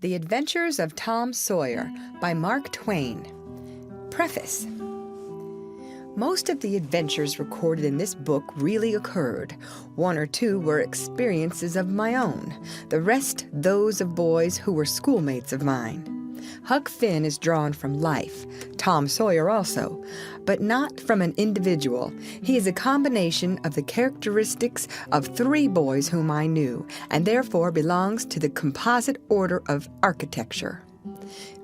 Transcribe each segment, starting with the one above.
The Adventures of Tom Sawyer by Mark Twain. Preface. Most of the adventures recorded in this book really occurred. One or two were experiences of my own, the rest those of boys who were schoolmates of mine. Huck Finn is drawn from life, Tom Sawyer also, but not from an individual. He is a combination of the characteristics of three boys whom I knew, and therefore belongs to the composite order of architecture.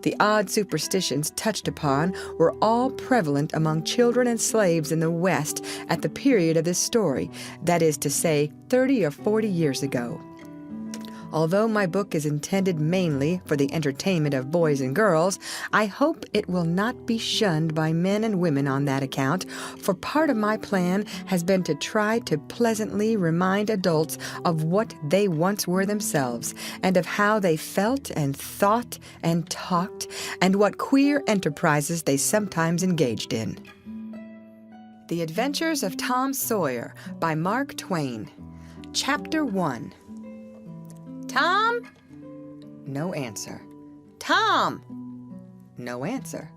The odd superstitions touched upon were all prevalent among children and slaves in the West at the period of this story, that is to say, 30 or 40 years ago. Although my book is intended mainly for the entertainment of boys and girls, I hope it will not be shunned by men and women on that account, for part of my plan has been to try to pleasantly remind adults of what they once were themselves, and of how they felt and thought and talked, and what queer enterprises they sometimes engaged in. The Adventures of Tom Sawyer by Mark Twain. Chapter 1. Tom? No answer. Tom? No answer.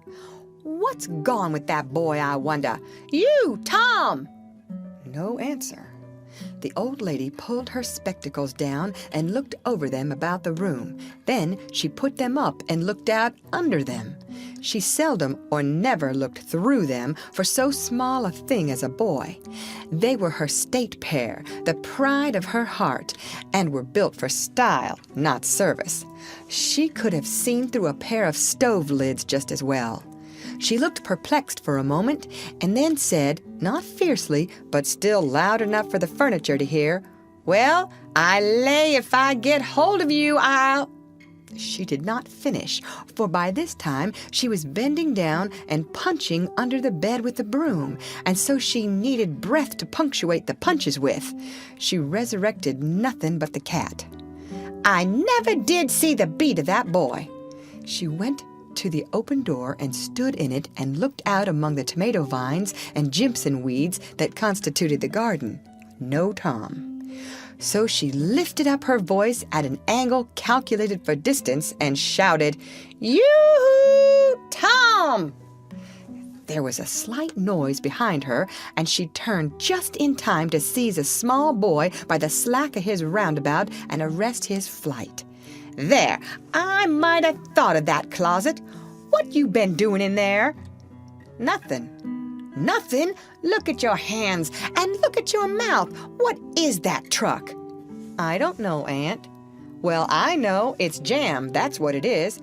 What's gone with that boy, I wonder? You, Tom? No answer. The old lady pulled her spectacles down and looked over them about the room. Then she put them up and looked out under them. She seldom or never looked through them for so small a thing as a boy. They were her state pair, the pride of her heart, and were built for style, not service. She could have seen through a pair of stove lids just as well. She looked perplexed for a moment, and then said, not fiercely, but still loud enough for the furniture to hear, "Well, I lay if I get hold of you, I'll—" She did not finish, for by this time she was bending down and punching under the bed with the broom, and so she needed breath to punctuate the punches with. She resurrected nothing but the cat. I never did see the beat of that boy. She went to the open door and stood in it and looked out among the tomato vines and jimpson weeds that constituted the garden. No Tom. So she lifted up her voice at an angle calculated for distance and shouted, "Yoo-hoo, Tom!" There was a slight noise behind her, and she turned just in time to seize a small boy by the slack of his roundabout and arrest his flight. "There, I might have thought of that closet. What you been doing in there?" "Nothing." "Nothing? Look at your hands, and look at your mouth. What is that truck?" "I don't know, Aunt." "Well, I know. It's jam, that's what it is.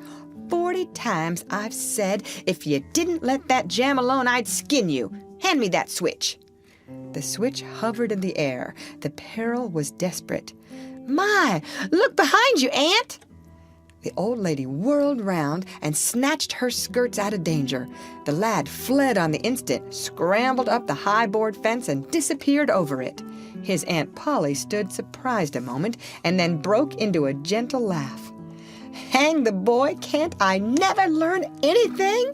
40 times I've said if you didn't let that jam alone, I'd skin you. Hand me that switch." The switch hovered in the air. The peril was desperate. "My, look behind you, Aunt!" The old lady whirled round and snatched her skirts out of danger. The lad fled on the instant, scrambled up the high board fence, and disappeared over it. His Aunt Polly stood surprised a moment, and then broke into a gentle laugh. "Hang the boy, can't I never learn anything?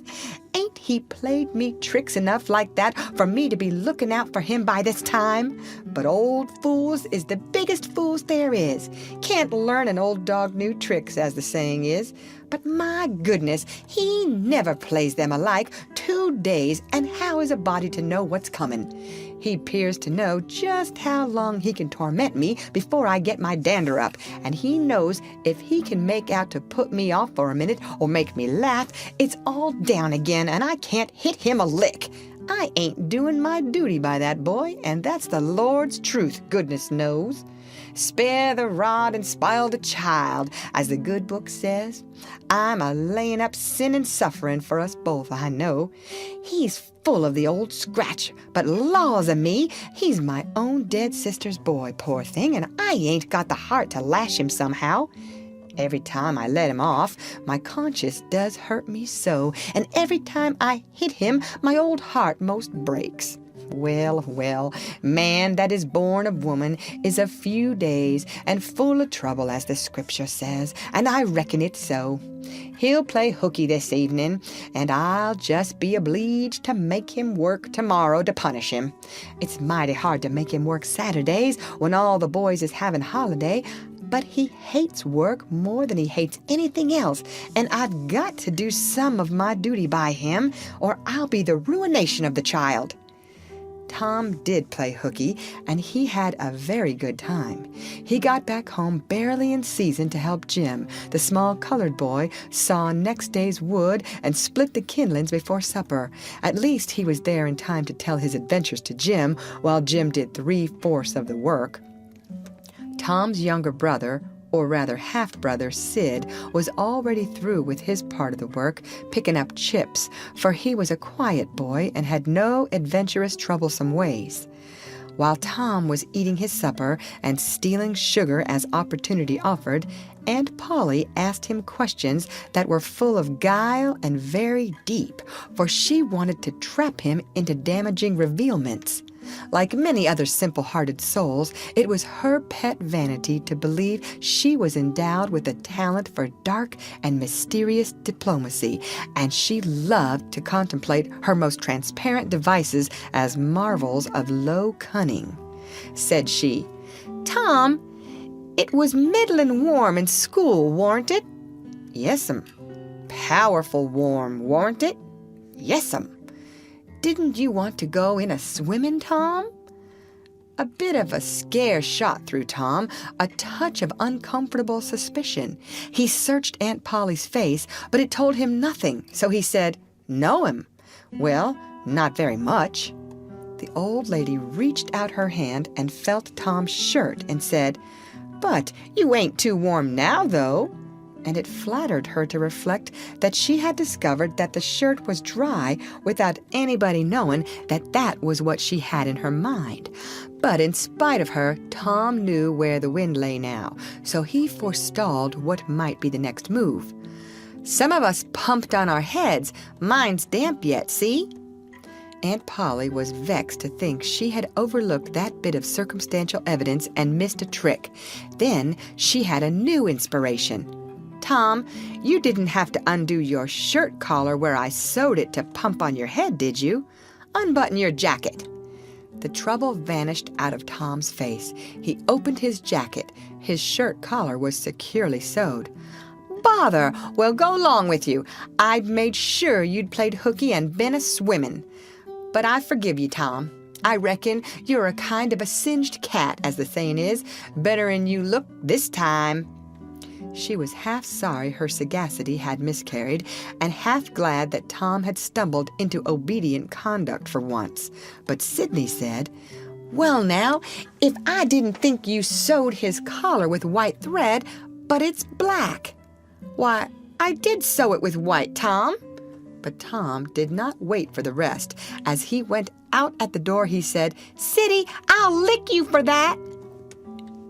Ain't he played me tricks enough like that for me to be looking out for him by this time? But old fools is the biggest fools there is. Can't learn an old dog new tricks, as the saying is. But my goodness, he never plays them alike 2 days, and how is a body to know what's coming? He 'pears to know just how long he can torment me before I get my dander up, and he knows if he can make out to put me off for a minute or make me laugh, it's all down again, and I can't hit him a lick. I ain't doing my duty by that boy, and that's the Lord's truth, goodness knows. Spare the rod and spoil the child, as the good book says. I'm a-laying up sin and suffering for us both, I know. He's full of the old scratch, but laws a me, he's my own dead sister's boy, poor thing, and I ain't got the heart to lash him somehow. Every time I let him off, my conscience does hurt me so, and every time I hit him, my old heart most breaks. Well, well, man that is born of woman is a few days and full of trouble, as the scripture says, and I reckon it's so. He'll play hooky this evening, and I'll just be obleeged to make him work tomorrow to punish him. It's mighty hard to make him work Saturdays when all the boys is having holiday. but he hates work more than he hates anything else, and I've got to do some of my duty by him, or I'll be the ruination of the child." Tom did play hooky, and he had a very good time. He got back home barely in season to help Jim, the small colored boy, saw next day's wood and split the kindlings before supper. At least he was there in time to tell his adventures to Jim, while Jim did 3/4 of the work. Tom's younger brother, or rather half-brother, Sid, was already through with his part of the work, picking up chips, for he was a quiet boy and had no adventurous, troublesome ways. While Tom was eating his supper and stealing sugar as opportunity offered, Aunt Polly asked him questions that were full of guile and very deep, for she wanted to trap him into damaging revealments. Like many other simple-hearted souls, it was her pet vanity to believe she was endowed with a talent for dark and mysterious diplomacy, and she loved to contemplate her most transparent devices as marvels of low cunning. Said she, "Tom, it was middlin' warm in school, warn't it?" "Yes'm." "Powerful warm, warn't it?" "Yes'm." "Didn't you want to go in a swimmin', Tom?" A bit of a scare shot through Tom, a touch of uncomfortable suspicion. He searched Aunt Polly's face, but it told him nothing, so he said, "No'm." "Well, not very much." The old lady reached out her hand and felt Tom's shirt and said, "But you ain't too warm now, though." And it flattered her to reflect that she had discovered that the shirt was dry without anybody knowing that that was what she had in her mind. But in spite of her, Tom knew where the wind lay now, so he forestalled what might be the next move. "Some of us pumped on our heads. Mine's damp yet, see?" Aunt Polly was vexed to think she had overlooked that bit of circumstantial evidence and missed a trick. Then she had a new inspiration. "Tom, you didn't have to undo your shirt collar where I sewed it to pump on your head, did you? Unbutton your jacket." The trouble vanished out of Tom's face. He opened his jacket. His shirt collar was securely sewed. "Bother! Well, go 'long with you. I'd made sure you'd played hooky and been a-swimmin'. But I forgive you, Tom. I reckon you're a kind of a singed cat, as the saying is. Better'n you look this time." She was half sorry her sagacity had miscarried, and half glad that Tom had stumbled into obedient conduct for once. But Sidney said, "Well now, if I didn't think you sewed his collar with white thread, but it's black." "Why, I did sew it with white, Tom." But Tom did not wait for the rest. As he went out at the door, he said, "Siddy, I'll lick you for that."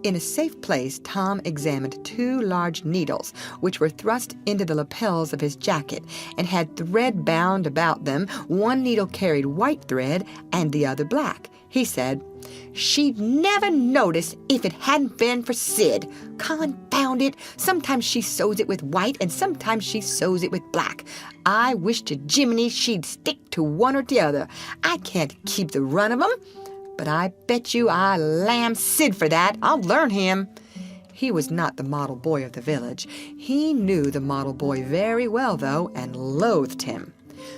In a safe place, Tom examined 2 large needles, which were thrust into the lapels of his jacket and had thread bound about them. One needle carried white thread and the other black. He said, "She'd never notice if it hadn't been for Sid. Confound it! Sometimes she sews it with white and sometimes she sews it with black. I wish to Jiminy she'd stick to one or the other. I can't keep the run of 'em. But I bet you I lamb Sid for that. I'll learn him." He was not the model boy of the village. He knew the model boy very well, though, and loathed him.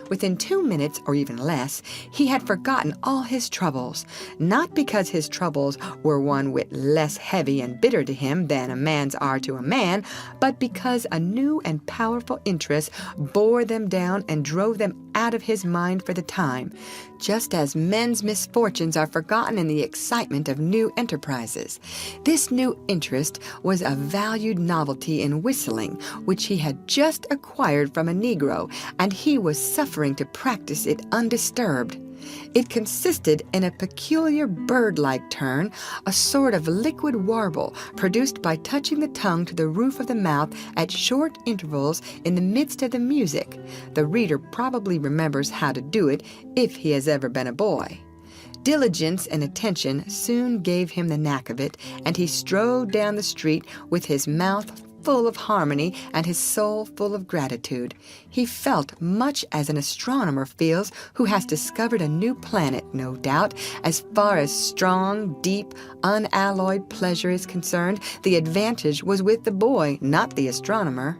Within 2 minutes, or even less, he had forgotten all his troubles, not because his troubles were one whit less heavy and bitter to him than a man's are to a man, but because a new and powerful interest bore them down and drove them out of his mind for the time, just as men's misfortunes are forgotten in the excitement of new enterprises. This new interest was a valued novelty in whistling, which he had just acquired from a Negro, and he was suffering to practice it undisturbed. It consisted in a peculiar bird-like turn, a sort of liquid warble produced by touching the tongue to the roof of the mouth at short intervals in the midst of the music. The reader probably remembers how to do it if he has ever been a boy. Diligence and attention soon gave him the knack of it, and he strode down the street with his mouth full of harmony and his soul full of gratitude. He felt much as an astronomer feels who has discovered a new planet, no doubt. As far as strong, deep, unalloyed pleasure is concerned, the advantage was with the boy, not the astronomer.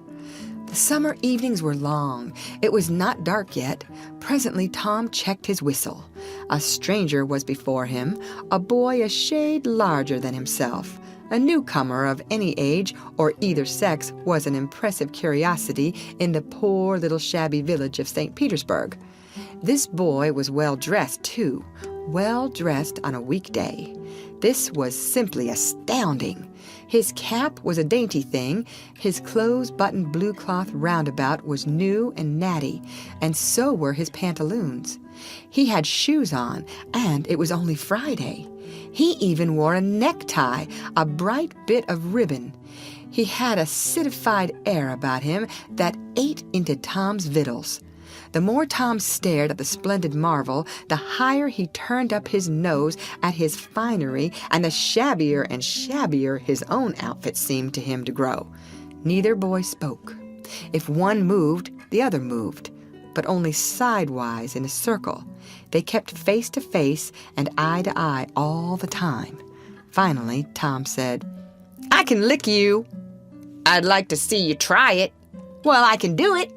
The summer evenings were long. It was not dark yet. Presently Tom checked his whistle. A stranger was before him, a boy a shade larger than himself. A newcomer of any age or either sex was an impressive curiosity in the poor little shabby village of St. Petersburg. This boy was well-dressed, too, well-dressed on a weekday. This was simply astounding. His cap was a dainty thing, his close-buttoned blue cloth roundabout was new and natty, and so were his pantaloons. He had shoes on, and it was only Friday. He even wore a necktie, a bright bit of ribbon. He had a citified air about him that ate into Tom's victuals. The more Tom stared at the splendid marvel, the higher he turned up his nose at his finery, and the shabbier and shabbier his own outfit seemed to him to grow. Neither boy spoke. If one moved, the other moved, but only sidewise in a circle. They kept face to face and eye to eye all the time. Finally, Tom said, "I can lick you." "I'd like to see you try it." "Well, I can do it."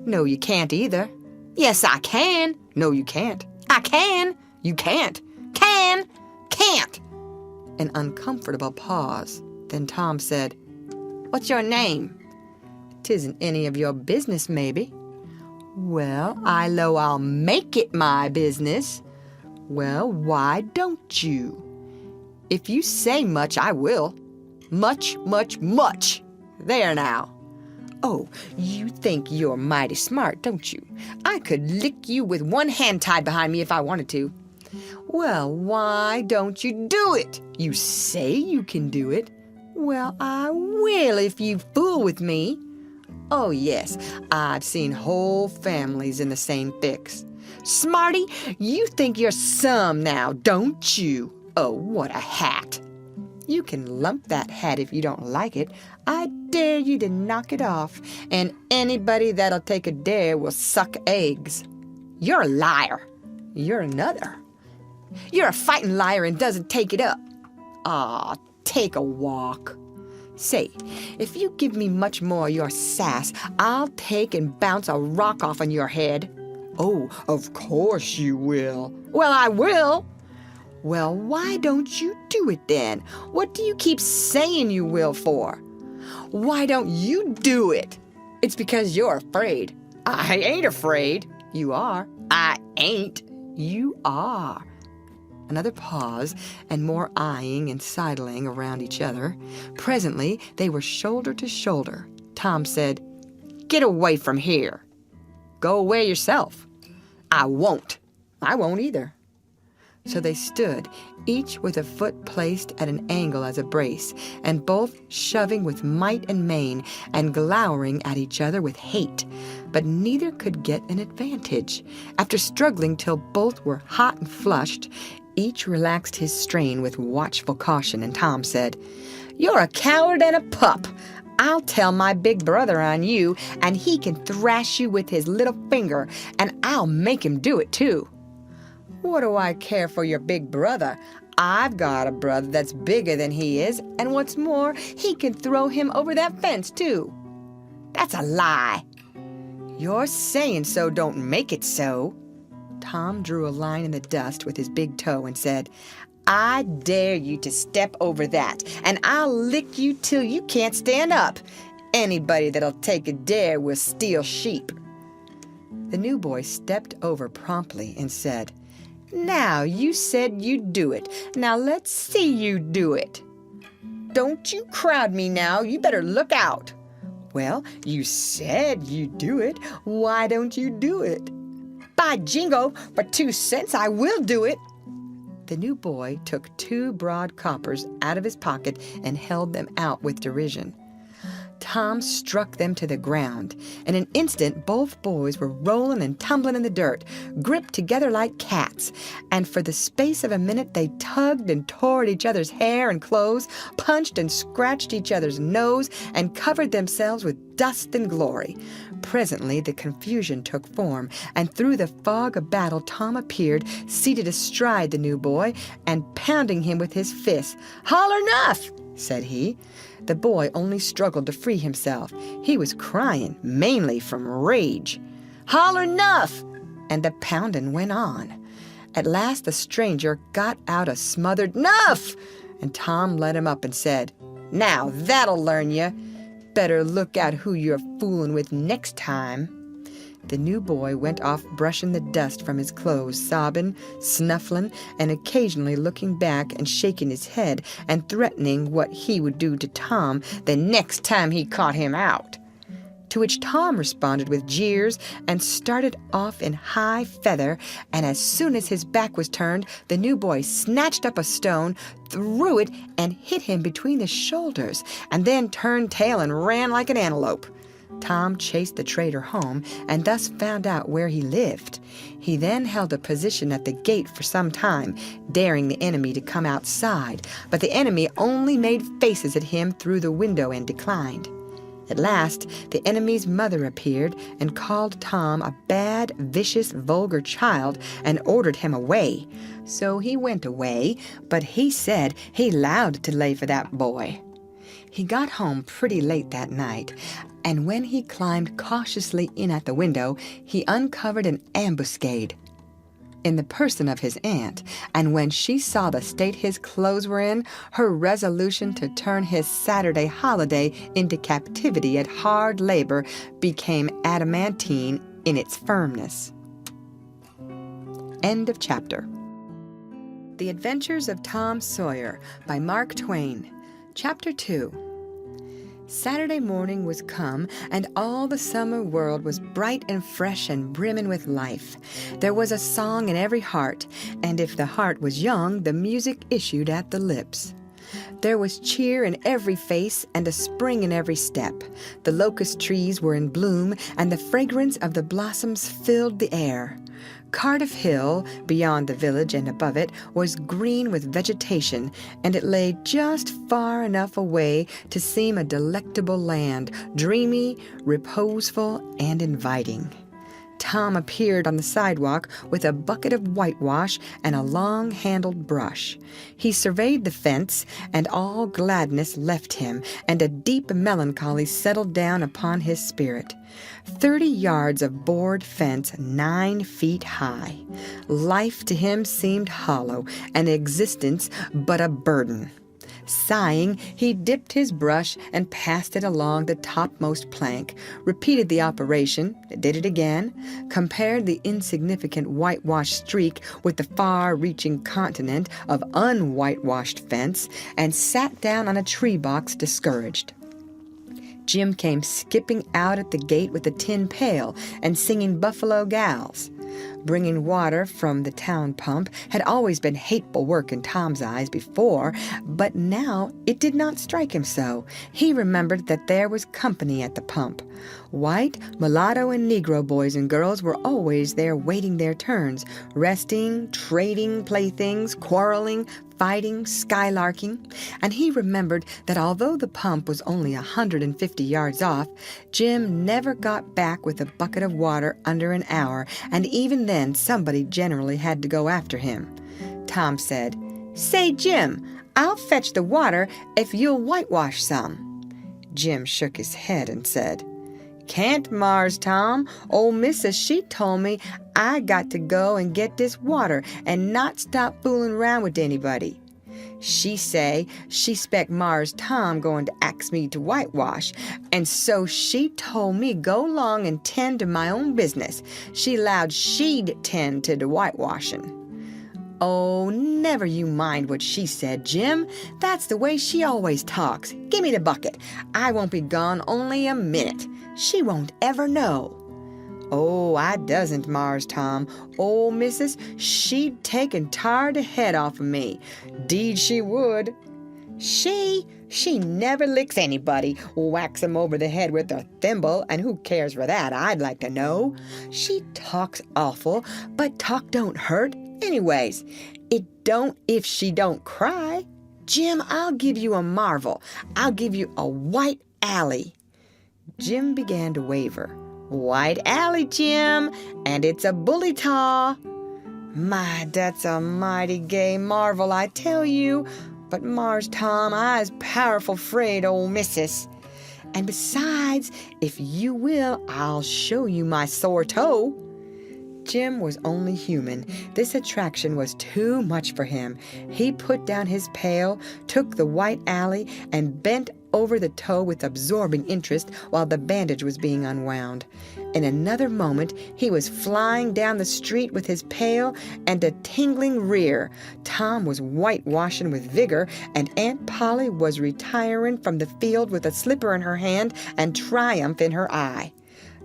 "No, you can't either." "Yes, I can." "No, you can't." "I can." "You can't." "Can." "Can't." An uncomfortable pause. Then Tom said, "What's your name?" "'Tisn't any of your business, maybe." "Well, I 'low I'll make it my business." "Well, why don't you?" "If you say much, I will." "Much, much, much. There now." "Oh, you think you're mighty smart, don't you? I could lick you with one hand tied behind me if I wanted to." "Well, why don't you do it? You say you can do it." "Well, I will if you fool with me." "Oh, yes, I've seen whole families in the same fix." "Smarty, you think you're some now, don't you?" "Oh, what a hat." "You can lump that hat if you don't like it. I dare you to knock it off, and anybody that'll take a dare will suck eggs." "You're a liar." "You're another." "You're a fighting liar and doesn't take it up." "Aw, take a walk." "Say, if you give me much more of your sass, I'll take and bounce a rock off on your head." "Oh, of course you will." "Well, I will." "Well, why don't you do it then? What do you keep saying you will for?" "Why don't you do it?" "It's because you're afraid." "I ain't afraid." "You are." "I ain't." "You are." Another pause, and more eyeing and sidling around each other. Presently, they were shoulder to shoulder. Tom said, "Get away from here." "Go away yourself." "I won't." "I won't either." So they stood, each with a foot placed at an angle as a brace, and both shoving with might and main, and glowering at each other with hate. But neither could get an advantage. After struggling till both were hot and flushed, each relaxed his strain with watchful caution, and Tom said, "You're a coward and a pup. I'll tell my big brother on you, and he can thrash you with his little finger, and I'll make him do it, too." "What do I care for your big brother? I've got a brother that's bigger than he is, and what's more, he can throw him over that fence, too." "That's a lie." "Your saying so don't make it so." Tom drew a line in the dust with his big toe and said, "I dare you to step over that, and I'll lick you till you can't stand up. Anybody that'll take a dare will steal sheep." The new boy stepped over promptly and said, "Now, you said you'd do it. Now let's see you do it." "Don't you crowd me now. You better look out." "Well, you said you'd do it. Why don't you do it?" "By jingo, for 2 cents I will do it." The new boy took 2 broad coppers out of his pocket and held them out with derision. Tom struck them to the ground. In an instant, both boys were rolling and tumbling in the dirt, gripped together like cats, and for the space of a minute they tugged and tore at each other's hair and clothes, punched and scratched each other's nose, and covered themselves with dust and glory. Presently the confusion took form, and through the fog of battle Tom appeared, seated astride the new boy, and pounding him with his fists. "Holler 'nuff!" said he. The boy only struggled to free himself. He was crying, mainly from rage. "Holler 'nuff!" And the pounding went on. At last the stranger got out a smothered "'Nuff!" and Tom let him up and said, "Now that'll learn you. Better look out who you're fooling with next time." The new boy went off brushing the dust from his clothes, sobbing, snuffling, and occasionally looking back and shaking his head and threatening what he would do to Tom the next time he caught him out. To which Tom responded with jeers and started off in high feather, and as soon as his back was turned, the new boy snatched up a stone, threw it, and hit him between the shoulders, and then turned tail and ran like an antelope. Tom chased the traitor home and thus found out where he lived. He then held a position at the gate for some time, daring the enemy to come outside, but the enemy only made faces at him through the window and declined. At last, the enemy's mother appeared and called Tom a bad, vicious, vulgar child and ordered him away. So he went away, but he said he 'lowed to lay for that boy. He got home pretty late that night, and when he climbed cautiously in at the window, he uncovered an ambuscade in the person of his aunt, and when she saw the state his clothes were in, her resolution to turn his Saturday holiday into captivity at hard labor became adamantine in its firmness. End of chapter. The Adventures of Tom Sawyer by Mark Twain. Chapter 2. Saturday morning was come, and all the summer world was bright and fresh and brimming with life. There was a song in every heart, and if the heart was young, the music issued at the lips. There was cheer in every face and a spring in every step. The locust trees were in bloom, and the fragrance of the blossoms filled the air. Cardiff Hill, beyond the village and above it, was green with vegetation, and it lay just far enough away to seem a delectable land, dreamy, reposeful, and inviting. Tom appeared on the sidewalk with a bucket of whitewash and a long-handled brush. He surveyed the fence, and all gladness left him, and a deep melancholy settled down upon his spirit. 30 yards of board fence 9 feet high. Life to him seemed hollow, and existence but a burden. Sighing, he dipped his brush and passed it along the topmost plank, repeated the operation, did it again, compared the insignificant whitewashed streak with the far-reaching continent of unwhitewashed fence, and sat down on a tree box discouraged. Jim came skipping out at the gate with a tin pail and singing Buffalo Gals. Bringing water from the town pump had always been hateful work in Tom's eyes before, but now it did not strike him so. He remembered that there was company at the pump. White, mulatto, and Negro boys and girls were always there waiting their turns, resting, trading playthings, quarreling, fighting, skylarking, and he remembered that although the pump was only 150 yards off, Jim never got back with a bucket of water under an hour, and even then somebody generally had to go after him. Tom said, "Say, Jim, I'll fetch the water if you'll whitewash some." Jim shook his head and said, "Can't, Mars Tom. Old Missus, she told me I got to go and get this water and not stop fooling around with anybody. She say she spec Mars Tom going to ax me to whitewash, and so she told me go long and tend to my own business. She 'lowed she'd tend to the whitewashing." "Oh, never you mind what she said, Jim. That's the way she always talks. Give me the bucket. I won't be gone only a minute. She won't ever know." "Oh, I doesn't, Mars Tom. Old Missus, she'd take and tar the head off of me. 'Deed she would." "She? She never licks anybody, whacks 'em over the head with a thimble, and who cares for that, I'd like to know. She talks awful, but talk don't hurt anyways. It don't if she don't cry. Jim, I'll give you a marvel. I'll give you a white alley. Jim began to waver. White alley, Jim, and it's a bully taw. My, that's a mighty gay marvel, I tell you. But Mars Tom, I's powerful 'fraid old missus. And besides, if you will, I'll show you my sore toe. Jim was only human. This attraction was too much for him. He put down his pail, took the white alley, and bent over the toe with absorbing interest while the bandage was being unwound. In another moment, he was flying down the street with his pail and a tingling rear. Tom was whitewashing with vigor, and Aunt Polly was retiring from the field with a slipper in her hand and triumph in her eye.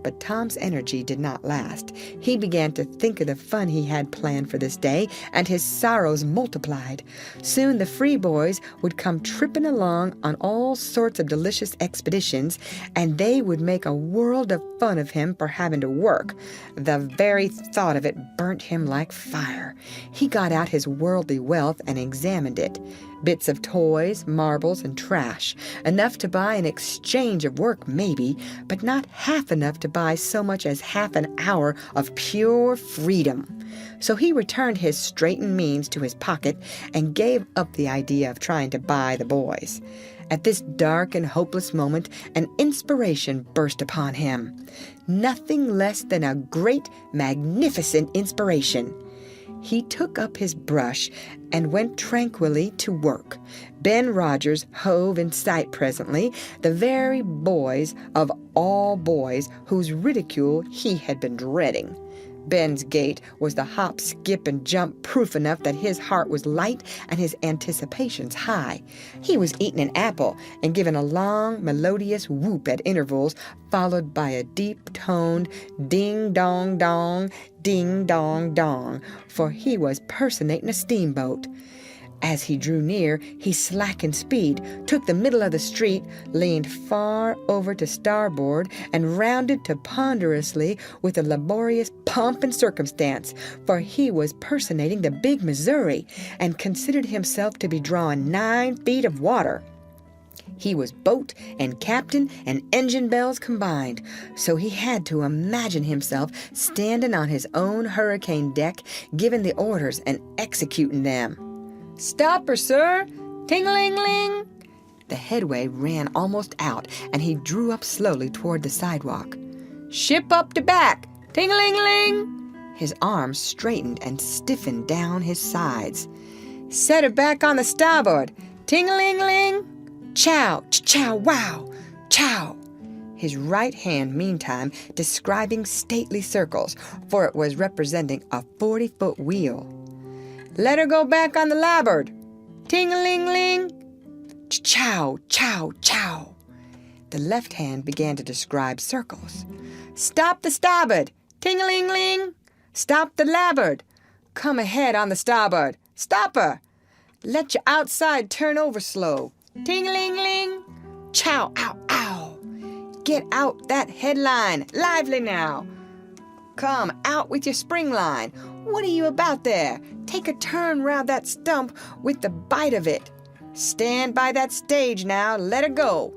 But Tom's energy did not last. He began to think of the fun he had planned for this day, and his sorrows multiplied. Soon the free boys would come tripping along on all sorts of delicious expeditions, and they would make a world of fun of him for having to work. The very thought of it burnt him like fire. He got out his worldly wealth and examined it. Bits of toys, marbles, and trash. Enough to buy an exchange of work, maybe, but not half enough to buy so much as half an hour of pure freedom. So he returned his straitened means to his pocket and gave up the idea of trying to buy the boys. At this dark and hopeless moment, an inspiration burst upon him. Nothing less than a great, magnificent inspiration. He took up his brush and went tranquilly to work. Ben Rogers hove in sight presently, the very boys of all boys whose ridicule he had been dreading. Ben's gait was the hop, skip, and jump proof enough that his heart was light and his anticipations high. He was eating an apple and giving a long, melodious whoop at intervals, followed by a deep-toned ding-dong-dong, ding-dong-dong, for he was personating a steamboat. As he drew near, he slackened speed, took the middle of the street, leaned far over to starboard, and rounded to ponderously with a laborious pomp and circumstance, for he was personating the big Missouri, and considered himself to be drawing 9 feet of water. He was boat and captain and engine bells combined, so he had to imagine himself standing on his own hurricane deck, giving the orders and executing them. "Stop her, sir! Ting-a-ling-ling!" The headway ran almost out, and he drew up slowly toward the sidewalk. "Ship up to back! Ting-a-ling-ling!" His arms straightened and stiffened down his sides. "Set her back on the starboard! Ting-a-ling-ling! Chow! Ch-chow! Wow! Chow!" His right hand, meantime, describing stately circles, for it was representing a 40-foot wheel. "Let her go back on the larboard. Ting-a-ling-ling. Chow, chow, chow." The left hand began to describe circles. "Stop the starboard. Ting-a-ling-ling. Stop the larboard. Come ahead on the starboard. Stop her. Let your outside turn over slow. Ting-a-ling-ling. Chow, ow, ow. Get out that headline. Lively now. Come out with your spring line. What are you about there? Take a turn round that stump with the bite of it. Stand by that stage now. Let her go.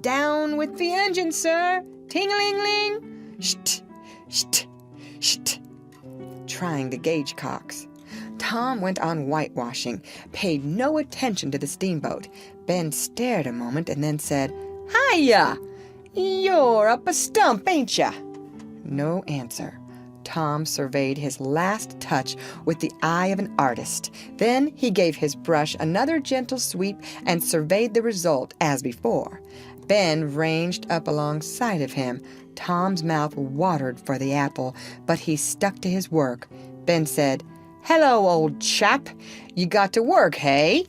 Down with the engine, sir. Ting-a-ling-ling. Sht, sht, sht. Trying the gauge cocks. Tom went on whitewashing, paid no attention to the steamboat. Ben stared a moment and then said, "Hiya! You're up a stump, ain't ya?" No answer. Tom surveyed his last touch with the eye of an artist. Then he gave his brush another gentle sweep and surveyed the result as before. Ben ranged up alongside of him. Tom's mouth watered for the apple, but he stuck to his work. Ben said, "Hello, old chap. You got to work, hey?"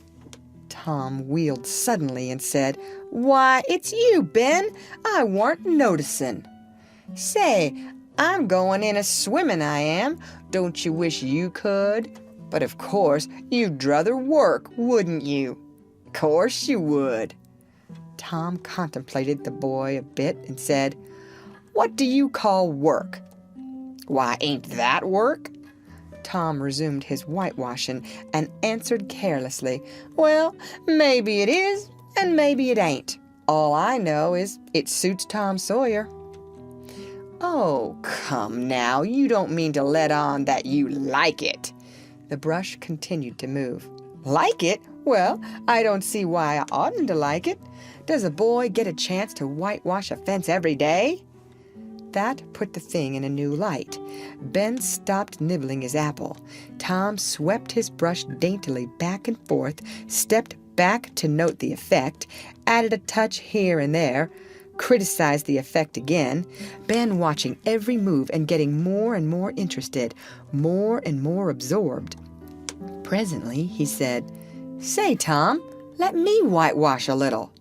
Tom wheeled suddenly and said, "Why, it's you, Ben. I warn't noticin'. Say, I'm going in a swimming, I am. Don't you wish you could? But of course, you'd druther work, wouldn't you? Course you would." Tom contemplated the boy a bit and said, "What do you call work?" "Why, ain't that work?" Tom resumed his whitewashing and answered carelessly, "Well, maybe it is, and maybe it ain't. All I know is it suits Tom Sawyer." "Oh, come now, you don't mean to let on that you like it." The brush continued to move. "Like it? Well, I don't see why I oughtn't to like it. Does a boy get a chance to whitewash a fence every day?" That put the thing in a new light. Ben stopped nibbling his apple. Tom swept his brush daintily back and forth, stepped back to note the effect, added a touch here and there, criticized the effect again, Ben watching every move and getting more and more interested, more and more absorbed. Presently he said, "Say, Tom, let me whitewash a little."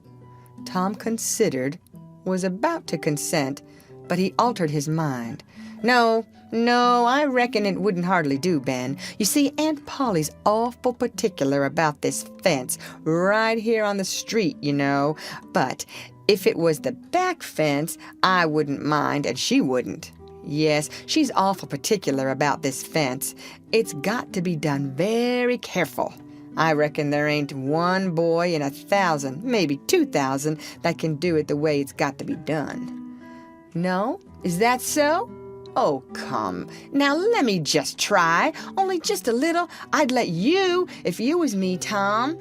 Tom considered, was about to consent, but he altered his mind. No, I reckon it wouldn't hardly do, Ben. You see, Aunt Polly's awful particular about this fence, right here on the street, you know. But if it was the back fence, I wouldn't mind, and she wouldn't. Yes, she's awful particular about this fence. It's got to be done very careful. I reckon there ain't one boy in 1,000, maybe 2,000, that can do it the way it's got to be done. No? Is that so? Oh, come. Now let me just try. Only just a little. I'd let you if you was me, Tom.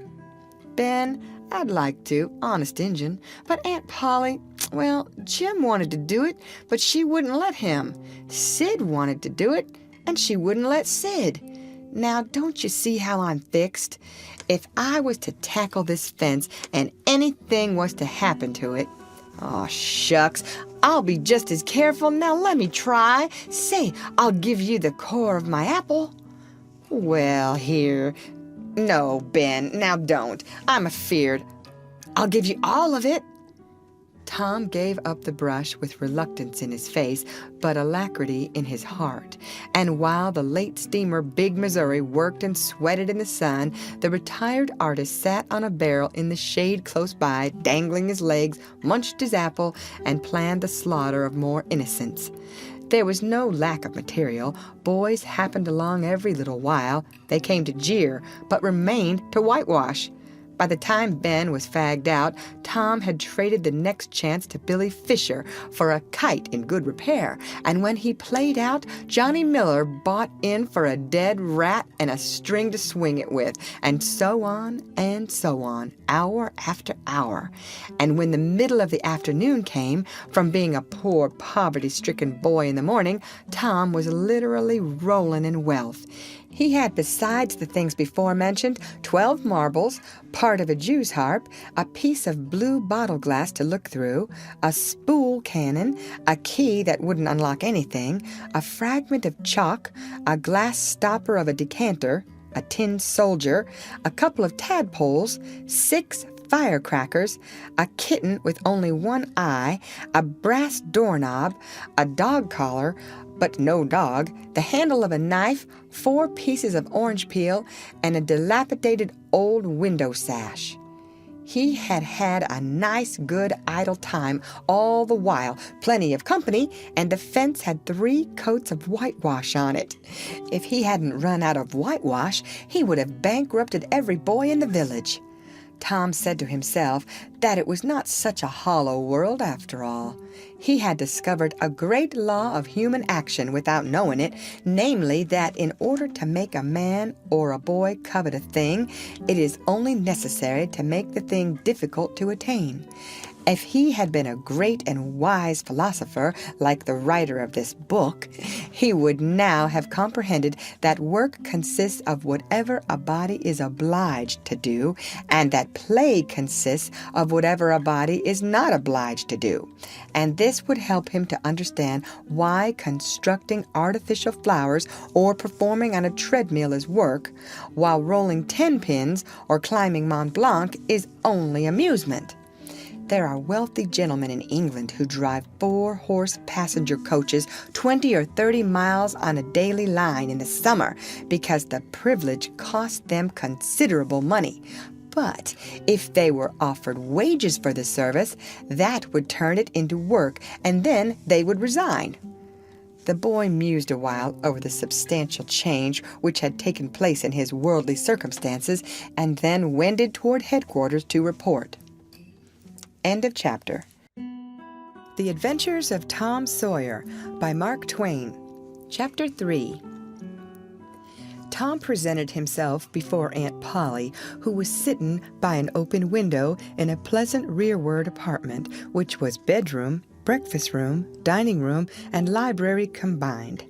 Ben, I'd like to, honest Injun. But Aunt Polly, well, Jim wanted to do it, but she wouldn't let him. Sid wanted to do it, and she wouldn't let Sid. Now, don't you see how I'm fixed? If I was to tackle this fence and anything was to happen to it, oh, shucks, I'll be just as careful. Now let me try. Say, I'll give you the core of my apple. Well, here. No, Ben, now don't. I'm afeard. I'll give you all of it. Tom gave up the brush with reluctance in his face, but alacrity in his heart. And while the late steamer Big Missouri worked and sweated in the sun, the retired artist sat on a barrel in the shade close by, dangling his legs, munched his apple, and planned the slaughter of more innocents. There was no lack of material. Boys happened along every little while. They came to jeer, but remained to whitewash. By the time Ben was fagged out, Tom had traded the next chance to Billy Fisher for a kite in good repair, and when he played out, Johnny Miller bought in for a dead rat and a string to swing it with, and so on, hour after hour. And when the middle of the afternoon came, from being a poor, poverty-stricken boy in the morning, Tom was literally rolling in wealth. He had, besides the things before mentioned, 12 marbles, part of a Jew's harp, a piece of blue bottle glass to look through, a spool cannon, a key that wouldn't unlock anything, a fragment of chalk, a glass stopper of a decanter, a tin soldier, a couple of tadpoles, 6 firecrackers, a kitten with only one eye, a brass doorknob, a dog collar, but no dog, the handle of a knife, 4 pieces of orange peel, and a dilapidated old window sash. He had had a nice, good, idle time all the while, plenty of company, and the fence had 3 coats of whitewash on it. If he hadn't run out of whitewash, he would have bankrupted every boy in the village. Tom said to himself that it was not such a hollow world after all. He had discovered a great law of human action without knowing it, namely that in order to make a man or a boy covet a thing, it is only necessary to make the thing difficult to attain. If he had been a great and wise philosopher, like the writer of this book, he would now have comprehended that work consists of whatever a body is obliged to do, and that play consists of whatever a body is not obliged to do. And this would help him to understand why constructing artificial flowers or performing on a treadmill is work, while rolling 10 pins or climbing Mont Blanc is only amusement. There are wealthy gentlemen in England who drive 4-horse passenger coaches 20 or 30 miles on a daily line in the summer because the privilege costs them considerable money. But if they were offered wages for the service, that would turn it into work, and then they would resign. The boy mused a while over the substantial change which had taken place in his worldly circumstances, and then wended toward headquarters to report. End of chapter. The Adventures of Tom Sawyer by Mark Twain. Chapter 3. Tom presented himself before Aunt Polly, who was sitting by an open window in a pleasant rearward apartment, which was bedroom, breakfast room, dining room, and library combined.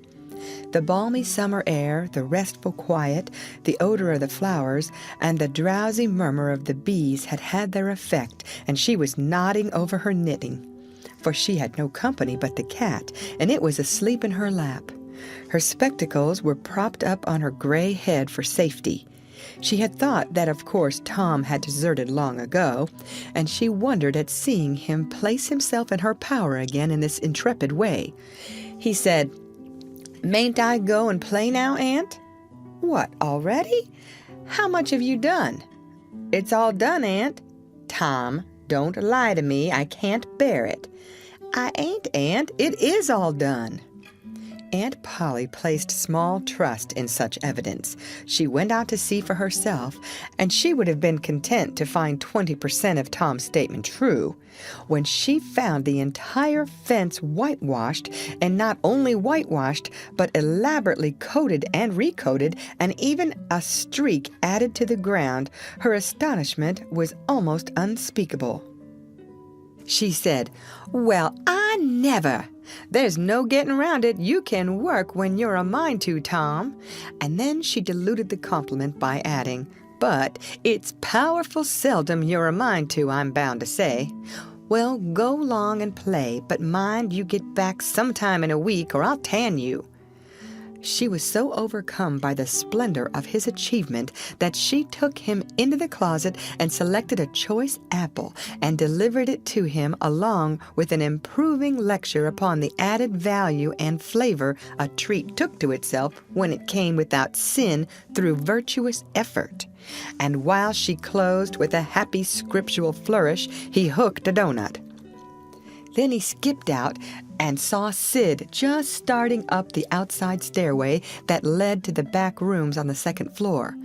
The balmy summer air, the restful quiet, the odor of the flowers, and the drowsy murmur of the bees had their effect, and she was nodding over her knitting. For she had no company but the cat, and it was asleep in her lap. Her spectacles were propped up on her gray head for safety. She had thought that of course Tom had deserted long ago, and she wondered at seeing him place himself in her power again in this intrepid way. He said, "Mayn't I go and play now, Aunt?" "What, already? How much have you done?" "It's all done, Aunt." "Tom, don't lie to me. I can't bear it." "I ain't, Aunt. It is all done." Aunt Polly placed small trust in such evidence. She went out to see for herself, and she would have been content to find 20% of Tom's statement true. When she found the entire fence whitewashed, and not only whitewashed, but elaborately coated and recoated, and even a streak added to the ground, her astonishment was almost unspeakable. She said, "Well, I never! There's no getting around it. You can work when you're a mind to, Tom." And then she diluted the compliment by adding, "But it's powerful seldom you're a mind to, I'm bound to say. Well, go 'long and play, but mind you get back sometime in a week or I'll tan you." She was so overcome by the splendor of his achievement that she took him into the closet and selected a choice apple and delivered it to him along with an improving lecture upon the added value and flavor a treat took to itself when it came without sin through virtuous effort. And while she closed with a happy scriptural flourish, he hooked a doughnut. Then he skipped out and saw Sid just starting up the outside stairway that led to the back rooms on the second floor.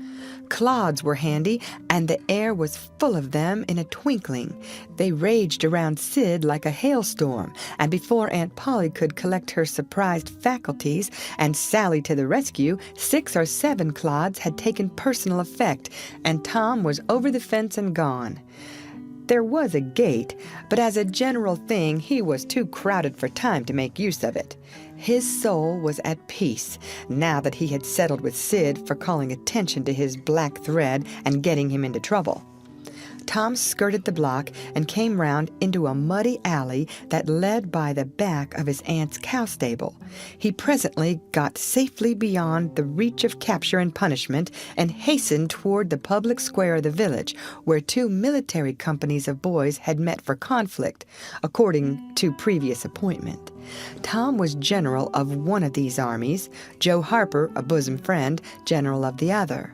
Clods were handy, and the air was full of them in a twinkling. They raged around Sid like a hailstorm, and before Aunt Polly could collect her surprised faculties and sally to the rescue, 6 or 7 clods had taken personal effect, and Tom was over the fence and gone. There was a gate, but as a general thing, he was too crowded for time to make use of it. His soul was at peace, now that he had settled with Sid for calling attention to his black thread and getting him into trouble. Tom skirted the block and came round into a muddy alley that led by the back of his aunt's cow stable. He presently got safely beyond the reach of capture and punishment and hastened toward the public square of the village, where 2 military companies of boys had met for conflict, according to previous appointment. Tom was general of one of these armies, Joe Harper, a bosom friend, general of the other.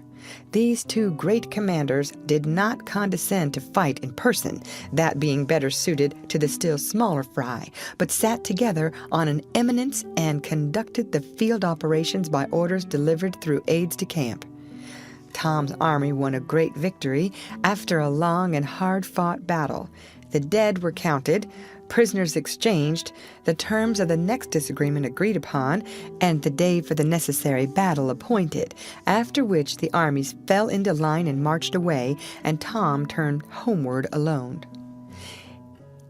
These 2 great commanders did not condescend to fight in person, that being better suited to the still smaller fry, but sat together on an eminence and conducted the field operations by orders delivered through aides de camp. Tom's army won a great victory after a long and hard-fought battle. The dead were counted, prisoners exchanged, the terms of the next disagreement agreed upon, and the day for the necessary battle appointed, after which the armies fell into line and marched away, and Tom turned homeward alone.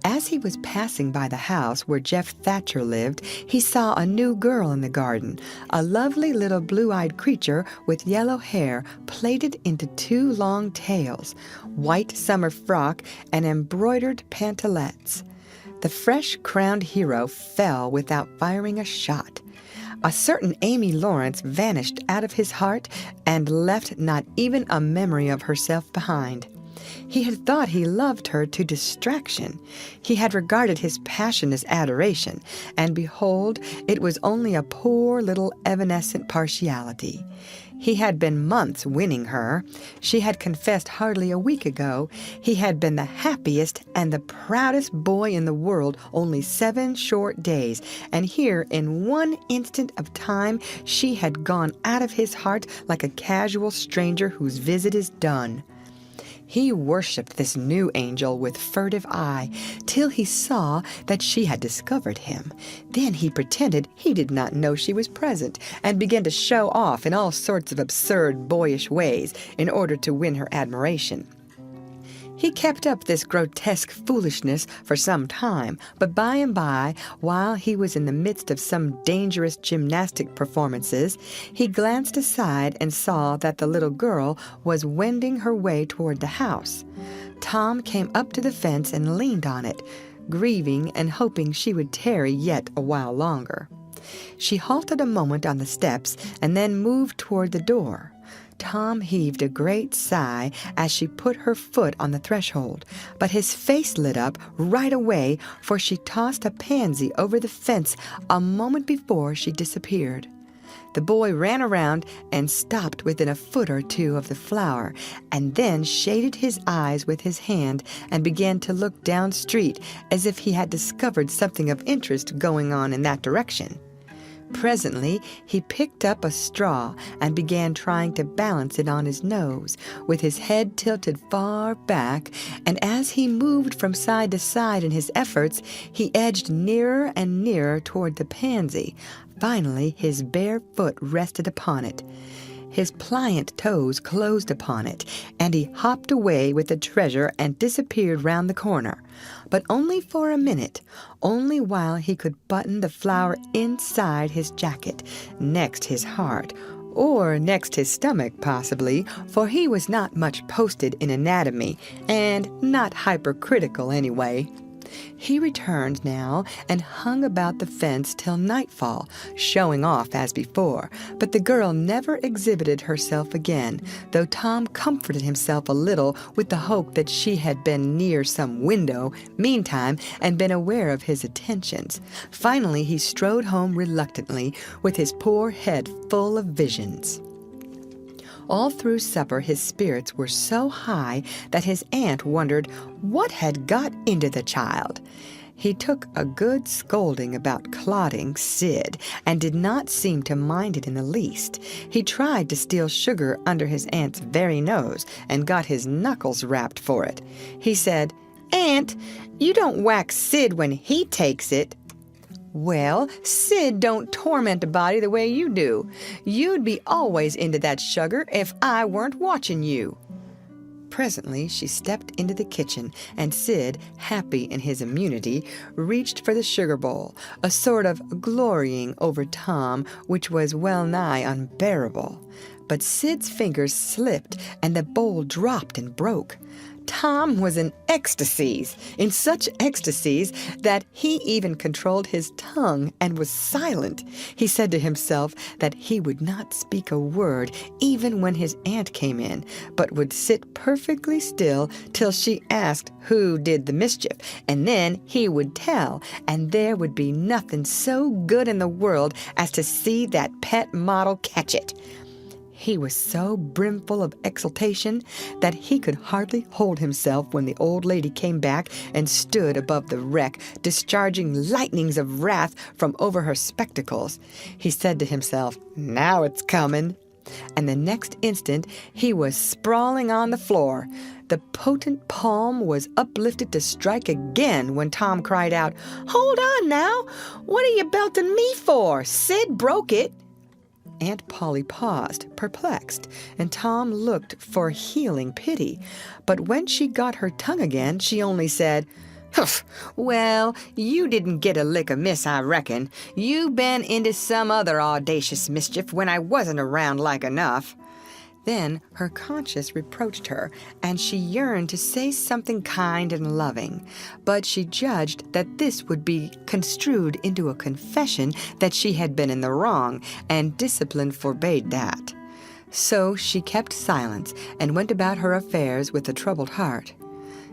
As he was passing by the house where Jeff Thatcher lived, he saw a new girl in the garden, a lovely little blue-eyed creature with yellow hair plaited into 2 long tails, white summer frock, and embroidered pantalettes. The fresh-crowned hero fell without firing a shot. A certain Amy Lawrence vanished out of his heart and left not even a memory of herself behind. He had thought he loved her to distraction. He had regarded his passion as adoration, and behold, it was only a poor little evanescent partiality. He had been months winning her. She had confessed hardly a week ago he had been the happiest and the proudest boy in the world only 7 short days, and here in one instant of time she had gone out of his heart like a casual stranger whose visit is done. He worshipped this new angel with furtive eye till he saw that she had discovered him. Then he pretended he did not know she was present and began to show off in all sorts of absurd, boyish ways in order to win her admiration. He kept up this grotesque foolishness for some time, but by and by, while he was in the midst of some dangerous gymnastic performances, he glanced aside and saw that the little girl was wending her way toward the house. Tom came up to the fence and leaned on it, grieving and hoping she would tarry yet a while longer. She halted a moment on the steps and then moved toward the door. Tom heaved a great sigh as she put her foot on the threshold, but his face lit up right away, for she tossed a pansy over the fence a moment before she disappeared. The boy ran around and stopped within a foot or two of the flower, and then shaded his eyes with his hand and began to look down street as if he had discovered something of interest going on in that direction. Presently, he picked up a straw and began trying to balance it on his nose, with his head tilted far back, and as he moved from side to side in his efforts, he edged nearer and nearer toward the pansy. Finally, his bare foot rested upon it. His pliant toes closed upon it, and he hopped away with the treasure and disappeared round the corner. But only for a minute, only while he could button the flower inside his jacket, next his heart, or next his stomach possibly, for he was not much posted in anatomy, and not hypercritical anyway. He returned now and hung about the fence till nightfall, showing off as before, but the girl never exhibited herself again, though Tom comforted himself a little with the hope that she had been near some window meantime and been aware of his attentions. Finally he strode home reluctantly, with his poor head full of visions. All through supper his spirits were so high that his aunt wondered what had got into the child. He took a good scolding about clotting Sid, and did not seem to mind it in the least. He tried to steal sugar under his aunt's very nose, and got his knuckles rapped for it. He said, "Aunt, you don't whack Sid when he takes it." "Well, Sid don't torment a body the way you do. You'd be always into that sugar if I weren't watching you." Presently she stepped into the kitchen, and Sid, happy in his immunity, reached for the sugar bowl, a sort of glorying over Tom which was well nigh unbearable. But Sid's fingers slipped, and the bowl dropped and broke. Tom was in ecstasies, in such ecstasies that he even controlled his tongue and was silent. He said to himself that he would not speak a word even when his aunt came in, but would sit perfectly still till she asked who did the mischief, and then he would tell, and there would be nothing so good in the world as to see that pet model catch it. He was so brimful of exultation that he could hardly hold himself when the old lady came back and stood above the wreck, discharging lightnings of wrath from over her spectacles. He said to himself, "Now it's coming," and the next instant he was sprawling on the floor. The potent palm was uplifted to strike again when Tom cried out, "Hold on now! What are you belting me for? Sid broke it." Aunt Polly paused, perplexed, and Tom looked for healing pity. But when she got her tongue again, she only said, "Humph! Well, you didn't get a lick amiss, I reckon. You been into some other audacious mischief when I wasn't around like enough." Then her conscience reproached her, and she yearned to say something kind and loving, but she judged that this would be construed into a confession that she had been in the wrong, and discipline forbade that. So she kept silence and went about her affairs with a troubled heart.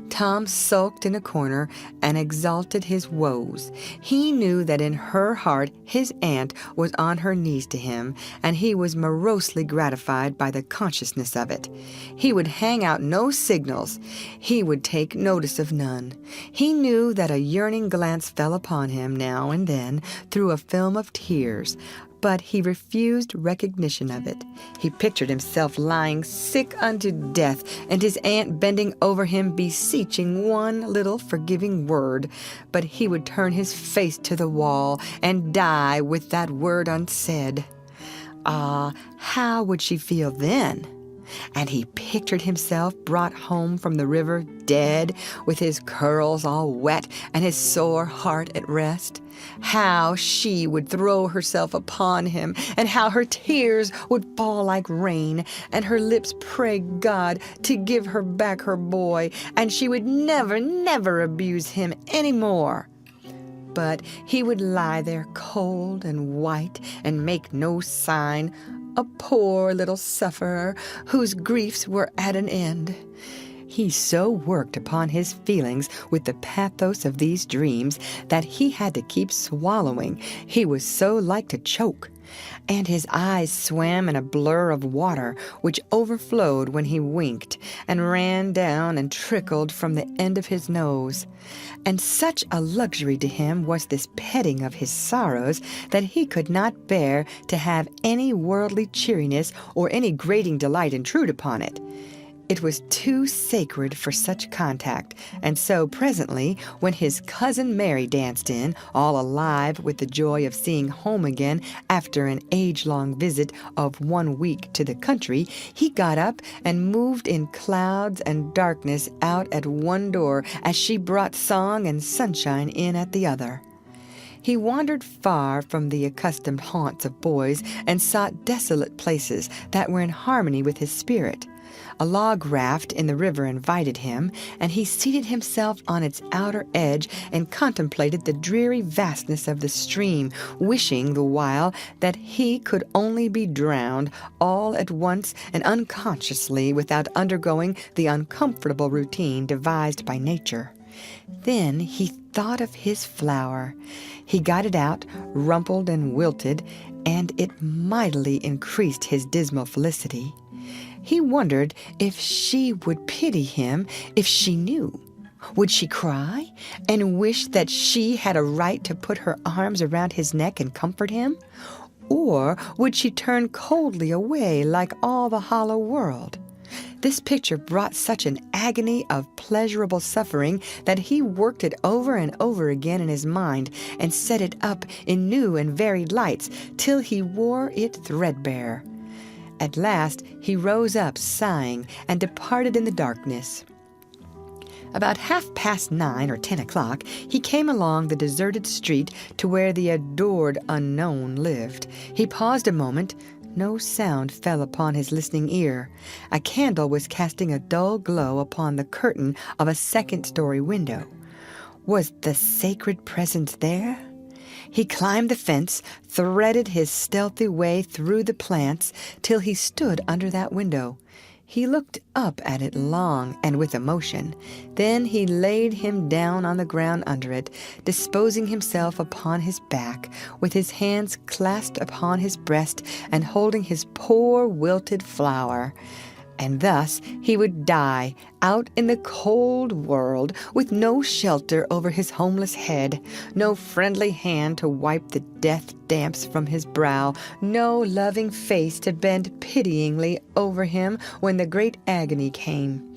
Tom sulked in a corner and exalted his woes. He knew that in her heart his aunt was on her knees to him, and he was morosely gratified by the consciousness of it. He would hang out no signals. He would take notice of none. He knew that a yearning glance fell upon him now and then through a film of tears, but he refused recognition of it. He pictured himself lying sick unto death, and his aunt bending over him, beseeching one little forgiving word. But he would turn his face to the wall and die with that word unsaid. Ah, how would she feel then? And he pictured himself brought home from the river dead, with his curls all wet and his sore heart at rest. How she would throw herself upon him, and how her tears would fall like rain, and her lips pray God to give her back her boy, and she would never, never abuse him any more. But he would lie there cold and white and make no sign, a poor little sufferer whose griefs were at an end. He so worked upon his feelings with the pathos of these dreams that he had to keep swallowing. He was so like to choke. And his eyes swam in a blur of water, which overflowed when he winked, and ran down and trickled from the end of his nose. And such a luxury to him was this petting of his sorrows that he could not bear to have any worldly cheeriness or any grating delight intrude upon it. It was too sacred for such contact, and so presently, when his cousin Mary danced in, all alive with the joy of seeing home again after an age-long visit of 1 week to the country, he got up and moved in clouds and darkness out at one door as she brought song and sunshine in at the other. He wandered far from the accustomed haunts of boys and sought desolate places that were in harmony with his spirit. A log raft in the river invited him, and he seated himself on its outer edge and contemplated the dreary vastness of the stream, wishing the while that he could only be drowned all at once and unconsciously without undergoing the uncomfortable routine devised by nature. Then he thought of his flower. He got it out, rumpled and wilted, and it mightily increased his dismal felicity. He wondered if she would pity him if she knew. Would she cry and wish that she had a right to put her arms around his neck and comfort him? Or would she turn coldly away like all the hollow world? This picture brought such an agony of pleasurable suffering that he worked it over and over again in his mind and set it up in new and varied lights till he wore it threadbare. At last he rose up, sighing, and departed in the darkness. About 9:30 or 10 o'clock, he came along the deserted street to where the adored unknown lived. He paused a moment. No sound fell upon his listening ear. A candle was casting a dull glow upon the curtain of a second-story window. Was the sacred presence there? He climbed the fence, threaded his stealthy way through the plants, till he stood under that window. He looked up at it long and with emotion. Then he laid him down on the ground under it, disposing himself upon his back, with his hands clasped upon his breast and holding his poor wilted flower. And thus he would die out in the cold world, with no shelter over his homeless head, no friendly hand to wipe the death damps from his brow, no loving face to bend pityingly over him when the great agony came.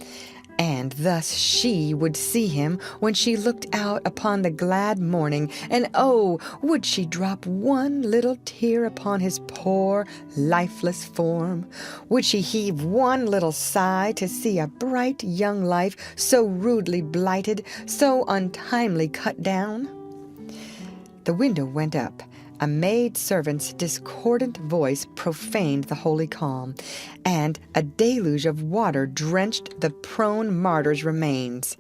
And thus she would see him when she looked out upon the glad morning, and oh, would she drop one little tear upon his poor, lifeless form? Would she heave one little sigh to see a bright young life so rudely blighted, so untimely cut down? The window went up. A maid-servant's discordant voice profaned the holy calm, and a deluge of water drenched the prone martyr's remains.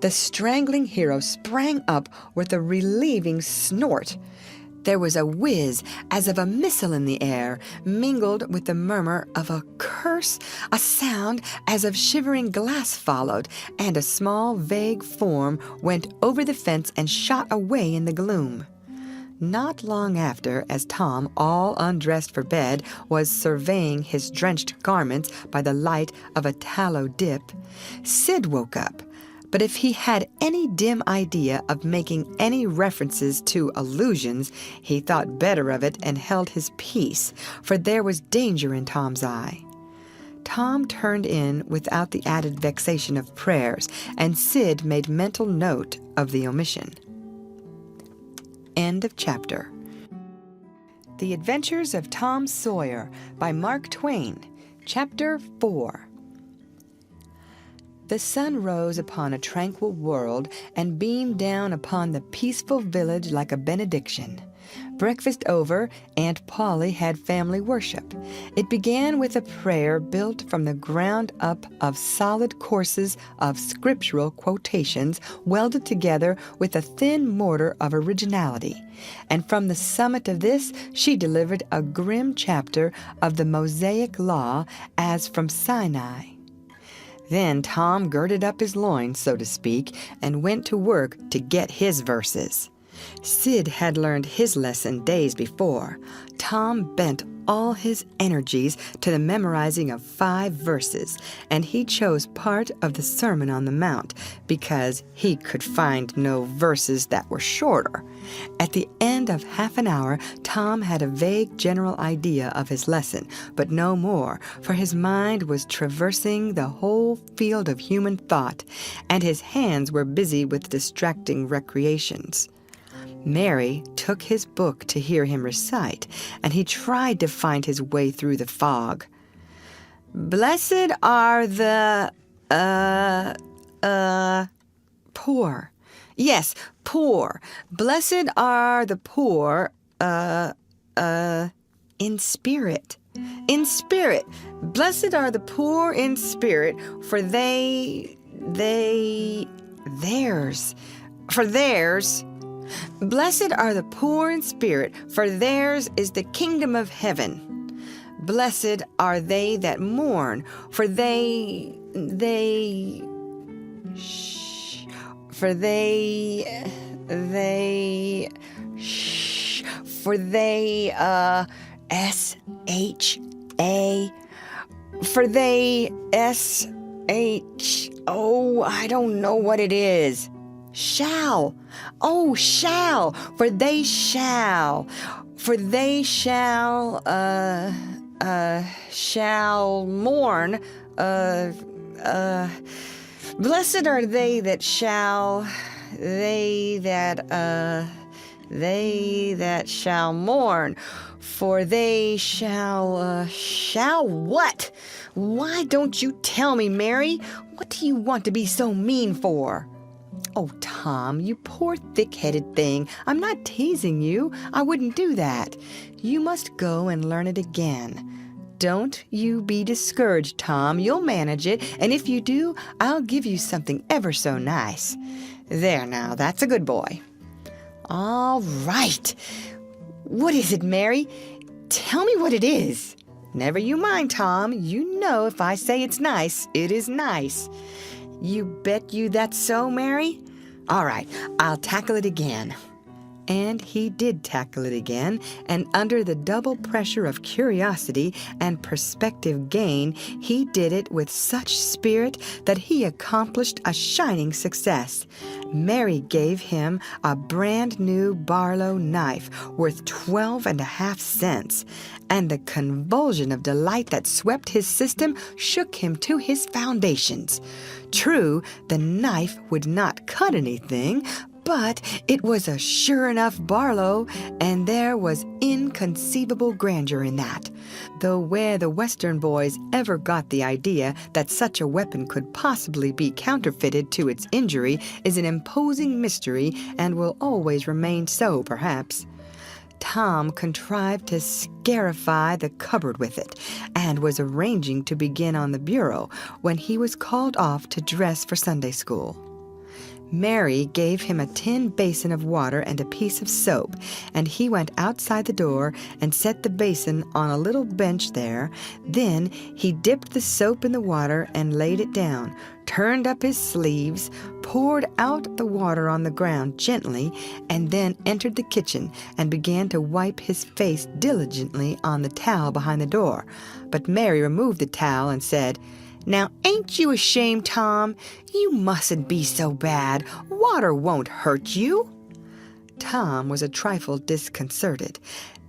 The strangling hero sprang up with a relieving snort. There was a whiz as of a missile in the air, mingled with the murmur of a curse. A sound as of shivering glass followed, and a small, vague form went over the fence and shot away in the gloom. Not long after, as Tom, all undressed for bed, was surveying his drenched garments by the light of a tallow dip, Sid woke up. But if he had any dim idea of making any references to allusions, he thought better of it and held his peace, for there was danger in Tom's eye. Tom turned in without the added vexation of prayers, and Sid made mental note of the omission. End of chapter. The Adventures of Tom Sawyer by Mark Twain, Chapter 4. The sun rose upon a tranquil world and beamed down upon the peaceful village like a benediction. Breakfast over, Aunt Polly had family worship. It began with a prayer built from the ground up of solid courses of scriptural quotations welded together with a thin mortar of originality. And from the summit of this she delivered a grim chapter of the Mosaic Law as from Sinai. Then Tom girded up his loins, so to speak, and went to work to get his verses. Sid had learned his lesson days before. Tom bent all his energies to the memorizing of 5 verses, and he chose part of the Sermon on the Mount because he could find no verses that were shorter. At the end of half an hour, Tom had a vague general idea of his lesson, but no more, for his mind was traversing the whole field of human thought, and his hands were busy with distracting recreations. Mary took his book to hear him recite, and he tried to find his way through the fog. Blessed are the, poor. Yes, poor. Blessed are the poor, in spirit. In spirit. Blessed are the poor in spirit, for theirs. Blessed are the poor in spirit, for theirs is the kingdom of heaven. Blessed are they that mourn, for they I don't know what it is. Shall, for they shall mourn, blessed are they that shall mourn, for they shall what? Why don't you tell me, Mary? What do you want to be so mean for? Oh, Tom, you poor thick-headed thing. I'm not teasing you. I wouldn't do that. You must go and learn it again. Don't you be discouraged, Tom. You'll manage it, and if you do, I'll give you something ever so nice. There now, that's a good boy. All right. What is it, Mary? Tell me what it is. Never you mind, Tom. You know if I say it's nice, it is nice. You bet you that's so, Mary? All right, I'll tackle it again. And he did tackle it again, and under the double pressure of curiosity and prospective gain, he did it with such spirit that he accomplished a shining success. Mary gave him a brand new Barlow knife worth 12.5 cents, and the convulsion of delight that swept his system shook him to his foundations. True, the knife would not cut anything, but it was a sure enough Barlow, and there was inconceivable grandeur in that, though where the Western boys ever got the idea that such a weapon could possibly be counterfeited to its injury is an imposing mystery and will always remain so, perhaps. Tom contrived to scarify the cupboard with it, and was arranging to begin on the bureau when he was called off to dress for Sunday school. Mary gave him a tin basin of water and a piece of soap, and he went outside the door and set the basin on a little bench there. Then he dipped the soap in the water and laid it down, turned up his sleeves, poured out the water on the ground gently, and then entered the kitchen and began to wipe his face diligently on the towel behind the door. But Mary removed the towel and said, "Now, ain't you ashamed, Tom? You mustn't be so bad. Water won't hurt you." Tom was a trifle disconcerted.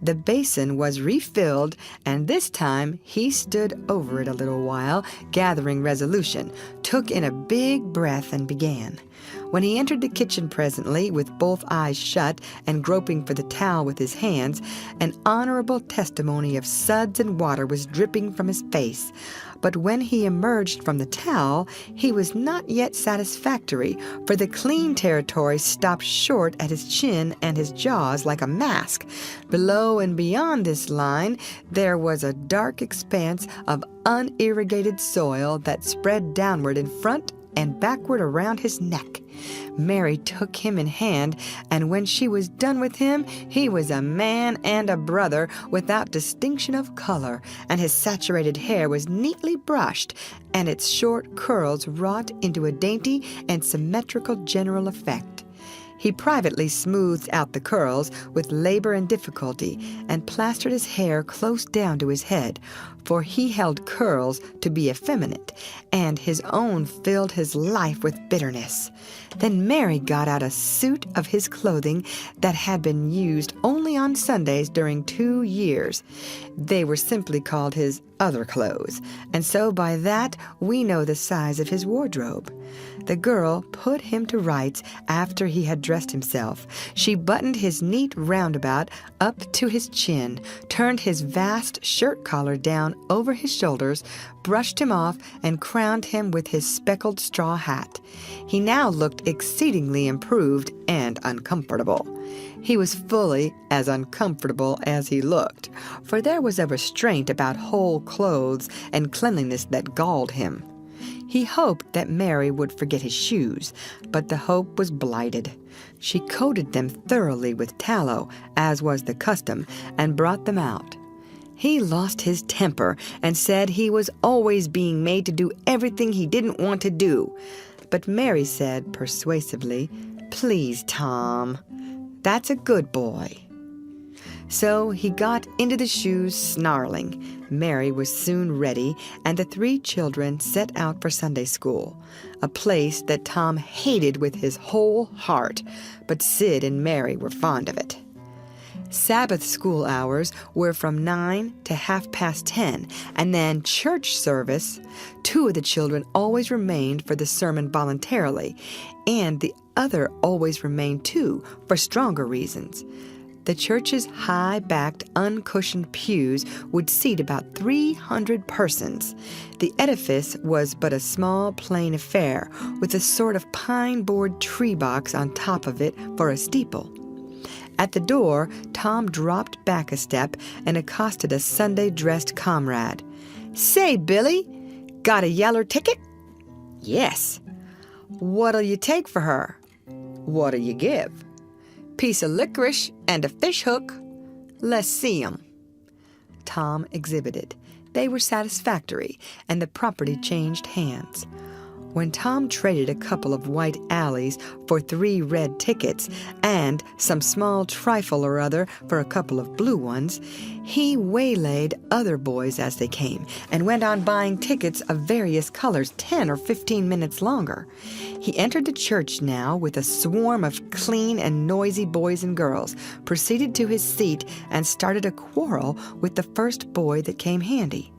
The basin was refilled, and this time he stood over it a little while, gathering resolution, took in a big breath, and began. When he entered the kitchen presently, with both eyes shut and groping for the towel with his hands, an honorable testimony of suds and water was dripping from his face. But when he emerged from the towel, he was not yet satisfactory, for the clean territory stopped short at his chin and his jaws like a mask. Below and beyond this line, there was a dark expanse of unirrigated soil that spread downward in front and backward around his neck. Mary took him in hand, and when she was done with him, he was a man and a brother without distinction of color, and his saturated hair was neatly brushed, and its short curls wrought into a dainty and symmetrical general effect. He privately smoothed out the curls with labor and difficulty, and plastered his hair close down to his head, for he held curls to be effeminate, and his own filled his life with bitterness. Then Mary got out a suit of his clothing that had been used only on Sundays during 2 years. They were simply called his other clothes, and so by that we know the size of his wardrobe. The girl put him to rights after he had dressed himself. She buttoned his neat roundabout up to his chin, turned his vast shirt collar down over his shoulders, brushed him off, and crowned him with his speckled straw hat. He now looked exceedingly improved and uncomfortable. He was fully as uncomfortable as he looked, for there was a restraint about whole clothes and cleanliness that galled him. He hoped that Mary would forget his shoes, but the hope was blighted. She coated them thoroughly with tallow, as was the custom, and brought them out. He lost his temper and said he was always being made to do everything he didn't want to do. But Mary said persuasively, "Please, Tom, that's a good boy." So he got into the shoes snarling. Mary was soon ready, and the 3 children set out for Sunday school, a place that Tom hated with his whole heart, but Sid and Mary were fond of it. Sabbath school hours were from 9 to 10:30, and then church service. 2 of the children always remained for the sermon voluntarily, and the other always remained too for stronger reasons. The church's high-backed, uncushioned pews would seat about 300 persons. The edifice was but a small, plain affair, with a sort of pine-board tree box on top of it for a steeple. At the door, Tom dropped back a step and accosted a Sunday-dressed comrade. "Say, Billy, got a yeller ticket?" "Yes." "What'll you take for her?" "What'll you give?" "Piece of licorice and a fish hook." "Let's see 'em." Tom exhibited. They were satisfactory, and the property changed hands. When Tom traded a couple of white alleys for 3 red tickets and some small trifle or other for a couple of blue ones, he waylaid other boys as they came and went on buying tickets of various colors 10 or 15 minutes longer. He entered the church now with a swarm of clean and noisy boys and girls, proceeded to his seat, and started a quarrel with the first boy that came handy.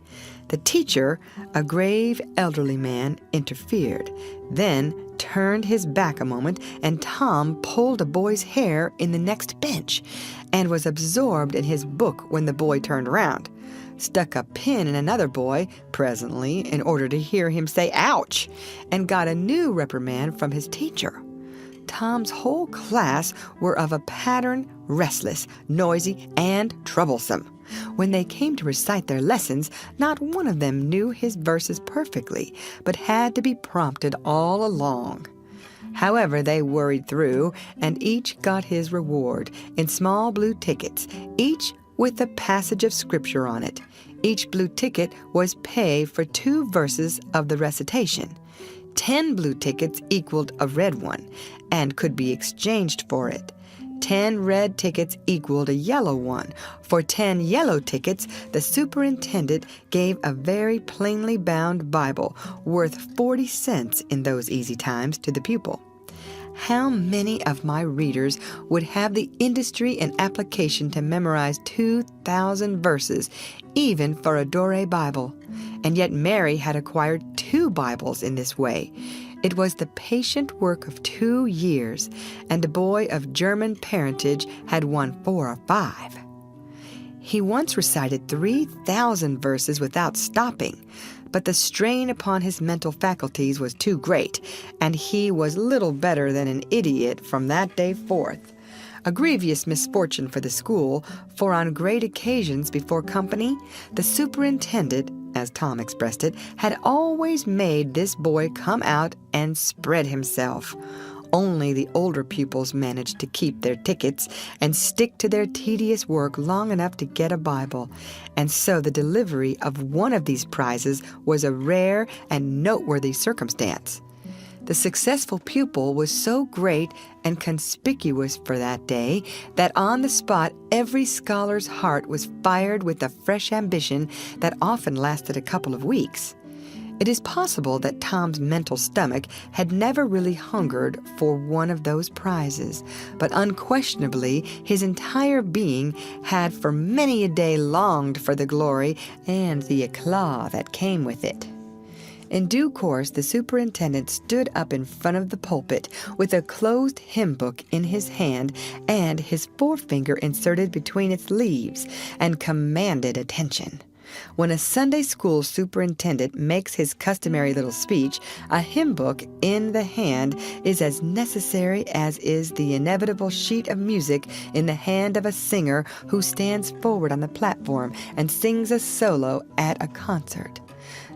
The teacher, a grave elderly man, interfered, then turned his back a moment, and Tom pulled a boy's hair in the next bench, and was absorbed in his book when the boy turned around. Stuck a pin in another boy, presently, in order to hear him say "ouch," and got a new reprimand from his teacher. Tom's whole class were of a pattern restless, noisy, and troublesome. When they came to recite their lessons, not one of them knew his verses perfectly, but had to be prompted all along. However, they worried through, and each got his reward in small blue tickets, each with a passage of scripture on it. Each blue ticket was pay for 2 verses of the recitation. 10 blue tickets equaled a red one and could be exchanged for it. 10 red tickets equaled a yellow one. For 10 yellow tickets, the superintendent gave a very plainly bound Bible worth 40 cents in those easy times to the pupil. How many of my readers would have the industry and application to memorize 2,000 verses, even for a Dore Bible? And yet Mary had acquired 2 Bibles in this way. It was the patient work of 2 years, and a boy of German parentage had won 4 or 5. He once recited 3,000 verses without stopping, but the strain upon his mental faculties was too great, and he was little better than an idiot from that day forth. A grievous misfortune for the school, for on great occasions before company, the superintendent, as Tom expressed it, had always made this boy come out and spread himself. Only the older pupils managed to keep their tickets and stick to their tedious work long enough to get a Bible, and so the delivery of one of these prizes was a rare and noteworthy circumstance. The successful pupil was so great and conspicuous for that day that on the spot every scholar's heart was fired with a fresh ambition that often lasted a couple of weeks. It is possible that Tom's mental stomach had never really hungered for one of those prizes, but unquestionably his entire being had for many a day longed for the glory and the eclat that came with it. In due course, the superintendent stood up in front of the pulpit with a closed hymn book in his hand and his forefinger inserted between its leaves, and commanded attention. When a Sunday school superintendent makes his customary little speech, a hymn book in the hand is as necessary as is the inevitable sheet of music in the hand of a singer who stands forward on the platform and sings a solo at a concert.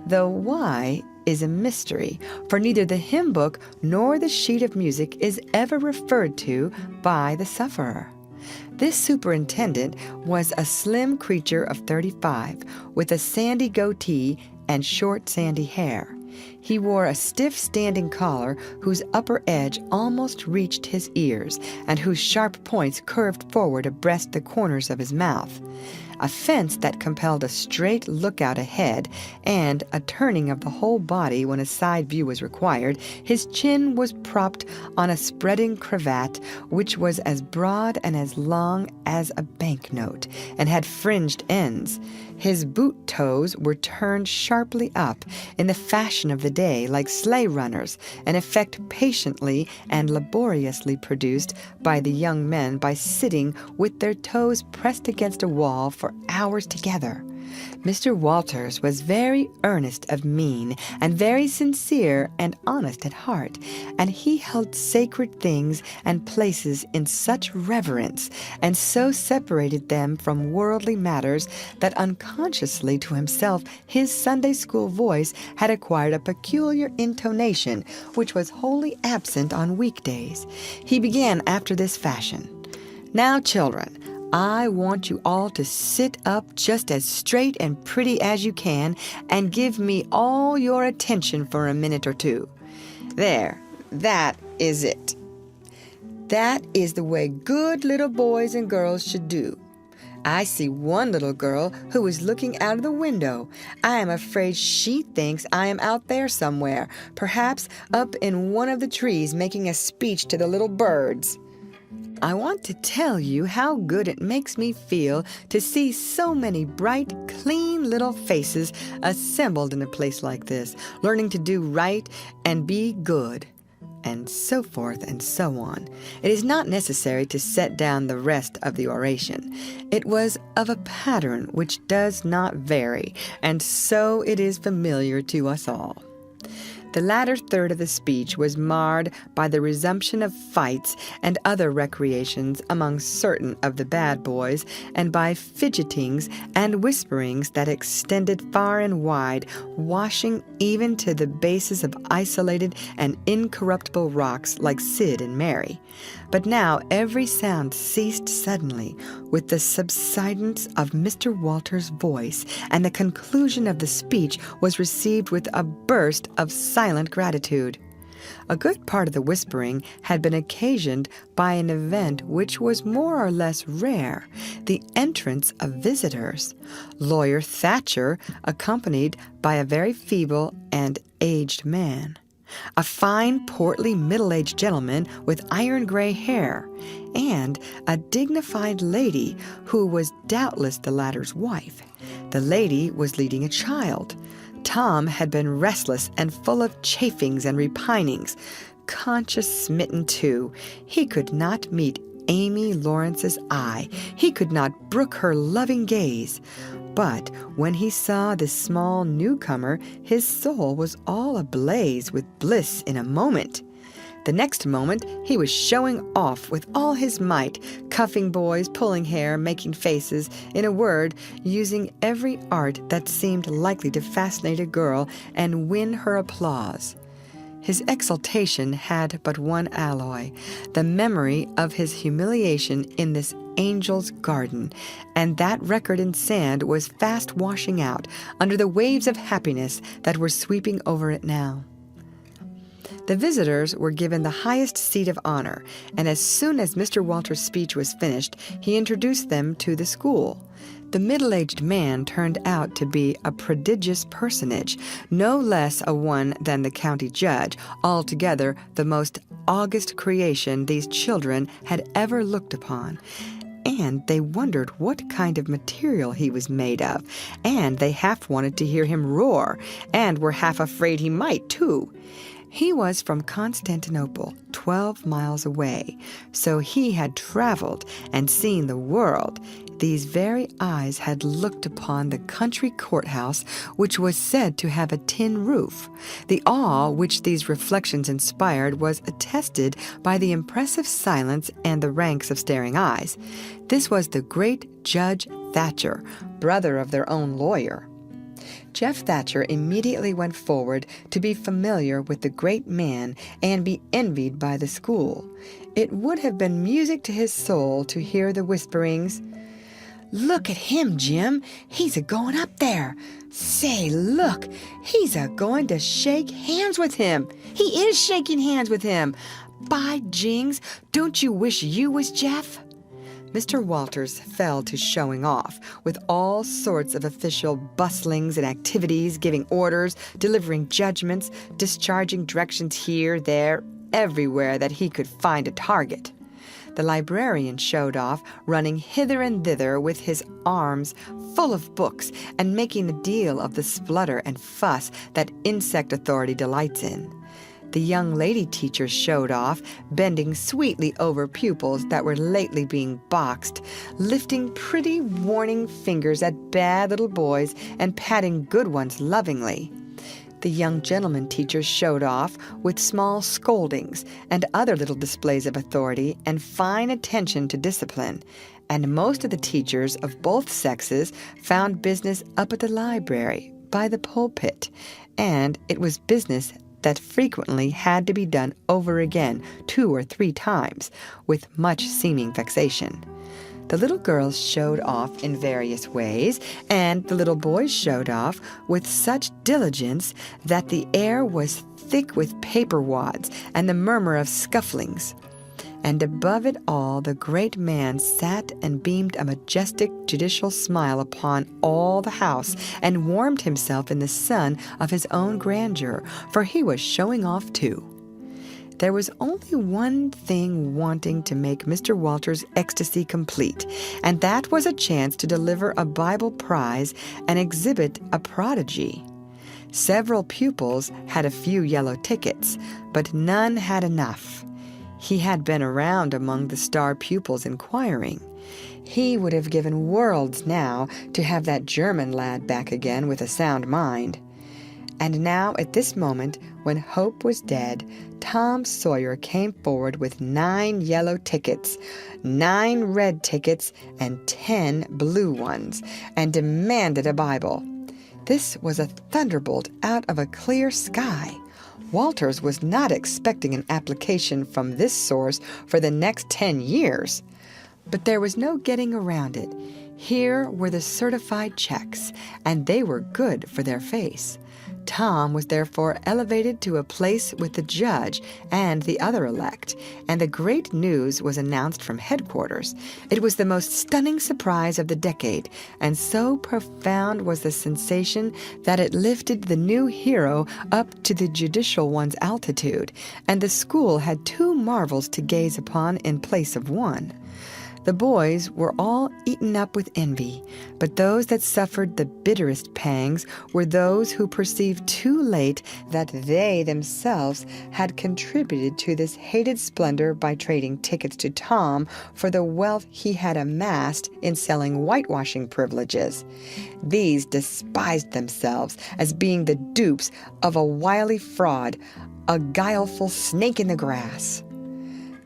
Though why is a mystery, for neither the hymn book nor the sheet of music is ever referred to by the sufferer. This superintendent was a slim creature of 35, with a sandy goatee and short sandy hair. He wore a stiff standing collar whose upper edge almost reached his ears, and whose sharp points curved forward abreast the corners of his mouth. A fence that compelled a straight lookout ahead and a turning of the whole body when a side view was required, his chin was propped on a spreading cravat which was as broad and as long as a banknote and had fringed ends. His boot toes were turned sharply up in the fashion of the day, like sleigh runners, an effect patiently and laboriously produced by the young men by sitting with their toes pressed against a wall for hours together. Mr. Walters was very earnest of mien and very sincere and honest at heart, and he held sacred things and places in such reverence and so separated them from worldly matters that unconsciously to himself his Sunday school voice had acquired a peculiar intonation which was wholly absent on weekdays. He began after this fashion: "Now, children, I want you all to sit up just as straight and pretty as you can and give me all your attention for a minute or two. There, that is it. That is the way good little boys and girls should do. I see one little girl who is looking out of the window. I am afraid she thinks I am out there somewhere, perhaps up in one of the trees making a speech to the little birds. I want to tell you how good it makes me feel to see so many bright, clean little faces assembled in a place like this, learning to do right and be good," and so forth and so on. It is not necessary to set down the rest of the oration. It was of a pattern which does not vary, and so it is familiar to us all. The latter third of the speech was marred by the resumption of fights and other recreations among certain of the bad boys, and by fidgetings and whisperings that extended far and wide, washing even to the bases of isolated and incorruptible rocks like Sid and Mary. But now every sound ceased suddenly with the subsidence of Mr. Walter's voice, and the conclusion of the speech was received with a burst of silent gratitude. A good part of the whispering had been occasioned by an event which was more or less rare, the entrance of visitors. Lawyer Thatcher, accompanied by a very feeble and aged man, a fine, portly, middle-aged gentleman with iron-gray hair, and a dignified lady who was doubtless the latter's wife. The lady was leading a child. Tom had been restless and full of chafings and repinings. Conscience-smitten, too, he could not meet Amy Lawrence's eye. He could not brook her loving gaze. But when he saw this small newcomer, his soul was all ablaze with bliss in a moment. The next moment he was showing off with all his might, cuffing boys, pulling hair, making faces, in a word, using every art that seemed likely to fascinate a girl and win her applause. His exultation had but one alloy, the memory of his humiliation in this angel's garden, and that record in sand was fast washing out under the waves of happiness that were sweeping over it now. The visitors were given the highest seat of honor, and as soon as Mr. Walter's speech was finished, he introduced them to the school. The middle-aged man turned out to be a prodigious personage, no less a one than the county judge, altogether the most august creation these children had ever looked upon. And they wondered what kind of material he was made of, and they half wanted to hear him roar, and were half afraid he might, too. He was from Constantinople, 12 miles away, so he had traveled and seen the world. These very eyes had looked upon the country courthouse, which was said to have a tin roof. The awe which these reflections inspired was attested by the impressive silence and the ranks of staring eyes. This was the great Judge Thatcher, brother of their own lawyer. Jeff Thatcher immediately went forward to be familiar with the great man and be envied by the school. It would have been music to his soul to hear the whisperings. "Look at him, Jim. He's a-going up there. Say, look, he's a-going to shake hands with him. He is shaking hands with him. By jings, don't you wish you was Jeff?" Mr. Walters fell to showing off, with all sorts of official bustlings and activities, giving orders, delivering judgments, discharging directions here, there, everywhere that he could find a target. The librarian showed off, running hither and thither with his arms full of books, and making a deal of the splutter and fuss that insect authority delights in. The young lady teachers showed off, bending sweetly over pupils that were lately being boxed, lifting pretty warning fingers at bad little boys and patting good ones lovingly. The young gentlemen teachers showed off with small scoldings and other little displays of authority and fine attention to discipline, and most of the teachers of both sexes found business up at the library, by the pulpit, and it was business that frequently had to be done over again 2 or 3 times, with much seeming vexation. The little girls showed off in various ways, and the little boys showed off with such diligence that the air was thick with paper wads and the murmur of scufflings. And above it all, the great man sat and beamed a majestic, judicial smile upon all the house, and warmed himself in the sun of his own grandeur, for he was showing off too. There was only one thing wanting to make Mr. Walter's ecstasy complete, and that was a chance to deliver a Bible prize and exhibit a prodigy. Several pupils had a few yellow tickets, but none had enough. He had been around among the star pupils inquiring. He would have given worlds now to have that German lad back again with a sound mind. And now, at this moment, when hope was dead, Tom Sawyer came forward with 9 yellow tickets, 9 red tickets, and 10 blue ones, and demanded a Bible. This was a thunderbolt out of a clear sky. Walters was not expecting an application from this source for the next 10 years. But there was no getting around it. Here were the certified checks, and they were good for their face. Tom was therefore elevated to a place with the judge and the other elect, and the great news was announced from headquarters. It was the most stunning surprise of the decade, and so profound was the sensation that it lifted the new hero up to the judicial one's altitude, and the school had 2 marvels to gaze upon in place of one. The boys were all eaten up with envy, but those that suffered the bitterest pangs were those who perceived too late that they themselves had contributed to this hated splendor by trading tickets to Tom for the wealth he had amassed in selling whitewashing privileges. These despised themselves as being the dupes of a wily fraud, a guileful snake in the grass.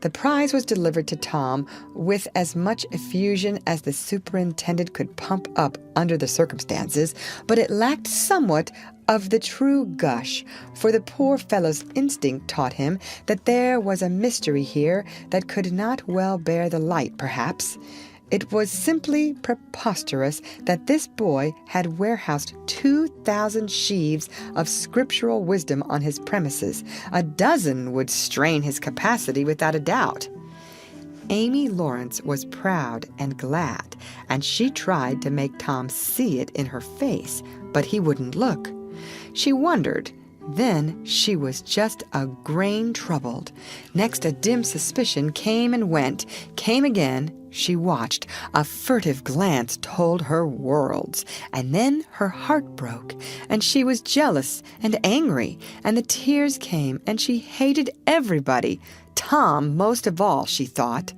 The prize was delivered to Tom with as much effusion as the superintendent could pump up under the circumstances, but it lacked somewhat of the true gush, for the poor fellow's instinct taught him that there was a mystery here that could not well bear the light, perhaps. It was simply preposterous that this boy had warehoused 2,000 sheaves of scriptural wisdom on his premises. A dozen would strain his capacity without a doubt. Amy Lawrence was proud and glad, and she tried to make Tom see it in her face, but he wouldn't look. She wondered. Then she was just a grain troubled. Next, a dim suspicion came and went, came again. She watched. A furtive glance told her worlds. And then her heart broke, and she was jealous and angry, and the tears came, and she hated everybody. Tom most of all, she thought.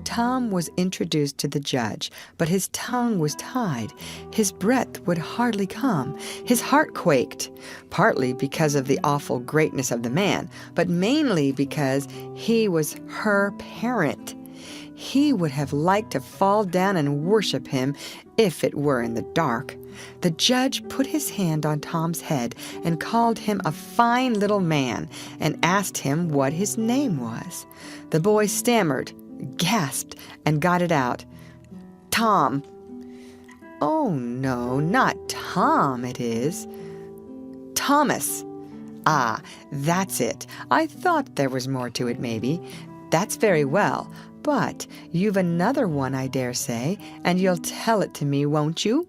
Tom was introduced to the judge, but his tongue was tied. His breath would hardly come. His heart quaked, partly because of the awful greatness of the man, but mainly because he was her parent. He would have liked to fall down and worship him if it were in the dark. The judge put his hand on Tom's head and called him a fine little man and asked him what his name was. The boy stammered, gasped, and got it out. Tom. Oh, no, not Tom, it is. Thomas. Ah, that's it. I thought there was more to it, maybe. That's very well. But you've another one, I dare say, and you'll tell it to me, won't you?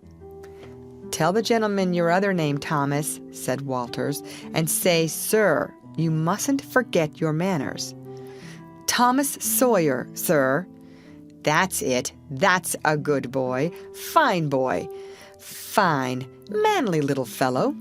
Tell the gentleman your other name, Thomas, said Walters, and say, sir. You mustn't forget your manners. Thomas Sawyer, sir. That's it. That's a good boy. Fine boy. Fine, manly little fellow.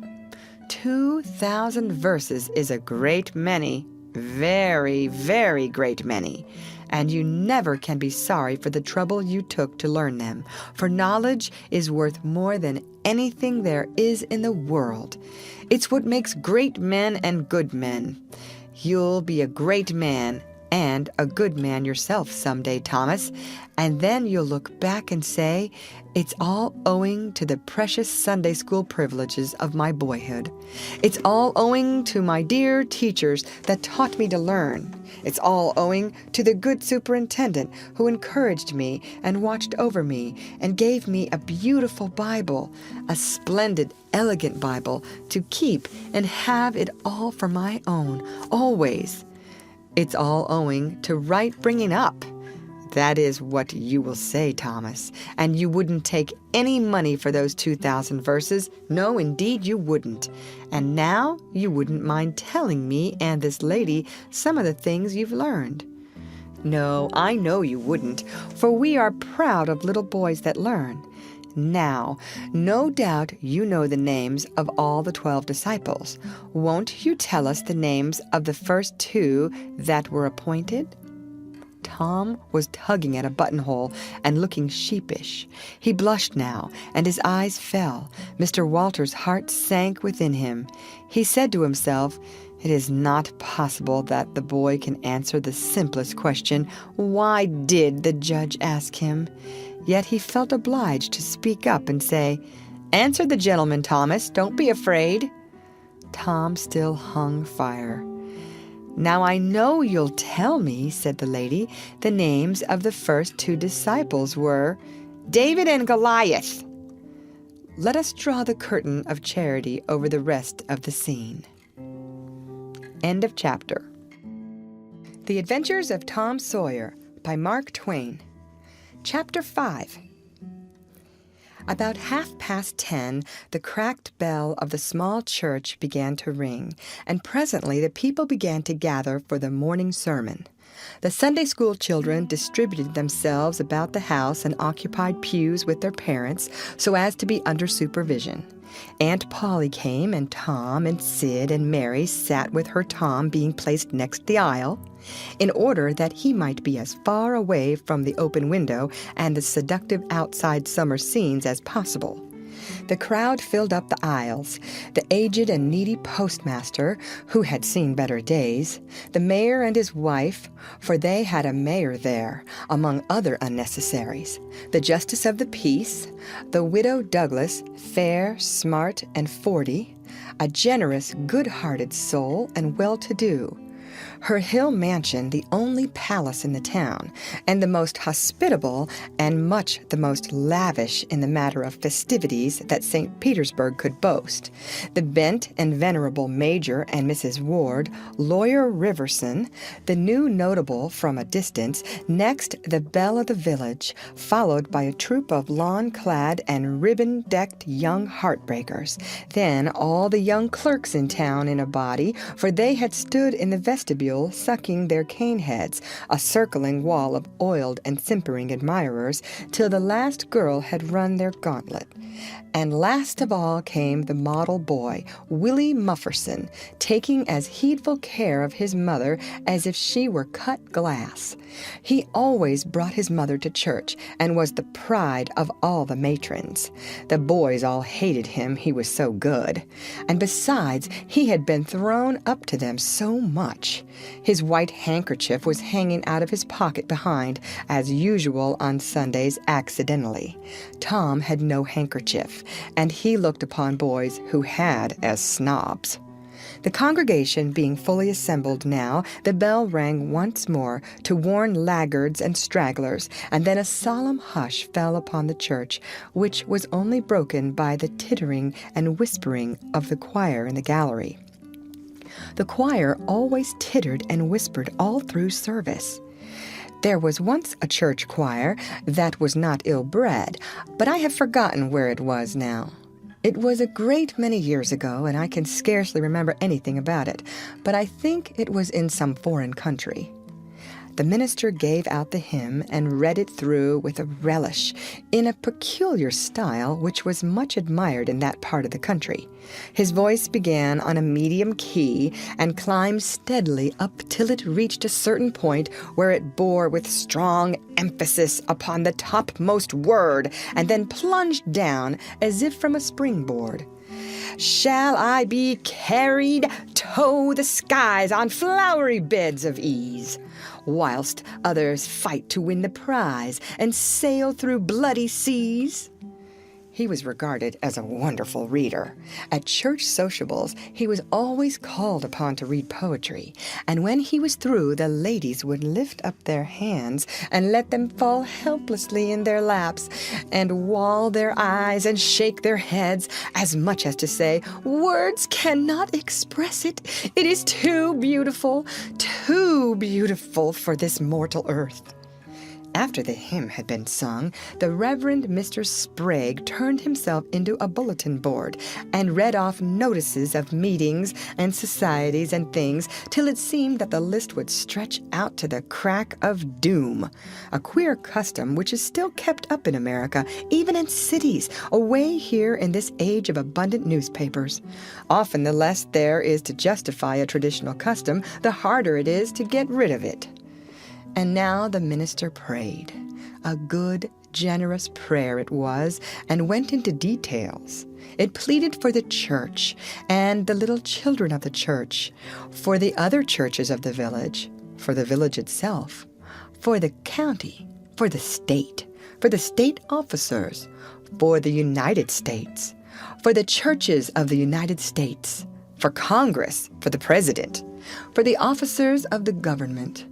2,000 verses is a great many. Very, very great many. And you never can be sorry for the trouble you took to learn them, for knowledge is worth more than anything there is in the world. It's what makes great men and good men. You'll be a great man and a good man yourself someday, Thomas, and then you'll look back and say, it's all owing to the precious Sunday school privileges of my boyhood. It's all owing to my dear teachers that taught me to learn. It's all owing to the good superintendent who encouraged me and watched over me and gave me a beautiful Bible, a splendid, elegant Bible to keep and have it all for my own, always. It's all owing to right bringing up. That is what you will say, Thomas, and you wouldn't take any money for those 2,000 verses. No, indeed you wouldn't. And now you wouldn't mind telling me and this lady some of the things you've learned. No, I know you wouldn't, for we are proud of little boys that learn. Now, no doubt you know the names of all the 12 disciples. Won't you tell us the names of the first 2 that were appointed? Tom was tugging at a buttonhole and looking sheepish. He blushed now, and his eyes fell. Mr. Walter's heart sank within him. He said to himself, "It is not possible that the boy can answer the simplest question. Why did the judge ask him?" Yet he felt obliged to speak up and say, "Answer the gentleman, Thomas. Don't be afraid." Tom still hung fire. "Now I know you'll tell me," said the lady. "The names of the first 2 disciples were—" "David and Goliath." Let us draw the curtain of charity over the rest of the scene. End of chapter. The Adventures of Tom Sawyer by Mark Twain. Chapter 5. About 10:30, the cracked bell of the small church began to ring, and presently the people began to gather for the morning sermon. The Sunday school children distributed themselves about the house and occupied pews with their parents so as to be under supervision. Aunt Polly came, and Tom and Sid and Mary sat with her Tom being placed next the aisle, in order that he might be as far away from the open window and the seductive outside summer scenes as possible. The crowd filled up the aisles, the aged and needy postmaster, who had seen better days, the mayor and his wife, for they had a mayor there, among other unnecessaries, the justice of the peace, the widow Douglas, fair, smart, and 40, a generous, good-hearted soul and well-to-do. Her hill mansion the only palace in the town, and the most hospitable and much the most lavish in the matter of festivities that St. Petersburg could boast. The bent and venerable Major and Mrs. Ward, Lawyer Riverson, the new notable from a distance, next the belle of the village, followed by a troop of lawn-clad and ribbon-decked young heartbreakers, then all the young clerks in town in a body, for they had stood in the vestibule sucking their cane heads, a circling wall of oiled and simpering admirers, till the last girl had run their gauntlet. And last of all came the model boy, Willie Mufferson, taking as heedful care of his mother as if she were cut glass. He always brought his mother to church, and was the pride of all the matrons. The boys all hated him, he was so good. And besides, he had been thrown up to them so much. His white handkerchief was hanging out of his pocket behind, as usual on Sundays accidentally. Tom had no handkerchief, and he looked upon boys who had as snobs. The congregation being fully assembled now, the bell rang once more to warn laggards and stragglers, and then a solemn hush fell upon the church, which was only broken by the tittering and whispering of the choir in the gallery. The choir always tittered and whispered all through service. There was once a church choir that was not ill-bred, but I have forgotten where it was now. It was a great many years ago, and I can scarcely remember anything about it, but I think it was in some foreign country. The minister gave out the hymn and read it through with a relish, in a peculiar style which was much admired in that part of the country. His voice began on a medium key and climbed steadily up till it reached a certain point where it bore with strong emphasis upon the topmost word, and then plunged down as if from a springboard. "Shall I be carried to the skies on flowery beds of ease, whilst others fight to win the prize and sail through bloody seas?" He was regarded as a wonderful reader. At church sociables, he was always called upon to read poetry, and when he was through, the ladies would lift up their hands and let them fall helplessly in their laps, and wall their eyes and shake their heads, as much as to say, "Words cannot express it. It is too beautiful for this mortal earth." After the hymn had been sung, the Reverend Mr. Sprague turned himself into a bulletin board and read off notices of meetings and societies and things till it seemed that the list would stretch out to the crack of doom, a queer custom which is still kept up in America, even in cities, away here in this age of abundant newspapers. Often the less there is to justify a traditional custom, the harder it is to get rid of it. And now the minister prayed. A good, generous prayer it was, and went into details. It pleaded for the church and the little children of the church, for the other churches of the village, for the village itself, for the county, for the state officers, for the United States, for the churches of the United States, for Congress, for the president, for the officers of the government,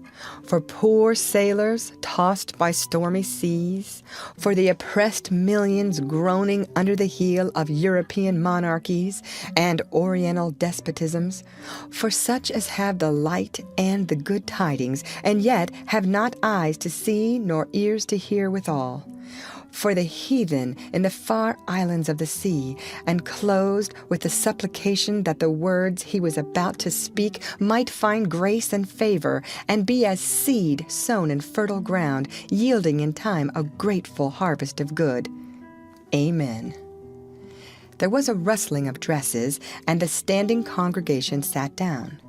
for poor sailors tossed by stormy seas, for the oppressed millions groaning under the heel of European monarchies and Oriental despotisms, for such as have the light and the good tidings, and yet have not eyes to see nor ears to hear withal, for the heathen in the far islands of the sea, and closed with the supplication that the words he was about to speak might find grace and favor, and be as seed sown in fertile ground, yielding in time a grateful harvest of good. Amen. There was a rustling of dresses, and the standing congregation sat down.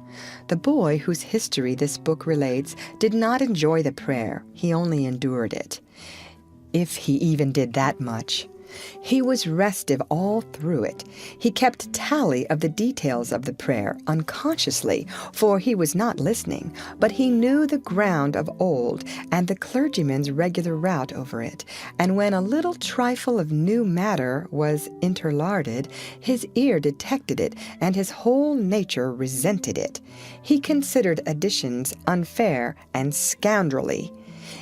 The boy whose history this book relates did not enjoy the prayer, he only endured it, if he even did that much. He was restive all through it. He kept tally of the details of the prayer unconsciously, for he was not listening, but he knew the ground of old and the clergyman's regular route over it, and when a little trifle of new matter was interlarded, his ear detected it, and his whole nature resented it. He considered additions unfair and scoundrelly.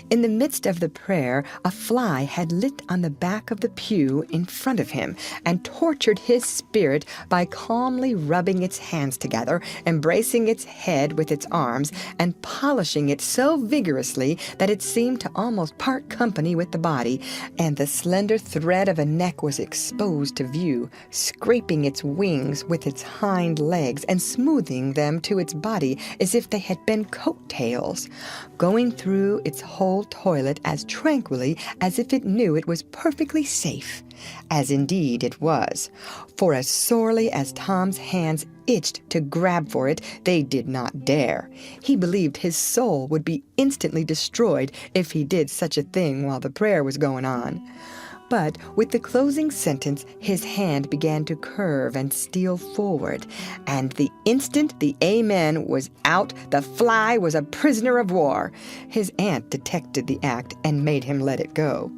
In the midst of the prayer, a fly had lit on the back of the pew in front of him and tortured his spirit by calmly rubbing its hands together, embracing its head with its arms, and polishing it so vigorously that it seemed to almost part company with the body, and the slender thread of a neck was exposed to view, scraping its wings with its hind legs and smoothing them to its body as if they had been coat-tails, going through its whole toilet as tranquilly as if it knew it was perfectly safe, as indeed it was, for as sorely as Tom's hands itched to grab for it, they did not dare. He believed his soul would be instantly destroyed if he did such a thing while the prayer was going on. But with the closing sentence, his hand began to curve and steal forward, and the instant the amen was out, the fly was a prisoner of war. His aunt detected the act and made him let it go.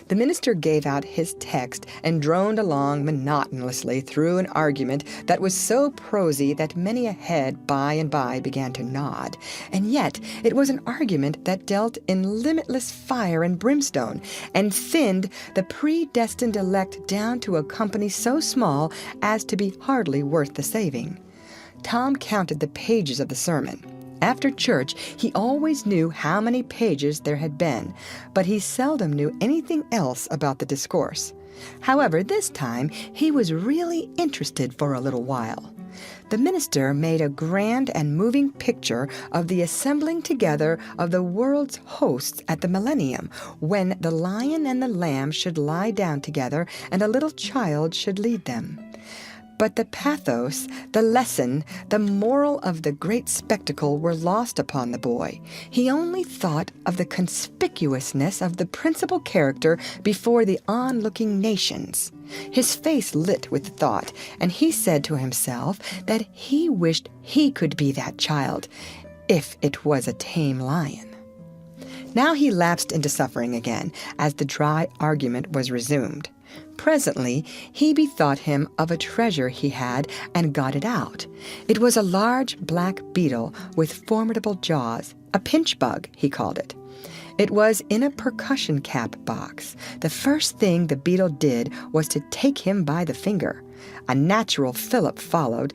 The minister gave out his text and droned along monotonously through an argument that was so prosy that many a head by and by began to nod. And yet it was an argument that dealt in limitless fire and brimstone, and thinned the predestined elect down to a company so small as to be hardly worth the saving. Tom counted the pages of the sermon. After church, he always knew how many pages there had been, but he seldom knew anything else about the discourse. However, this time he was really interested for a little while. The minister made a grand and moving picture of the assembling together of the world's hosts at the millennium, when the lion and the lamb should lie down together and a little child should lead them. But the pathos, the lesson, the moral of the great spectacle were lost upon the boy. He only thought of the conspicuousness of the principal character before the onlooking nations. His face lit with thought, and he said to himself that he wished he could be that child, if it was a tame lion. Now he lapsed into suffering again, as the dry argument was resumed. Presently he bethought him of a treasure he had and got it out. It was a large black beetle with formidable jaws, a pinch bug, he called it. It was in a percussion cap box. The first thing the beetle did was to take him by the finger. A natural fillip followed.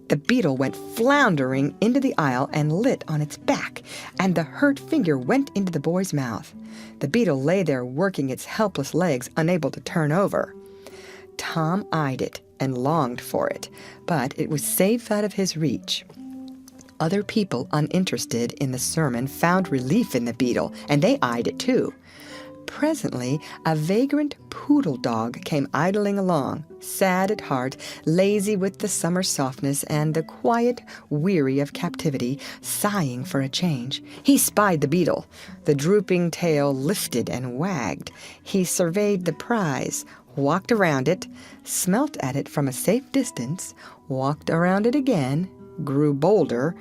The beetle went floundering into the aisle and lit on its back, and the hurt finger went into the boy's mouth. The beetle lay there working its helpless legs, unable to turn over. Tom eyed it and longed for it, but it was safe out of his reach. Other people uninterested in the sermon found relief in the beetle, and they eyed it too. Presently, a vagrant poodle dog came idling along, sad at heart, lazy with the summer softness and the quiet, weary of captivity, sighing for a change. He spied the beetle. The drooping tail lifted and wagged. He surveyed the prize, walked around it, smelt at it from a safe distance, walked around it again, grew bolder,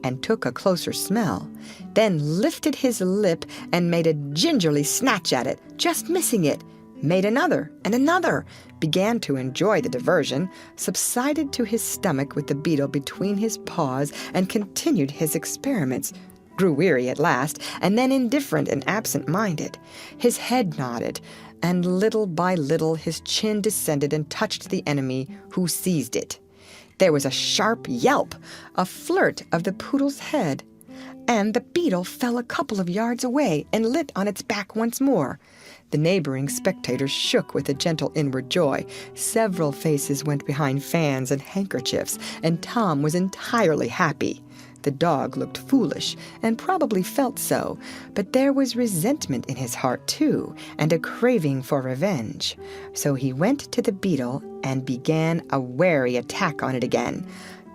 and took a closer smell, then lifted his lip and made a gingerly snatch at it, just missing it, made another and another, began to enjoy the diversion, subsided to his stomach with the beetle between his paws, and continued his experiments, grew weary at last, and then indifferent and absent-minded. His head nodded, and little by little his chin descended and touched the enemy, who seized it. There was a sharp yelp, a flirt of the poodle's head, and the beetle fell a couple of yards away and lit on its back once more. The neighboring spectators shook with a gentle inward joy. Several faces went behind fans and handkerchiefs, and Tom was entirely happy. The dog looked foolish, and probably felt so, but there was resentment in his heart, too, and a craving for revenge. So he went to the beetle and began a wary attack on it again,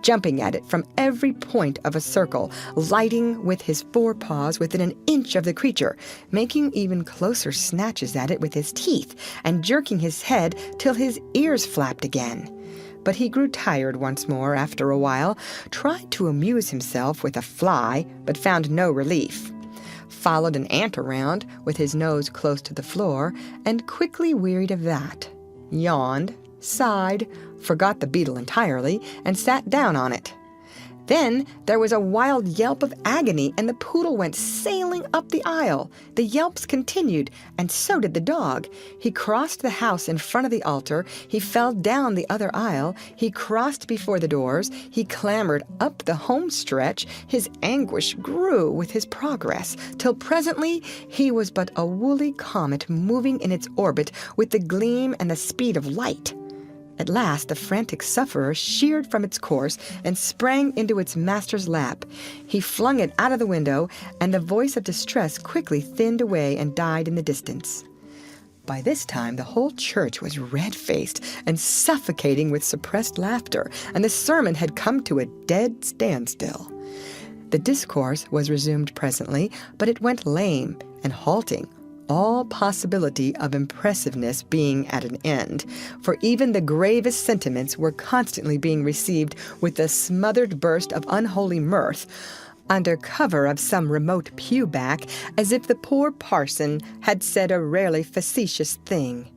jumping at it from every point of a circle, lighting with his forepaws within an inch of the creature, making even closer snatches at it with his teeth, and jerking his head till his ears flapped again. But he grew tired once more after a while, tried to amuse himself with a fly, but found no relief, followed an ant around with his nose close to the floor, and quickly wearied of that, yawned, sighed, forgot the beetle entirely, and sat down on it. Then there was a wild yelp of agony, and the poodle went sailing up the aisle. The yelps continued, and so did the dog. He crossed the house in front of the altar. He fell down the other aisle. He crossed before the doors. He clambered up the home stretch. His anguish grew with his progress, till presently he was but a woolly comet moving in its orbit with the gleam and the speed of light. At last the frantic sufferer sheered from its course and sprang into its master's lap. He flung it out of the window, and the voice of distress quickly thinned away and died in the distance. By this time the whole church was red-faced and suffocating with suppressed laughter, and the sermon had come to a dead standstill. The discourse was resumed presently, but it went lame and halting, all possibility of impressiveness being at an end, for even the gravest sentiments were constantly being received with a smothered burst of unholy mirth, under cover of some remote pew back, as if the poor parson had said a rarely facetious thing.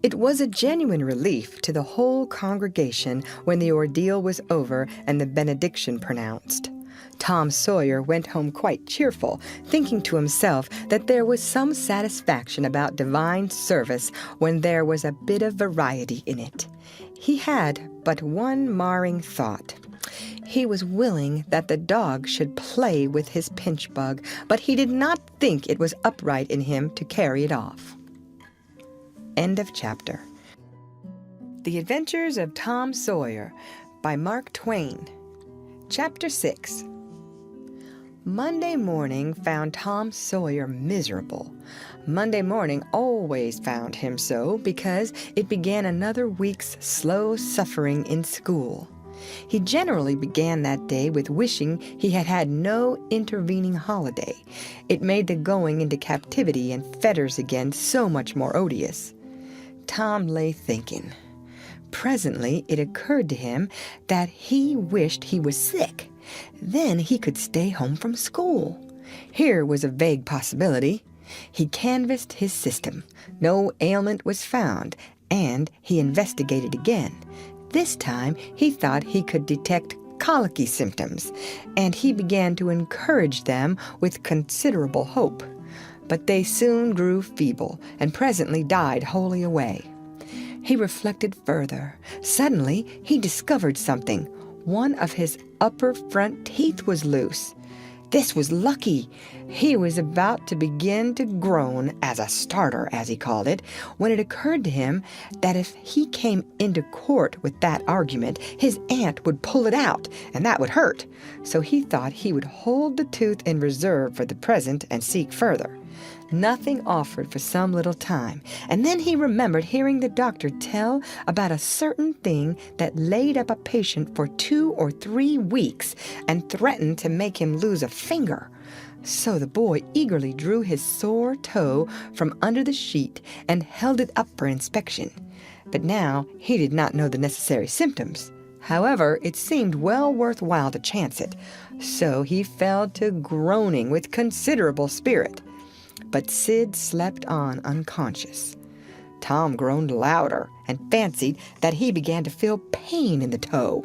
It was a genuine relief to the whole congregation when the ordeal was over and the benediction pronounced. Tom Sawyer went home quite cheerful, thinking to himself that there was some satisfaction about divine service when there was a bit of variety in it. He had but one marring thought. He was willing that the dog should play with his pinch bug, but he did not think it was upright in him to carry it off. End of chapter. The Adventures of Tom Sawyer by Mark Twain. Chapter 6. Monday morning found Tom Sawyer miserable. Monday morning always found him so, because it began another week's slow suffering in school. He generally began that day with wishing he had had no intervening holiday. It made the going into captivity and fetters again so much more odious. Tom lay thinking. Presently it occurred to him that he wished he was sick. Then he could stay home from school. Here was a vague possibility. He canvassed his system. No ailment was found, and he investigated again. This time he thought he could detect colicky symptoms, and he began to encourage them with considerable hope. But they soon grew feeble, and presently died wholly away. He reflected further. Suddenly he discovered something. One of his upper front teeth was loose. This was lucky. He was about to begin to groan as a starter, as he called it, when it occurred to him that if he came into court with that argument, his aunt would pull it out, and that would hurt. So he thought he would hold the tooth in reserve for the present and seek further. Nothing offered for some little time, and then he remembered hearing the doctor tell about a certain thing that laid up a patient for 2 or 3 weeks and threatened to make him lose a finger. So the boy eagerly drew his sore toe from under the sheet and held it up for inspection. But now he did not know the necessary symptoms. However, it seemed well worthwhile to chance it, so he fell to groaning with considerable spirit. But Sid slept on unconscious. Tom groaned louder and fancied that he began to feel pain in the toe.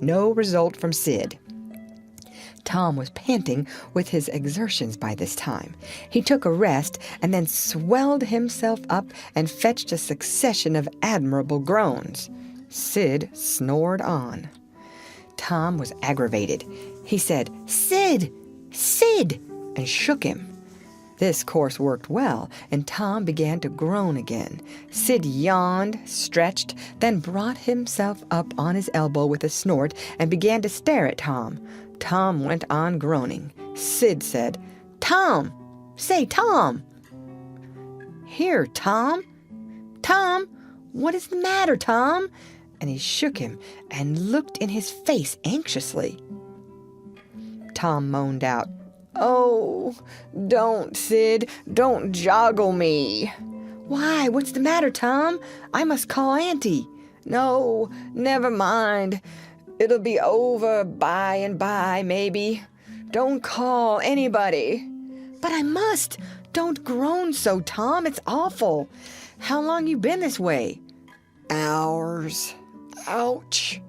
No result from Sid. Tom was panting with his exertions by this time. He took a rest and then swelled himself up and fetched a succession of admirable groans. Sid snored on. Tom was aggravated. He said, "Sid! Sid!" and shook him. This course worked well, and Tom began to groan again. Sid yawned, stretched, then brought himself up on his elbow with a snort and began to stare at Tom. Tom went on groaning. Sid said, "Tom! Say, Tom!" "Here, Tom! Tom! What is the matter, Tom?" And he shook him and looked in his face anxiously. Tom moaned out, "Oh, don't, Sid. Don't joggle me." "Why, what's the matter, Tom? I must call Auntie." "No, never mind. It'll be over by and by, maybe. Don't call anybody." "But I must. Don't groan so, Tom. It's awful. How long you been this way?" "Hours. Ouch.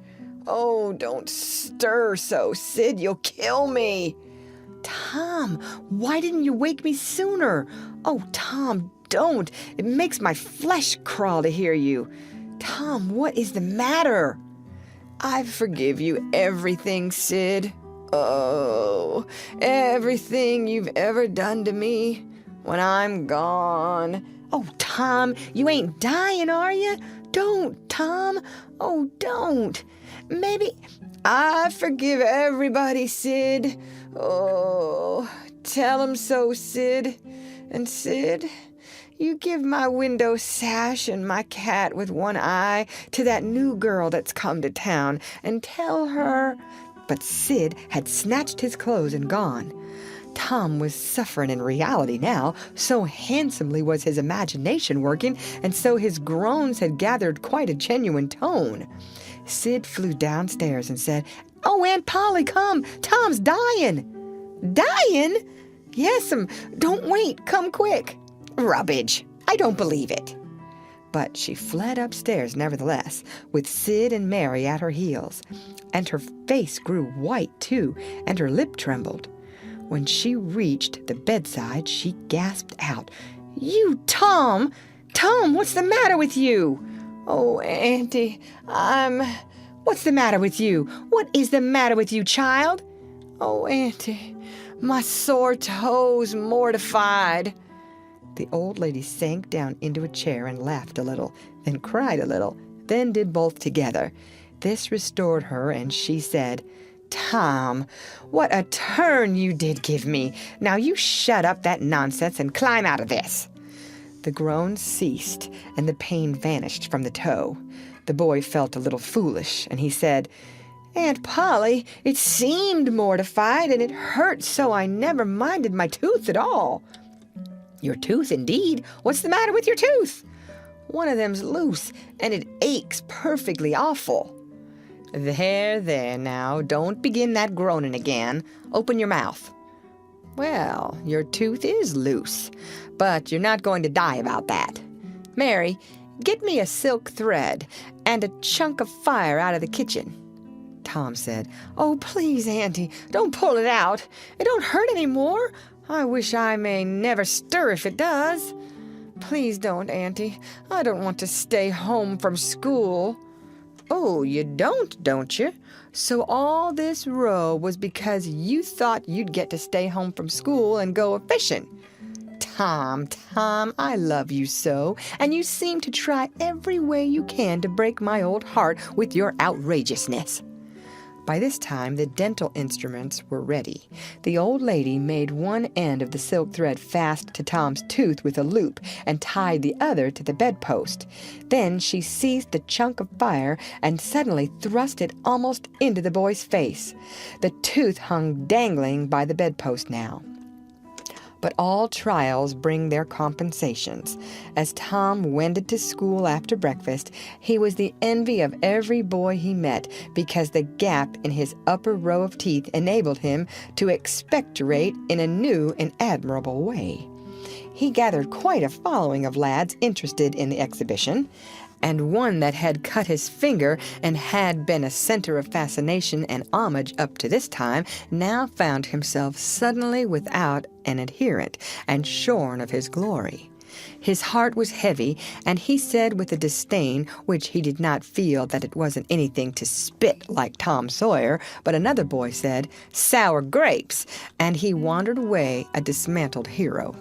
Oh, don't stir so, Sid. You'll kill me." "Tom, why didn't you wake me sooner? Oh, Tom, don't. It makes my flesh crawl to hear you. Tom, what is the matter?" "I forgive you everything, Sid. Oh, everything you've ever done to me when I'm gone." "Oh, Tom, you ain't dying, are you? Don't, Tom. Oh, don't. Maybe—" "I forgive everybody, Sid. Oh, tell 'em so, Sid. And Sid, you give my window sash and my cat with one eye to that new girl that's come to town, and tell her—" But Sid had snatched his clothes and gone. Tom was suffering in reality now, so handsomely was his imagination working, and so his groans had gathered quite a genuine tone. Sid flew downstairs and said, "Oh, Aunt Polly, come! Tom's dying!" "Dying?" "Yes'm. Don't wait. Come quick." "Rubbish. I don't believe it." But she fled upstairs nevertheless, with Sid and Mary at her heels, and her face grew white too, and her lip trembled. When she reached the bedside, she gasped out, "You, Tom! Tom, what's the matter with you?" "Oh, Auntie, What's the matter with you? What is the matter with you, child?" "Oh, Auntie, my sore toe's mortified." The old lady sank down into a chair and laughed a little, then cried a little, then did both together. This restored her, and she said, "Tom, what a turn you did give me. Now you shut up that nonsense and climb out of this." The groans ceased, and the pain vanished from the toe. The boy felt a little foolish, and he said, "Aunt Polly, it seemed mortified, and it hurt so I never minded my tooth at all." "Your tooth, indeed? What's the matter with your tooth?" "One of them's loose, and it aches perfectly awful." There, now, don't begin that groaning again. Open your mouth." "Well, your tooth is loose, but you're not going to die about that. Mary, get me a silk thread and a chunk of fire out of the kitchen." Tom said, "Oh, please, Auntie, don't pull it out. It don't hurt any more. I wish I may never stir if it does." "Please don't, Auntie. I don't want to stay home from school." "Oh, you don't you? So all this row was because you thought you'd get to stay home from school and go a-fishing? Tom, I love you so, and you seem to try every way you can to break my old heart with your outrageousness." By this time, the dental instruments were ready. The old lady made one end of the silk thread fast to Tom's tooth with a loop and tied the other to the bedpost. Then she seized the chunk of fire and suddenly thrust it almost into the boy's face. The tooth hung dangling by the bedpost now. But all trials bring their compensations. As Tom wended to school after breakfast, he was the envy of every boy he met because the gap in his upper row of teeth enabled him to expectorate in a new and admirable way. He gathered quite a following of lads interested in the exhibition, and one that had cut his finger and had been a center of fascination and homage up to this time now found himself suddenly without an adherent and shorn of his glory. His heart was heavy, and he said with a disdain which he did not feel that it wasn't anything to spit like Tom Sawyer, but another boy said, "Sour grapes," and he wandered away a dismantled hero.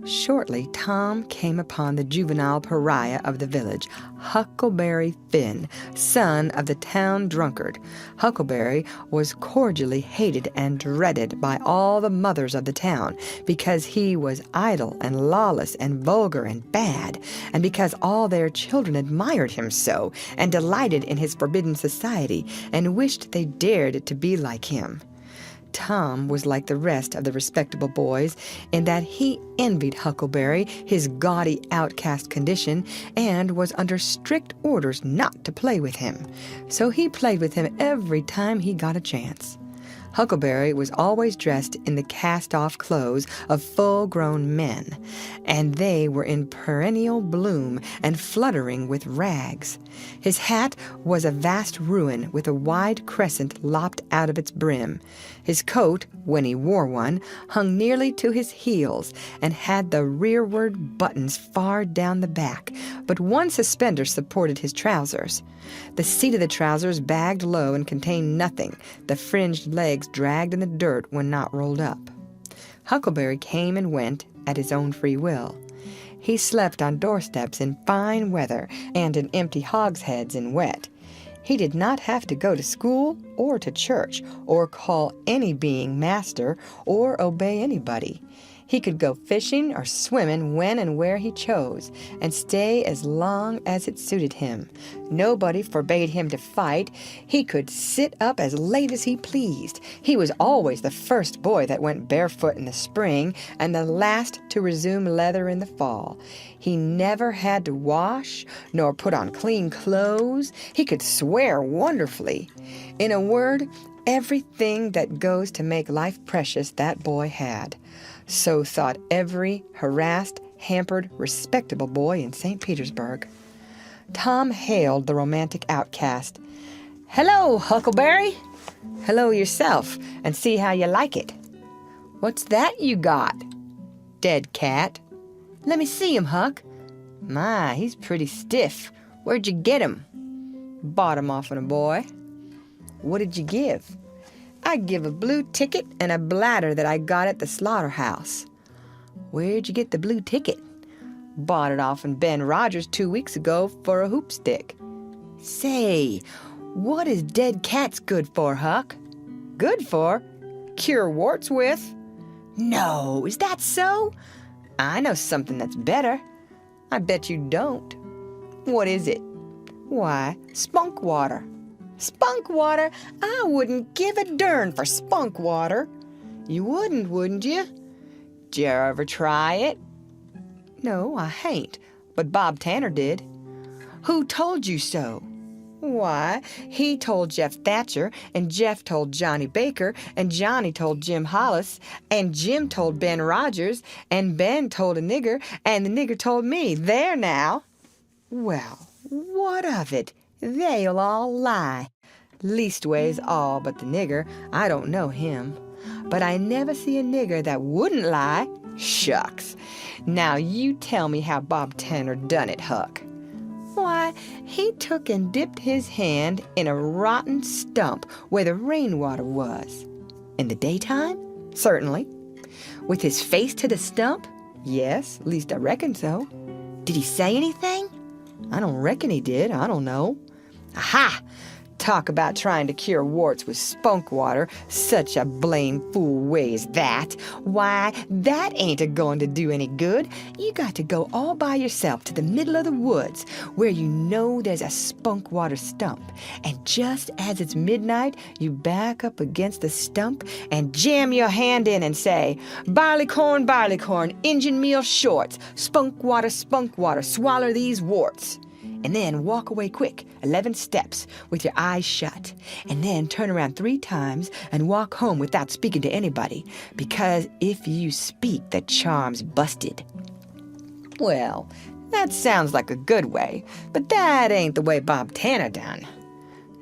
Shortly, Tom came upon the juvenile pariah of the village, Huckleberry Finn, son of the town drunkard. Huckleberry was cordially hated and dreaded by all the mothers of the town because he was idle and lawless and vulgar and bad, and because all their children admired him so and delighted in his forbidden society and wished they dared to be like him. Tom was like the rest of the respectable boys in that he envied Huckleberry his gaudy outcast condition and was under strict orders not to play with him. So he played with him every time he got a chance. Huckleberry was always dressed in the cast-off clothes of full-grown men, and they were in perennial bloom and fluttering with rags. His hat was a vast ruin with a wide crescent lopped out of its brim. His coat, when he wore one, hung nearly to his heels and had the rearward buttons far down the back, but one suspender supported his trousers. The seat of the trousers bagged low and contained nothing, the fringed legs dragged in the dirt when not rolled up. Huckleberry came and went at his own free will. He slept on doorsteps in fine weather and in empty hogsheads in wet. He did not have to go to school or to church or call any being master or obey anybody. He could go fishing or swimming when and where he chose, and stay as long as it suited him. Nobody forbade him to fight. He could sit up as late as he pleased. He was always the first boy that went barefoot in the spring, and the last to resume leather in the fall. He never had to wash, nor put on clean clothes. He could swear wonderfully. In a word, everything that goes to make life precious that boy had. So thought every harassed, hampered, respectable boy in St. Petersburg. Tom hailed the romantic outcast. "Hello, Huckleberry." "Hello yourself, and see how you like it." "What's that you got?" "Dead cat." "Let me see him, Huck." "My, he's pretty stiff. Where'd you get him?" "Bought him off of a boy." "What did you give?" "I give a blue ticket and a bladder that I got at the slaughterhouse." "Where'd you get the blue ticket?" "Bought it off in Ben Rogers 2 weeks ago for a hoopstick." "Say, what is dead cats good for, Huck?" "Good for? Cure warts with." "No, is that so?" "I know something that's better." "I bet you don't." "What is it?" "Why, spunk water." "Spunk water? I wouldn't give a dern for spunk water." "You wouldn't you?" "Did you ever try it?" "No, I hain't, but Bob Tanner did." "Who told you so?" "Why, he told Jeff Thatcher, and Jeff told Johnny Baker, and Johnny told Jim Hollis, and Jim told Ben Rogers, and Ben told a nigger, and the nigger told me. There now." "Well, what of it? They'll all lie. Leastways all but the nigger. I don't know him. But I never see a nigger that wouldn't lie." "Shucks. Now you tell me how Bob Tanner done it, Huck." "Why, he took and dipped his hand in a rotten stump where the rainwater was." "In the daytime?" "Certainly." "With his face to the stump?" "Yes, at least I reckon so." "Did he say anything?" "I don't reckon he did. I don't know." "Aha! Talk about trying to cure warts with spunk water, such a blame fool way as that. Why, that ain't a-going to do any good. You got to go all by yourself to the middle of the woods, where you know there's a spunk water stump. And just as it's midnight, you back up against the stump and jam your hand in and say, barleycorn, Injun meal shorts, spunk water, swallow these warts. And then walk away quick, 11 steps, with your eyes shut. And then turn around 3 times and walk home without speaking to anybody, because if you speak, the charm's busted. Well, that sounds like a good way, but that ain't the way Bob Tanner done.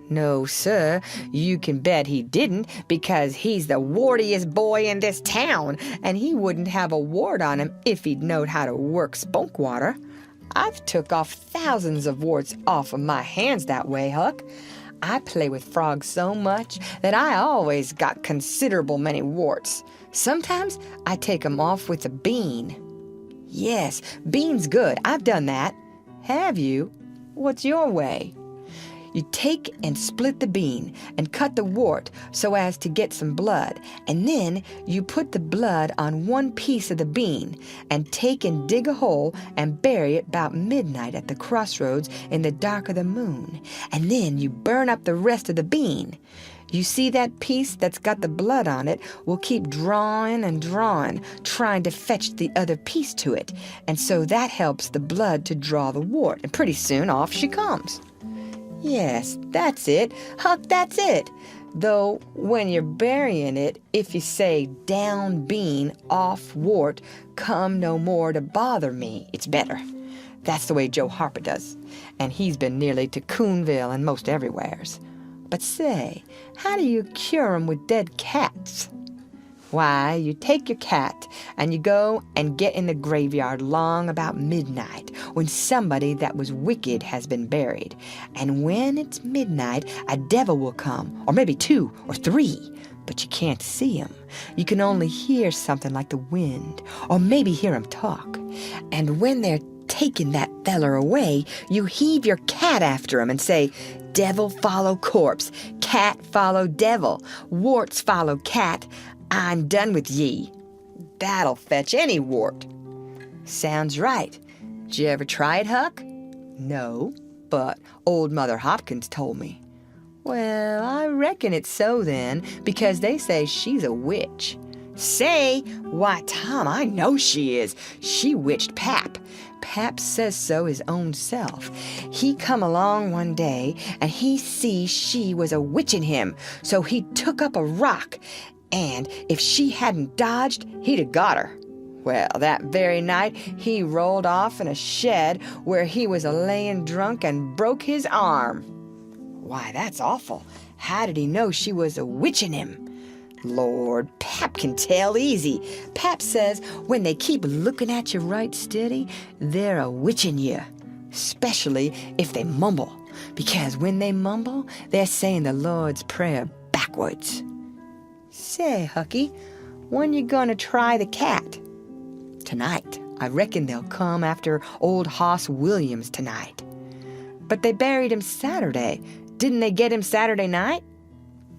No, sir, you can bet he didn't, because he's the wartiest boy in this town, and he wouldn't have a wart on him if he'd knowed how to work spunk water. I've took off thousands of warts off of my hands that way, Huck. I play with frogs so much that I always got considerable many warts. Sometimes I take 'em off with a bean. Yes, bean's good. I've done that. Have you? What's your way? You take and split the bean and cut the wart so as to get some blood, and then you put the blood on one piece of the bean and take and dig a hole and bury it about midnight at the crossroads in the dark of the moon, and then you burn up the rest of the bean. You see that piece that's got the blood on it will keep drawing and drawing, trying to fetch the other piece to it, and so that helps the blood to draw the wart, and pretty soon off she comes. Yes, that's it. Huck, that's it. Though, when you're burying it, if you say, down bean, off wart, come no more to bother me, it's better. That's the way Joe Harper does, and he's been nearly to Coonville and most everywheres. But say, how do you cure 'em with dead cats? Why, you take your cat and you go and get in the graveyard long about midnight, when somebody that was wicked has been buried. And when it's midnight, a devil will come, or maybe 2 or 3, but you can't see him. You can only hear something like the wind, or maybe hear him talk. And when they're taking that feller away, you heave your cat after him and say, devil follow corpse, cat follow devil, warts follow cat, I'm done with ye. That'll fetch any wart. Sounds right. Did you ever try it, Huck? No, but old Mother Hopkins told me. Well, I reckon it's so then, because they say she's a witch. Say? Why, Tom, I know she is. She witched Pap. Pap says so his own self. He come along one day, and he see she was a witching him, so he took up a rock, and if she hadn't dodged, he'd have got her. Well, that very night, he rolled off in a shed where he was a-layin' drunk and broke his arm. Why, that's awful. How did he know she was a-witching him? Lord, Pap can tell easy. Pap says when they keep looking at you right steady, they're a-witching you, especially if they mumble, because when they mumble, they're saying the Lord's Prayer backwards. Say, Hucky, when you gonna try the cat? Tonight. I reckon they'll come after old Hoss Williams tonight. But they buried him Saturday. Didn't they get him Saturday night?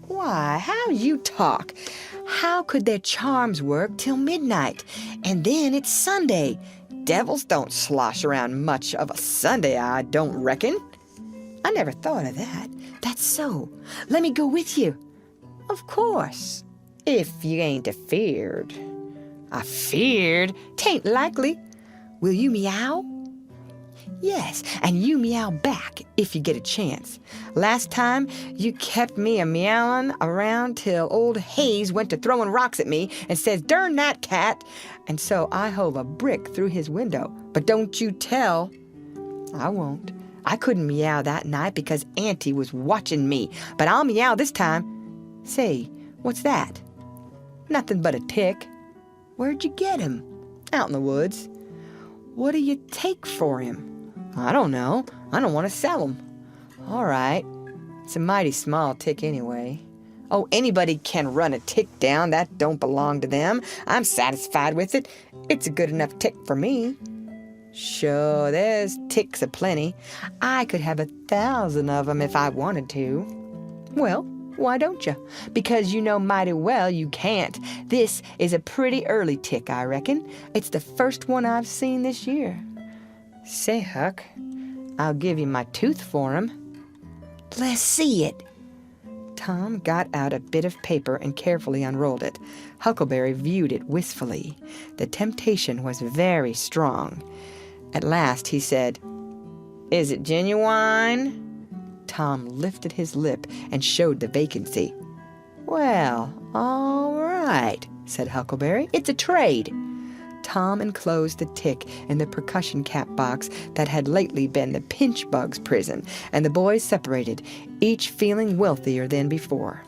Why, how you talk. How could their charms work till midnight? And then it's Sunday. Devils don't slosh around much of a Sunday, I don't reckon. I never thought of that. That's so. Let me go with you. Of course. If you ain't afeard. Afeard? 'Tain't likely. Will you meow? Yes, and you meow back if you get a chance. Last time, you kept me a-meowing around till old Hayes went to throwing rocks at me and says, "Darn that cat!" And so I hove a brick through his window. But don't you tell. I won't. I couldn't meow that night because Auntie was watching me, but I'll meow this time. Say, what's that? Nothing but a tick. Where'd you get him? Out in the woods. What do you take for him? I don't know. I don't want to sell him. All right. It's a mighty small tick anyway. Oh, anybody can run a tick down. That don't belong to them. I'm satisfied with it. It's a good enough tick for me. Sure, there's ticks aplenty. I could have 1,000 of 'em if I wanted to. Well, why don't you? Because you know mighty well you can't. This is a pretty early tick, I reckon. It's the first one I've seen this year. Say, Huck, I'll give you my tooth for him. Let's see it. Tom got out a bit of paper and carefully unrolled it. Huckleberry viewed it wistfully. The temptation was very strong. At last he said, "Is it genuine?" Tom lifted his lip and showed the vacancy. "Well, all right," said Huckleberry. "It's a trade." Tom enclosed the tick in the percussion cap box that had lately been the pinch bug's prison, and the boys separated, each feeling wealthier than before.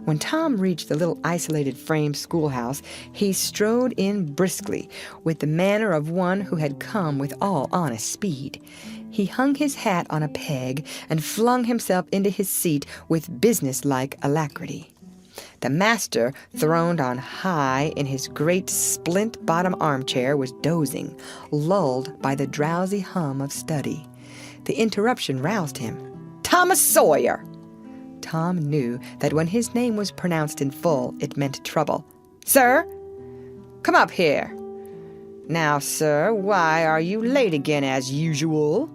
When Tom reached the little isolated frame schoolhouse, he strode in briskly, with the manner of one who had come with all honest speed. He hung his hat on a peg and flung himself into his seat with businesslike alacrity. The master, throned on high in his great splint-bottom armchair, was dozing, lulled by the drowsy hum of study. The interruption roused him. "Thomas Sawyer!" Tom knew that when his name was pronounced in full, it meant trouble. "Sir? Come up here." "Now, sir, why are you late again as usual?"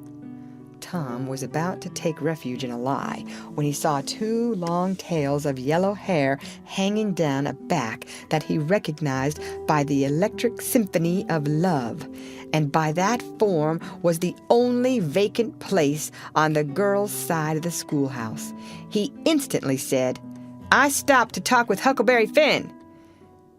Tom was about to take refuge in a lie when he saw two long tails of yellow hair hanging down a back that he recognized by the electric symphony of love, and by that form was the only vacant place on the girls' side of the schoolhouse. He instantly said, "I stopped to talk with Huckleberry Finn."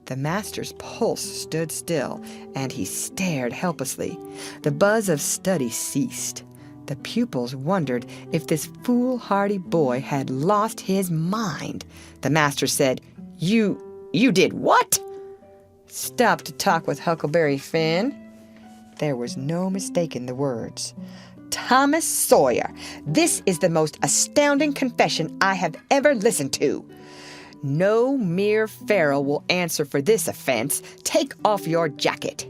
The master's pulse stood still, and he stared helplessly. The buzz of study ceased. The pupils wondered if this foolhardy boy had lost his mind. The master said, You did what?" "Stopped to talk with Huckleberry Finn." There was no mistaking the words. "Thomas Sawyer, this is the most astounding confession I have ever listened to. No mere pharaoh will answer for this offense. Take off your jacket."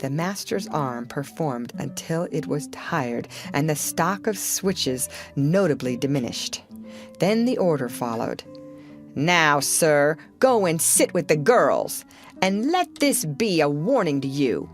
The master's arm performed until it was tired, and the stock of switches notably diminished. Then the order followed. "Now, sir, go and sit with the girls, and let this be a warning to you."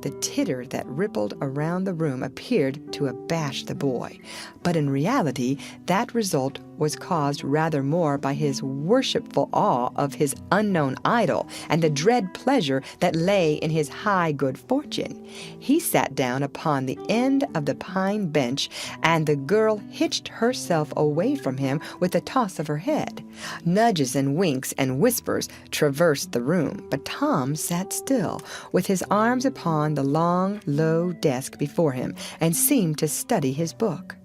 The titter that rippled around the room appeared to abash the boy, but in reality that result was caused rather more by his worshipful awe of his unknown idol and the dread pleasure that lay in his high good fortune. He sat down upon the end of the pine bench, and the girl hitched herself away from him with a toss of her head. Nudges and winks and whispers traversed the room, but Tom sat still, with his arms upon the long, low desk before him, and seemed to study his book.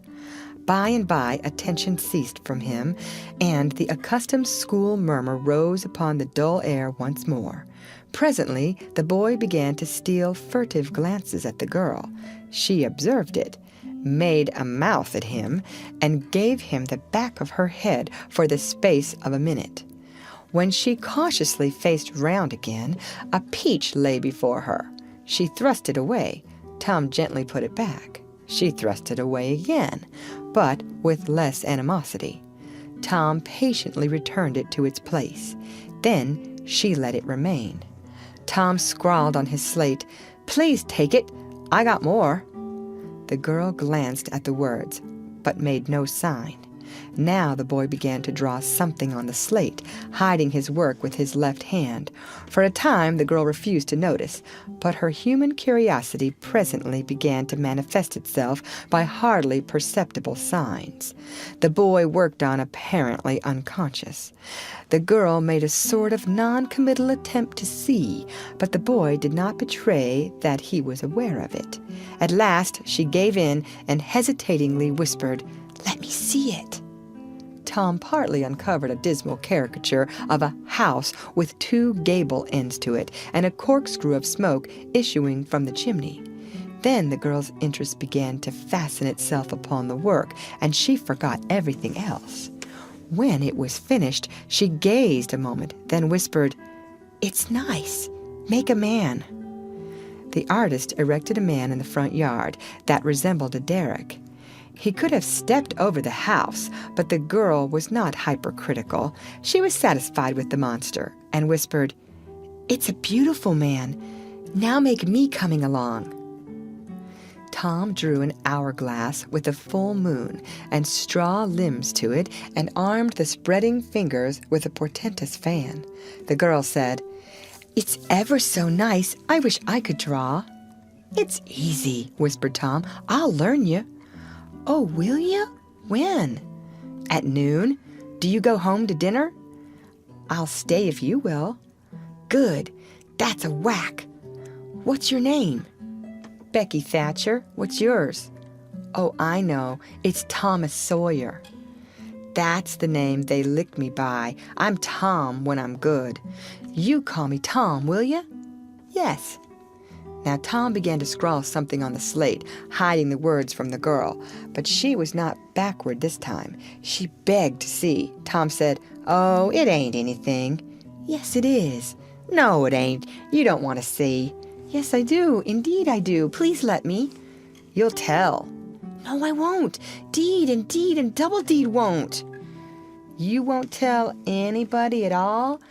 By and by attention ceased from him, and the accustomed school murmur rose upon the dull air once more. Presently the boy began to steal furtive glances at the girl. She observed it, made a mouth at him, and gave him the back of her head for the space of a minute. When she cautiously faced round again, a peach lay before her. She thrust it away. Tom gently put it back. She thrust it away again, but with less animosity. Tom patiently returned it to its place. Then she let it remain. Tom scrawled on his slate, "Please take it. I got more." The girl glanced at the words, but made no sign. Now the boy began to draw something on the slate, hiding his work with his left hand. For a time the girl refused to notice, but her human curiosity presently began to manifest itself by hardly perceptible signs. The boy worked on apparently unconscious. The girl made a sort of non-committal attempt to see, but the boy did not betray that he was aware of it. At last she gave in and hesitatingly whispered, "Let me see it." Tom partly uncovered a dismal caricature of a house with two gable ends to it and a corkscrew of smoke issuing from the chimney. Then the girl's interest began to fasten itself upon the work, and she forgot everything else. When it was finished, she gazed a moment, then whispered, "It's nice. Make a man." The artist erected a man in the front yard that resembled a derrick. He could have stepped over the house, but the girl was not hypercritical. She was satisfied with the monster and whispered, "It's a beautiful man. Now make me coming along." Tom drew an hourglass with a full moon and straw limbs to it and armed the spreading fingers with a portentous fan. The girl said, "It's ever so nice. I wish I could draw." "It's easy," whispered Tom. "I'll learn you." "Oh, will you? When?" "At noon. Do you go home to dinner?" "I'll stay if you will." "Good. That's a whack. What's your name?" "Becky Thatcher. What's yours?" "Oh, I know. It's Thomas Sawyer." "That's the name they lick me by. I'm Tom when I'm good. You call me Tom, will you?" "Yes." Now Tom began to scrawl something on the slate, hiding the words from the girl. But she was not backward this time. She begged to see. Tom said, "Oh, it ain't anything." "Yes, it is." "No, it ain't. You don't want to see." "Yes, I do. Indeed, I do. Please let me." "You'll tell." "No, I won't. Deed and double deed won't." "You won't tell anybody at all?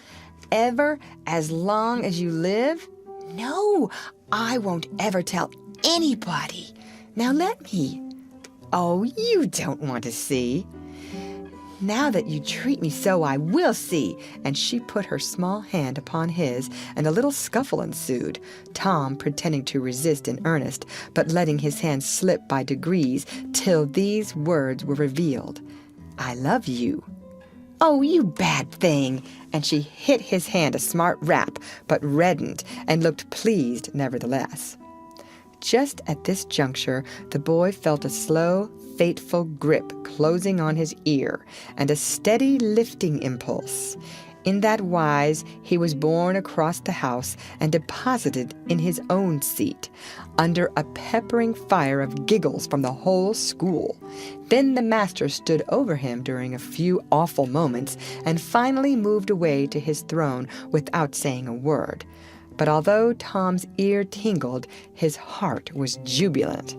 Ever, as long as you live?" "No, I won't ever tell anybody. Now let me." "Oh, you don't want to see." "Now that you treat me so, I will see." And she put her small hand upon his, and a little scuffle ensued, Tom pretending to resist in earnest, but letting his hand slip by degrees till these words were revealed: "I love you." "Oh, you bad thing!" And she hit his hand a smart rap, but reddened and looked pleased nevertheless. Just at this juncture, the boy felt a slow, fateful grip closing on his ear, and a steady lifting impulse. In that wise he was borne across the house and deposited in his own seat, under a peppering fire of giggles from the whole school. Then the master stood over him during a few awful moments, and finally moved away to his throne without saying a word. But although Tom's ear tingled, his heart was jubilant.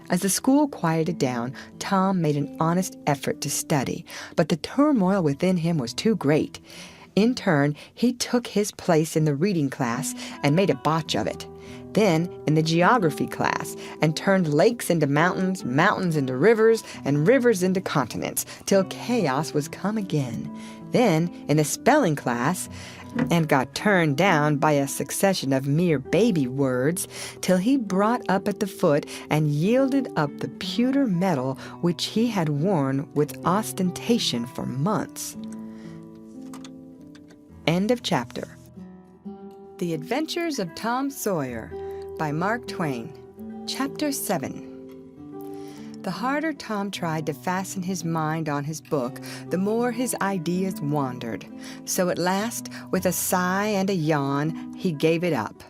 As the school quieted down, Tom made an honest effort to study, but the turmoil within him was too great. In turn, he took his place in the reading class and made a botch of it. Then in the geography class, and turned lakes into mountains, mountains into rivers, and rivers into continents, till chaos was come again. Then in the spelling class, and got turned down by a succession of mere baby words, till he brought up at the foot and yielded up the pewter medal which he had worn with ostentation for months. End of chapter. The Adventures of Tom Sawyer by Mark Twain. Chapter 7. The harder Tom tried to fasten his mind on his book, the more his ideas wandered. So at last, with a sigh and a yawn, he gave it up.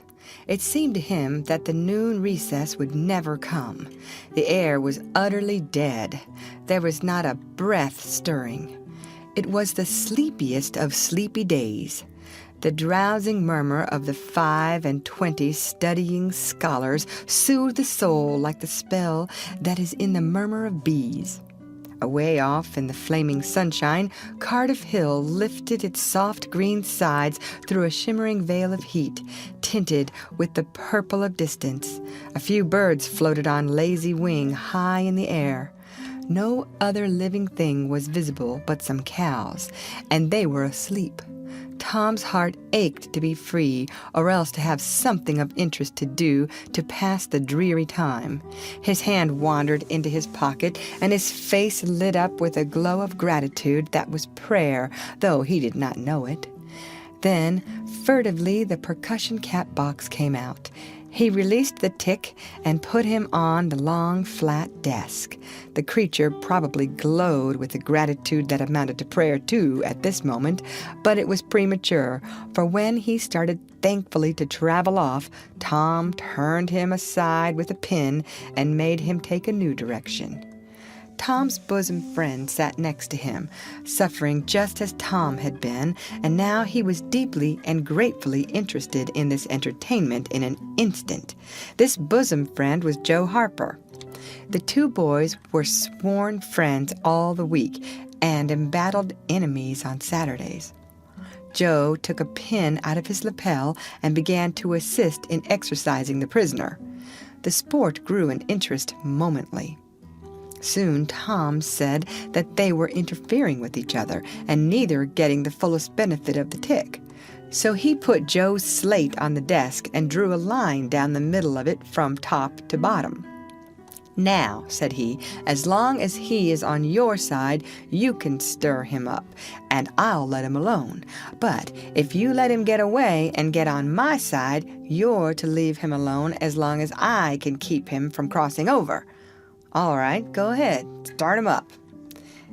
It seemed to him that the noon recess would never come. The air was utterly dead. There was not a breath stirring. It was the sleepiest of sleepy days. The drowsing murmur of the 25 studying scholars soothed the soul like the spell that is in the murmur of bees. Away off in the flaming sunshine, Cardiff Hill lifted its soft green sides through a shimmering veil of heat, tinted with the purple of distance. A few birds floated on lazy wing high in the air. No other living thing was visible but some cows, and they were asleep. Tom's heart ached to be free, or else to have something of interest to do to pass the dreary time. His hand wandered into his pocket, and his face lit up with a glow of gratitude that was prayer, though he did not know it. Then, furtively, the percussion cap box came out. He released the tick and put him on the long, flat desk. The creature probably glowed with the gratitude that amounted to prayer, too, at this moment, but it was premature, for when he started thankfully to travel off, Tom turned him aside with a pin and made him take a new direction. Tom's bosom friend sat next to him, suffering just as Tom had been, and now he was deeply and gratefully interested in this entertainment in an instant. This bosom friend was Joe Harper. The two boys were sworn friends all the week and embattled enemies on Saturdays. Joe took a pin out of his lapel and began to assist in exercising the prisoner. The sport grew in interest momently. Soon Tom said that they were interfering with each other and neither getting the fullest benefit of the tick. So he put Joe's slate on the desk and drew a line down the middle of it from top to bottom. "Now," said he, "as long as he is on your side, you can stir him up, and I'll let him alone. But if you let him get away and get on my side, you're to leave him alone as long as I can keep him from crossing over. All right, go ahead, start him up."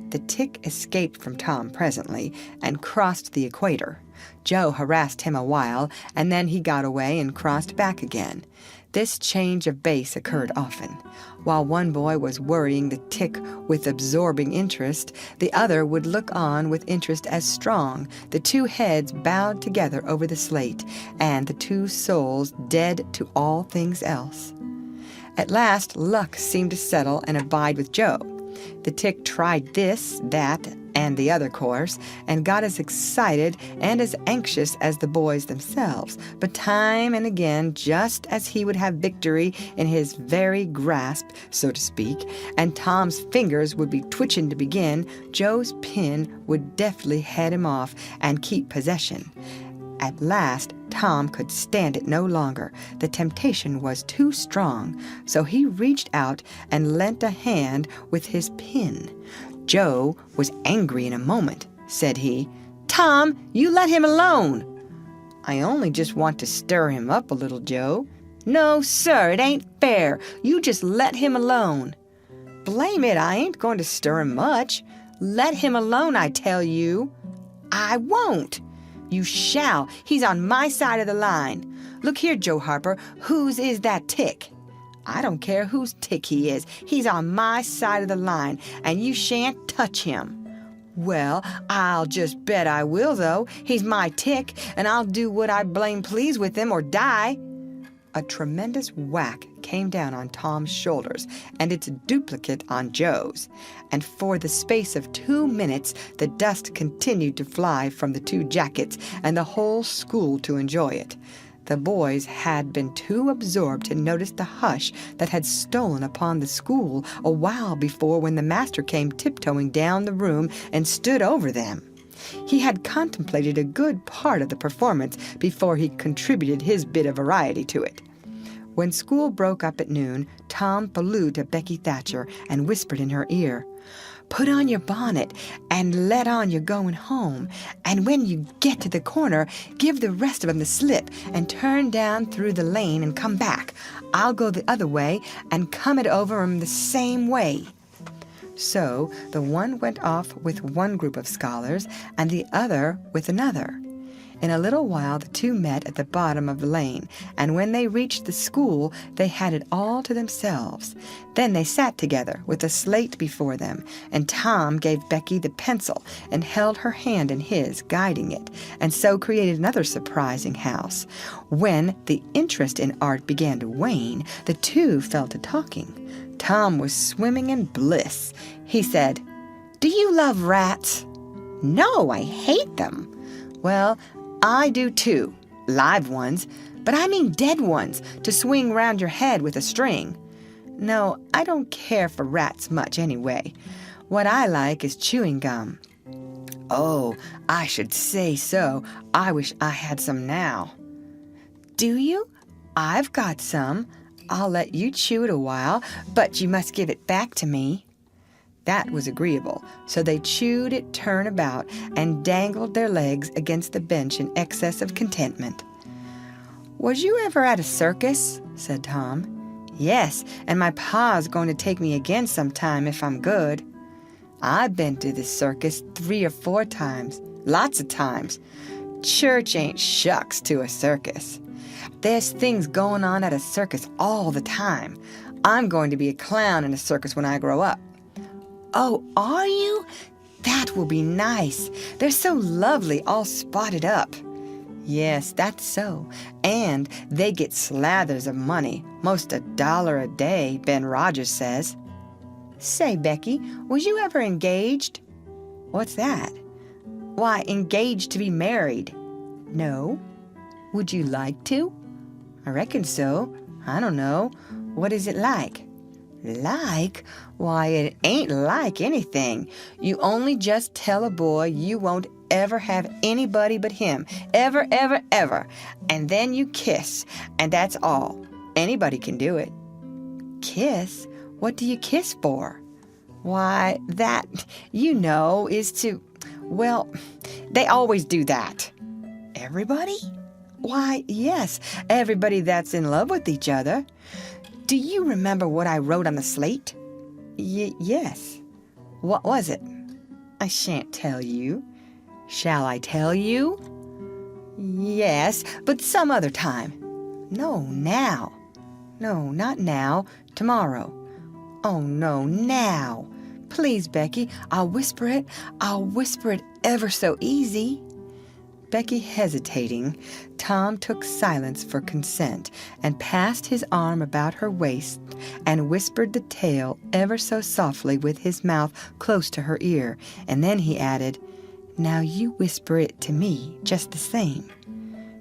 The tick escaped from Tom presently and crossed the equator. Joe harassed him a while, and then he got away and crossed back again. This change of base occurred often. While one boy was worrying the tick with absorbing interest, the other would look on with interest as strong, the two heads bowed together over the slate, and the two souls dead to all things else. At last, luck seemed to settle and abide with Joe. The tick tried this, that, and the other course, and got as excited and as anxious as the boys themselves. But time and again, just as he would have victory in his very grasp, so to speak, and Tom's fingers would be twitching to begin, Joe's pin would deftly head him off and keep possession. At last, Tom could stand it no longer. The temptation was too strong, so he reached out and lent a hand with his pin. Joe was angry in a moment. Said he, "Tom, you let him alone." "I only just want to stir him up a little, Joe." "No, sir, it ain't fair. You just let him alone." "Blame it, I ain't going to stir him much. Let him alone, I tell you." "I won't." "You shall. He's on my side of the line. Look here, Joe Harper, whose is that tick?" "I don't care whose tick he is. He's on my side of the line, and you shan't touch him." "Well, I'll just bet I will, though. He's my tick, and I'll do what I blame please with him or die." A tremendous whack came down on Tom's shoulders, and its duplicate on Joe's, and for the space of 2 minutes the dust continued to fly from the two jackets, and the whole school to enjoy it. The boys had been too absorbed to notice the hush that had stolen upon the school a while before, when the master came tiptoeing down the room and stood over them. He had contemplated a good part of the performance before he contributed his bit of variety to it. When school broke up at noon, Tom flew to Becky Thatcher and whispered in her ear, "Put on your bonnet and let on you're going home, and when you get to the corner, give the rest of 'em the slip and turn down through the lane and come back. I'll go the other way and come it over 'em the same way." So the one went off with one group of scholars and the other with another. In a little while the two met at the bottom of the lane, and when they reached the school they had it all to themselves. Then they sat together with a slate before them, and Tom gave Becky the pencil and held her hand in his, guiding it, and so created another surprising house. When the interest in art began to wane, the two fell to talking. Tom was swimming in bliss. He said, "Do you love rats?" "No, I hate them." "Well, I do too, live ones, but I mean dead ones, to swing round your head with a string." "No, I don't care for rats much anyway. What I like is chewing gum." "Oh, I should say so. I wish I had some now." "Do you? I've got some. I'll let you chew it a while, but you must give it back to me." That was agreeable, so they chewed it turn about and dangled their legs against the bench in excess of contentment. "Was you ever at a circus?" said Tom. "Yes, and my pa's going to take me again sometime if I'm good." "I've been to the circus 3 or 4 times, lots of times. Church ain't shucks to a circus. There's things going on at a circus all the time. I'm going to be a clown in a circus when I grow up." "Oh, are you? That will be nice. They're so lovely, all spotted up." Yes, that's so. And they get slathers of money, most $1 a day, Ben Rogers says. Say, Becky, was you ever engaged? What's that? Why, engaged to be married. No. Would you like to? I reckon so. I don't know. What is it like? Like? Why, it ain't like anything. You only just tell a boy you won't ever have anybody but him. Ever, ever, ever. And then you kiss. And that's all. Anybody can do it. Kiss? What do you kiss for? Why, that, is to... Well, they always do that. Everybody? Why, yes, everybody that's in love with each other. Do you remember what I wrote on the slate? Yes. What was it? I shan't tell you. Shall I tell you? Yes, but some other time. No, now. No, not now. Tomorrow. Oh, no, now. Please, Becky, I'll whisper it. I'll whisper it ever so easy. Becky hesitating, Tom took silence for consent and passed his arm about her waist and whispered the tale ever so softly with his mouth close to her ear, and then he added, "Now you whisper it to me just the same."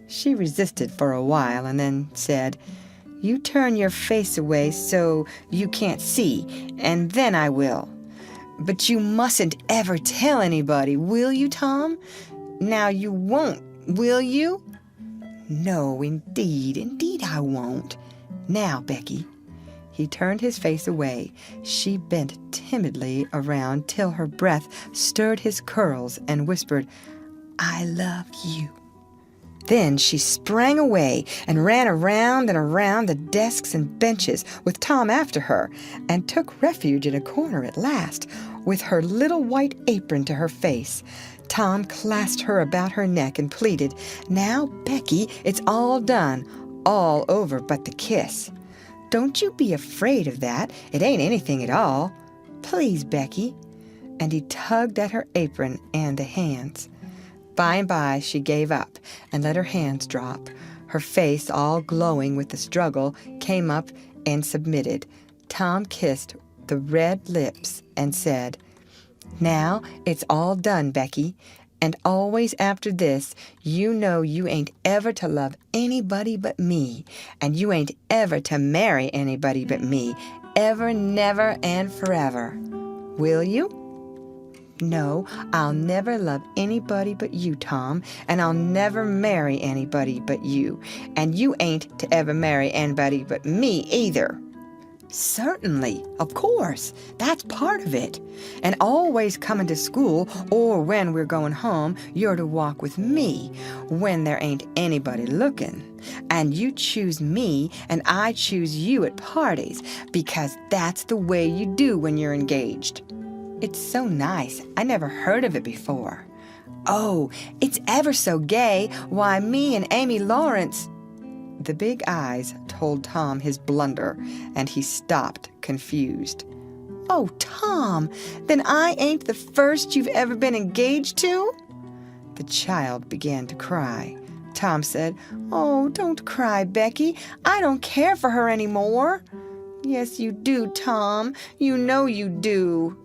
She resisted for a while and then said, "You turn your face away so you can't see, and then I will. But you mustn't ever tell anybody, will you, Tom? Now you won't, will you?" "No, indeed I won't. Now, Becky." He turned his face away. She bent timidly around till her breath stirred his curls and whispered, "I love you." Then she sprang away and ran around and around the desks and benches with Tom after her, and took refuge in a corner at last, with her little white apron to her face. Tom clasped her about her neck and pleaded, "Now, Becky, it's all done, all over but the kiss. Don't you be afraid of that. It ain't anything at all. Please, Becky." And he tugged at her apron and the hands. By and by she gave up and let her hands drop. Her face, all glowing with the struggle, came up and submitted. Tom kissed the red lips and said, "Now it's all done, Becky, and always after this, you know you ain't ever to love anybody but me, and you ain't ever to marry anybody but me, ever, never, and forever. Will you?" "No, I'll never love anybody but you, Tom, and I'll never marry anybody but you, and you ain't to ever marry anybody but me either." "Certainly, of course, that's part of it. And always coming to school, or when we're going home, you're to walk with me, when there ain't anybody looking. And you choose me, and I choose you at parties, because that's the way you do when you're engaged." "It's so nice. I never heard of it before." "Oh, it's ever so gay. Why, me and Amy Lawrence—" The big eyes told Tom his blunder, and he stopped, confused. "Oh, Tom, then I ain't the first you've ever been engaged to?" The child began to cry. Tom said, "Oh, don't cry, Becky. I don't care for her any more." "Yes, you do, Tom. You know you do."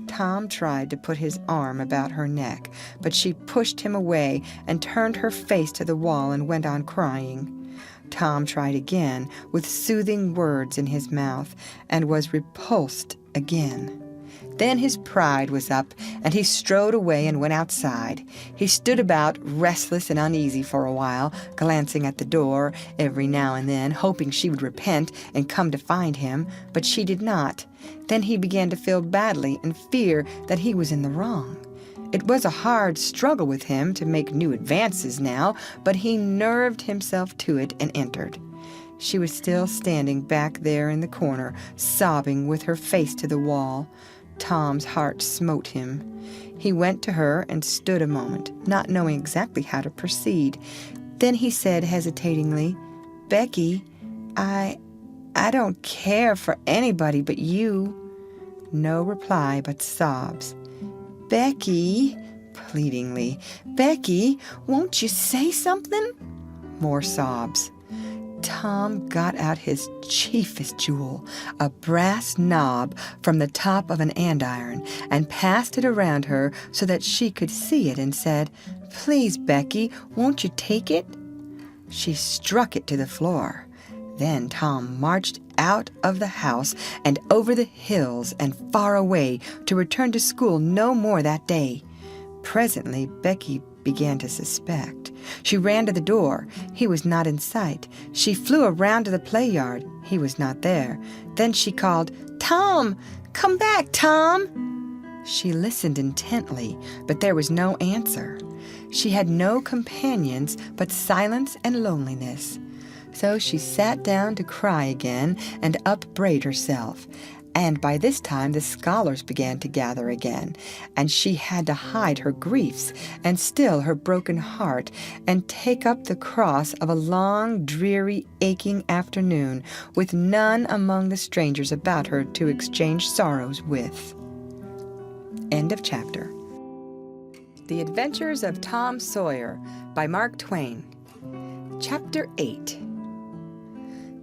Tom tried to put his arm about her neck, but she pushed him away and turned her face to the wall and went on crying. Tom tried again, with soothing words in his mouth, and was repulsed again. Then his pride was up, and he strode away and went outside. He stood about, restless and uneasy for a while, glancing at the door every now and then, hoping she would repent and come to find him, but she did not. Then he began to feel badly and fear that he was in the wrong. It was a hard struggle with him to make new advances now, but he nerved himself to it and entered. She was still standing back there in the corner, sobbing with her face to the wall. Tom's heart smote him. He went to her and stood a moment, not knowing exactly how to proceed. Then he said hesitatingly, "Becky, I don't care for anybody but you." No reply but sobs. "Becky, pleadingly. "Becky, won't you say something?" More sobs. Tom got out his chiefest jewel, a brass knob from the top of an andiron, and passed it around her so that she could see it, and said, "Please, Becky, won't you take it?" She struck it to the floor. Then Tom marched out of the house and over the hills and far away to return to school no more that day. Presently, Becky began to suspect. She ran to the door. He was not in sight. She flew around to the play yard. He was not there. Then she called, "Tom! Come back, Tom!" She listened intently, but there was no answer. She had no companions but silence and loneliness. So she sat down to cry again and upbraid herself. And by this time the scholars began to gather again, and she had to hide her griefs and still her broken heart and take up the cross of a long, dreary, aching afternoon with none among the strangers about her to exchange sorrows with. End of chapter. The Adventures of Tom Sawyer by Mark Twain. Chapter 8.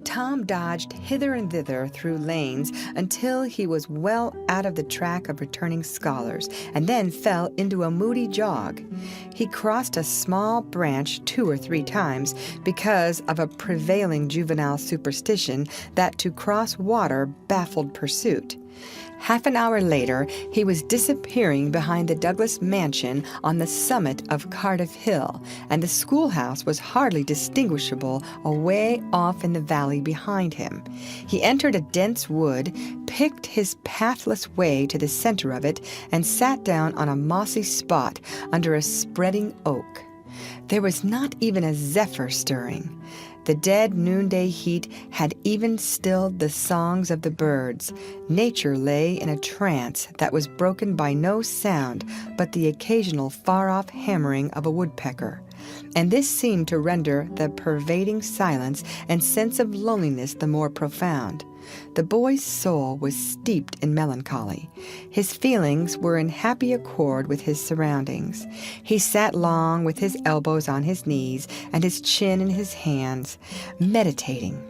Tom dodged hither and thither through lanes until he was well out of the track of returning scholars, and then fell into a moody jog. He crossed a small branch 2 or 3 times because of a prevailing juvenile superstition that to cross water baffled pursuit. Half an hour later, he was disappearing behind the Douglas mansion on the summit of Cardiff Hill, and the schoolhouse was hardly distinguishable away off in the valley behind him. He entered a dense wood, picked his pathless way to the center of it, and sat down on a mossy spot under a spreading oak. There was not even a zephyr stirring. The dead noonday heat had even stilled the songs of the birds. Nature lay in a trance that was broken by no sound but the occasional far-off hammering of a woodpecker. And this seemed to render the pervading silence and sense of loneliness the more profound. The boy's soul was steeped in melancholy. His feelings were in happy accord with his surroundings. He sat long with his elbows on his knees and his chin in his hands, meditating.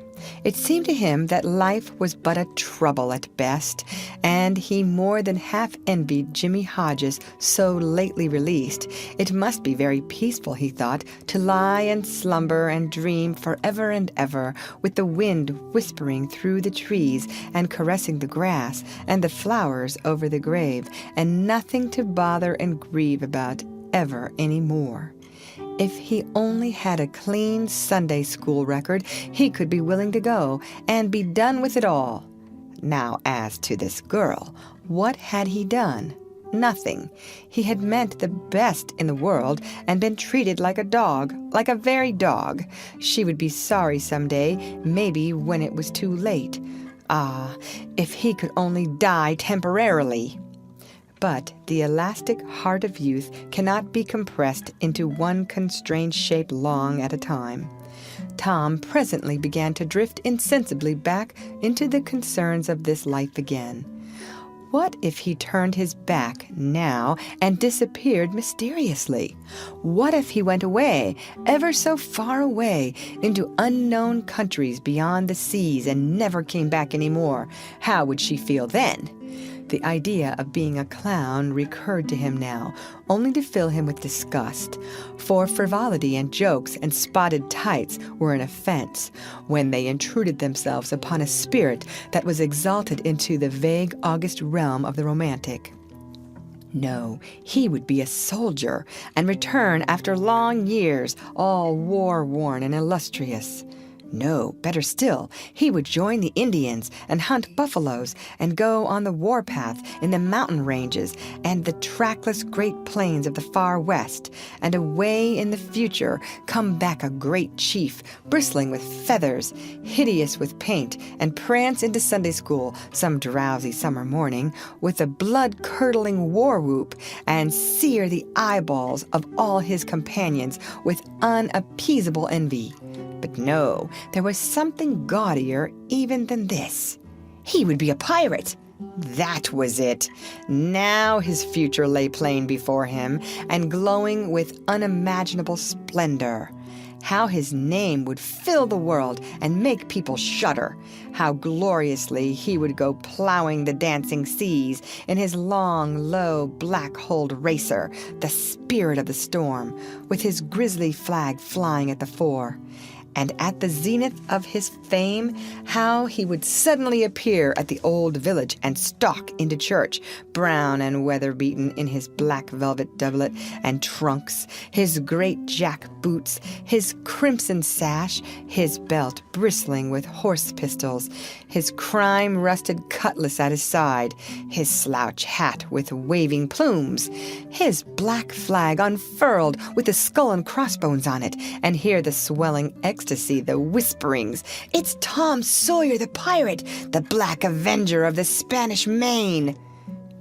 It seemed to him that life was but a trouble at best, and he more than half envied Jimmy Hodges, so lately released. It must be very peaceful, he thought, to lie and slumber and dream forever and ever, with the wind whispering through the trees and caressing the grass and the flowers over the grave, and nothing to bother and grieve about ever any more. If he only had a clean Sunday school record, he could be willing to go and be done with it all. Now, as to this girl, what had he done? Nothing. He had meant the best in the world and been treated like a dog, like a very dog. She would be sorry some day, maybe when it was too late. Ah, if he could only die temporarily! But the elastic heart of youth cannot be compressed into one constrained shape long at a time. Tom presently began to drift insensibly back into the concerns of this life again. What if he turned his back now and disappeared mysteriously? What if he went away, ever so far away, into unknown countries beyond the seas and never came back any more? How would she feel then? The idea of being a clown recurred to him now, only to fill him with disgust, for frivolity and jokes and spotted tights were an offense when they intruded themselves upon a spirit that was exalted into the vague August realm of the romantic. No, he would be a soldier and return after long years, all war-worn and illustrious. No, better still, he would join the Indians and hunt buffaloes and go on the warpath in the mountain ranges and the trackless great plains of the far west, and away in the future come back a great chief, bristling with feathers, hideous with paint, and prance into Sunday school some drowsy summer morning with a blood-curdling war whoop, and sear the eyeballs of all his companions with unappeasable envy. But no, there was something gaudier even than this. He would be a pirate. That was it. Now his future lay plain before him and glowing with unimaginable splendor. How his name would fill the world and make people shudder. How gloriously he would go plowing the dancing seas in his long, low, black-hulled racer, the spirit of the storm, with his grisly flag flying at the fore. And at the zenith of his fame, how he would suddenly appear at the old village and stalk into church, brown and weather-beaten in his black velvet doublet and trunks, his great jack boots, his crimson sash, his belt bristling with horse pistols, his crime-rusted cutlass at his side, his slouch hat with waving plumes, his black flag unfurled with the skull and crossbones on it, and hear the swelling ecstasy, the whisperings. "It's Tom Sawyer the pirate, the Black Avenger of the Spanish Main."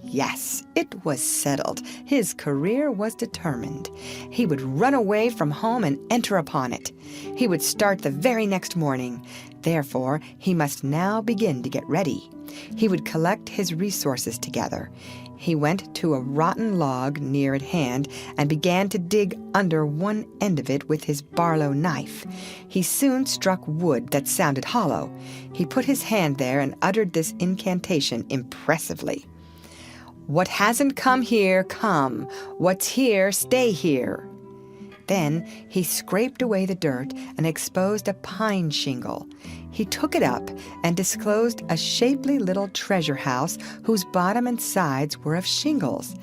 Yes, it was settled. His career was determined. He would run away from home and enter upon it. He would start the very next morning. Therefore, he must now begin to get ready. He would collect his resources together. He went to a rotten log near at hand and began to dig under one end of it with his Barlow knife. He soon struck wood that sounded hollow. He put his hand there and uttered this incantation impressively. "What hasn't come here, come. What's here, stay here." Then he scraped away the dirt and exposed a pine shingle. He took it up and disclosed a shapely little treasure house whose bottom and sides were of shingles.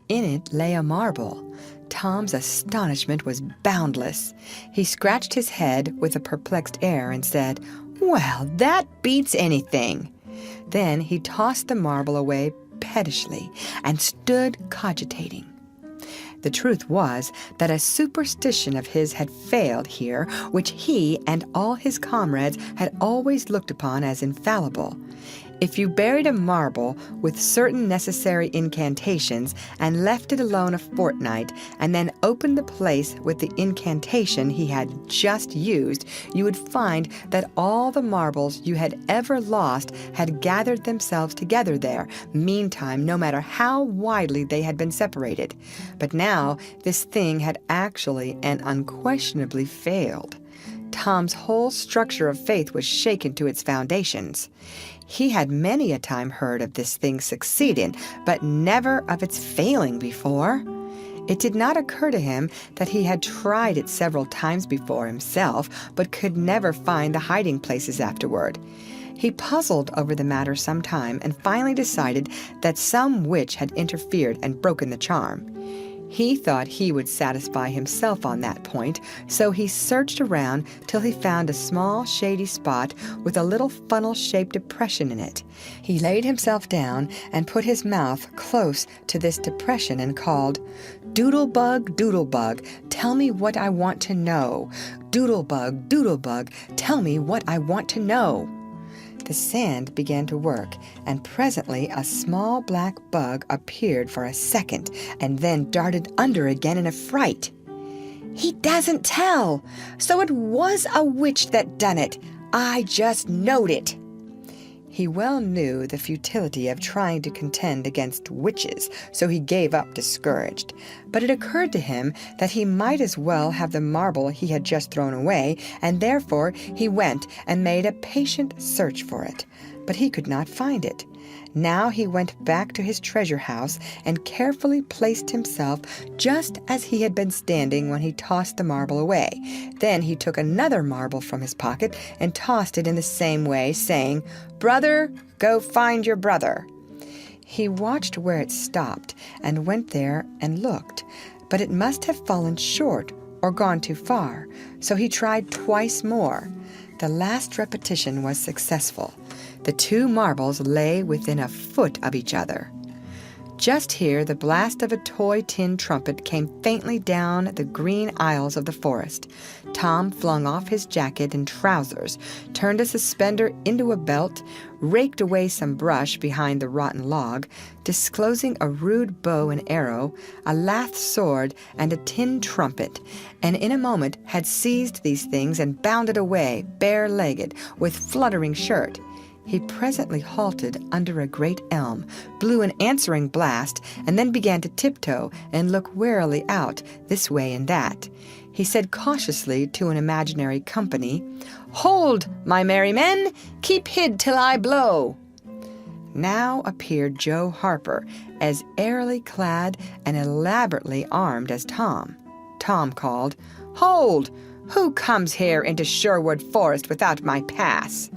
In it lay a marble. Tom's astonishment was boundless. He scratched his head with a perplexed air and said, "Well, that beats anything." Then he tossed the marble away pettishly and stood cogitating. The truth was that a superstition of his had failed here, which he and all his comrades had always looked upon as infallible. If you buried a marble with certain necessary incantations and left it alone a fortnight, and then opened the place with the incantation he had just used, you would find that all the marbles you had ever lost had gathered themselves together there, meantime, no matter how widely they had been separated. But now this thing had actually and unquestionably failed. Tom's whole structure of faith was shaken to its foundations. He had many a time heard of this thing succeeding, but never of its failing before. It did not occur to him that he had tried it several times before himself, but could never find the hiding places afterward. He puzzled over the matter some time and finally decided that some witch had interfered and broken the charm. He thought he would satisfy himself on that point, so he searched around till he found a small shady spot with a little funnel-shaped depression in it. He laid himself down and put his mouth close to this depression and called, "Doodlebug, Doodlebug, tell me what I want to know. Doodlebug, Doodlebug, tell me what I want to know." The sand began to work, and presently a small black bug appeared for a second, and then darted under again in a fright. "He doesn't tell! So it was a witch that done it! I just knowed it!" He well knew the futility of trying to contend against witches, so he gave up discouraged. But it occurred to him that he might as well have the marble he had just thrown away, and therefore he went and made a patient search for it. But he could not find it. Now he went back to his treasure house and carefully placed himself just as he had been standing when he tossed the marble away. Then he took another marble from his pocket and tossed it in the same way, saying, "Brother, go find your brother." He watched where it stopped and went there and looked, but it must have fallen short or gone too far, so he tried twice more. The last repetition was successful. The two marbles lay within a foot of each other. Just here the blast of a toy tin trumpet came faintly down the green aisles of the forest. Tom flung off his jacket and trousers, turned a suspender into a belt, raked away some brush behind the rotten log, disclosing a rude bow and arrow, a lath sword, and a tin trumpet, and in a moment had seized these things and bounded away, bare-legged, with fluttering shirt. He presently halted under a great elm, blew an answering blast, and then began to tiptoe and look warily out this way and that. He said cautiously to an imaginary company, "Hold, my merry men! Keep hid till I blow!" Now appeared Joe Harper, as airily clad and elaborately armed as Tom. Tom called, "Hold! Who comes here into Sherwood Forest without my pass?"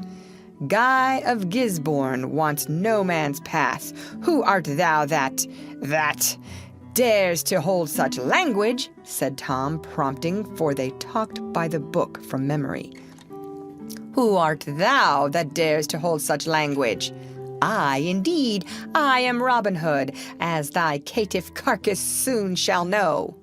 "Guy of Gisborne wants no man's pass. Who art thou that dares to hold such language?" said Tom, prompting, for they talked by the book from memory. "Who art thou that dares to hold such language?" "I, indeed, I am Robin Hood, as thy caitiff carcass soon shall know."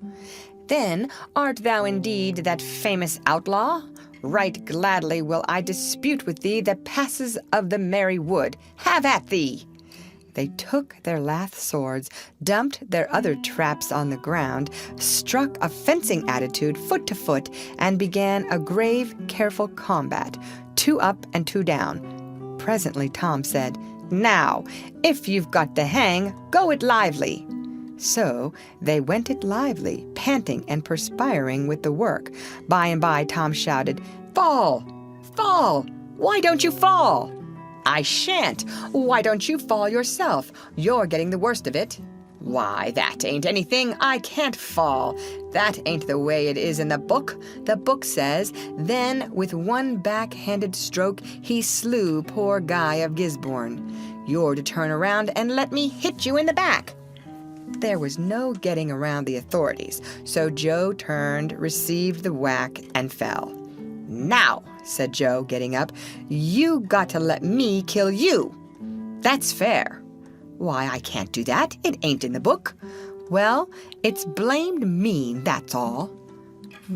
"Then art thou indeed that famous outlaw? Right gladly will I dispute with thee the passes of the merry wood. Have at thee!" They took their lath swords, dumped their other traps on the ground, struck a fencing attitude foot to foot, and began a grave, careful combat, 2 up and 2 down. Presently Tom said, "Now, if you've got the hang, go it lively." So they went it lively, panting and perspiring with the work. By and by Tom shouted, "Fall! Fall! Why don't you fall?" "I shan't. Why don't you fall yourself? You're getting the worst of it." "Why, that ain't anything. I can't fall. That ain't the way it is in the book. The book says, 'Then with one back-handed stroke he slew poor Guy of Gisborne.' You're to turn around and let me hit you in the back." There was no getting around the authorities, so Joe turned, received the whack, and fell. "Now," said Joe, getting up, "you got to let me kill you." "That's fair." "Why, I can't do that. It ain't in the book." "Well, it's blamed mean, that's all."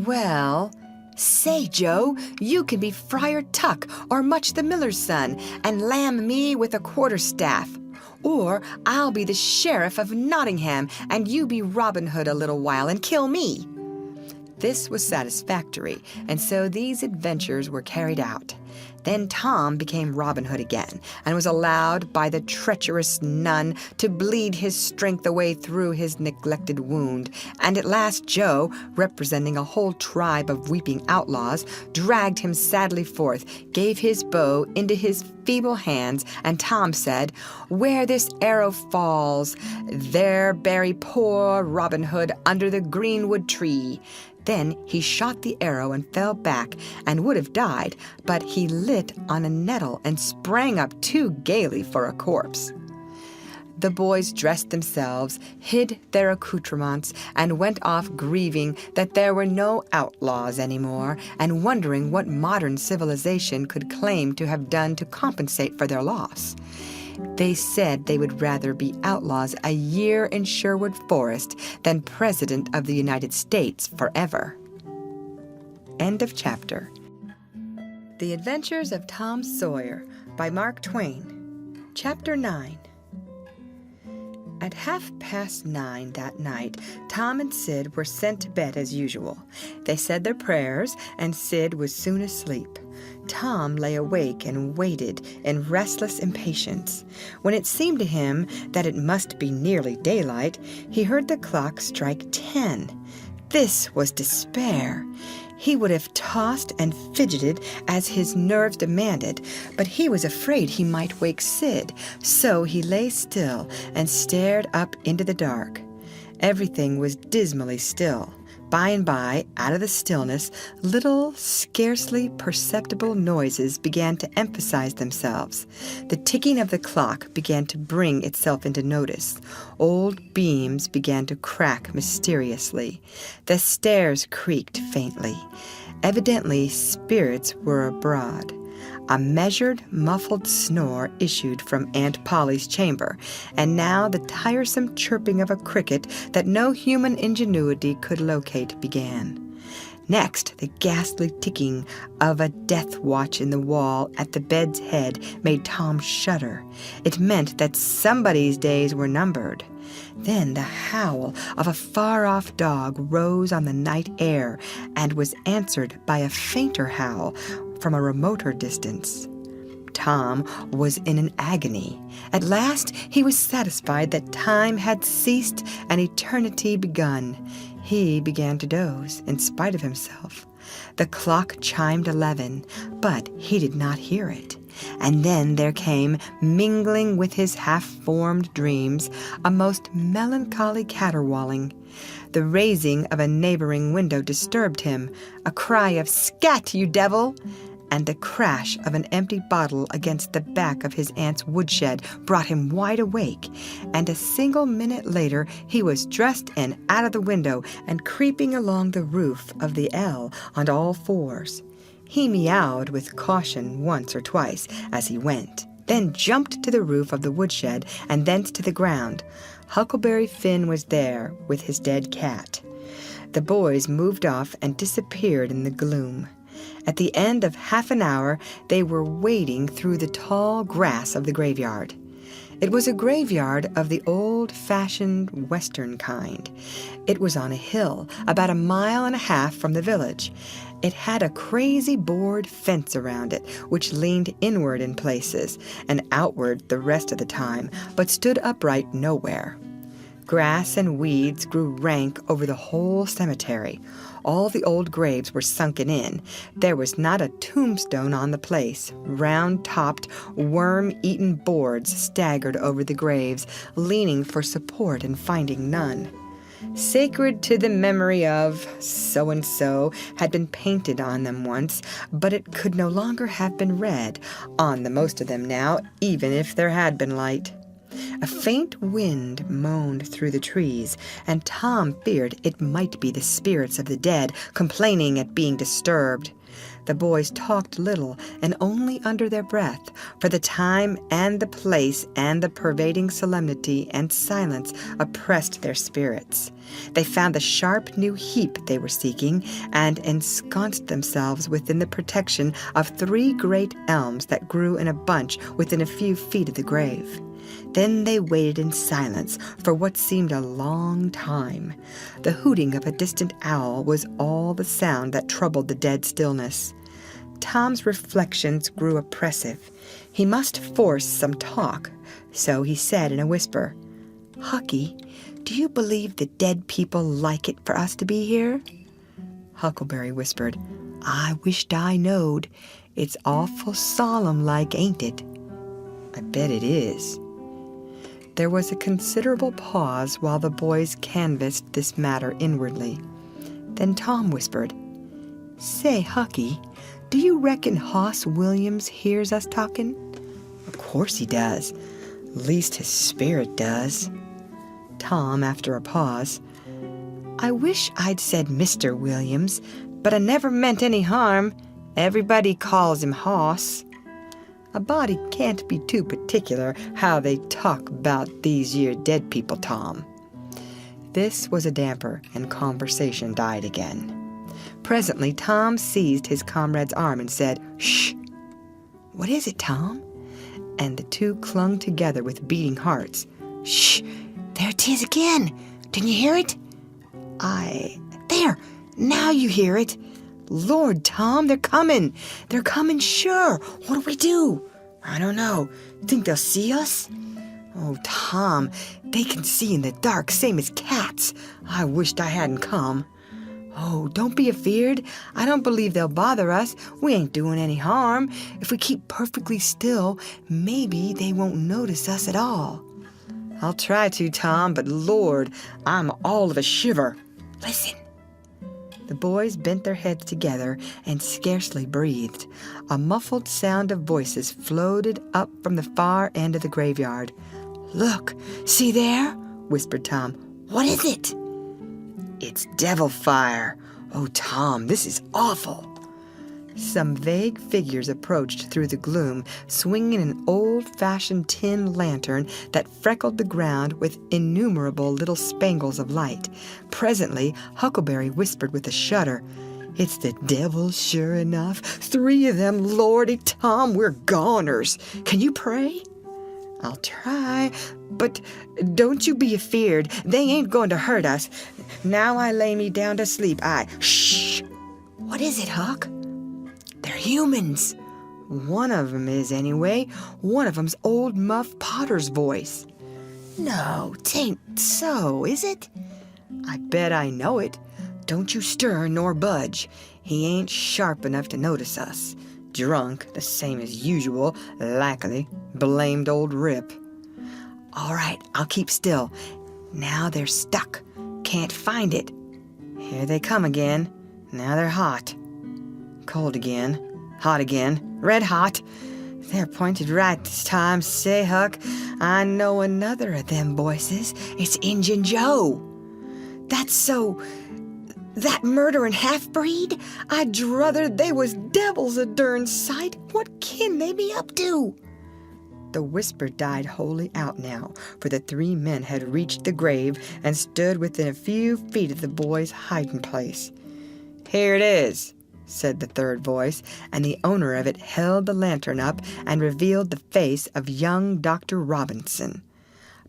"Well, say, Joe, you can be Friar Tuck or Much the Miller's son and lamb me with a quarterstaff. Or I'll be the sheriff of Nottingham and you be Robin Hood a little while and kill me." This was satisfactory, and so these adventures were carried out. Then Tom became Robin Hood again, and was allowed by the treacherous nun to bleed his strength away through his neglected wound, and at last Joe, representing a whole tribe of weeping outlaws, dragged him sadly forth, gave his bow into his feeble hands, and Tom said, "Where this arrow falls, there bury poor Robin Hood under the greenwood tree." Then he shot the arrow and fell back and would have died, but he lit on a nettle and sprang up too gaily for a corpse. The boys dressed themselves, hid their accoutrements, and went off grieving that there were no outlaws any more, and wondering what modern civilization could claim to have done to compensate for their loss. They said they would rather be outlaws a year in Sherwood Forest than President of the United States forever. End of chapter. The Adventures of Tom Sawyer by Mark Twain. Chapter 9. At 9:30 that night, Tom and Sid were sent to bed as usual. They said their prayers, and Sid was soon asleep. Tom lay awake and waited in restless impatience. When it seemed to him that it must be nearly daylight, he heard the clock strike 10. This was despair. He would have tossed and fidgeted as his nerves demanded, but he was afraid he might wake Sid, so he lay still and stared up into the dark. Everything was dismally still. By and by, out of the stillness, little, scarcely perceptible noises began to emphasize themselves. The ticking of the clock began to bring itself into notice. Old beams began to crack mysteriously. The stairs creaked faintly. Evidently, spirits were abroad. A measured, muffled snore issued from Aunt Polly's chamber, and now the tiresome chirping of a cricket that no human ingenuity could locate began. Next, the ghastly ticking of a death watch in the wall at the bed's head made Tom shudder. It meant that somebody's days were numbered. Then the howl of a far-off dog rose on the night air and was answered by a fainter howl from a remoter distance. Tom was in an agony. At last he was satisfied that time had ceased and eternity begun. He began to doze in spite of himself. The clock chimed 11, but he did not hear it. And then there came, mingling with his half-formed dreams, a most melancholy caterwauling. The raising of a neighboring window disturbed him, a cry of "Scat, you devil!" and the crash of an empty bottle against the back of his aunt's woodshed brought him wide awake, and a single minute later he was dressed and out of the window and creeping along the roof of the L on all fours. He meowed with caution once or twice as he went, then jumped to the roof of the woodshed and thence to the ground. Huckleberry Finn was there with his dead cat. The boys moved off and disappeared in the gloom. At the end of half an hour, they were wading through the tall grass of the graveyard. It was a graveyard of the old-fashioned Western kind. It was on a hill, about 1.5 miles from the village. It had a crazy board fence around it, which leaned inward in places and outward the rest of the time, but stood upright nowhere. Grass and weeds grew rank over the whole cemetery. All the old graves were sunken in. There was not a tombstone on the place. Round-topped, worm-eaten boards staggered over the graves, leaning for support and finding none. "Sacred to the memory of so-and-so" had been painted on them once, but it could no longer have been read on the most of them now, even if there had been light. A faint wind moaned through the trees, and Tom feared it might be the spirits of the dead complaining at being disturbed. The boys talked little and only under their breath, for the time and the place and the pervading solemnity and silence oppressed their spirits. They found the sharp new heap they were seeking and ensconced themselves within the protection of 3 great elms that grew in a bunch within a few feet of the grave. Then they waited in silence for what seemed a long time. The hooting of a distant owl was all the sound that troubled the dead stillness. Tom's reflections grew oppressive. He must force some talk, so he said in a whisper, "Hucky, do you believe the dead people like it for us to be here?" Huckleberry whispered, "I wished I knowed. It's awful solemn like, ain't it?" "I bet it is." There was a considerable pause while the boys canvassed this matter inwardly. Then Tom whispered, "Say, Hucky, do you reckon Hoss Williams hears us talking?" "Of course he does. Least his spirit does." Tom, after a pause, "I wish I'd said Mr. Williams, but I never meant any harm. Everybody calls him Hoss. A body can't be too particular how they talk about these year dead people, Tom." This was a damper, and conversation died again. Presently, Tom seized his comrade's arm and said, "Shh!" "What is it, Tom?" And the two clung together with beating hearts. "Shh! There 'tis again! Didn't you hear it?" There! Now you hear it! Lord, Tom, they're coming! They're coming, sure! What'll we do?" "I don't know. Think they'll see us?" "Oh, Tom, they can see in the dark, same as cats. I wished I hadn't come." "Oh, don't be afeard. I don't believe they'll bother us. We ain't doing any harm. If we keep perfectly still, maybe they won't notice us at all." "I'll try to, Tom, but Lord, I'm all of a shiver. Listen." The boys bent their heads together and scarcely breathed. A muffled sound of voices floated up from the far end of the graveyard. "Look, see there?" whispered Tom. "What is it?" "It's devil fire. Oh, Tom, this is awful." Some vague figures approached through the gloom, swinging an old-fashioned tin lantern that freckled the ground with innumerable little spangles of light. Presently, Huckleberry whispered with a shudder, "It's the devil, sure enough. 3 of them, Lordy, Tom, we're goners. Can you pray?" "I'll try, but don't you be afeard. They ain't going to hurt us. Now I lay me down to sleep, Shh!" "What is it, Huck?" "They're humans." One of 'em is, anyway. One of 'em's old Muff Potter's voice. No, 'tain't so, is it? I bet I know it. Don't you stir nor budge. He ain't sharp enough to notice us. Drunk, the same as usual, likely. Blamed old Rip. All right, I'll keep still. Now they're stuck. Can't find it. Here they come again. Now they're hot. Cold again. Hot again. Red hot. They're pointed right this time. Say, Huck, I know another of them voices. It's Injun Joe. That's so... That murderin' half-breed? I'd druther they was devils a dern sight. What can they be up to? The whisper died wholly out now, for the three men had reached the grave and stood within a few feet of the boy's hiding place. Here it is, said the third voice, and the owner of it held the lantern up and revealed the face of young Dr. Robinson.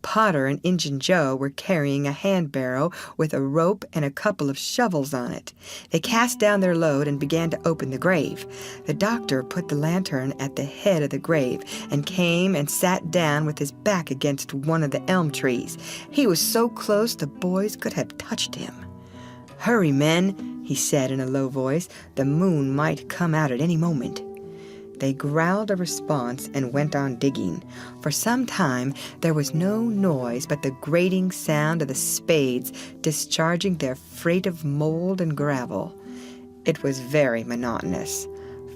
Potter and Injun Joe were carrying a hand barrow with a rope and a couple of shovels on it. They cast down their load and began to open the grave. The doctor put the lantern at the head of the grave and came and sat down with his back against one of the elm trees. He was so close the boys could have touched him. Hurry, men, he said in a low voice. The moon might come out at any moment. They growled a response and went on digging. For some time there was no noise but the grating sound of the spades discharging their freight of mold and gravel. It was very monotonous.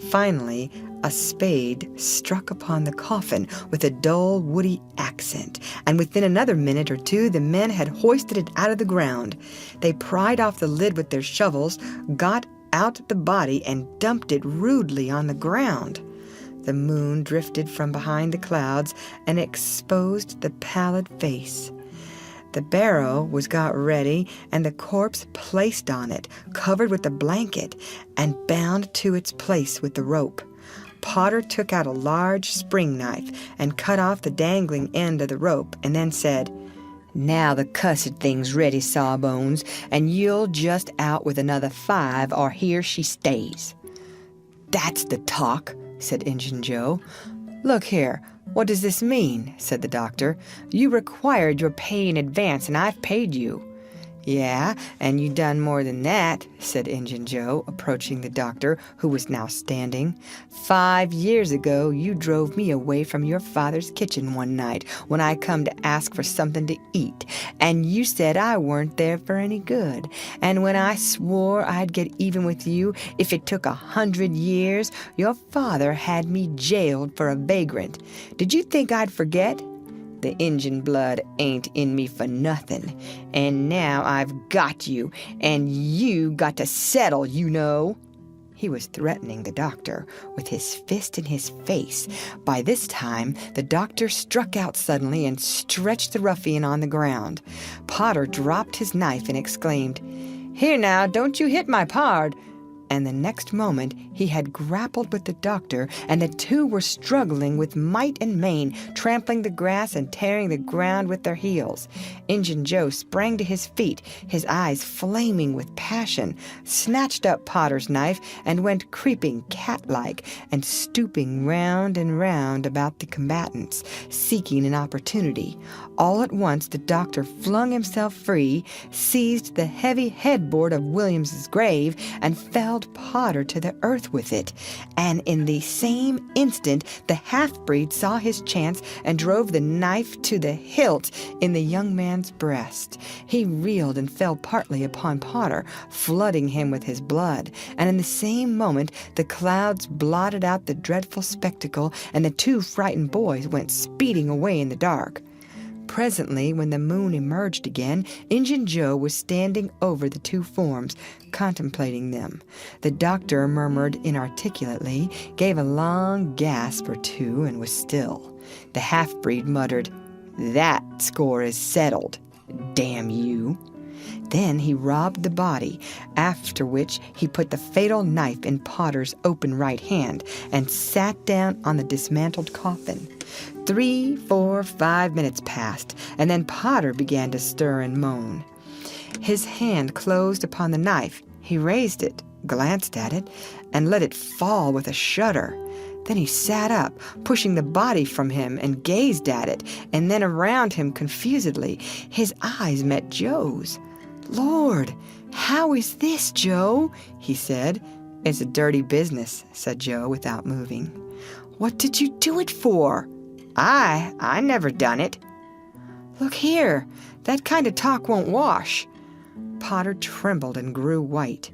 Finally, a spade struck upon the coffin with a dull, woody accent, and within another minute or two the men had hoisted it out of the ground. They pried off the lid with their shovels, got out the body, and dumped it rudely on the ground. The moon drifted from behind the clouds and exposed the pallid face. The barrow was got ready and the corpse placed on it, covered with a blanket, and bound to its place with the rope. Potter took out a large spring knife and cut off the dangling end of the rope and then said, Now the cussed thing's ready, Sawbones, and you'll just out with another 5 or here she stays. That's the talk, said Injun Joe. Look here, what does this mean? Said the doctor. You required your pay in advance, and I've paid you. Yeah, and you done more than that, said Injun Joe, approaching the doctor, who was now standing. 5 years ago, you drove me away from your father's kitchen one night when I come to ask for something to eat, and you said I weren't there for any good. And when I swore I'd get even with you if it took 100 years, your father had me jailed for a vagrant. Did you think I'd forget? The Injun blood ain't in me for nothing, and now I've got you, and you got to settle, you know. He was threatening the doctor with his fist in his face. By this time, the doctor struck out suddenly and stretched the ruffian on the ground. Potter dropped his knife and exclaimed, Here now, don't you hit my pard. And the next moment he had grappled with the doctor, and the two were struggling with might and main, trampling the grass and tearing the ground with their heels. Injun Joe sprang to his feet, his eyes flaming with passion, snatched up Potter's knife, and went creeping cat-like and stooping round and round about the combatants, seeking an opportunity. All at once the doctor flung himself free, seized the heavy headboard of Williams's grave, and felled Potter to the earth with it. And in the same instant the half-breed saw his chance and drove the knife to the hilt in the young man's breast. He reeled and fell partly upon Potter, flooding him with his blood, and in the same moment the clouds blotted out the dreadful spectacle, and the two frightened boys went speeding away in the dark. Presently, when the moon emerged again, Injun Joe was standing over the two forms, contemplating them. The doctor murmured inarticulately, gave a long gasp or two, and was still. The half-breed muttered, That score is settled. Damn you. Then he robbed the body, after which he put the fatal knife in Potter's open right hand and sat down on the dismantled coffin. 3, 4, 5 minutes passed, and then Potter began to stir and moan. His hand closed upon the knife. He raised it, glanced at it, and let it fall with a shudder. Then he sat up, pushing the body from him, and gazed at it, and then around him confusedly. His eyes met Joe's. "Lord, how is this, Joe?" he said. "It's a dirty business," said Joe without moving. "What did you do it for?" I never done it." "Look here, that kind of talk won't wash." Potter trembled and grew white.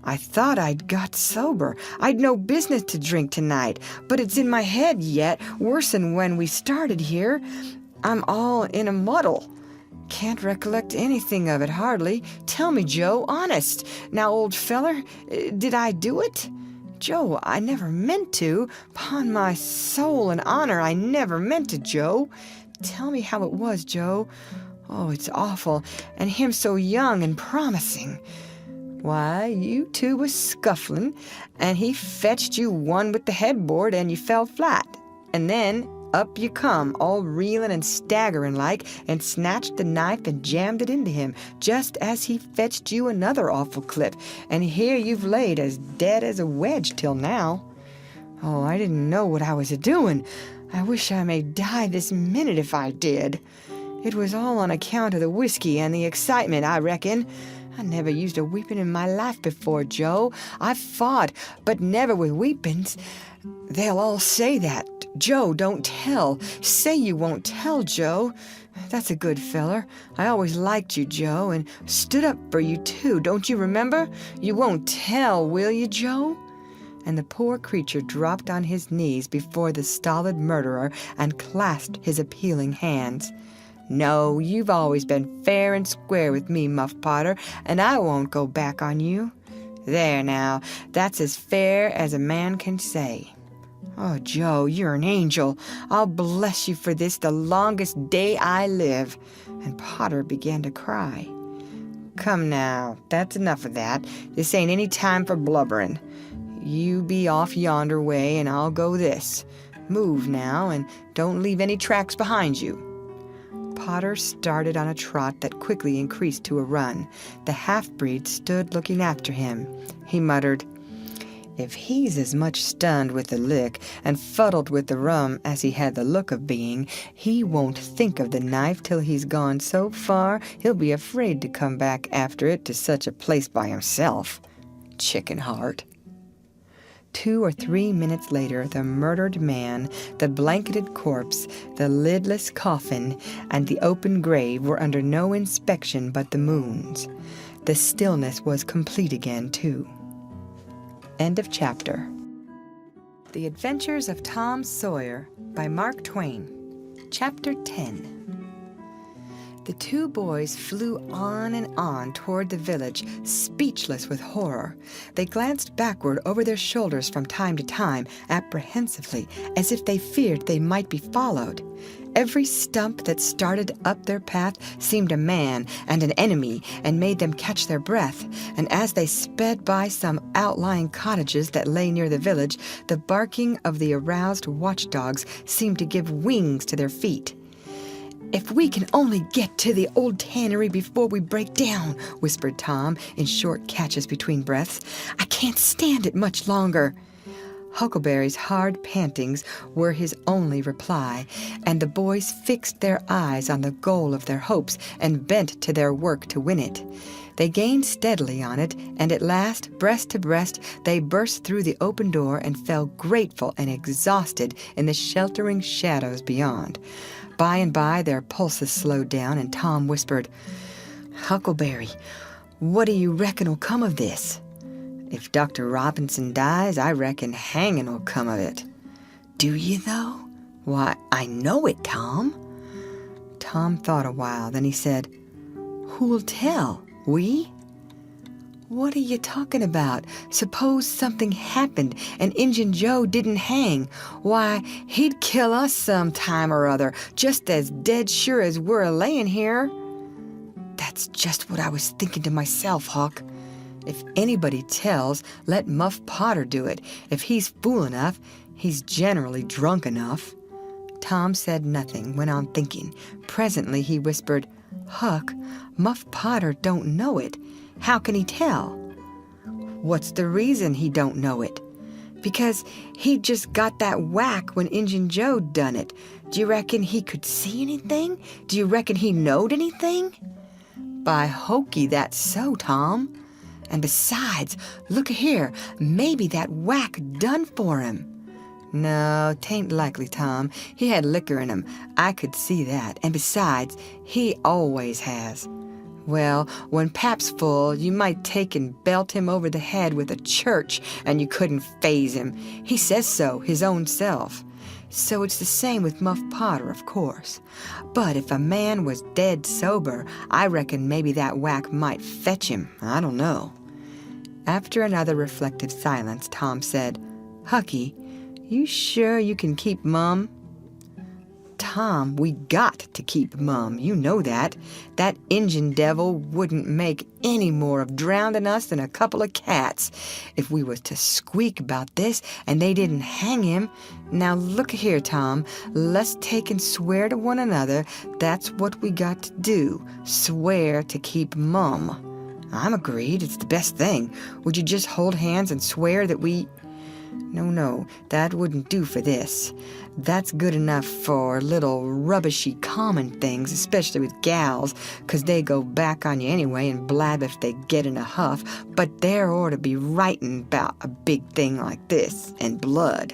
"I thought I'd got sober. I'd no business to drink tonight, but it's in my head yet, worse'n when we started here. I'm all in a muddle. Can't recollect anything of it, hardly. Tell me, Joe, honest. Now, old feller, did I do it?" "Joe, I never meant to. 'Pon my soul and honor, I never meant to, Joe. Tell me how it was, Joe. Oh, it's awful, and him so young and promising." "Why, you two was scuffling, and he fetched you one with the headboard, and you fell flat. And then up you come, all reeling and staggering like, and snatched the knife and jammed it into him, just as he fetched you another awful clip, and here you've laid as dead as a wedge till now. Oh, I didn't know what I was a-doing. I wish I may die this minute if I did. It was all on account of the whiskey and the excitement, I reckon. I never used a weepon in my life before, Joe. I've fought, but never with weepons. They'll all say that. Joe, don't tell. Say you won't tell, Joe. That's a good feller. I always liked you, Joe, and stood up for you, too. Don't you remember? You won't tell, will you, Joe?" And the poor creature dropped on his knees before the stolid murderer and clasped his appealing hands. "No, you've always been fair and square with me, Muff Potter, and I won't go back on you. There now, that's as fair as a man can say." "Oh, Joe, you're an angel. I'll bless you for this the longest day I live." And Potter began to cry. "Come now, that's enough of that. This ain't any time for blubbering. You be off yonder way, and I'll go this. Move now, and don't leave any tracks behind you." Potter started on a trot that quickly increased to a run. The half-breed stood looking after him. He muttered, "If he's as much stunned with the lick and fuddled with the rum as he had the look of being, he won't think of the knife till he's gone so far he'll be afraid to come back after it to such a place by himself. Chicken heart." 2 or 3 minutes later, the murdered man, the blanketed corpse, the lidless coffin, and the open grave were under no inspection but the moon's. The stillness was complete again, too. End of chapter. The Adventures of Tom Sawyer by Mark Twain. Chapter 10. The two boys flew on and on toward the village, speechless with horror. They glanced backward over their shoulders from time to time, apprehensively, as if they feared they might be followed. Every stump that started up their path seemed a man and an enemy and made them catch their breath, and as they sped by some outlying cottages that lay near the village, the barking of the aroused watchdogs seemed to give wings to their feet. "If we can only get to the old tannery before we break down," whispered Tom in short catches between breaths. "I can't stand it much longer." Huckleberry's hard pantings were his only reply, and the boys fixed their eyes on the goal of their hopes and bent to their work to win it. They gained steadily on it, and at last, breast to breast, they burst through the open door and fell grateful and exhausted in the sheltering shadows beyond. By and by, their pulses slowed down, and Tom whispered, "Huckleberry, what do you reckon'll come of this?" "If Dr. Robinson dies, I reckon hanging'll come of it." "Do you, though?" "Why, I know it, Tom." Tom thought a while, then he said, "Who'll tell? We?" "What are you talking about? Suppose something happened and Injun Joe didn't hang. Why, he'd kill us some time or other, just as dead sure as we're a-layin' here." "That's just what I was thinking to myself, Huck. If anybody tells, let Muff Potter do it. If he's fool enough, he's generally drunk enough." Tom said nothing, went on thinking. Presently he whispered, "Huck, Muff Potter don't know it. How can he tell?" "What's the reason he don't know it?" because he just got that whack when Injun Joe done it. Do you reckon he could see anything? Do you reckon he knowed anything? By hokey, that's so, Tom. And besides, look here, maybe that whack done for him. No, 'tain't likely, Tom. He had liquor in him. I could see that. And besides, he always has. Well, when Pap's full, you might take and belt him over the head with a church, and you couldn't faze him. He says so, his own self. So it's the same with Muff Potter, of course. But if a man was dead sober, I reckon maybe that whack might fetch him. I don't know. After another reflective silence, Tom said, "Hucky, you sure you can keep Mum?" "Tom, we got to keep Mum. You know that. That Injun devil wouldn't make any more of drowning us than a couple of cats. If we was to squeak about this and they didn't hang him. Now look here, Tom. Let's take and swear to one another. That's what we got to do. Swear to keep Mum." "I'm agreed. It's the best thing. Would you just hold hands and swear that we—" No, that wouldn't do for this. That's good enough for little rubbishy common things, especially with gals, 'cause they go back on you anyway and blab if they get in a huff, but there ought to be writing about a big thing like this, and blood.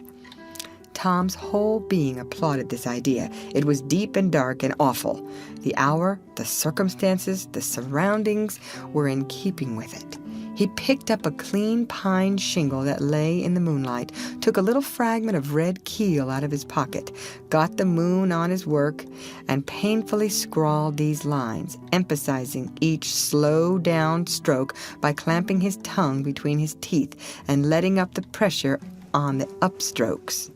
Tom's whole being applauded this idea. It was deep and dark and awful. The hour, the circumstances, the surroundings were in keeping with it. He picked up a clean pine shingle that lay in the moonlight, took a little fragment of red keel out of his pocket, got the moon on his work, and painfully scrawled these lines, emphasizing each slow-down stroke by clamping his tongue between his teeth and letting up the pressure on the upstrokes.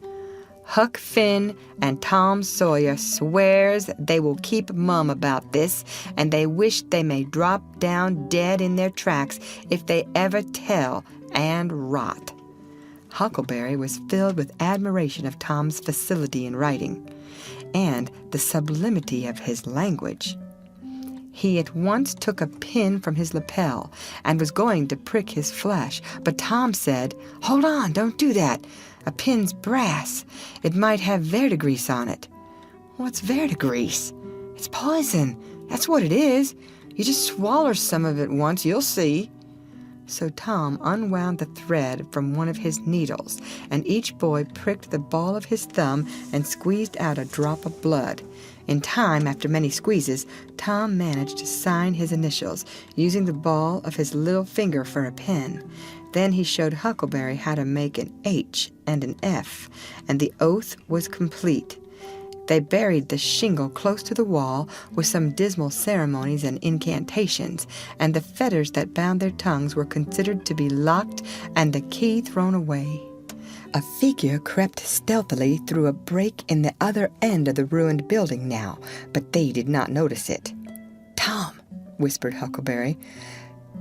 Huck Finn and Tom Sawyer swears they will keep mum about this, and they wish they may drop down dead in their tracks if they ever tell and rot. Huckleberry was filled with admiration of Tom's facility in writing, and the sublimity of his language. He at once took a pin from his lapel and was going to prick his flesh, but Tom said, "Hold on, don't do that. A pin's brass. It might have verdigris on it." "What's verdigris?" "It's poison. That's what it is. You just swaller some of it once, you'll see." So Tom unwound the thread from one of his needles, and each boy pricked the ball of his thumb and squeezed out a drop of blood. In time, after many squeezes, Tom managed to sign his initials, using the ball of his little finger for a pen. Then he showed Huckleberry how to make an H and an F, and the oath was complete. They buried the shingle close to the wall with some dismal ceremonies and incantations, and the fetters that bound their tongues were considered to be locked and the key thrown away. A figure crept stealthily through a break in the other end of the ruined building now, but they did not notice it. "Tom," whispered Huckleberry,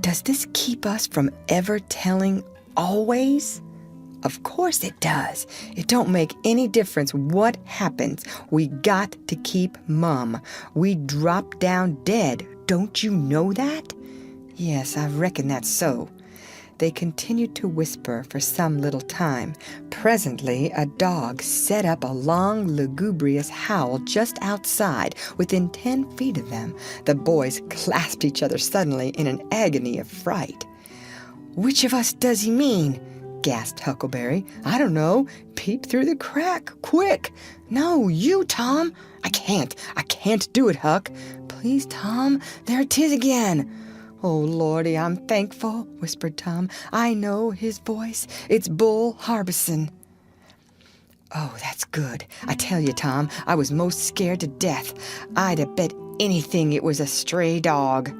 "does this keep us from ever telling always?" "Of course it does. It don't make any difference what happens. We got to keep Mum. We drop down dead. Don't you know that?" "Yes, I reckon that's so." They continued to whisper for some little time. Presently, a dog set up a long, lugubrious howl just outside, within 10 feet of them. The boys clasped each other suddenly in an agony of fright. "Which of us does he mean?" gasped Huckleberry. "I don't know. Peep through the crack, quick." "No, you, Tom." I can't do it, Huck." "Please, Tom, there 'tis again." "Oh, Lordy, I'm thankful," whispered Tom. "I know his voice. It's Bull Harbison." "Oh, that's good. I tell you, Tom, I was most scared to death. I'd have bet anything it was a stray dog."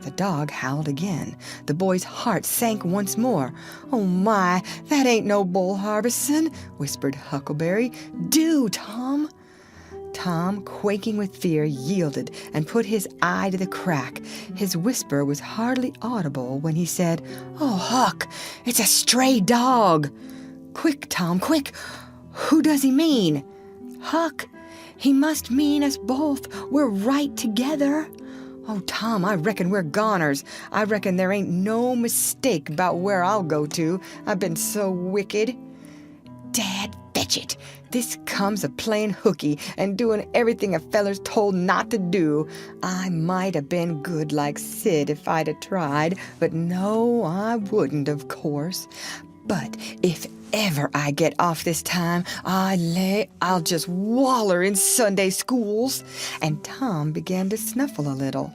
The dog howled again. The boy's heart sank once more. "Oh, my, that ain't no Bull Harbison," whispered Huckleberry. "Do, Tom." Tom, quaking with fear, yielded and put his eye to the crack. His whisper was hardly audible when he said, "Oh, Huck, it's a stray dog." "Quick, Tom, quick. Who does he mean?" "Huck, he must mean us both. We're right together." "Oh, Tom, I reckon we're goners. I reckon there ain't no mistake about where I'll go to. I've been so wicked." Dad, fetch it. This comes of playing hooky and doing everything a feller's told not to do. I might have been good like Sid if I'd have tried, but no, I wouldn't, of course. But if ever I get off this time, I'll just waller in Sunday schools. And Tom began to snuffle a little.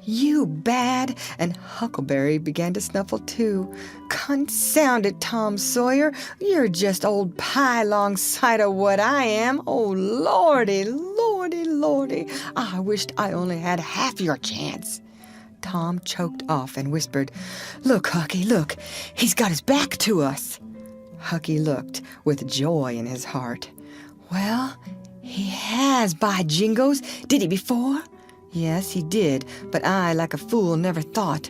You bad, and Huckleberry began to snuffle too. Confound it, Tom Sawyer, you're just old pie alongside of what I am. Oh, lordy, lordy, lordy, I wished I only had half your chance. Tom choked off and whispered, Look, Hucky, look, he's got his back to us. Hucky looked with joy in his heart. Well, he has, by jingoes. Did he before? Yes, he did, but I, like a fool, never thought.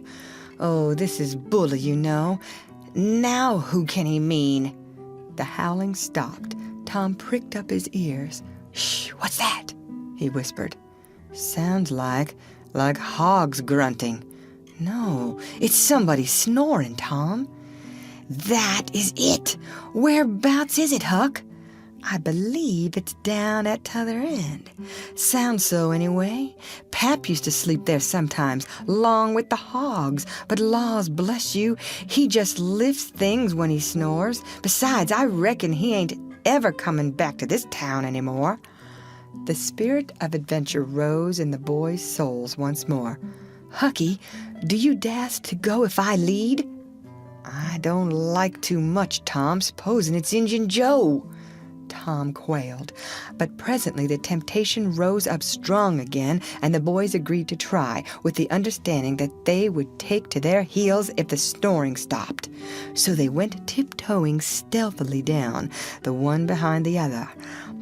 Oh, this is bully, you know. Now who can he mean? The howling stopped. Tom pricked up his ears. Shh, what's that? He whispered. Sounds like hogs grunting. No, it's somebody snoring, Tom. That is it. Whereabouts is it, Huck? I believe it's down at t'other end. Sounds so anyway. Pap used to sleep there sometimes, 'long with the hogs, but laws bless you, he just lifts things when he snores. Besides, I reckon he ain't ever coming back to this town anymore. The spirit of adventure rose in the boys' souls once more. Hucky, do you dast to go if I lead? I don't like too much, Tom, supposing it's Injun Joe. Tom quailed, but presently the temptation rose up strong again, and the boys agreed to try, with the understanding that they would take to their heels if the snoring stopped. So they went tiptoeing stealthily down, the one behind the other.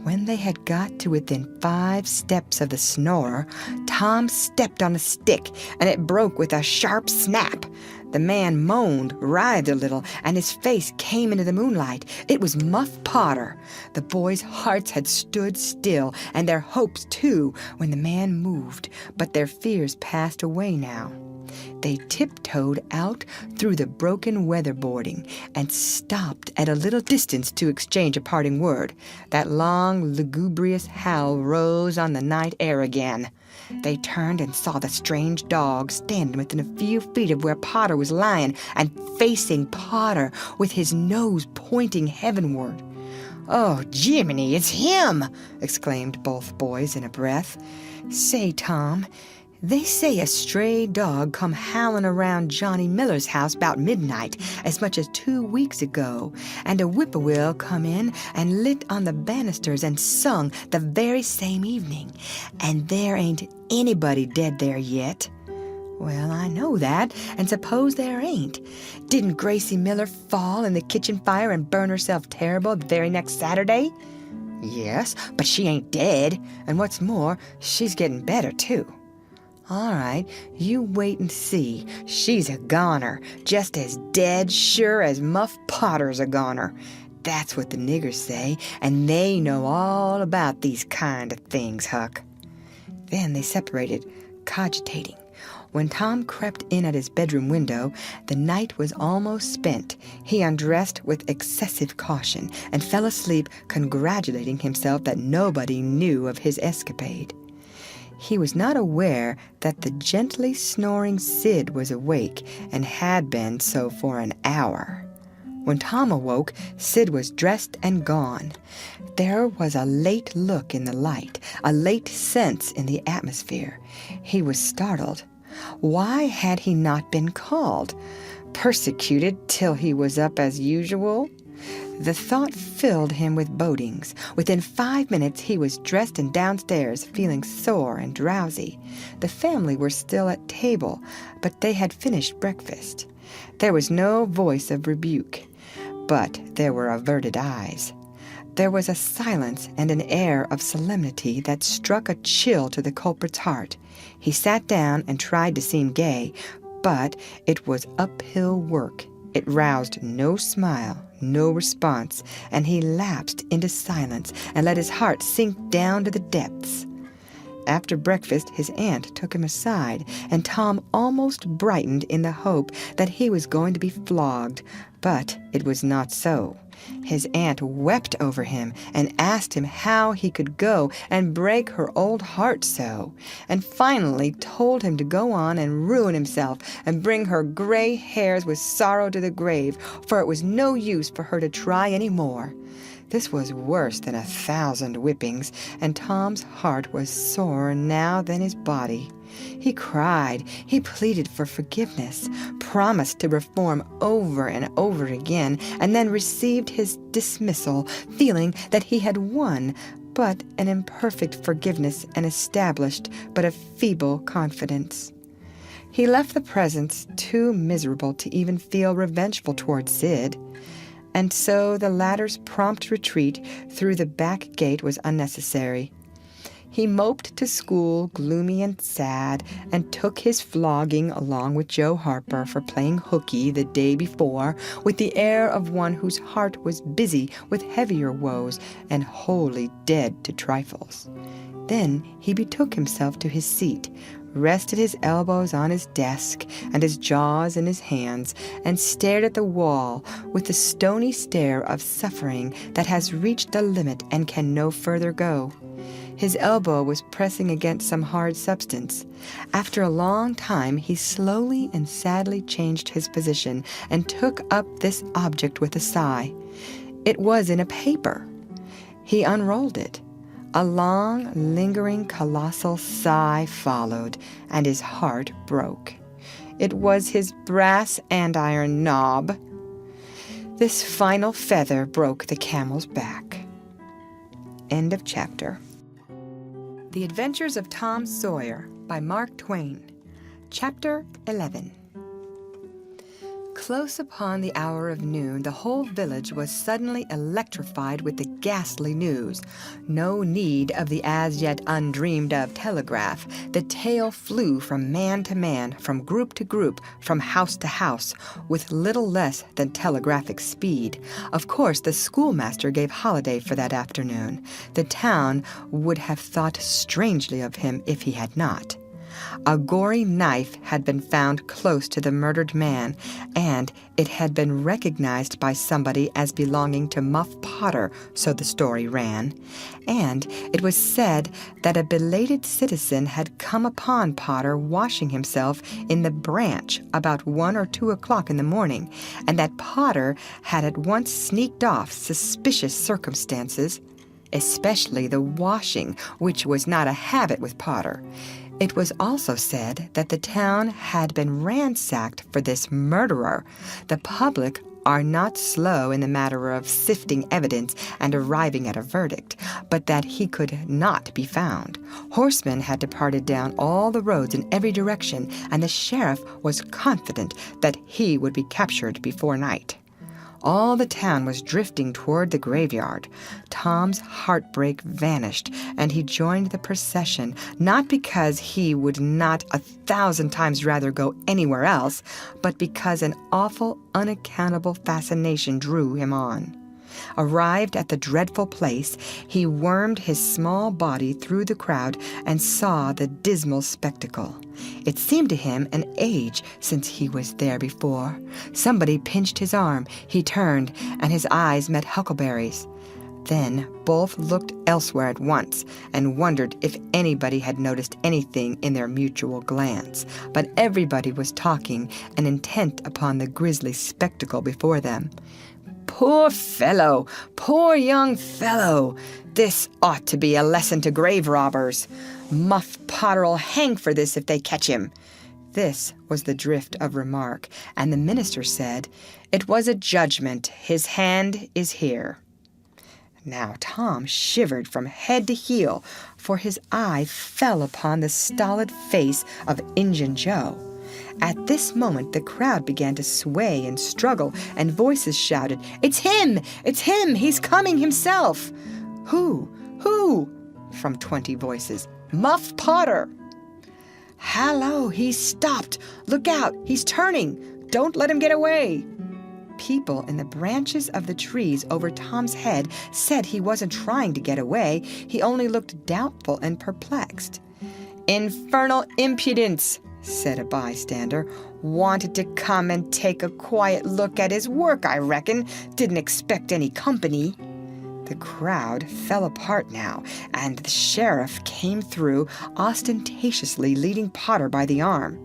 When they had got to within 5 steps of the snorer, Tom stepped on a stick, and it broke with a sharp snap. The man moaned, writhed a little, and his face came into the moonlight. It was Muff Potter. The boys' hearts had stood still, and their hopes too, when the man moved, but their fears passed away now. They tiptoed out through the broken weatherboarding and stopped at a little distance to exchange a parting word. That long, lugubrious howl rose on the night air again. They turned and saw the strange dog standing within a few feet of where Potter was lying and facing Potter with his nose pointing heavenward. "Oh, Jiminy, it's him!" exclaimed both boys in a breath. "Say, Tom, they say a stray dog come howling around Johnny Miller's house about midnight as much as 2 weeks ago, and a whippoorwill come in and lit on the banisters and sung the very same evening, and there ain't anybody dead there yet." "Well, I know that, and suppose there ain't. Didn't Gracie Miller fall in the kitchen fire and burn herself terrible the very next Saturday?" "Yes, but she ain't dead, and what's more, she's getting better, too." "All right, you wait and see. She's a goner, just as dead sure as Muff Potter's a goner. That's what the niggers say, and they know all about these kind of things, Huck." Then they separated, cogitating. When Tom crept in at his bedroom window, the night was almost spent. He undressed with excessive caution and fell asleep, congratulating himself that nobody knew of his escapade. He was not aware that the gently snoring Sid was awake and had been so for an hour. When Tom awoke, Sid was dressed and gone. There was a late look in the light, a late sense in the atmosphere. He was startled. Why had he not been called? Persecuted till he was up as usual? The thought filled him with bodings. Within 5 minutes he was dressed and downstairs, feeling sore and drowsy. The family were still at table, but they had finished breakfast. There was no voice of rebuke, but there were averted eyes. There was a silence and an air of solemnity that struck a chill to the culprit's heart. He sat down and tried to seem gay, but it was uphill work. It roused no smile, no response, and he lapsed into silence and let his heart sink down to the depths. after breakfast his aunt took him aside, and Tom almost brightened in the hope that he was going to be flogged. But it was not so. His aunt wept over him and asked him how he could go and break her old heart so, and finally told him to go on and ruin himself and bring her gray hairs with sorrow to the grave, for it was no use for her to try any more. This was worse than 1,000 whippings, and Tom's heart was sorer now than his body. He cried, he pleaded for forgiveness, promised to reform over and over again, and then received his dismissal, feeling that he had won but an imperfect forgiveness and established but a feeble confidence. He left the presence too miserable to even feel revengeful toward Sid, and so the latter's prompt retreat through the back gate was unnecessary. He moped to school, gloomy and sad, and took his flogging along with Joe Harper for playing hooky the day before, with the air of one whose heart was busy with heavier woes and wholly dead to trifles. Then he betook himself to his seat, rested his elbows on his desk and his jaws in his hands, and stared at the wall with the stony stare of suffering that has reached the limit and can no further go. His elbow was pressing against some hard substance. After a long time, he slowly and sadly changed his position and took up this object with a sigh. It was in a paper. He unrolled it. A long, lingering, colossal sigh followed, and his heart broke. It was his brass andiron knob. This final feather broke the camel's back. End of chapter. The Adventures of Tom Sawyer by Mark Twain. Chapter 11. Close upon the hour of noon, the whole village was suddenly electrified with the ghastly news. No need of the as-yet undreamed-of telegraph. The tale flew from man to man, from group to group, from house to house, with little less than telegraphic speed. Of course, the schoolmaster gave holiday for that afternoon. The town would have thought strangely of him if he had not. A gory knife had been found close to the murdered man, and it had been recognized by somebody as belonging to Muff Potter, so the story ran. And it was said that a belated citizen had come upon Potter washing himself in the branch about 1 or 2 o'clock in the morning, and that Potter had at once sneaked off suspicious circumstances, especially the washing, which was not a habit with Potter. It was also said that the town had been ransacked for this murderer. The public are not slow in the matter of sifting evidence and arriving at a verdict, but that he could not be found. Horsemen had departed down all the roads in every direction, and the sheriff was confident that he would be captured before night. All the town was drifting toward the graveyard. Tom's heartbreak vanished, and he joined the procession, not because he would not 1,000 times rather go anywhere else, but because an awful, unaccountable fascination drew him on. Arrived at the dreadful place, he wormed his small body through the crowd and saw the dismal spectacle. It seemed to him an age since he was there before. Somebody pinched his arm. He turned, and his eyes met Huckleberry's. Then both looked elsewhere at once and wondered if anybody had noticed anything in their mutual glance. But everybody was talking and intent upon the grisly spectacle before them. "Poor fellow! Poor young fellow! This ought to be a lesson to grave robbers. Muff Potter'll hang for this if they catch him." This was the drift of remark, and the minister said, "It was a judgment. His hand is here." Now Tom shivered from head to heel, for his eye fell upon the stolid face of Injun Joe. At this moment the crowd began to sway and struggle, and voices shouted, "It's him! It's him! He's coming himself!" "Who? Who?" from 20 voices. "Muff Potter!" "Hallo! He's stopped! Look out! He's turning! Don't let him get away!" People in the branches of the trees over Tom's head said he wasn't trying to get away. He only looked doubtful and perplexed. "Infernal impudence," said a bystander. "Wanted to come and take a quiet look at his work, I reckon. Didn't expect any company." The crowd fell apart now, and the sheriff came through, ostentatiously leading Potter by the arm.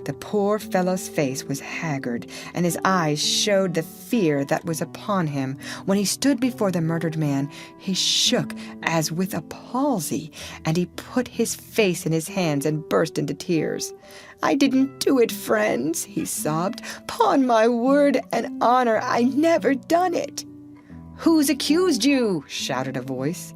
The poor fellow's face was haggard, and his eyes showed the fear that was upon him. When he stood before the murdered man, he shook as with a palsy, and he put his face in his hands and burst into tears. "I didn't do it, friends," he sobbed. "'Pon my word and honor, I never done it." "Who's accused you?" shouted a voice.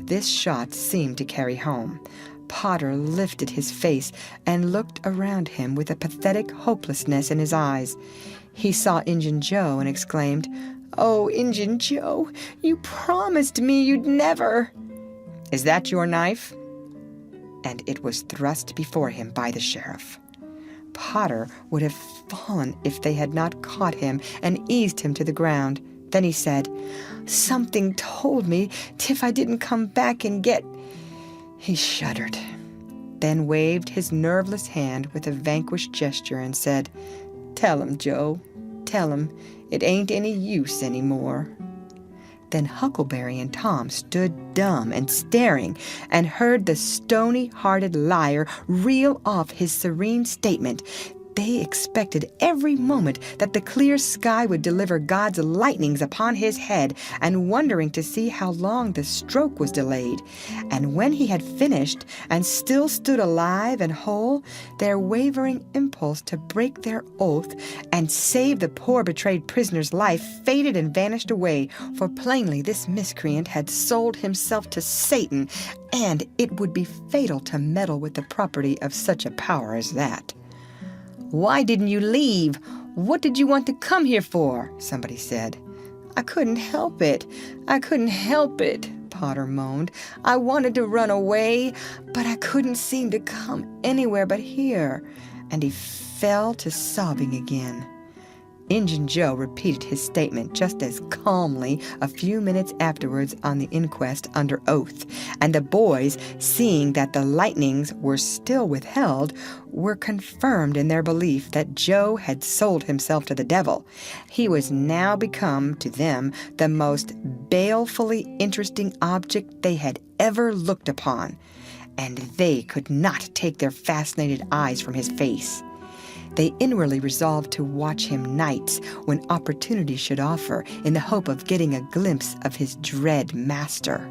This shot seemed to carry home. Potter lifted his face and looked around him with a pathetic hopelessness in his eyes. He saw Injun Joe and exclaimed, "Oh, Injun Joe, you promised me you'd never—" "Is that your knife?" And it was thrust before him by the sheriff. Potter would have fallen if they had not caught him and eased him to the ground. Then he said, "Something told me if I didn't come back and get—" He shuddered, then waved his nerveless hand with a vanquished gesture and said, "Tell him, Joe, tell him it ain't any use any more." Then Huckleberry and Tom stood dumb and staring and heard the stony-hearted liar reel off his serene statement. They expected every moment that the clear sky would deliver God's lightnings upon his head, and wondering to see how long the stroke was delayed. And when he had finished, and still stood alive and whole, their wavering impulse to break their oath and save the poor betrayed prisoner's life faded and vanished away, for plainly this miscreant had sold himself to Satan, and it would be fatal to meddle with the property of such a power as that. "Why didn't you leave? What did you want to come here for?" somebody said. "I couldn't help it. I couldn't help it," Potter moaned. "I wanted to run away, but I couldn't seem to come anywhere but here." And he fell to sobbing again. Injun Joe repeated his statement just as calmly a few minutes afterwards on the inquest under oath, and the boys, seeing that the lightnings were still withheld, were confirmed in their belief that Joe had sold himself to the devil. He was now become, to them, the most balefully interesting object they had ever looked upon, and they could not take their fascinated eyes from his face. They inwardly resolved to watch him nights when opportunity should offer, in the hope of getting a glimpse of his dread master.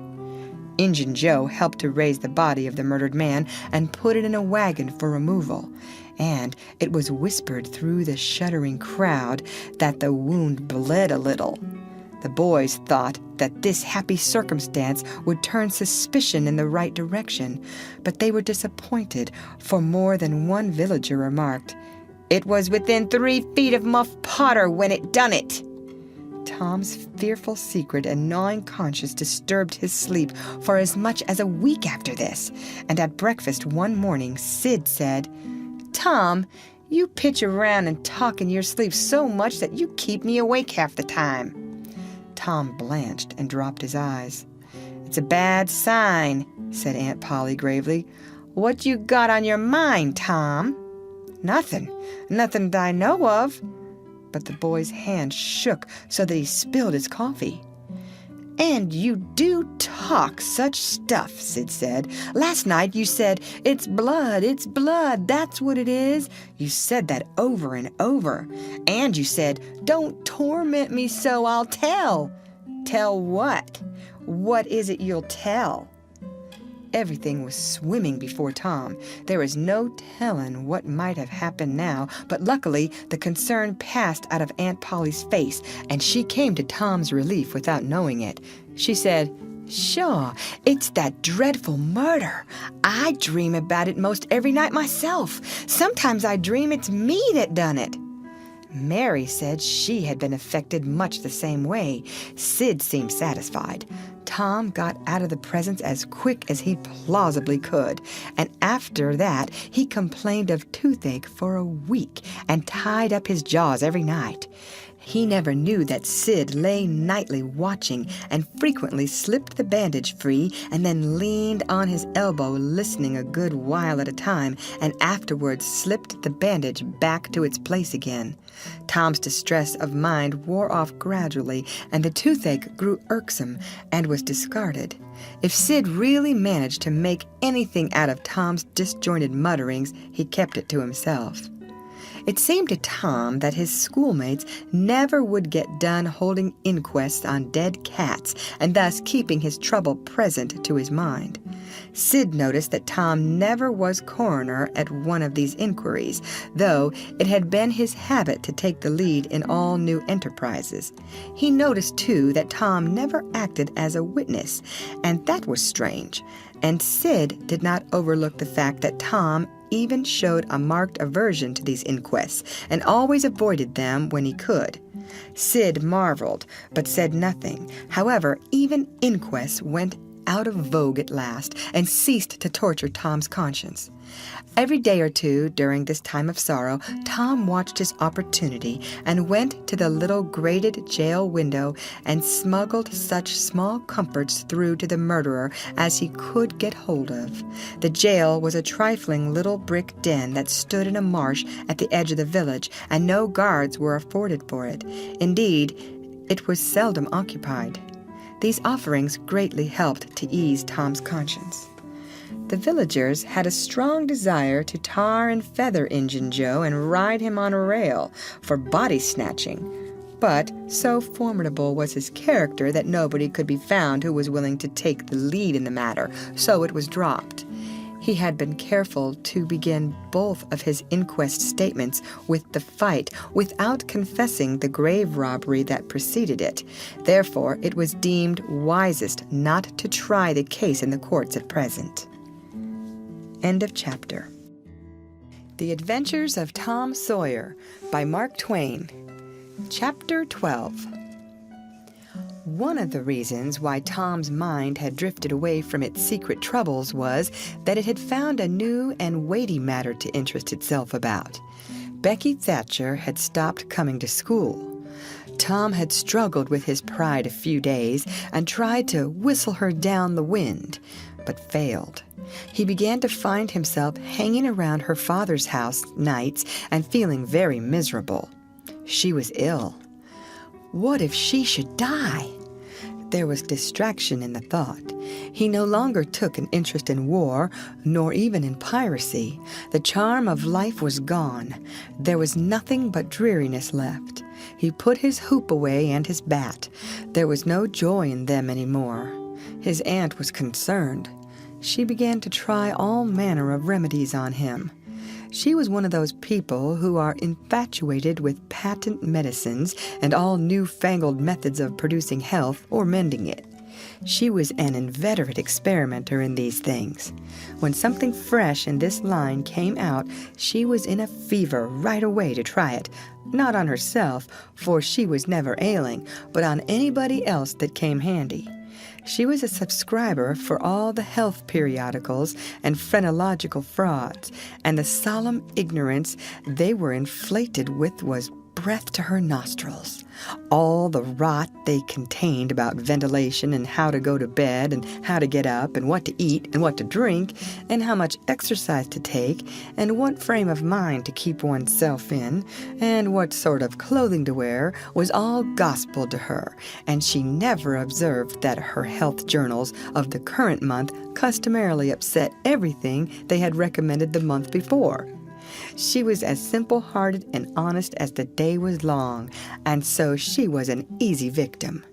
Injun Joe helped to raise the body of the murdered man and put it in a wagon for removal, and it was whispered through the shuddering crowd that the wound bled a little. The boys thought that this happy circumstance would turn suspicion in the right direction, but they were disappointed, for more than one villager remarked, "It was within 3 feet of Muff Potter when it done it." Tom's fearful secret and gnawing conscience disturbed his sleep for as much as a week after this, and at breakfast one morning Sid said, "Tom, you pitch around and talk in your sleep so much that you keep me awake half the time." Tom blanched and dropped his eyes. "It's a bad sign," said Aunt Polly gravely. "What you got on your mind, Tom?" "Nothing that I know of." But the boy's hand shook so that he spilled his coffee. "And you do talk such stuff," Sid said. "Last night you said, 'It's blood, that's what it is.' You said that over and over. And you said, 'Don't torment me so, I'll tell.' Tell what? What is it you'll tell?" Everything was swimming before Tom. There was no telling what might have happened now, but luckily the concern passed out of Aunt Polly's face, and she came to Tom's relief without knowing it. She said, "Sure, it's that dreadful murder. I dream about it most every night myself. Sometimes I dream it's me that done it." Mary said she had been affected much the same way. Sid seemed satisfied. Tom got out of the presence as quick as he plausibly could, and after that he complained of toothache for a week and tied up his jaws every night. He never knew that Sid lay nightly watching and frequently slipped the bandage free and then leaned on his elbow listening a good while at a time and afterwards slipped the bandage back to its place again. Tom's distress of mind wore off gradually and the toothache grew irksome and was discarded. If Sid really managed to make anything out of Tom's disjointed mutterings, he kept it to himself. It seemed to Tom that his schoolmates never would get done holding inquests on dead cats and thus keeping his trouble present to his mind. Sid noticed that Tom never was coroner at one of these inquiries, though it had been his habit to take the lead in all new enterprises. He noticed, too, that Tom never acted as a witness, and that was strange. And Sid did not overlook the fact that Tom even showed a marked aversion to these inquests and always avoided them when he could. Sid marveled, but said nothing. However, even inquests went out of vogue at last and ceased to torture Tom's conscience. Every day or two during this time of sorrow, Tom watched his opportunity and went to the little grated jail window and smuggled such small comforts through to the murderer as he could get hold of. The jail was a trifling little brick den that stood in a marsh at the edge of the village, and no guards were afforded for it. Indeed, it was seldom occupied. These offerings greatly helped to ease Tom's conscience. The villagers had a strong desire to tar and feather Injun Joe and ride him on a rail for body snatching, but so formidable was his character that nobody could be found who was willing to take the lead in the matter, so it was dropped. He had been careful to begin both of his inquest statements with the fight without confessing the grave robbery that preceded it. Therefore, it was deemed wisest not to try the case in the courts at present. End of chapter. The Adventures of Tom Sawyer by Mark Twain. Chapter 12. One of the reasons why Tom's mind had drifted away from its secret troubles was that it had found a new and weighty matter to interest itself about. Becky Thatcher had stopped coming to school. Tom had struggled with his pride a few days and tried to whistle her down the wind, but failed. He began to find himself hanging around her father's house nights and feeling very miserable. She was ill. What if she should die? There was distraction in the thought. He no longer took an interest in war, nor even in piracy. The charm of life was gone. There was nothing but dreariness left. He put his hoop away and his bat. There was no joy in them any more. His aunt was concerned. She began to try all manner of remedies on him. She was one of those people who are infatuated with patent medicines and all newfangled methods of producing health or mending it. She was an inveterate experimenter in these things. When something fresh in this line came out, she was in a fever right away to try it, not on herself, for she was never ailing, but on anybody else that came handy. She was a subscriber for all the health periodicals and phrenological frauds, and the solemn ignorance they were inflated with was breath to her nostrils. All the rot they contained about ventilation and how to go to bed and how to get up and what to eat and what to drink and how much exercise to take and what frame of mind to keep oneself in and what sort of clothing to wear was all gospel to her, and she never observed that her health journals of the current month customarily upset everything they had recommended the month before. She was as simple-hearted and honest as the day was long, and so she was an easy victim.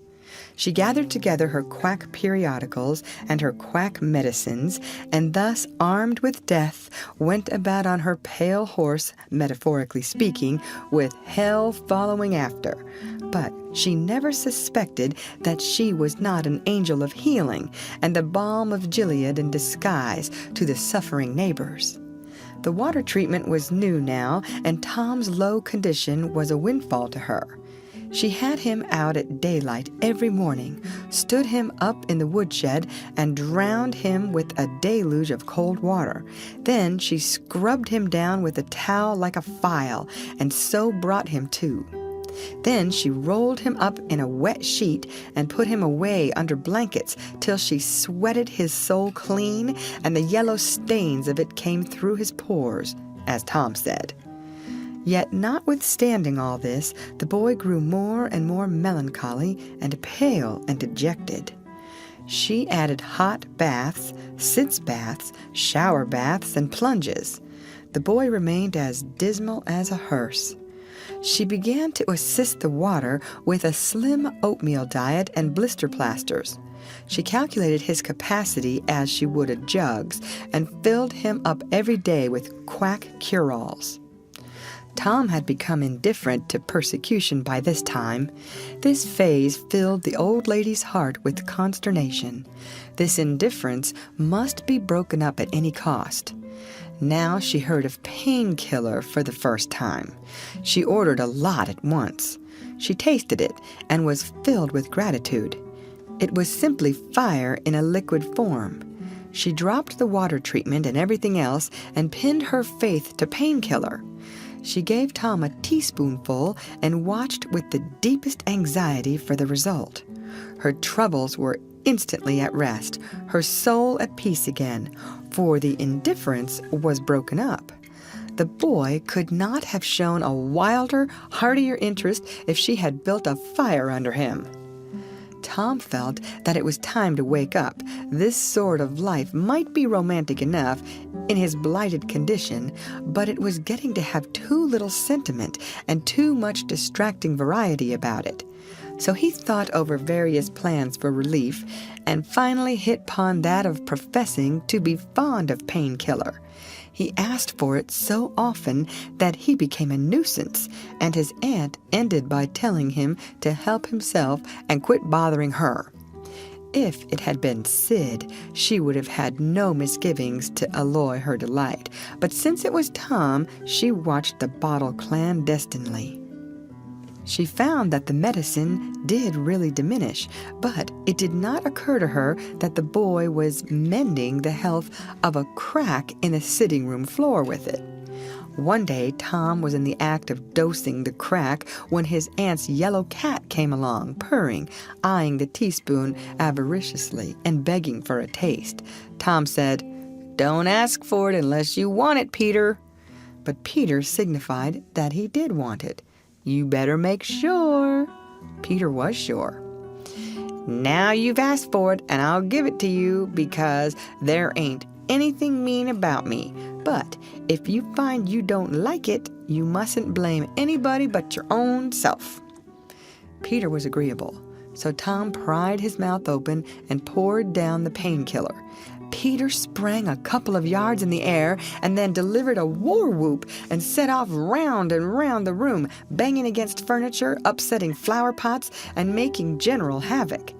She gathered together her quack periodicals and her quack medicines, and thus, armed with death, went about on her pale horse, metaphorically speaking, with hell following after. But she never suspected that she was not an angel of healing and the balm of Gilead in disguise to the suffering neighbors. The water treatment was new now, and Tom's low condition was a windfall to her. She had him out at daylight every morning, stood him up in the woodshed, and drowned him with a deluge of cold water. Then she scrubbed him down with a towel like a file, and so brought him to. Then she rolled him up in a wet sheet and put him away under blankets till she sweated his soul clean and the yellow stains of it came through his pores, as Tom said. Yet notwithstanding all this, the boy grew more and more melancholy and pale and dejected. She added hot baths, sitz baths, shower baths, and plunges. The boy remained as dismal as a hearse. She began to assist the water with a slim oatmeal diet and blister plasters. She calculated his capacity as she would a jug's and filled him up every day with quack cure-alls. Tom had become indifferent to persecution by this time. This phase filled the old lady's heart with consternation. This indifference must be broken up at any cost. Now she heard of painkiller for the first time. She ordered a lot at once. She tasted it and was filled with gratitude. It was simply fire in a liquid form. She dropped the water treatment and everything else and pinned her faith to painkiller. She gave Tom a teaspoonful and watched with the deepest anxiety for the result. Her troubles were instantly at rest, her soul at peace again, for the indifference was broken up. The boy could not have shown a wilder, heartier interest if she had built a fire under him. Tom felt that it was time to wake up. This sort of life might be romantic enough in his blighted condition, but it was getting to have too little sentiment and too much distracting variety about it. So he thought over various plans for relief and finally hit upon that of professing to be fond of painkiller. He asked for it so often that he became a nuisance, and his aunt ended by telling him to help himself and quit bothering her. If it had been Sid, she would have had no misgivings to alloy her delight, but since it was Tom, she watched the bottle clandestinely. She found that the medicine did really diminish, but it did not occur to her that the boy was mending the health of a crack in the sitting room floor with it. One day, Tom was in the act of dosing the crack when his aunt's yellow cat came along, purring, eyeing the teaspoon avariciously, and begging for a taste. Tom said, "Don't ask for it unless you want it, Peter." But Peter signified that he did want it. "You better make sure." Peter was sure. "Now you've asked for it, and I'll give it to you because there ain't anything mean about me. But if you find you don't like it, you mustn't blame anybody but your own self." Peter was agreeable, so Tom pried his mouth open and poured down the painkiller. Peter sprang a couple of yards in the air and then delivered a war whoop and set off round and round the room, banging against furniture, upsetting flower pots, and making general havoc.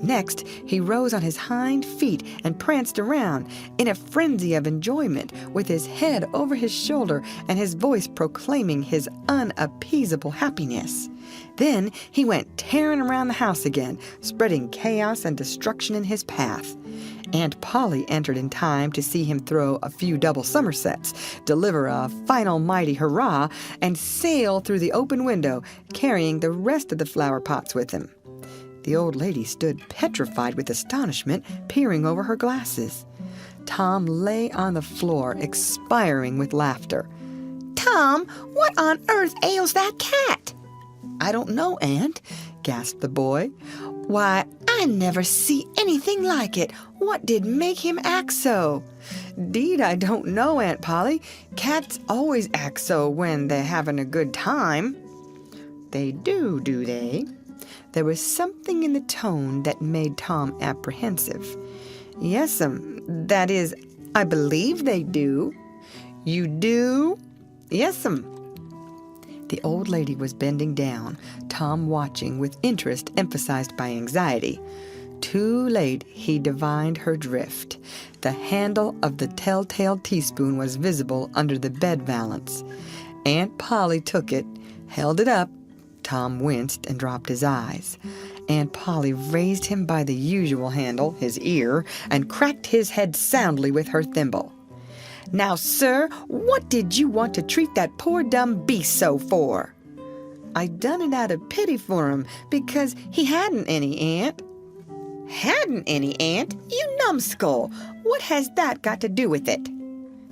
Next, he rose on his hind feet and pranced around in a frenzy of enjoyment, with his head over his shoulder and his voice proclaiming his unappeasable happiness. Then he went tearing around the house again, spreading chaos and destruction in his path. Aunt Polly entered in time to see him throw a few double somersets, deliver a final mighty hurrah, and sail through the open window, carrying the rest of the flower pots with him. The old lady stood petrified with astonishment, peering over her glasses. Tom lay on the floor, expiring with laughter. "Tom, what on earth ails that cat?" "I don't know, Aunt," gasped the boy. "Why, I never see anything like it. What did make him act so?" "'Deed, I don't know, Aunt Polly. Cats always act so when they're having a good time." "They do they?" There was something in the tone that made Tom apprehensive. "Yes'm, that is, I believe they do." "You do?" "Yes'm." The old lady was bending down, Tom watching with interest emphasized by anxiety. Too late he divined her drift. The handle of the telltale teaspoon was visible under the bed valance. Aunt Polly took it, held it up. Tom winced and dropped his eyes. Aunt Polly raised him by the usual handle, his ear, and cracked his head soundly with her thimble. "Now, sir, what did you want to treat that poor dumb beast so for?" I done it out of pity for him because he hadn't any, Aunt." "Hadn't any, Aunt? You numbskull! What has that got to do with it?"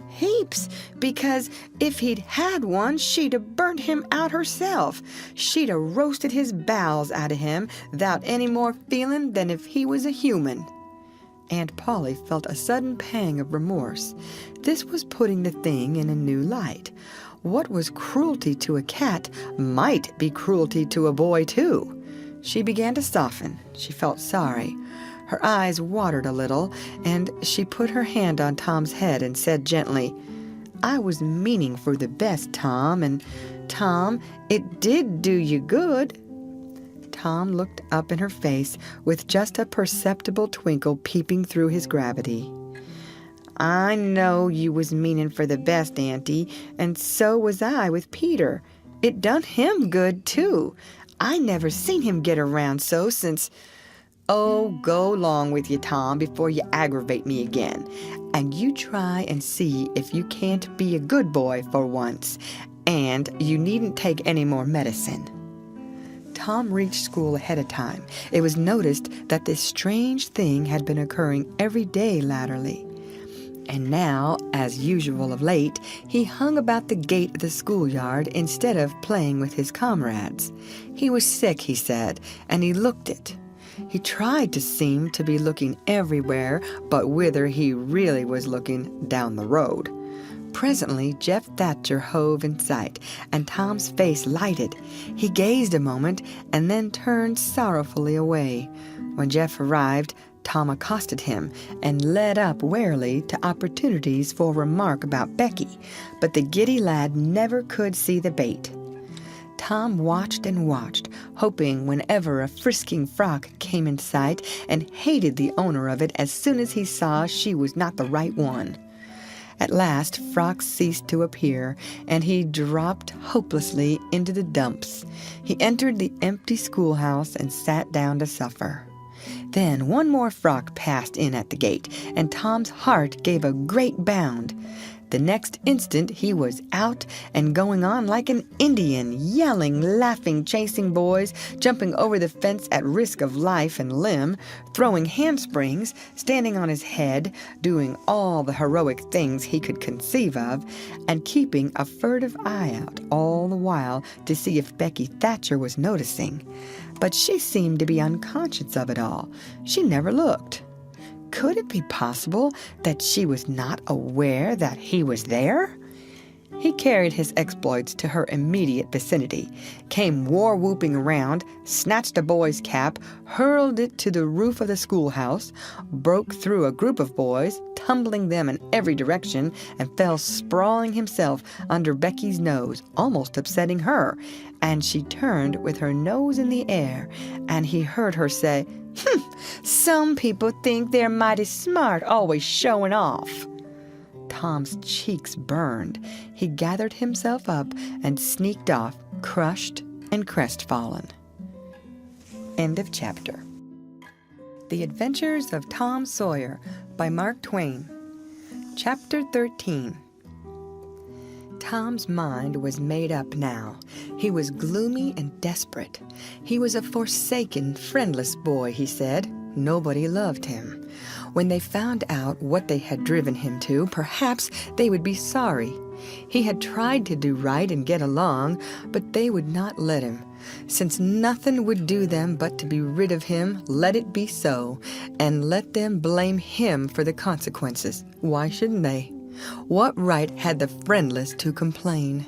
"Heaps, because if he'd had one, she'd have burnt him out herself. She'd have roasted his bowels out of him without any more feeling than if he was a human." Aunt Polly felt a sudden pang of remorse. This was putting the thing in a new light. What was cruelty to a cat might be cruelty to a boy, too. She began to soften. She felt sorry. Her eyes watered a little, and she put her hand on Tom's head and said gently, "I was meaning for the best, Tom, and, Tom, it did do you good." Tom looked up in her face with just a perceptible twinkle peeping through his gravity. "I know you was meaning for the best, Auntie, and so was I with Peter. It done him good, too. I never seen him get around so since—" "Oh, go along with you, Tom, before you aggravate me again. And you try and see if you can't be a good boy for once. And you needn't take any more medicine." Tom reached school ahead of time. It was noticed that this strange thing had been occurring every day latterly. And now, as usual of late, he hung about the gate of the schoolyard instead of playing with his comrades. He was sick, he said, and he looked it. He tried to seem to be looking everywhere, but whither he really was looking down the road. Presently, Jeff Thatcher hove in sight, and Tom's face lighted. He gazed a moment, and then turned sorrowfully away. When Jeff arrived, Tom accosted him, and led up warily to opportunities for remark about Becky, but the giddy lad never could see the bait. Tom watched and watched, hoping whenever a frisking frock came in sight, and hated the owner of it as soon as he saw she was not the right one. At last, frocks ceased to appear, and he dropped hopelessly into the dumps. He entered the empty schoolhouse and sat down to suffer. Then one more frock passed in at the gate, and Tom's heart gave a great bound. The next instant he was out and going on like an Indian, yelling, laughing, chasing boys, jumping over the fence at risk of life and limb, throwing handsprings, standing on his head, doing all the heroic things he could conceive of, and keeping a furtive eye out all the while to see if Becky Thatcher was noticing. But she seemed to be unconscious of it all. She never looked. Could it be possible that she was not aware that he was there? He carried his exploits to her immediate vicinity, came war-whooping around, snatched a boy's cap, hurled it to the roof of the schoolhouse, broke through a group of boys, tumbling them in every direction, and fell sprawling himself under Becky's nose, almost upsetting her, and she turned with her nose in the air, and he heard her say, "Some people think they're mighty smart, always showing off." Tom's cheeks burned. He gathered himself up and sneaked off, crushed and crestfallen. End of chapter. The Adventures of Tom Sawyer by Mark Twain. Chapter 13. Tom's mind was made up now. He was gloomy and desperate. He was a forsaken, friendless boy, he said. Nobody loved him. When they found out what they had driven him to, perhaps they would be sorry. He had tried to do right and get along, but they would not let him. Since nothing would do them but to be rid of him, let it be so, and let them blame him for the consequences. Why shouldn't they? What right had the friendless to complain?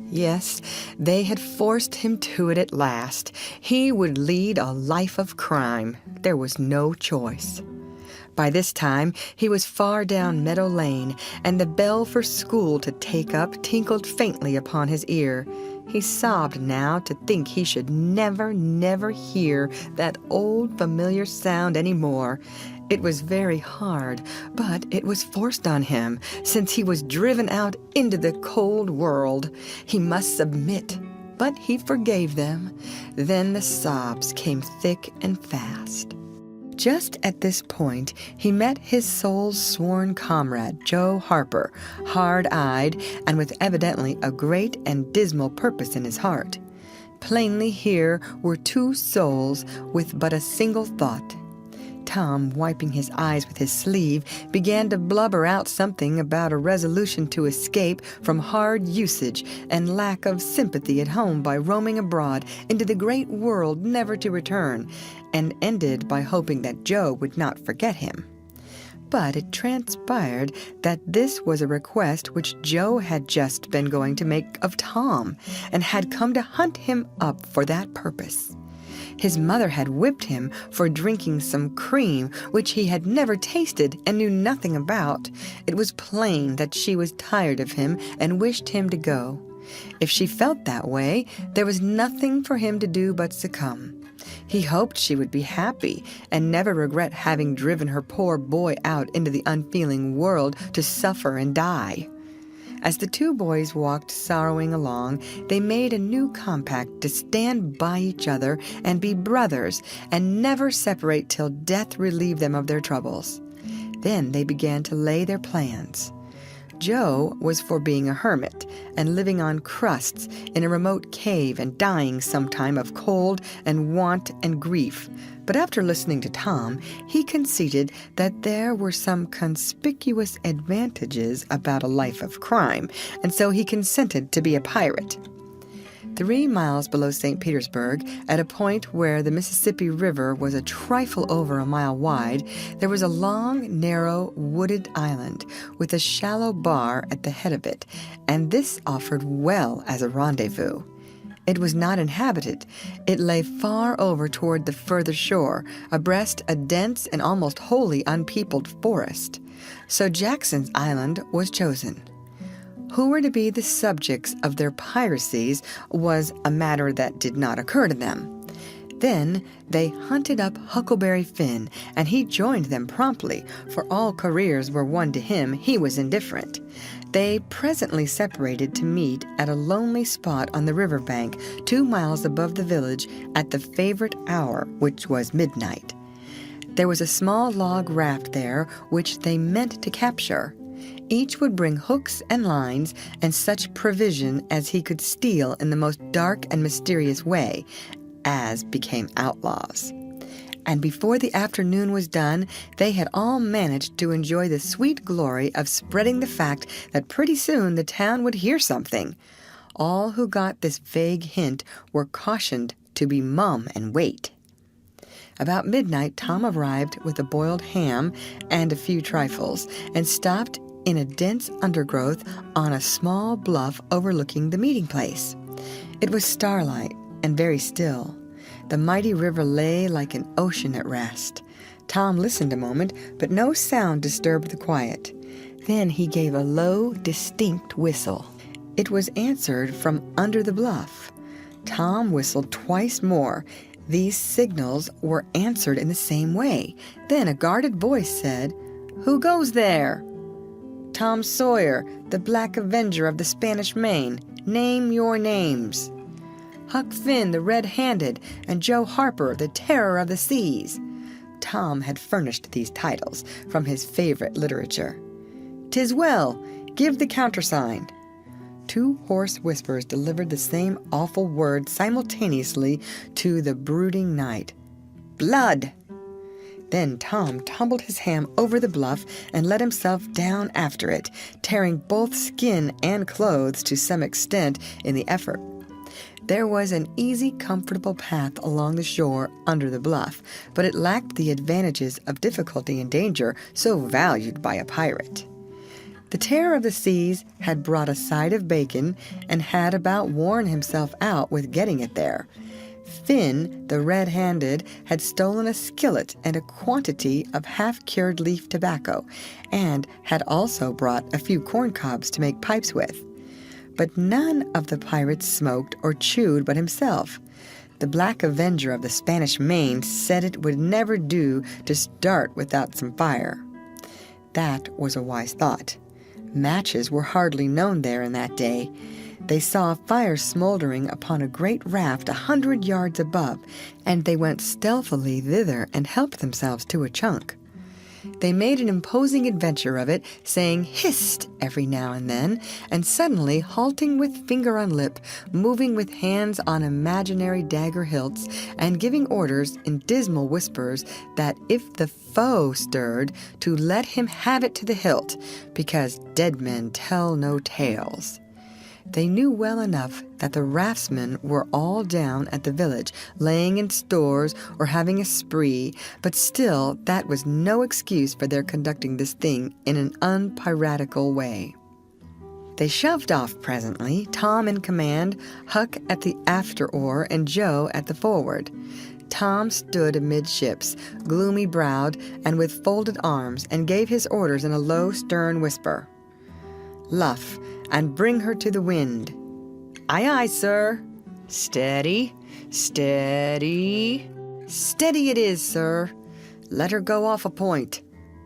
Yes, they had forced him to it at last. He would lead a life of crime. There was no choice. By this time, he was far down Meadow Lane, and the bell for school to take up tinkled faintly upon his ear. He sobbed now to think he should never, never hear that old familiar sound any more. It was very hard, but it was forced on him, since he was driven out into the cold world. He must submit, but he forgave them. Then the sobs came thick and fast. Just at this point, he met his soul's sworn comrade, Joe Harper, hard-eyed and with evidently a great and dismal purpose in his heart. Plainly here were two souls with but a single thought. Tom, wiping his eyes with his sleeve, began to blubber out something about a resolution to escape from hard usage and lack of sympathy at home by roaming abroad into the great world never to return, and ended by hoping that Joe would not forget him. But it transpired that this was a request which Joe had just been going to make of Tom, and had come to hunt him up for that purpose. His mother had whipped him for drinking some cream which he had never tasted and knew nothing about. It was plain that she was tired of him and wished him to go. If she felt that way, there was nothing for him to do but succumb. He hoped she would be happy and never regret having driven her poor boy out into the unfeeling world to suffer and die. As the two boys walked sorrowing along, they made a new compact to stand by each other and be brothers and never separate till death relieved them of their troubles. Then they began to lay their plans. Joe was for being a hermit and living on crusts in a remote cave and dying sometime of cold and want and grief. But after listening to Tom, he conceded that there were some conspicuous advantages about a life of crime, and so he consented to be a pirate. 3 miles below St. Petersburg, at a point where the Mississippi River was a trifle over a mile wide, there was a long, narrow, wooded island with a shallow bar at the head of it, and this offered well as a rendezvous. It was not inhabited. It lay far over toward the further shore, abreast a dense and almost wholly unpeopled forest. So Jackson's Island was chosen. Who were to be the subjects of their piracies was a matter that did not occur to them. Then they hunted up Huckleberry Finn, and he joined them promptly, for all careers were one to him, he was indifferent. They presently separated to meet at a lonely spot on the river bank 2 miles above the village at the favorite hour, which was midnight. There was a small log raft there which they meant to capture. Each would bring hooks and lines and such provision as he could steal in the most dark and mysterious way, as became outlaws. And before the afternoon was done, they had all managed to enjoy the sweet glory of spreading the fact that pretty soon the town would hear something. All who got this vague hint were cautioned to be mum and wait. About midnight, Tom arrived with a boiled ham and a few trifles, and stopped in a dense undergrowth on a small bluff overlooking the meeting place. It was starlight and very still. The mighty river lay like an ocean at rest. Tom listened a moment, but no sound disturbed the quiet. Then he gave a low, distinct whistle. It was answered from under the bluff. Tom whistled twice more. These signals were answered in the same way. Then a guarded voice said, "Who goes there?" "Tom Sawyer, the Black Avenger of the Spanish Main. Name your names." "Huck Finn, the Red-Handed, and Joe Harper, the Terror of the Seas." Tom had furnished these titles from his favorite literature. "'Tis well. Give the countersign." 2 hoarse whispers delivered the same awful word simultaneously to the brooding night. "Blood!" Then Tom tumbled his ham over the bluff and let himself down after it, tearing both skin and clothes to some extent in the effort. There was an easy, comfortable path along the shore under the bluff, but it lacked the advantages of difficulty and danger so valued by a pirate. The Terror of the Seas had brought a side of bacon and had about worn himself out with getting it there. Finn, the Red-Handed, had stolen a skillet and a quantity of half-cured leaf tobacco, and had also brought a few corn-cobs to make pipes with. But none of the pirates smoked or chewed but himself. The Black Avenger of the Spanish Main said it would never do to start without some fire. That was a wise thought. Matches were hardly known there in that day. They saw a fire smoldering upon a great raft 100 yards above, and they went stealthily thither and helped themselves to a chunk. They made an imposing adventure of it, saying "hist" every now and then, and suddenly halting with finger on lip, moving with hands on imaginary dagger hilts, and giving orders in dismal whispers that if the foe stirred, to let him have it to the hilt, because dead men tell no tales. They knew well enough that the raftsmen were all down at the village, laying in stores or having a spree, but still that was no excuse for their conducting this thing in an unpiratical way. They shoved off presently, Tom in command, Huck at the after oar, and Joe at the forward. Tom stood amidships, gloomy-browed and with folded arms, and gave his orders in a low, stern whisper. "Luff, and bring her to the wind." "Aye, aye, sir." "Steady, steady." "Steady it is, sir." "Let her go off a point."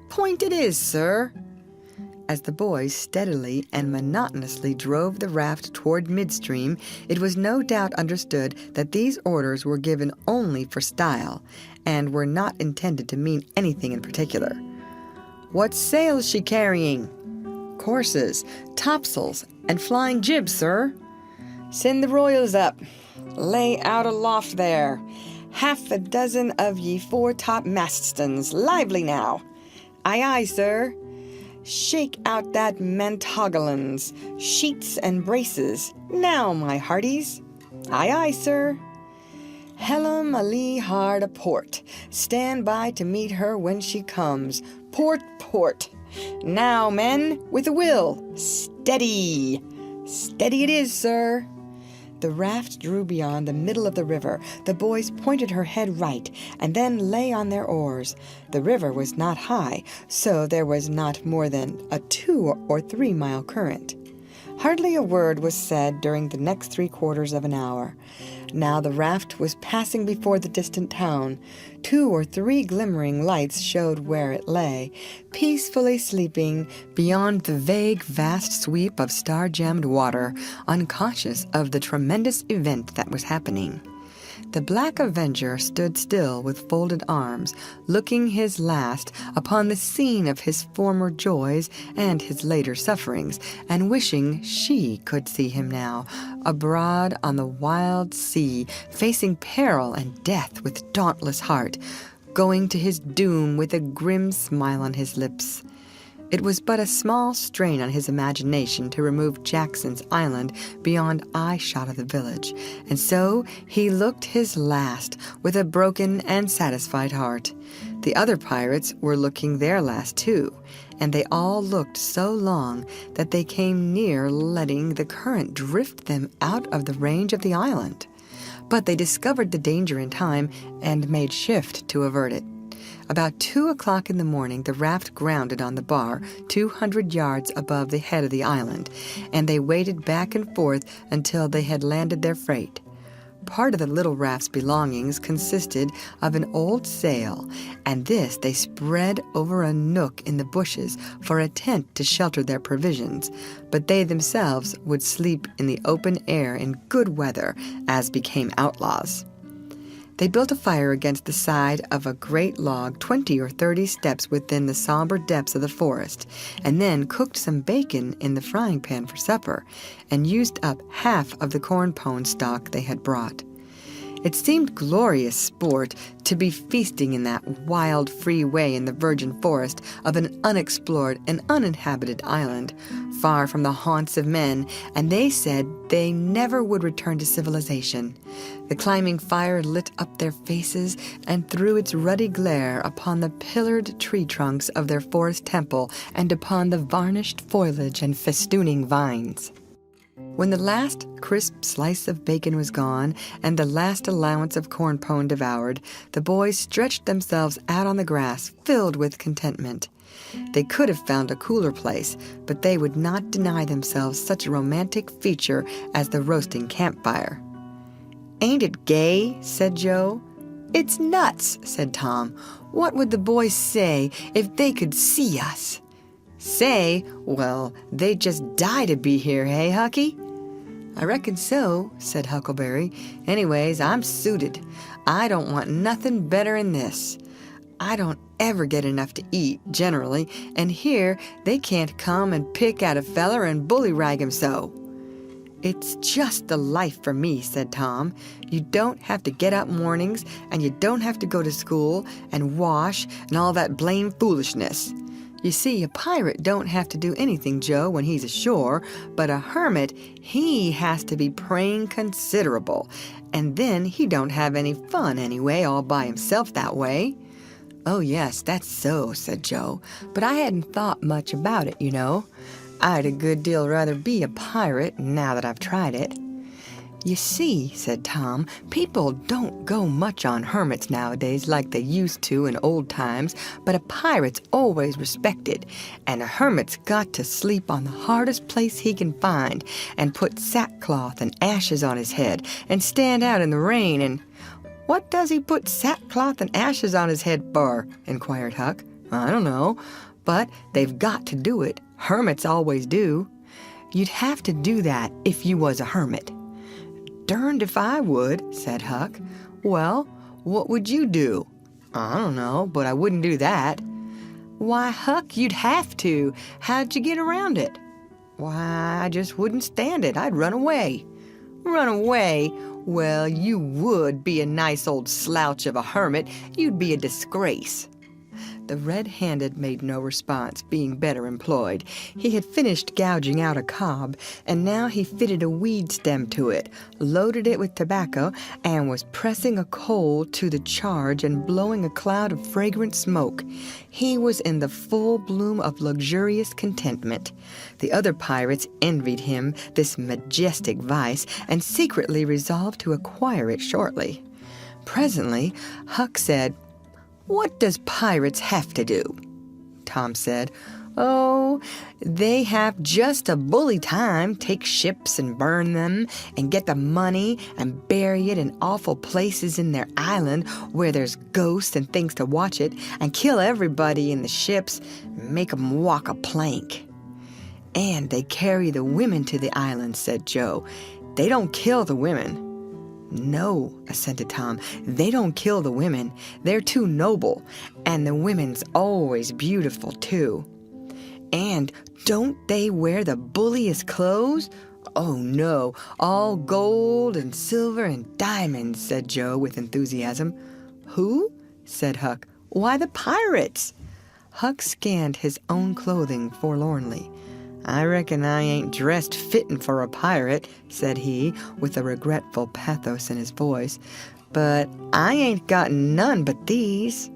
"Point it is, sir." As the boys steadily and monotonously drove the raft toward midstream, it was no doubt understood that these orders were given only for style, and were not intended to mean anything in particular. "What sail's she carrying?" "Courses, topsails, and flying jibs, sir." "Send the royals up. Lay out aloft there. Half a dozen of ye fore-top-maststons. Lively now." "Aye, aye, sir." "Shake out that mantoggalons, sheets and braces. Now, my hearties." "Aye, aye, sir." "Hellum a lee hard a port. Stand by to meet her when she comes. Port, port. Now, men, with a will. Steady." "Steady it is, sir." The raft drew beyond the middle of the river. The boys pointed her head right, and then lay on their oars. The river was not high, so there was not more than a 2 or 3 mile current. Hardly a word was said during the next 3/4 of an hour. Now the raft was passing before the distant town. 2 or 3 glimmering lights showed where it lay, peacefully sleeping beyond the vague, vast sweep of star-gemmed water, unconscious of the tremendous event that was happening. The Black Avenger stood still with folded arms, looking his last upon the scene of his former joys and his later sufferings, and wishing she could see him now, abroad on the wild sea, facing peril and death with dauntless heart, going to his doom with a grim smile on his lips. It was but a small strain on his imagination to remove Jackson's Island beyond eye-shot of the village, and so he looked his last with a broken and satisfied heart. The other pirates were looking their last too, and they all looked so long that they came near letting the current drift them out of the range of the island. But they discovered the danger in time and made shift to avert it. About 2 o'clock in the morning, the raft grounded on the bar 200 yards above the head of the island, and they waded back and forth until they had landed their freight. Part of the little raft's belongings consisted of an old sail, and this they spread over a nook in the bushes for a tent to shelter their provisions, but they themselves would sleep in the open air in good weather, as became outlaws. They built a fire against the side of a great log 20 or 30 steps within the somber depths of the forest, and then cooked some bacon in the frying pan for supper, and used up half of the corn-pone stock they had brought. It seemed glorious sport to be feasting in that wild, free way in the virgin forest of an unexplored and uninhabited island, far from the haunts of men, and they said they never would return to civilization. The climbing fire lit up their faces and threw its ruddy glare upon the pillared tree trunks of their forest temple and upon the varnished foliage and festooning vines. When the last crisp slice of bacon was gone and the last allowance of corn-pone devoured, the boys stretched themselves out on the grass, filled with contentment. They could have found a cooler place, but they would not deny themselves such a romantic feature as the roasting campfire. "Ain't it gay?" said Joe. "It's nuts," said Tom. "What would the boys say if they could see us?" "Say? Well, they'd just die to be here, hey, Hucky?" "I reckon so," said Huckleberry. "Anyways, I'm suited. I don't want nothing better'n this. I don't ever get enough to eat, generally, and here they can't come and pick at a feller and bullyrag him so." "It's just the life for me," said Tom. "You don't have to get up mornings, and you don't have to go to school and wash and all that blame foolishness. You see, a pirate don't have to do anything, Joe, when he's ashore, but a hermit, he has to be praying considerable, and then he don't have any fun anyway, all by himself that way." "Oh, yes, that's so," said Joe, "but I hadn't thought much about it, you know. I'd a good deal rather be a pirate now that I've tried it." "You see," said Tom, "people don't go much on hermits nowadays like they used to in old times, but a pirate's always respected, and a hermit's got to sleep on the hardest place he can find, and put sackcloth and ashes on his head, and stand out in the rain, and—" "What does he put sackcloth and ashes on his head for?" inquired Huck. "I don't know, but they've got to do it. Hermits always do." "You'd have to do that if you was a hermit." "Derned if I would," said Huck. "Well, what would you do?" "I don't know, but I wouldn't do that." "Why, Huck, you'd have to. How'd you get around it?" "Why, I just wouldn't stand it. I'd run away." "Run away? Well, you would be a nice old slouch of a hermit. You'd be a disgrace." The red-handed made no response, being better employed. He had finished gouging out a cob, and now he fitted a weed stem to it, loaded it with tobacco, and was pressing a coal to the charge and blowing a cloud of fragrant smoke. He was in the full bloom of luxurious contentment. The other pirates envied him this majestic vice, and secretly resolved to acquire it shortly. Presently, Huck said, "What does pirates have to do?" Tom said, "Oh, they have just a bully time, take ships and burn them, and get the money and bury it in awful places in their island where there's ghosts and things to watch it, and kill everybody in the ships and make 'em walk a plank." "And they carry the women to the island," said Joe. "They don't kill the women." "No," assented Tom, "they don't kill the women. They're too noble, and the women's always beautiful, too." "And don't they wear the bulliest clothes?" "Oh, no, all gold and silver and diamonds," said Joe with enthusiasm. "Who?" said Huck. "Why, the pirates." Huck scanned his own clothing forlornly. "I reckon I ain't dressed fittin' for a pirate," said he, with a regretful pathos in his voice, "but I ain't got none but these."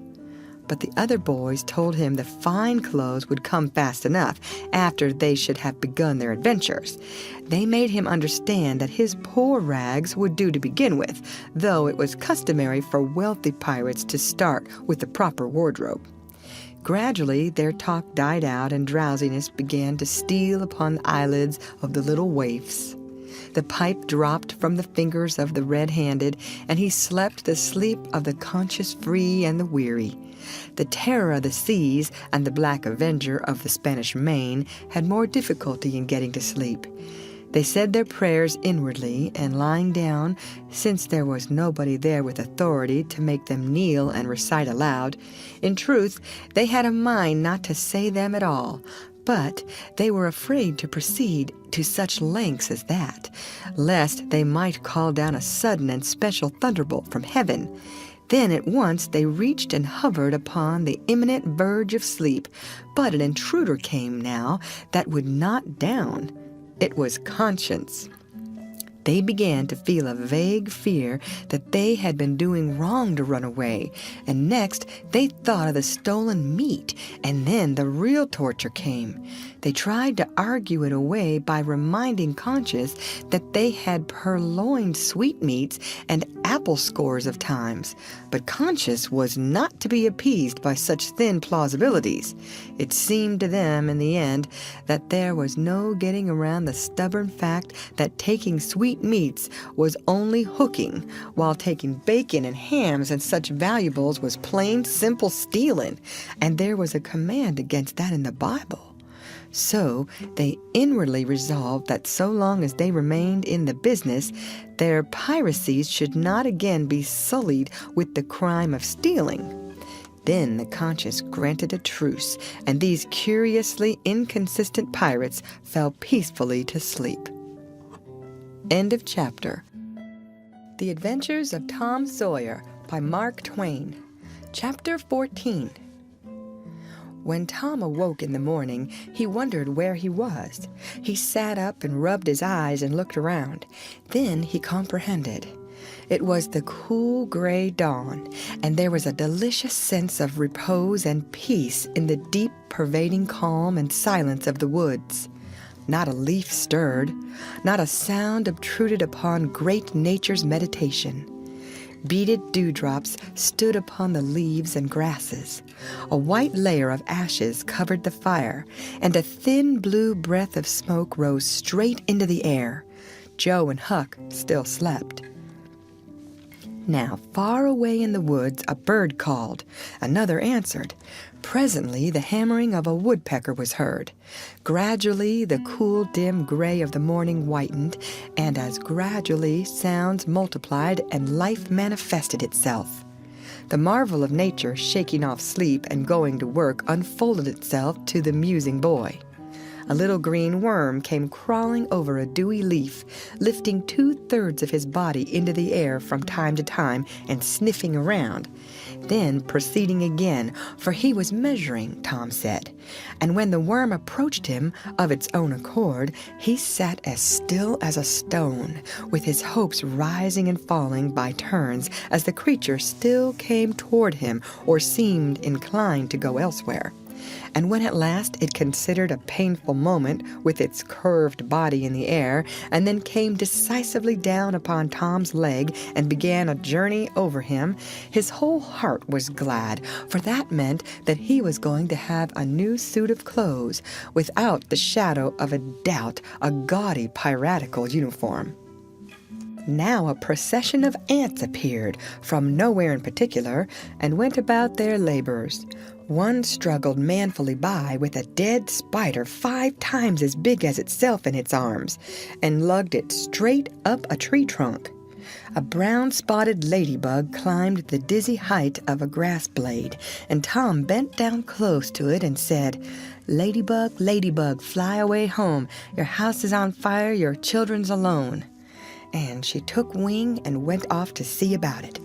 But the other boys told him the fine clothes would come fast enough after they should have begun their adventures. They made him understand that his poor rags would do to begin with, though it was customary for wealthy pirates to start with the proper wardrobe. Gradually, their talk died out, and drowsiness began to steal upon the eyelids of the little waifs. The pipe dropped from the fingers of the red-handed, and he slept the sleep of the conscience-free and the weary. The terror of the seas and the black avenger of the Spanish Main had more difficulty in getting to sleep. They said their prayers inwardly, and lying down, since there was nobody there with authority to make them kneel and recite aloud. In truth, they had a mind not to say them at all, but they were afraid to proceed to such lengths as that, lest they might call down a sudden and special thunderbolt from heaven. Then at once they reached and hovered upon the imminent verge of sleep, but an intruder came now that would not down. It was conscience. They began to feel a vague fear that they had been doing wrong to run away, and next they thought of the stolen meat, and then the real torture came. They tried to argue it away by reminding conscience that they had purloined sweetmeats and apple scores of times, but conscience was not to be appeased by such thin plausibilities. It seemed to them in the end that there was no getting around the stubborn fact that taking sweetmeats was only hooking, while taking bacon and hams and such valuables was plain simple stealing, and there was a command against that in the Bible. So they inwardly resolved that so long as they remained in the business, their piracies should not again be sullied with the crime of stealing. Then the conscience granted a truce, and these curiously inconsistent pirates fell peacefully to sleep. End of chapter. The Adventures of Tom Sawyer by Mark Twain. Chapter 14. When Tom awoke in the morning, he wondered where he was. He sat up and rubbed his eyes and looked around. Then he comprehended. It was the cool gray dawn, and there was a delicious sense of repose and peace in the deep, pervading calm and silence of the woods. Not a leaf stirred, not a sound obtruded upon great nature's meditation. Beaded dewdrops stood upon the leaves and grasses. A white layer of ashes covered the fire, and a thin blue breath of smoke rose straight into the air. Joe and Huck still slept. Now, far away in the woods, a bird called. Another answered. Presently, the hammering of a woodpecker was heard. Gradually, the cool, dim gray of the morning whitened, and as gradually sounds multiplied and life manifested itself. The marvel of nature shaking off sleep and going to work unfolded itself to the musing boy. A little green worm came crawling over a dewy leaf, lifting 2/3 of his body into the air from time to time and sniffing around, then proceeding again, for he was measuring, Tom said. And when the worm approached him of its own accord, he sat as still as a stone, with his hopes rising and falling by turns as the creature still came toward him or seemed inclined to go elsewhere. And when at last it considered a painful moment with its curved body in the air, and then came decisively down upon Tom's leg and began a journey over him, his whole heart was glad, for that meant that he was going to have a new suit of clothes, without the shadow of a doubt, a gaudy piratical uniform. Now a procession of ants appeared, from nowhere in particular, and went about their labors. One struggled manfully by with a dead spider 5 times as big as itself in its arms, and lugged it straight up a tree trunk. A brown-spotted ladybug climbed the dizzy height of a grass blade, and Tom bent down close to it and said, "Ladybug, ladybug, fly away home. Your house is on fire, your children's alone." And she took wing and went off to see about it,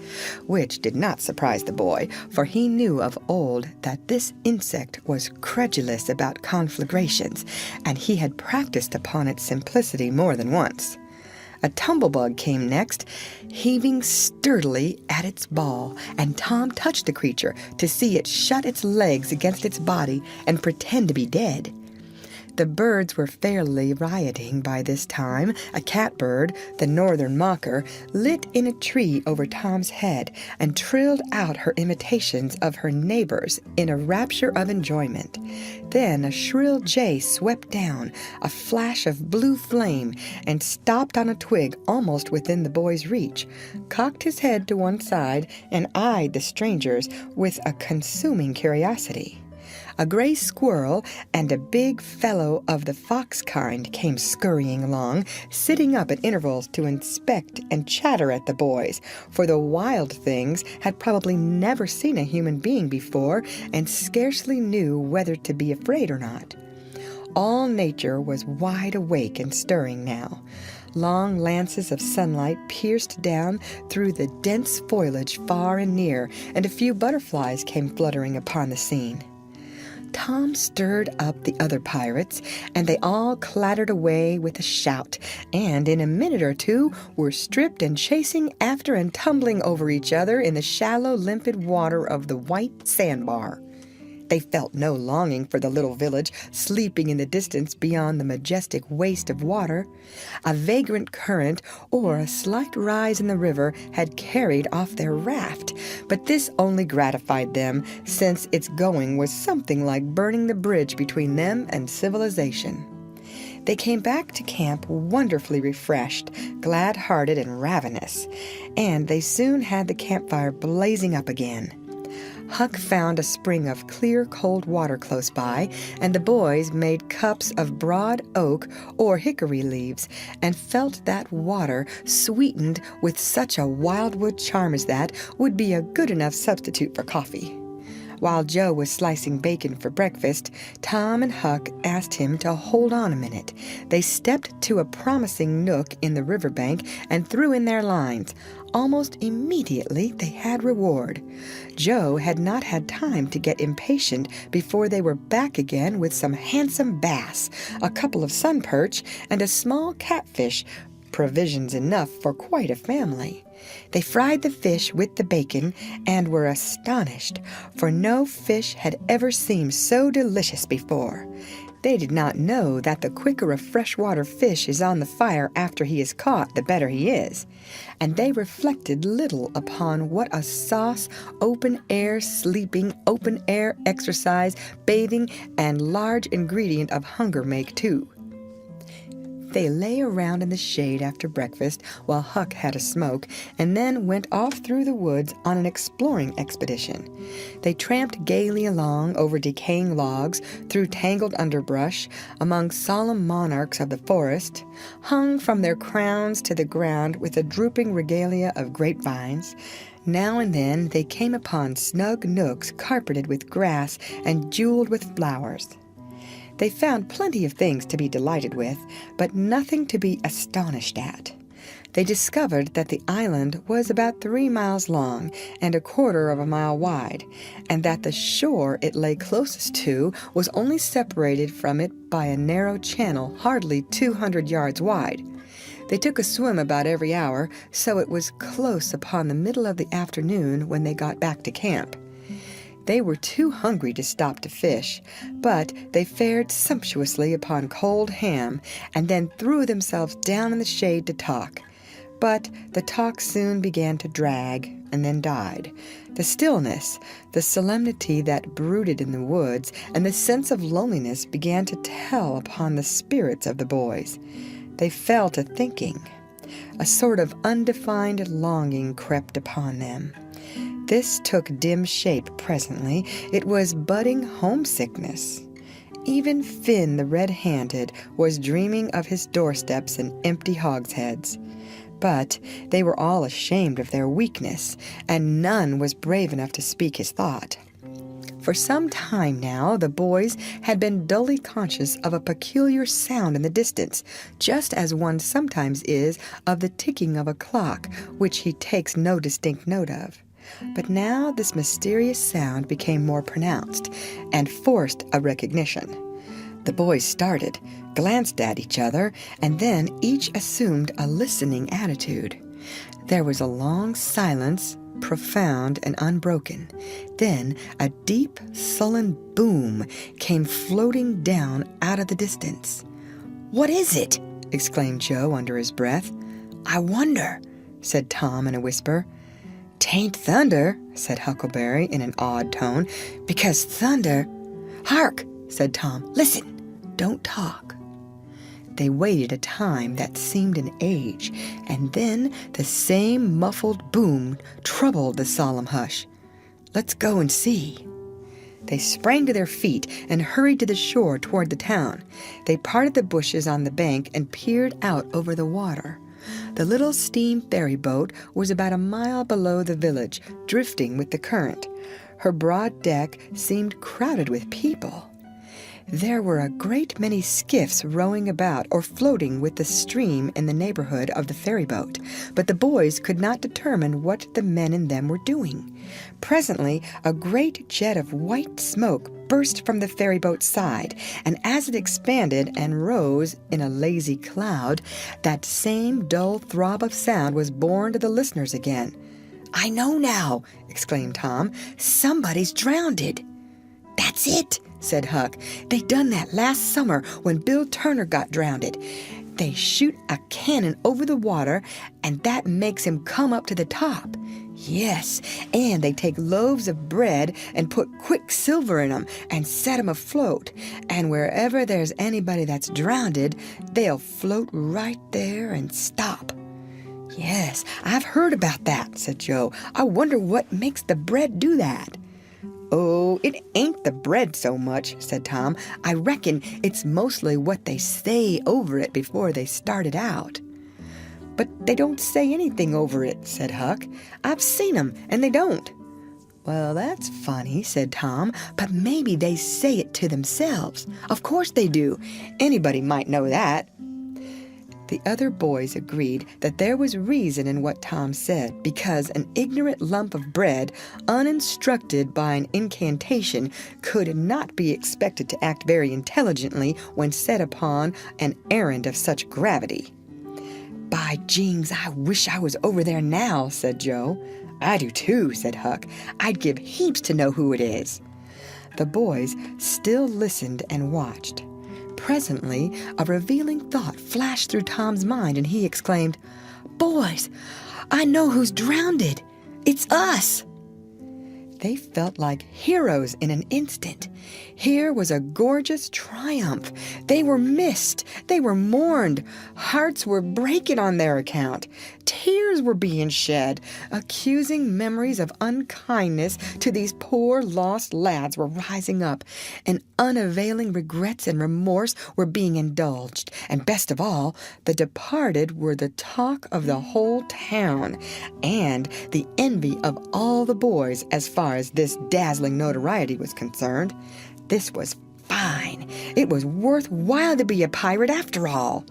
which did not surprise the boy, for he knew of old that this insect was credulous about conflagrations, and he had practiced upon its simplicity more than once. A tumblebug came next, heaving sturdily at its ball, and Tom touched the creature to see it shut its legs against its body and pretend to be dead. The birds were fairly rioting by this time. A catbird, the northern mocker, lit in a tree over Tom's head and trilled out her imitations of her neighbors in a rapture of enjoyment. Then a shrill jay swept down, a flash of blue flame, and stopped on a twig almost within the boy's reach, cocked his head to one side, and eyed the strangers with a consuming curiosity. A gray squirrel and a big fellow of the fox kind came scurrying along, sitting up at intervals to inspect and chatter at the boys, for the wild things had probably never seen a human being before and scarcely knew whether to be afraid or not. All nature was wide awake and stirring now. Long lances of sunlight pierced down through the dense foliage far and near, and a few butterflies came fluttering upon the scene. Tom stirred up the other pirates, and they all clattered away with a shout, and in a minute or two were stripped and chasing after and tumbling over each other in the shallow, limpid water of the white sandbar. They felt no longing for the little village sleeping in the distance beyond the majestic waste of water. A vagrant current or a slight rise in the river had carried off their raft, but this only gratified them, since its going was something like burning the bridge between them and civilization. They came back to camp wonderfully refreshed, glad-hearted, and ravenous, and they soon had the campfire blazing up again. Huck found a spring of clear, cold water close by, and the boys made cups of broad oak or hickory leaves, and felt that water, sweetened with such a wildwood charm as that, would be a good enough substitute for coffee. While Joe was slicing bacon for breakfast, Tom and Huck asked him to hold on a minute. They stepped to a promising nook in the riverbank and threw in their lines. Almost immediately they had reward. Joe had not had time to get impatient before they were back again with some handsome bass, a couple of sun perch, and a small catfish, provisions enough for quite a family. They fried the fish with the bacon and were astonished, for no fish had ever seemed so delicious before. They did not know that the quicker a freshwater fish is on the fire after he is caught, the better he is. And they reflected little upon what a sauce, open-air sleeping, open-air exercise, bathing, and large ingredient of hunger make, too. They lay around in the shade after breakfast while Huck had a smoke, and then went off through the woods on an exploring expedition. They tramped gaily along over decaying logs, through tangled underbrush, among solemn monarchs of the forest, hung from their crowns to the ground with a drooping regalia of grapevines. Now and then they came upon snug nooks carpeted with grass and jeweled with flowers. They found plenty of things to be delighted with, but nothing to be astonished at. They discovered that the island was about 3 miles long and 1/4 of a mile wide, and that the shore it lay closest to was only separated from it by a narrow channel hardly 200 yards wide. They took a swim about every hour, so it was close upon the middle of the afternoon when they got back to camp. They were too hungry to stop to fish, but they fared sumptuously upon cold ham, and then threw themselves down in the shade to talk. But the talk soon began to drag, and then died. The stillness, the solemnity that brooded in the woods, and the sense of loneliness began to tell upon the spirits of the boys. They fell to thinking. A sort of undefined longing crept upon them. This took dim shape presently. It was budding homesickness. Even Finn the red-handed was dreaming of his doorsteps and empty hogsheads. But they were all ashamed of their weakness, and none was brave enough to speak his thought. For some time now the boys had been dully conscious of a peculiar sound in the distance, just as one sometimes is of the ticking of a clock, which he takes no distinct note of. But now this mysterious sound became more pronounced, and forced a recognition. The boys started, glanced at each other, and then each assumed a listening attitude. There was a long silence, profound and unbroken. Then a deep, sullen boom came floating down out of the distance. "What is it?" exclaimed Joe under his breath. "I wonder," said Tom in a whisper. "'Tain't thunder," said Huckleberry in an odd tone, "because thunder—" "Hark!" said Tom. "Listen! Don't talk." They waited a time that seemed an age, and then the same muffled boom troubled the solemn hush. "Let's go and see." They sprang to their feet and hurried to the shore toward the town. They parted the bushes on the bank and peered out over the water. The little steam ferry boat was about a mile below the village, drifting with the current. Her broad deck seemed crowded with people. There were a great many skiffs rowing about or floating with the stream in the neighborhood of the ferry boat, but the boys could not determine what the men in them were doing. Presently, a great jet of white smoke burst from the ferry boat's side, and as it expanded and rose in a lazy cloud, that same dull throb of sound was borne to the listeners again. "I know now," exclaimed Tom. "Somebody's drownded." "That's it," said Huck. "They done that last summer when Bill Turner got drownded. They shoot a cannon over the water, and that makes him come up to the top. Yes, and they take loaves of bread and put quicksilver in 'em and set 'em afloat, and wherever there's anybody that's drownded, they'll float right there and stop." "Yes, I've heard about that," said Joe. "I wonder what makes the bread do that." "Oh, it ain't the bread so much," said Tom. "I reckon it's mostly what they say over it before they start it out." "But they don't say anything over it," said Huck. "I've seen 'em, and they don't." "Well, that's funny," said Tom, "but maybe they say it to themselves. Of course they do. Anybody might know that." The other boys agreed that there was reason in what Tom said, because an ignorant lump of bread, uninstructed by an incantation, could not be expected to act very intelligently when set upon an errand of such gravity. "By jings, I wish I was over there now," said Joe. "I do too," said Huck. "I'd give heaps to know who it is." The boys still listened and watched. Presently, a revealing thought flashed through Tom's mind, and he exclaimed, "Boys, I know who's drowned. It's us." They felt like heroes in an instant. Here was a gorgeous triumph. They were missed. They were mourned. Hearts were breaking on their account. Tears were being shed. Accusing memories of unkindness to these poor lost lads were rising up, and unavailing regrets and remorse were being indulged. And best of all, the departed were the talk of the whole town, and the envy of all the boys as far as this dazzling notoriety was concerned. This was fine. It was worth while to be a pirate after all.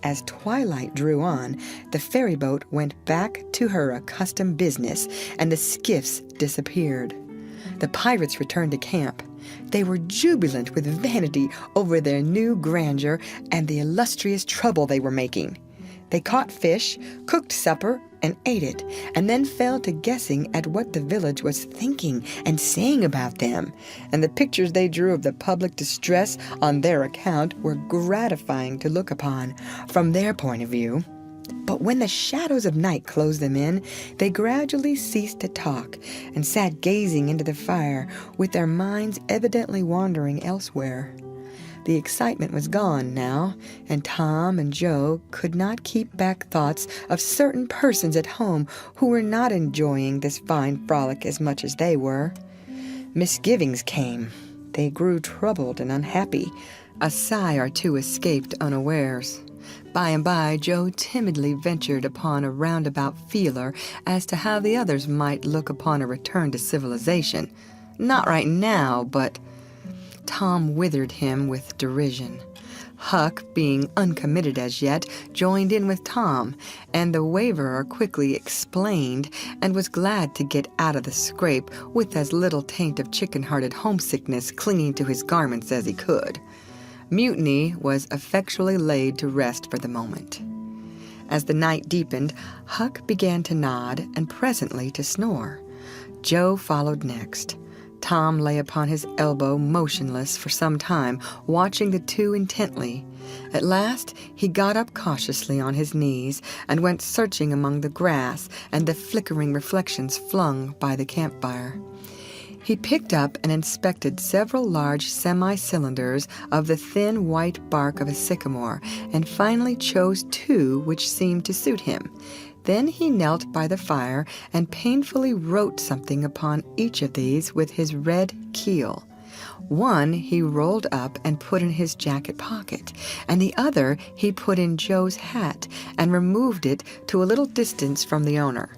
As twilight drew on, the ferry boat went back to her accustomed business, and the skiffs disappeared. The pirates returned to camp. They were jubilant with vanity over their new grandeur and the illustrious trouble they were making. They caught fish, cooked supper, and ate it, and then fell to guessing at what the village was thinking and saying about them, and the pictures they drew of the public distress on their account were gratifying to look upon from their point of view. But when the shadows of night closed them in, they gradually ceased to talk and sat gazing into the fire, with their minds evidently wandering elsewhere. The excitement was gone now, and Tom and Joe could not keep back thoughts of certain persons at home who were not enjoying this fine frolic as much as they were. Misgivings came. They grew troubled and unhappy. A sigh or two escaped unawares. By and by, Joe timidly ventured upon a roundabout feeler as to how the others might look upon a return to civilization. Not right now, but... Tom withered him with derision. Huck, being uncommitted as yet, joined in with Tom, and the waverer quickly explained and was glad to get out of the scrape with as little taint of chicken-hearted homesickness clinging to his garments as he could. Mutiny was effectually laid to rest for the moment. As the night deepened, Huck began to nod and presently to snore. Joe followed next. Tom lay upon his elbow motionless for some time, watching the two intently. At last he got up cautiously on his knees and went searching among the grass and the flickering reflections flung by the campfire. He picked up and inspected several large semi-cylinders of the thin white bark of a sycamore, and finally chose two which seemed to suit him. Then he knelt by the fire and painfully wrote something upon each of these with his red keel. One he rolled up and put in his jacket pocket, and the other he put in Joe's hat and removed it to a little distance from the owner.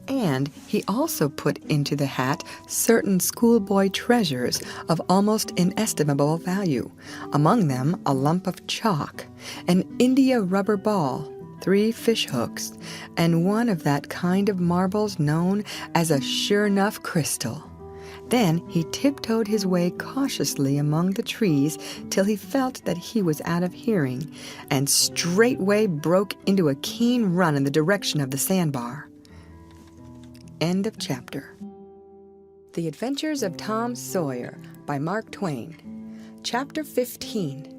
And he also put into the hat certain schoolboy treasures of almost inestimable value, among them a lump of chalk, an India rubber ball, 3 fish hooks, and one of that kind of marbles known as a sure-'nough crystal. Then he tiptoed his way cautiously among the trees till he felt that he was out of hearing, and straightway broke into a keen run in the direction of the sandbar. End of chapter. The Adventures of Tom Sawyer by Mark Twain. Chapter 15.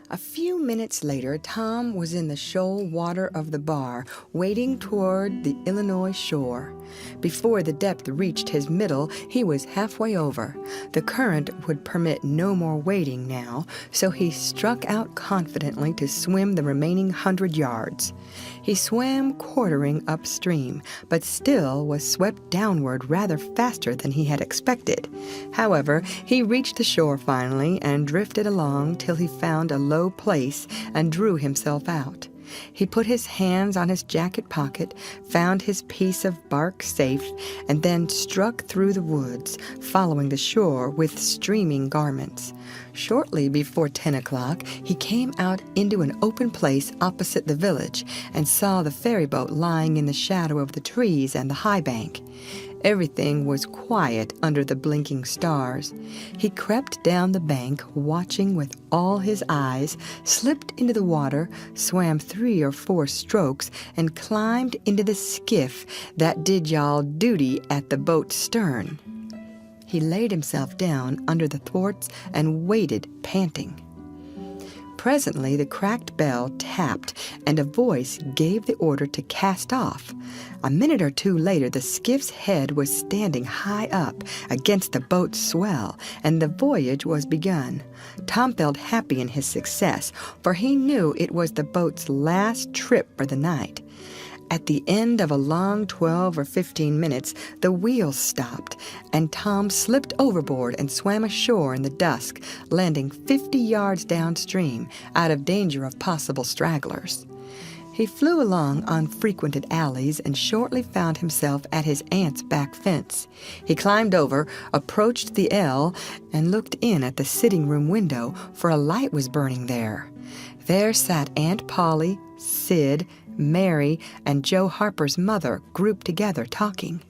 A few minutes later, Tom was in the shoal water of the bar, wading toward the Illinois shore. Before the depth reached his middle, he was halfway over. The current would permit no more wading now, so he struck out confidently to swim the remaining 100 yards. He swam quartering upstream, but still was swept downward rather faster than he had expected. However, he reached the shore finally and drifted along till he found a low place and drew himself out. He put his hands on his jacket pocket, found his piece of bark safe, and then struck through the woods, following the shore with streaming garments. Shortly before 10 o'clock, he came out into an open place opposite the village and saw the ferry boat lying in the shadow of the trees and the high bank. Everything was quiet under the blinking stars. He crept down the bank, watching with all his eyes, slipped into the water, swam 3 or 4 strokes, and climbed into the skiff that did y'all duty at the boat's stern. He laid himself down under the thwarts and waited, panting. Presently the cracked bell tapped, and a voice gave the order to cast off. A minute or two later, the skiff's head was standing high up against the boat's swell, and the voyage was begun. Tom felt happy in his success, for he knew it was the boat's last trip for the night. At the end of a long 12 or 15 minutes, the wheels stopped, and Tom slipped overboard and swam ashore in the dusk, landing 50 yards downstream, out of danger of possible stragglers. He flew along unfrequented alleys and shortly found himself at his aunt's back fence. He climbed over, approached the L, and looked in at the sitting-room window, for a light was burning there. There sat Aunt Polly, Sid, Mary, and Joe Harper's mother grouped together talking.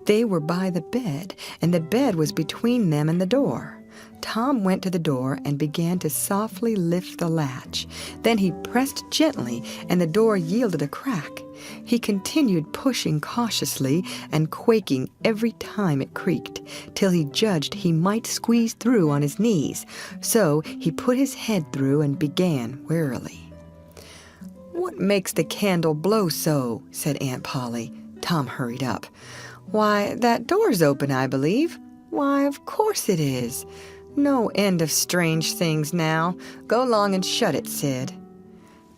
They were by the bed, and the bed was between them and the door. Tom went to the door and began to softly lift the latch. Then he pressed gently, and the door yielded a crack. He continued pushing cautiously and quaking every time it creaked, till he judged he might squeeze through on his knees. So he put his head through and began warily. "What makes the candle blow so?" said Aunt Polly. Tom hurried up. "Why, that door's open, I believe." "Why, of course it is. No end of strange things now. Go along and shut it, Sid."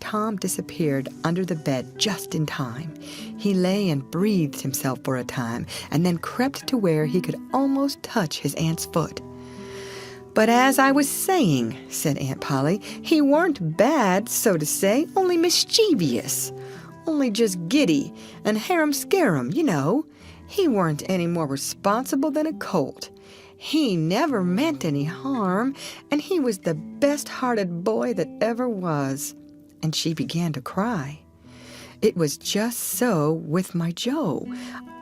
Tom disappeared under the bed just in time. He lay and breathed himself for a time, and then crept to where he could almost touch his aunt's foot. "But as I was saying," said Aunt Polly, "he weren't bad, so to say, only mischievous. Only just giddy and harum-scarum, you know. He weren't any more responsible than a colt. He never meant any harm, and he was the best-hearted boy that ever was." And she began to cry. It was just so with my Joe.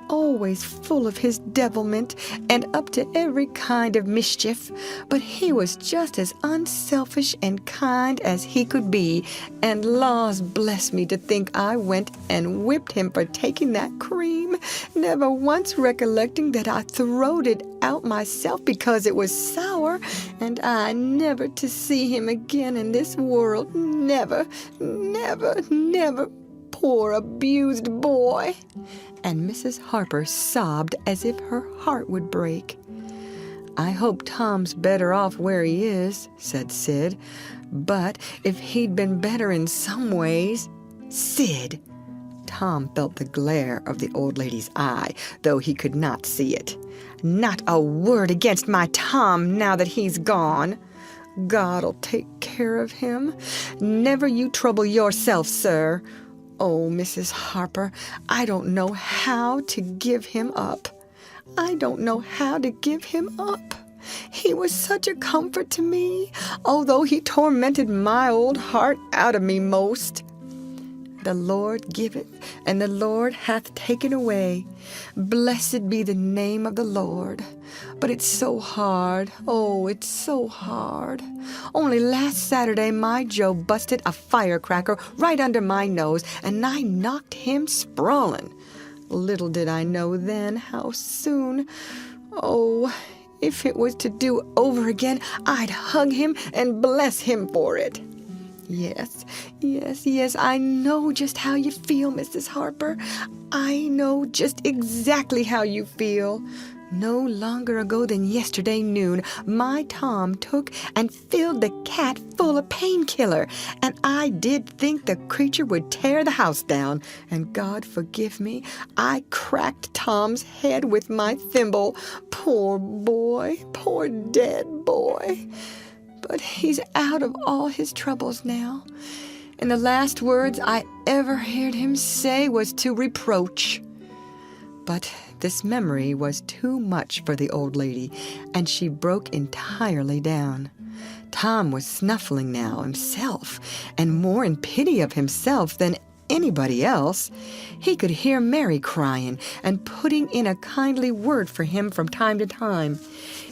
Always full of his devilment and up to every kind of mischief, but he was just as unselfish and kind as he could be, and laws bless me to think I went and whipped him for taking that cream, never once recollecting that I throwed it out myself because it was sour, and I never to see him again in this world, never, never, never. Poor abused boy." And Mrs. Harper sobbed as if her heart would break. "I hope Tom's better off where he is," said Sid. "But if he'd been better in some ways—" "Sid!" Tom felt the glare of the old lady's eye, though he could not see it. "Not a word against my Tom now that he's gone. God'll take care of him. Never you trouble yourself, sir. Oh, Mrs. Harper, I don't know how to give him up. I don't know how to give him up. He was such a comfort to me, although he tormented my old heart out of me most. The Lord giveth, and the Lord hath taken away. Blessed be the name of the Lord. But it's so hard. Oh, it's so hard. Only last Saturday my Joe busted a firecracker right under my nose, and I knocked him sprawling. Little did I know then how soon. Oh, if it was to do over again, I'd hug him and bless him for it. Yes, yes, yes, I know just how you feel, Mrs. Harper. I know just exactly how you feel. No longer ago than yesterday noon, my Tom took and filled the cat full of painkiller, and I did think the creature would tear the house down, and God forgive me, I cracked Tom's head with my thimble. Poor boy, poor dead boy. But he's out of all his troubles now, and the last words I ever heard him say was to reproach. But this memory was too much for the old lady, and she broke entirely down. Tom was snuffling now himself, and more in pity of himself than anybody else. He could hear Mary crying and putting in a kindly word for him from time to time.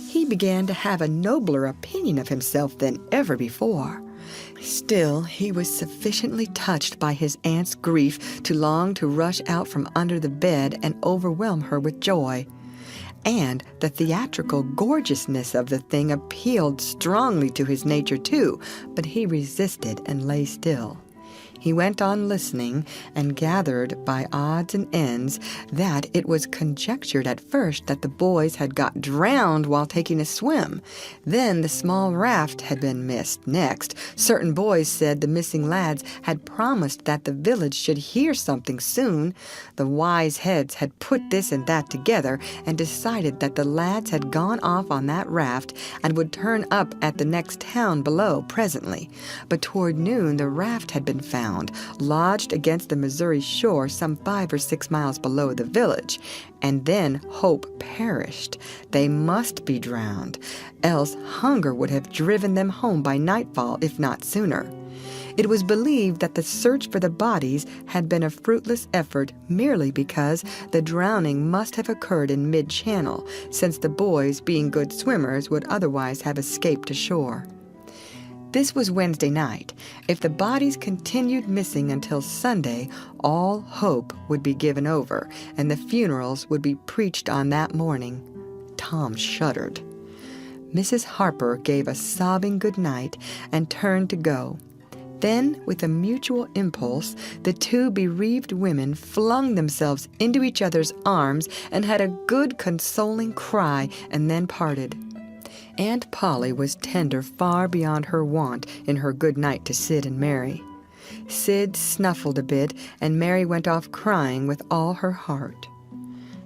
He began to have a nobler opinion of himself than ever before. Still, he was sufficiently touched by his aunt's grief to long to rush out from under the bed and overwhelm her with joy. And the theatrical gorgeousness of the thing appealed strongly to his nature too, but he resisted and lay still. He went on listening and gathered by odds and ends that it was conjectured at first that the boys had got drowned while taking a swim. Then the small raft had been missed. Next, certain boys said the missing lads had promised that the village should hear something soon. The wise heads had put this and that together and decided that the lads had gone off on that raft and would turn up at the next town below presently. But toward noon the raft had been found, lodged against the Missouri shore some 5 or 6 miles below the village, and then hope perished. They must be drowned, else hunger would have driven them home by nightfall, if not sooner. It was believed that the search for the bodies had been a fruitless effort merely because the drowning must have occurred in mid-channel, since the boys, being good swimmers, would otherwise have escaped ashore. This was Wednesday night. If the bodies continued missing until Sunday, all hope would be given over, and the funerals would be preached on that morning. Tom shuddered. Mrs. Harper gave a sobbing good night and turned to go. Then, with a mutual impulse, the two bereaved women flung themselves into each other's arms and had a good consoling cry, and then parted. Aunt Polly was tender far beyond her wont in her good night to Sid and Mary. Sid snuffled a bit, and Mary went off crying with all her heart.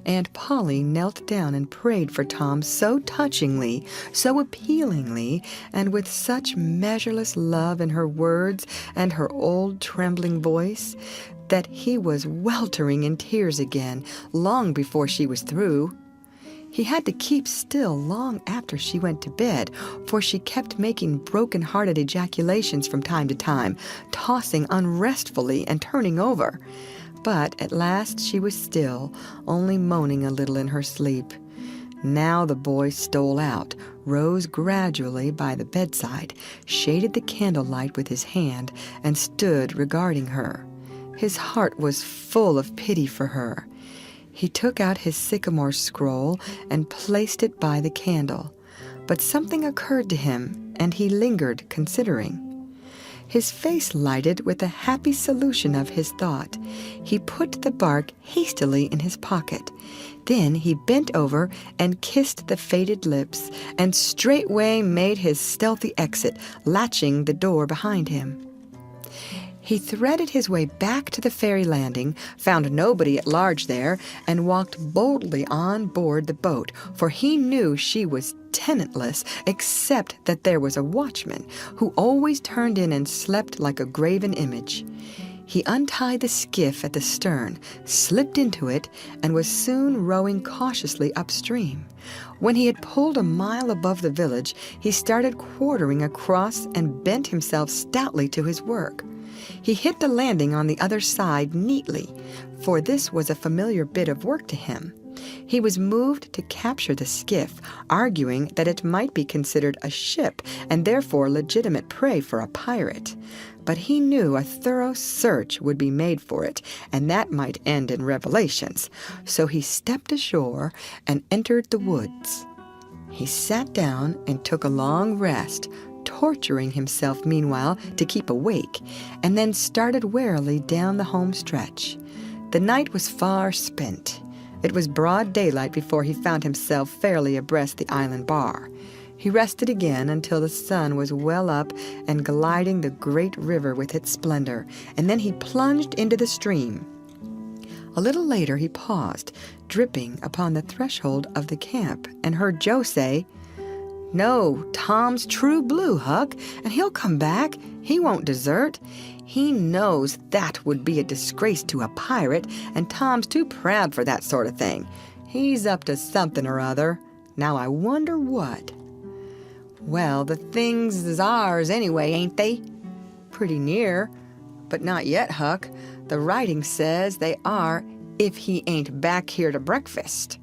Aunt Polly knelt down and prayed for Tom so touchingly, so appealingly, and with such measureless love in her words and her old trembling voice, that he was weltering in tears again long before she was through. He had to keep still long after she went to bed, for she kept making broken-hearted ejaculations from time to time, tossing unrestfully and turning over. But at last she was still, only moaning a little in her sleep. Now the boy stole out, rose gradually by the bedside, shaded the candlelight with his hand, and stood regarding her. His heart was full of pity for her. He took out his sycamore scroll and placed it by the candle. But something occurred to him, and he lingered, considering. His face lighted with a happy solution of his thought. He put the bark hastily in his pocket. Then he bent over and kissed the faded lips, and straightway made his stealthy exit, latching the door behind him. He threaded his way back to the ferry landing, found nobody at large there, and walked boldly on board the boat, for he knew she was tenantless, except that there was a watchman, who always turned in and slept like a graven image. He untied the skiff at the stern, slipped into it, and was soon rowing cautiously upstream. When he had pulled a mile above the village, he started quartering across and bent himself stoutly to his work. He hit the landing on the other side neatly, for this was a familiar bit of work to him. He was moved to capture the skiff, arguing that it might be considered a ship and therefore legitimate prey for a pirate. But he knew a thorough search would be made for it, and that might end in revelations. So he stepped ashore and entered the woods. He sat down and took a long rest, torturing himself meanwhile to keep awake, and then started warily down the home stretch. The night was far spent. It was broad daylight before he found himself fairly abreast the island bar. He rested again until the sun was well up and gliding the great river with its splendor, and then he plunged into the stream. A little later he paused, dripping upon the threshold of the camp, and heard Joe say, No, Tom's true blue, Huck, and he'll come back. He won't desert. He knows that would be a disgrace to a pirate, and Tom's too proud for that sort of thing. He's up to something or other. Now I wonder what. Well, the things is ours anyway, ain't they? Pretty near. But not yet, Huck. The writing says they are if he ain't back here to breakfast.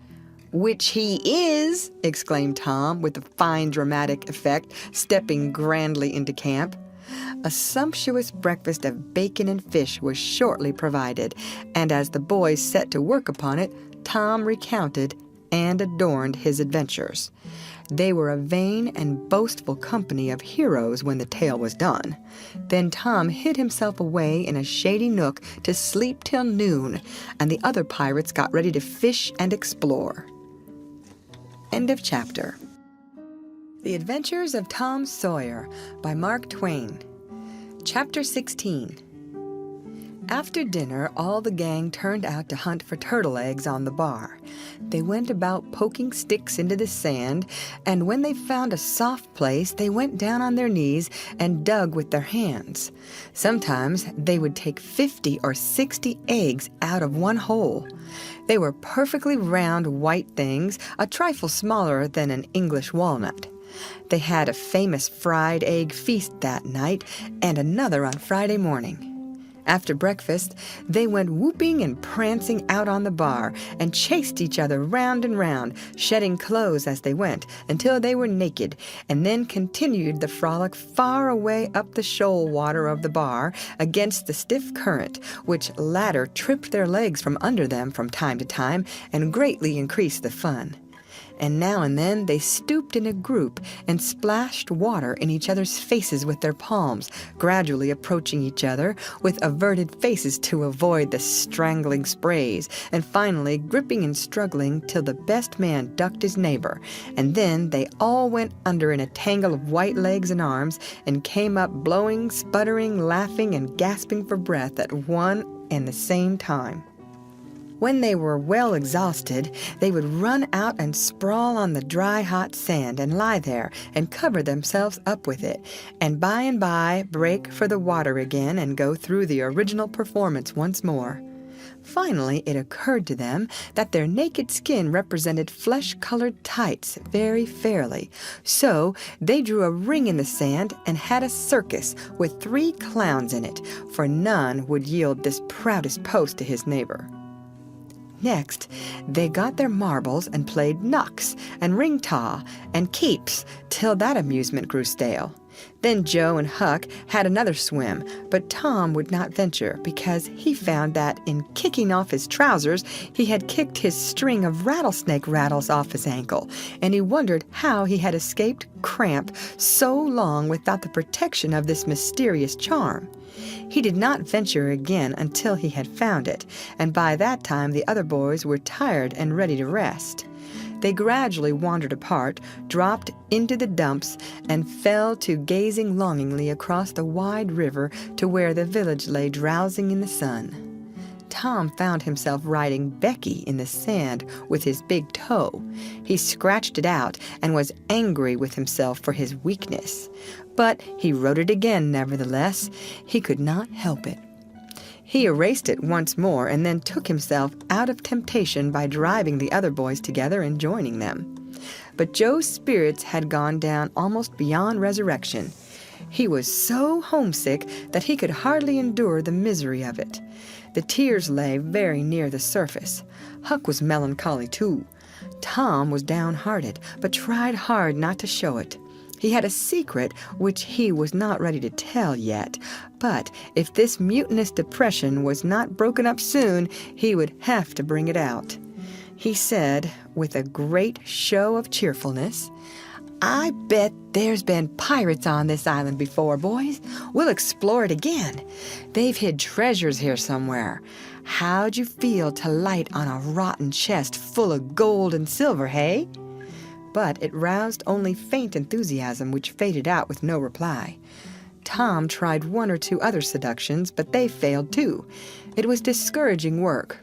Which he is, exclaimed Tom with a fine dramatic effect, stepping grandly into camp. A sumptuous breakfast of bacon and fish was shortly provided, and as the boys set to work upon it, Tom recounted and adorned his adventures. They were a vain and boastful company of heroes when the tale was done. Then Tom hid himself away in a shady nook to sleep till noon, and the other pirates got ready to fish and explore. End of chapter. The Adventures of Tom Sawyer by Mark Twain. Chapter 16. After dinner, all the gang turned out to hunt for turtle eggs on the bar. They went about poking sticks into the sand, and when they found a soft place, they went down on their knees and dug with their hands. Sometimes they would take 50 or 60 eggs out of one hole. They were perfectly round white things, a trifle smaller than an English walnut. They had a famous fried egg feast that night and another on Friday morning. After breakfast, they went whooping and prancing out on the bar and chased each other round and round, shedding clothes as they went until they were naked, and then continued the frolic far away up the shoal water of the bar against the stiff current, which latter tripped their legs from under them from time to time and greatly increased the fun. And now and then they stooped in a group and splashed water in each other's faces with their palms, gradually approaching each other with averted faces to avoid the strangling sprays, and finally gripping and struggling till the best man ducked his neighbor, and then they all went under in a tangle of white legs and arms and came up blowing, sputtering, laughing, and gasping for breath at one and the same time. When they were well exhausted, they would run out and sprawl on the dry, hot sand and lie there and cover themselves up with it, and by break for the water again and go through the original performance once more. Finally, it occurred to them that their naked skin represented flesh-colored tights very fairly, so they drew a ring in the sand and had a circus with 3 clowns in it, for none would yield this proudest post to his neighbor. Next, they got their marbles and played knucks and ring-taw and keeps till that amusement grew stale. Then Joe and Huck had another swim, but Tom would not venture because he found that in kicking off his trousers, he had kicked his string of rattlesnake rattles off his ankle, and he wondered how he had escaped cramp so long without the protection of this mysterious charm. He did not venture again until he had found it, and by that time the other boys were tired and ready to rest. They gradually wandered apart, dropped into the dumps, and fell to gazing longingly across the wide river to where the village lay drowsing in the sun. Tom found himself riding Becky in the sand with his big toe. He scratched it out and was angry with himself for his weakness. But he rode it again nevertheless. He could not help it. He erased it once more and then took himself out of temptation by driving the other boys together and joining them. But Joe's spirits had gone down almost beyond resurrection. He was so homesick that he could hardly endure the misery of it. The tears lay very near the surface. Huck was melancholy too. Tom was downhearted, but tried hard not to show it. He had a secret which he was not ready to tell yet, but if this mutinous depression was not broken up soon, he would have to bring it out. He said, with a great show of cheerfulness, "I bet there's been pirates on this island before, boys. We'll explore it again. They've hid treasures here somewhere. How'd you feel to light on a rotten chest full of gold and silver, hey?" But it roused only faint enthusiasm, which faded out with no reply. Tom tried 1 or 2 other seductions, but they failed too. It was discouraging work.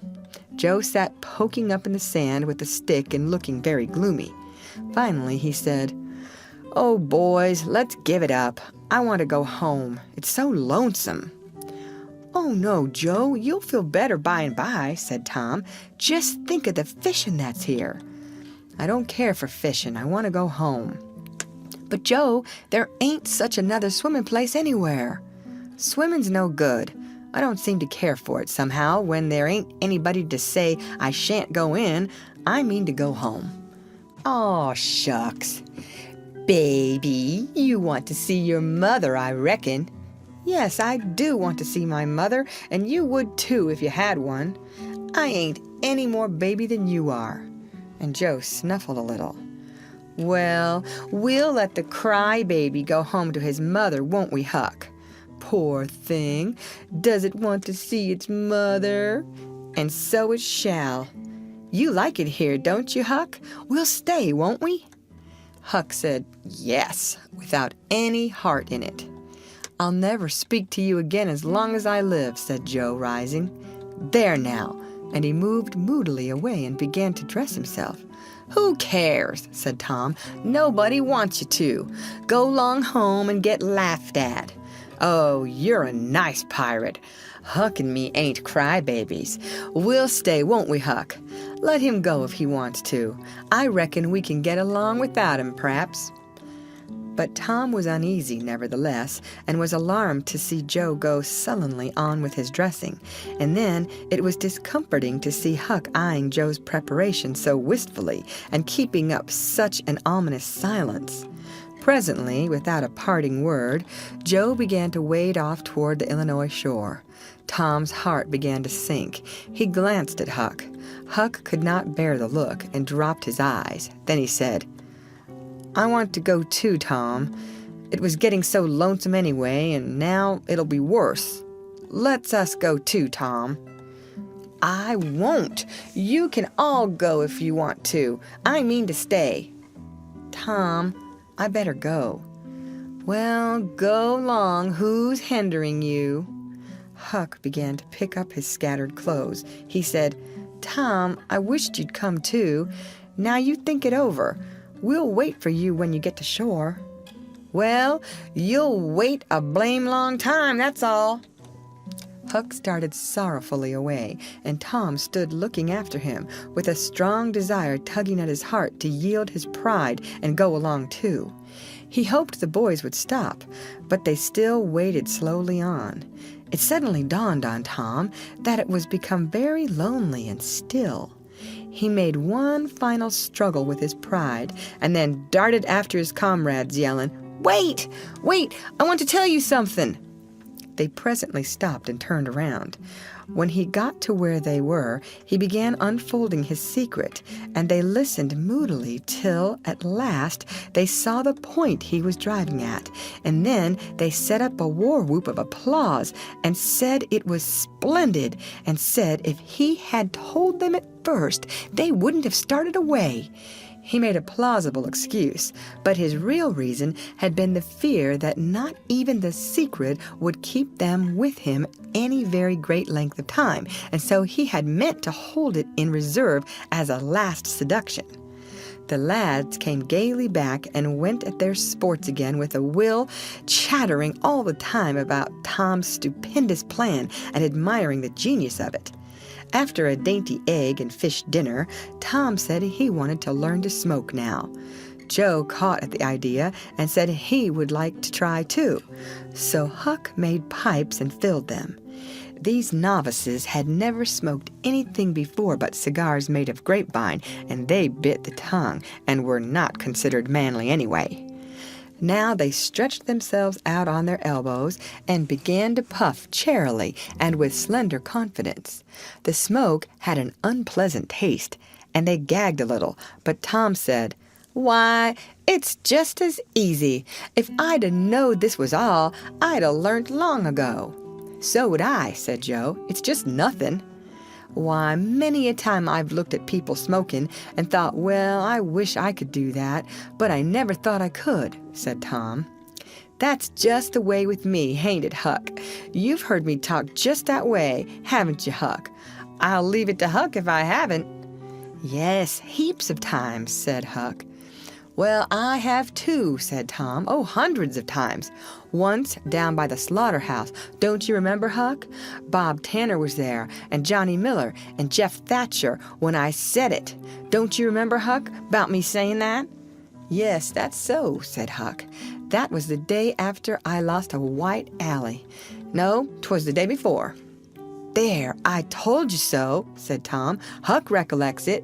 Joe sat poking up in the sand with a stick and looking very gloomy. Finally he said, "Oh, boys, let's give it up. I want to go home. It's so lonesome." "Oh, no, Joe, you'll feel better by and by," said Tom. "Just think of the fishing that's here." "I don't care for fishing. I want to go home." "But, Joe, there ain't such another swimming place anywhere." "Swimming's no good. I don't seem to care for it somehow. When there ain't anybody to say I shan't go in, I mean to go home." "Aw, shucks. Baby, you want to see your mother, I reckon." "Yes, I do want to see my mother, and you would too if you had one. I ain't any more baby than you are." And Joe snuffled a little. "Well, we'll let the cry-baby go home to his mother, won't we, Huck? Poor thing, does it want to see its mother? And so it shall. You like it here, don't you, Huck? We'll stay, won't we?" Huck said yes, without any heart in it. "I'll never speak to you again as long as I live," said Joe, rising. "There now," and he moved moodily away and began to dress himself. "Who cares?" said Tom. "Nobody wants you to. Go 'long home and get laughed at. Oh, you're a nice pirate. Huck and me ain't crybabies. We'll stay, won't we, Huck? Let him go if he wants to. I reckon we can get along without him, p'raps." But Tom was uneasy, nevertheless, and was alarmed to see Joe go sullenly on with his dressing. And then it was discomforting to see Huck eyeing Joe's preparation so wistfully and keeping up such an ominous silence. Presently, without a parting word, Joe began to wade off toward the Illinois shore. Tom's heart began to sink. He glanced at Huck. Huck could not bear the look and dropped his eyes. Then he said, "I want to go too, Tom. It was getting so lonesome anyway, and now it'll be worse. Let's us go too, Tom." "I won't. You can all go if you want to. I mean to stay." "Tom, I better go." "Well, go 'long. Who's hindering you?" Huck began to pick up his scattered clothes. He said, "Tom, I wished you'd come too. Now you think it over. We'll wait for you when you get to shore." "Well, you'll wait a blame long time, that's all." Huck started sorrowfully away, and Tom stood looking after him, with a strong desire tugging at his heart to yield his pride and go along too. He hoped the boys would stop, but they still waded slowly on. It suddenly dawned on Tom that it was become very lonely and still. He made one final struggle with his pride, and then darted after his comrades, yelling, "Wait! Wait! I want to tell you something!" They presently stopped and turned around. When he got to where they were, he began unfolding his secret, and they listened moodily till, at last, they saw the point he was driving at, and then they set up a war whoop of applause, and said it was splendid, and said if he had told them at first, they wouldn't have started away. He made a plausible excuse, but his real reason had been the fear that not even the secret would keep them with him any very great length of time, and so he had meant to hold it in reserve as a last seduction. The lads came gaily back and went at their sports again with a will, chattering all the time about Tom's stupendous plan and admiring the genius of it. After a dainty egg and fish dinner, Tom said he wanted to learn to smoke now. Joe caught at the idea and said he would like to try too. So Huck made pipes and filled them. These novices had never smoked anything before but cigars made of grapevine, and they bit the tongue and were not considered manly anyway. Now they stretched themselves out on their elbows and began to puff charily and with slender confidence. The smoke had an unpleasant taste, and they gagged a little, but Tom said, "Why, it's just as easy. If I'd 'a' knowed this was all, I'd 'a' learnt long ago." "So would I," said Joe. "It's just nothing." "Why, many a time I've looked at people smoking and thought, well, I wish I could do that, but I never thought I could," said Tom. "That's just the way with me, hain't it, Huck? You've heard me talk just that way, haven't you, Huck? I'll leave it to Huck if I haven't." "Yes, heaps of times," said Huck. "Well, I have too," said Tom. "Oh, hundreds of times. Once down by the slaughterhouse. Don't you remember, Huck? Bob Tanner was there, and Johnny Miller, and Jeff Thatcher, when I said it. Don't you remember, Huck, about me saying that?" "Yes, that's so," said Huck. "That was the day after I lost a white alley. No, 'twas the day before." "There, I told you so," said Tom. "Huck recollects it."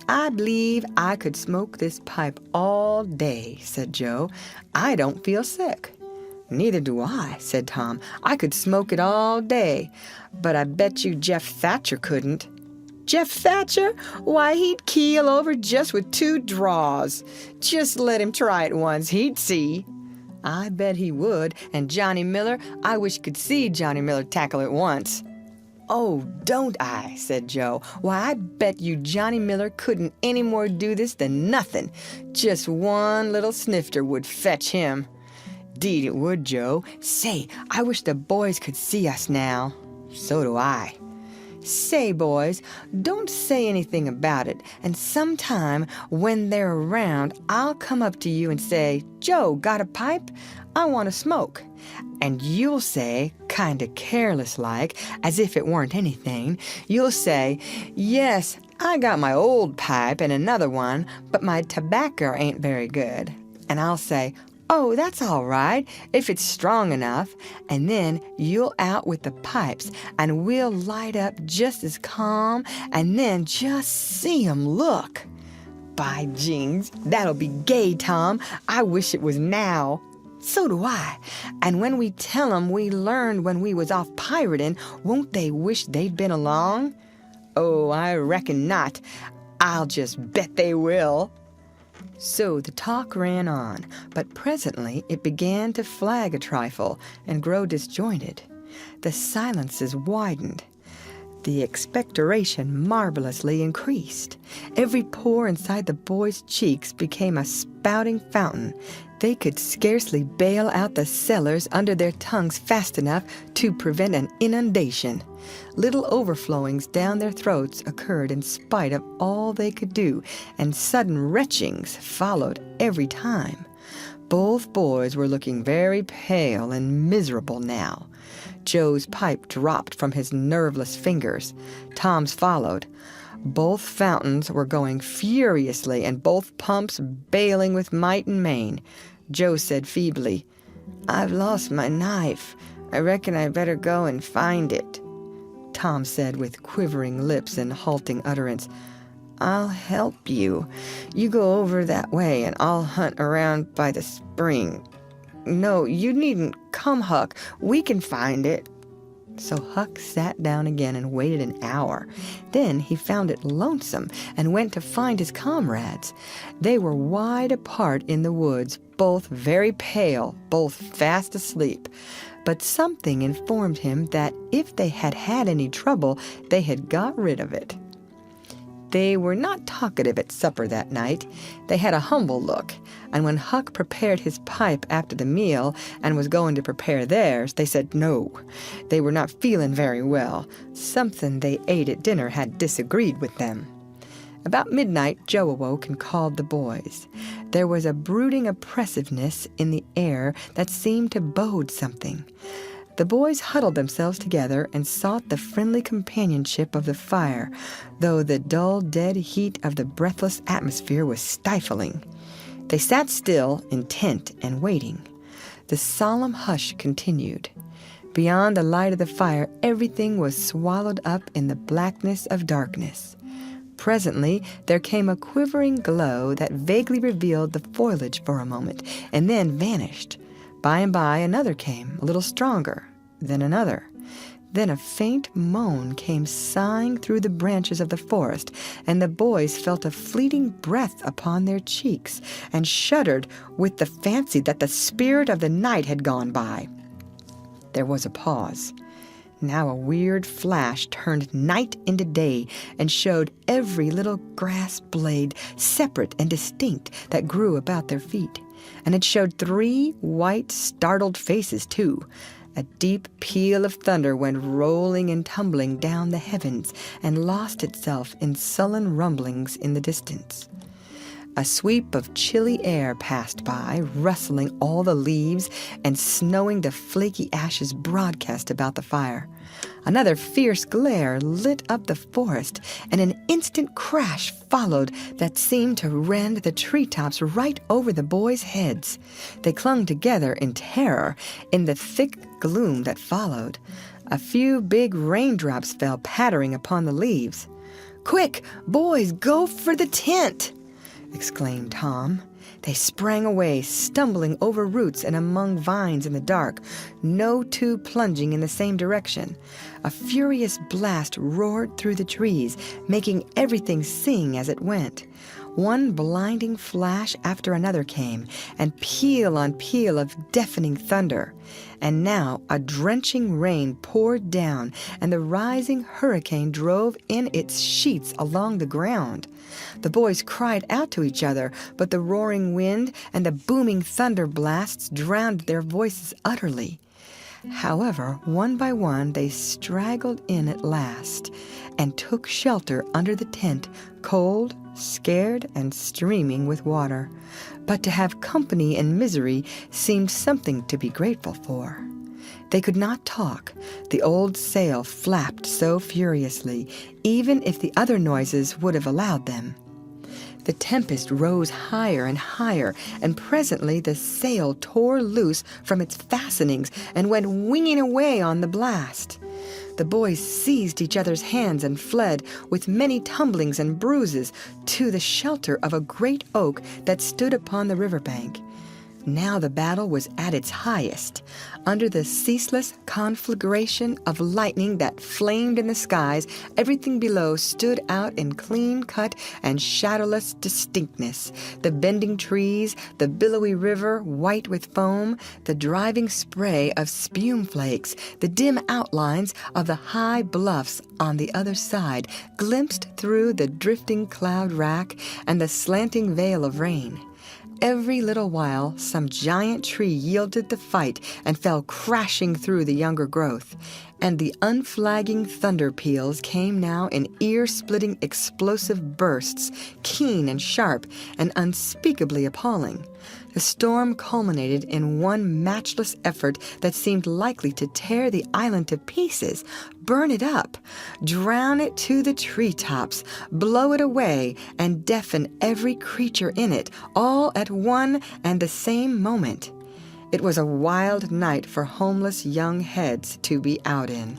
"I believe I could smoke this pipe all day," said Joe. "I don't feel sick." "Neither do I," said Tom. "I could smoke it all day. But I bet you Jeff Thatcher couldn't." "Jeff Thatcher? Why, he'd keel over just with 2 draws. Just let him try it once. He'd see." "I bet he would. And Johnny Miller, I wish you could see Johnny Miller tackle it once." "Oh, don't I?" said Joe. "Why, I bet you Johnny Miller couldn't any more do this than nothing. Just one little snifter would fetch him." "'Deed it would, Joe. Say, I wish the boys could see us now." "So do I." "Say, boys, don't say anything about it, and sometime when they're around, I'll come up to you and say, 'Joe, got a pipe? I want to smoke.' And you'll say, kinda careless-like, as if it weren't anything, you'll say, 'Yes, I got my old pipe and another one, but my tobacco ain't very good.' And I'll say, 'Oh, that's all right, if it's strong enough.' And then you'll out with the pipes, and we'll light up just as calm, and then just see 'em look. By jings, that'll be gay, Tom. I wish it was now." "So do I. And when we tell 'em we learned when we was off pirating, won't they wish they'd been along?" "Oh, I reckon not. I'll just bet they will." So the talk ran on, but presently it began to flag a trifle and grow disjointed. The silences widened. The expectoration marvelously increased. Every pore inside the boys' cheeks became a spouting fountain. They could scarcely bail out the cellars under their tongues fast enough to prevent an inundation. Little overflowings down their throats occurred in spite of all they could do, and sudden retchings followed every time. Both boys were looking very pale and miserable now. Joe's pipe dropped from his nerveless fingers. Tom's followed. Both fountains were going furiously, and both pumps bailing with might and main. Joe said feebly, "I've lost my knife. I reckon I better go and find it." Tom said with quivering lips and halting utterance, "I'll help you. You go over that way, and I'll hunt around by the spring." "No, you needn't come, Huck. We can find it." So Huck sat down again and waited an hour. Then he found it lonesome and went to find his comrades. They were wide apart in the woods, both very pale, both fast asleep. But something informed him that if they had had any trouble, they had got rid of it. They were not talkative at supper that night. They had a humble look, and when Huck prepared his pipe after the meal and was going to prepare theirs, they said no. They were not feeling very well. Something they ate at dinner had disagreed with them. About midnight, Joe awoke and called the boys. There was a brooding oppressiveness in the air that seemed to bode something. The boys huddled themselves together and sought the friendly companionship of the fire, though the dull, dead heat of the breathless atmosphere was stifling. They sat still, intent and waiting. The solemn hush continued. Beyond the light of the fire, everything was swallowed up in the blackness of darkness. Presently, there came a quivering glow that vaguely revealed the foliage for a moment, and then vanished. By and by another came, a little stronger, then another. Then a faint moan came sighing through the branches of the forest, and the boys felt a fleeting breath upon their cheeks, and shuddered with the fancy that the spirit of the night had gone by. There was a pause. Now a weird flash turned night into day and showed every little grass blade, separate and distinct, that grew about their feet. And it showed 3 white, startled faces, too. A deep peal of thunder went rolling and tumbling down the heavens and lost itself in sullen rumblings in the distance. A sweep of chilly air passed by, rustling all the leaves and snowing the flaky ashes broadcast about the fire. Another fierce glare lit up the forest, and an instant crash followed that seemed to rend the treetops right over the boys' heads. They clung together in terror in the thick gloom that followed. A few big raindrops fell pattering upon the leaves. "Quick, boys, go for the tent!" exclaimed Tom. They sprang away, stumbling over roots and among vines in the dark, no two plunging in the same direction. A furious blast roared through the trees, making everything sing as it went. One blinding flash after another came, and peal on peal of deafening thunder. And now a drenching rain poured down, and the rising hurricane drove in its sheets along the ground. The boys cried out to each other, but the roaring wind and the booming thunder blasts drowned their voices utterly. However, one by one they straggled in at last, and took shelter under the tent, cold, scared, and streaming with water. But to have company in misery seemed something to be grateful for. They could not talk. The old sail flapped so furiously, even if the other noises would have allowed them. The tempest rose higher and higher, and presently the sail tore loose from its fastenings and went winging away on the blast. The boys seized each other's hands and fled, with many tumblings and bruises, to the shelter of a great oak that stood upon the riverbank. Now the battle was at its highest. Under the ceaseless conflagration of lightning that flamed in the skies, everything below stood out in clean-cut and shadowless distinctness. The bending trees, the billowy river, white with foam, the driving spray of spume flakes, the dim outlines of the high bluffs on the other side, glimpsed through the drifting cloud rack and the slanting veil of rain. Every little while, some giant tree yielded the fight and fell crashing through the younger growth, and the unflagging thunder peals came now in ear-splitting explosive bursts, keen and sharp and unspeakably appalling. The storm culminated in one matchless effort that seemed likely to tear the island to pieces, burn it up, drown it to the treetops, blow it away, and deafen every creature in it, all at one and the same moment. It was a wild night for homeless young heads to be out in.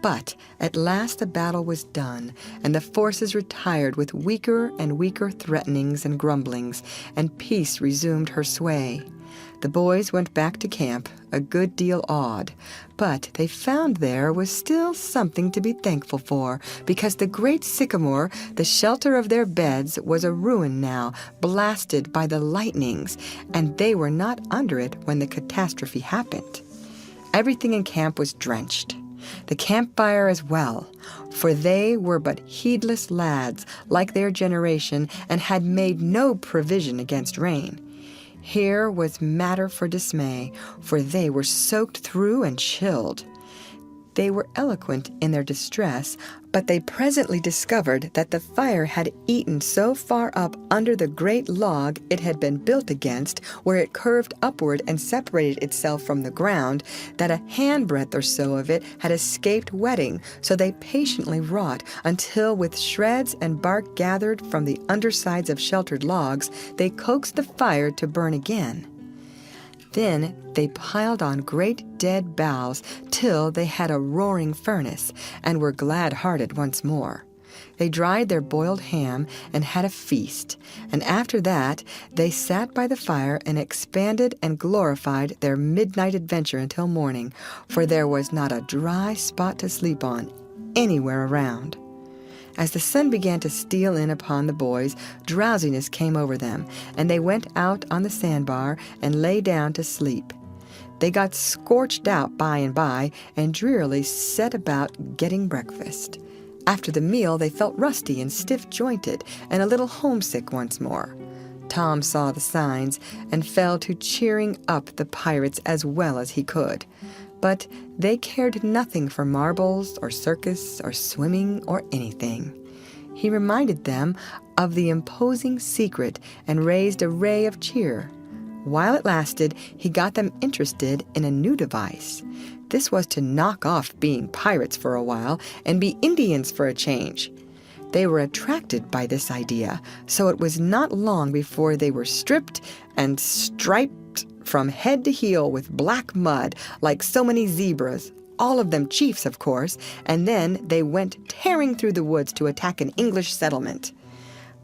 But at last the battle was done, and the forces retired with weaker and weaker threatenings and grumblings, and peace resumed her sway. The boys went back to camp, a good deal awed, but they found there was still something to be thankful for, because the great sycamore, the shelter of their beds, was a ruin now, blasted by the lightnings, and they were not under it when the catastrophe happened. Everything in camp was drenched. The campfire as well, for they were but heedless lads like their generation and had made no provision against rain. Here was matter for dismay, for they were soaked through and chilled. They were eloquent in their distress, but they presently discovered that the fire had eaten so far up under the great log it had been built against, where it curved upward and separated itself from the ground, that a handbreadth or so of it had escaped wetting, so they patiently wrought until, with shreds and bark gathered from the undersides of sheltered logs, they coaxed the fire to burn again. Then they piled on great dead boughs till they had a roaring furnace, and were glad-hearted once more. They dried their boiled ham and had a feast, and after that they sat by the fire and expanded and glorified their midnight adventure until morning, for there was not a dry spot to sleep on anywhere around. As the sun began to steal in upon the boys, drowsiness came over them, and they went out on the sandbar and lay down to sleep. They got scorched out by and by, and drearily set about getting breakfast. After the meal they felt rusty and stiff-jointed, and a little homesick once more. Tom saw the signs, and fell to cheering up the pirates as well as he could. But they cared nothing for marbles or circus or swimming or anything. He reminded them of the imposing secret and raised a ray of cheer. While it lasted, he got them interested in a new device. This was to knock off being pirates for a while and be Indians for a change. They were attracted by this idea, so it was not long before they were stripped and striped from head to heel with black mud like so many zebras, all of them chiefs, of course, and then they went tearing through the woods to attack an English settlement.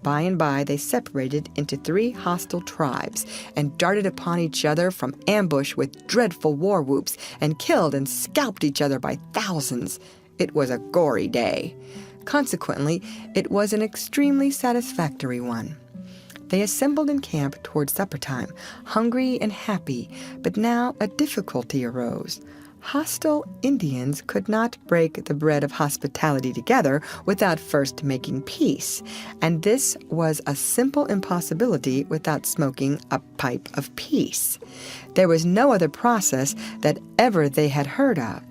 By and by, they separated into 3 hostile tribes and darted upon each other from ambush with dreadful war whoops and killed and scalped each other by thousands. It was a gory day. Consequently, it was an extremely satisfactory one. They assembled in camp toward supper time, hungry and happy, but now a difficulty arose. Hostile Indians could not break the bread of hospitality together without first making peace, and this was a simple impossibility without smoking a pipe of peace. There was no other process that ever they had heard of.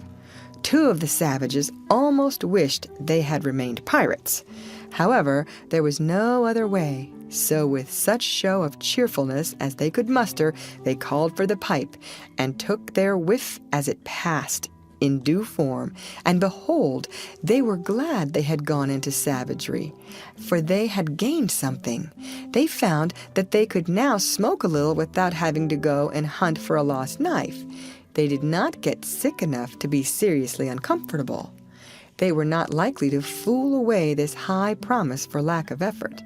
2 of the savages almost wished they had remained pirates. However, there was no other way, so with such show of cheerfulness as they could muster, they called for the pipe, and took their whiff as it passed in due form, and behold, they were glad they had gone into savagery, for they had gained something. They found that they could now smoke a little without having to go and hunt for a lost knife. They did not get sick enough to be seriously uncomfortable. They were not likely to fool away this high promise for lack of effort.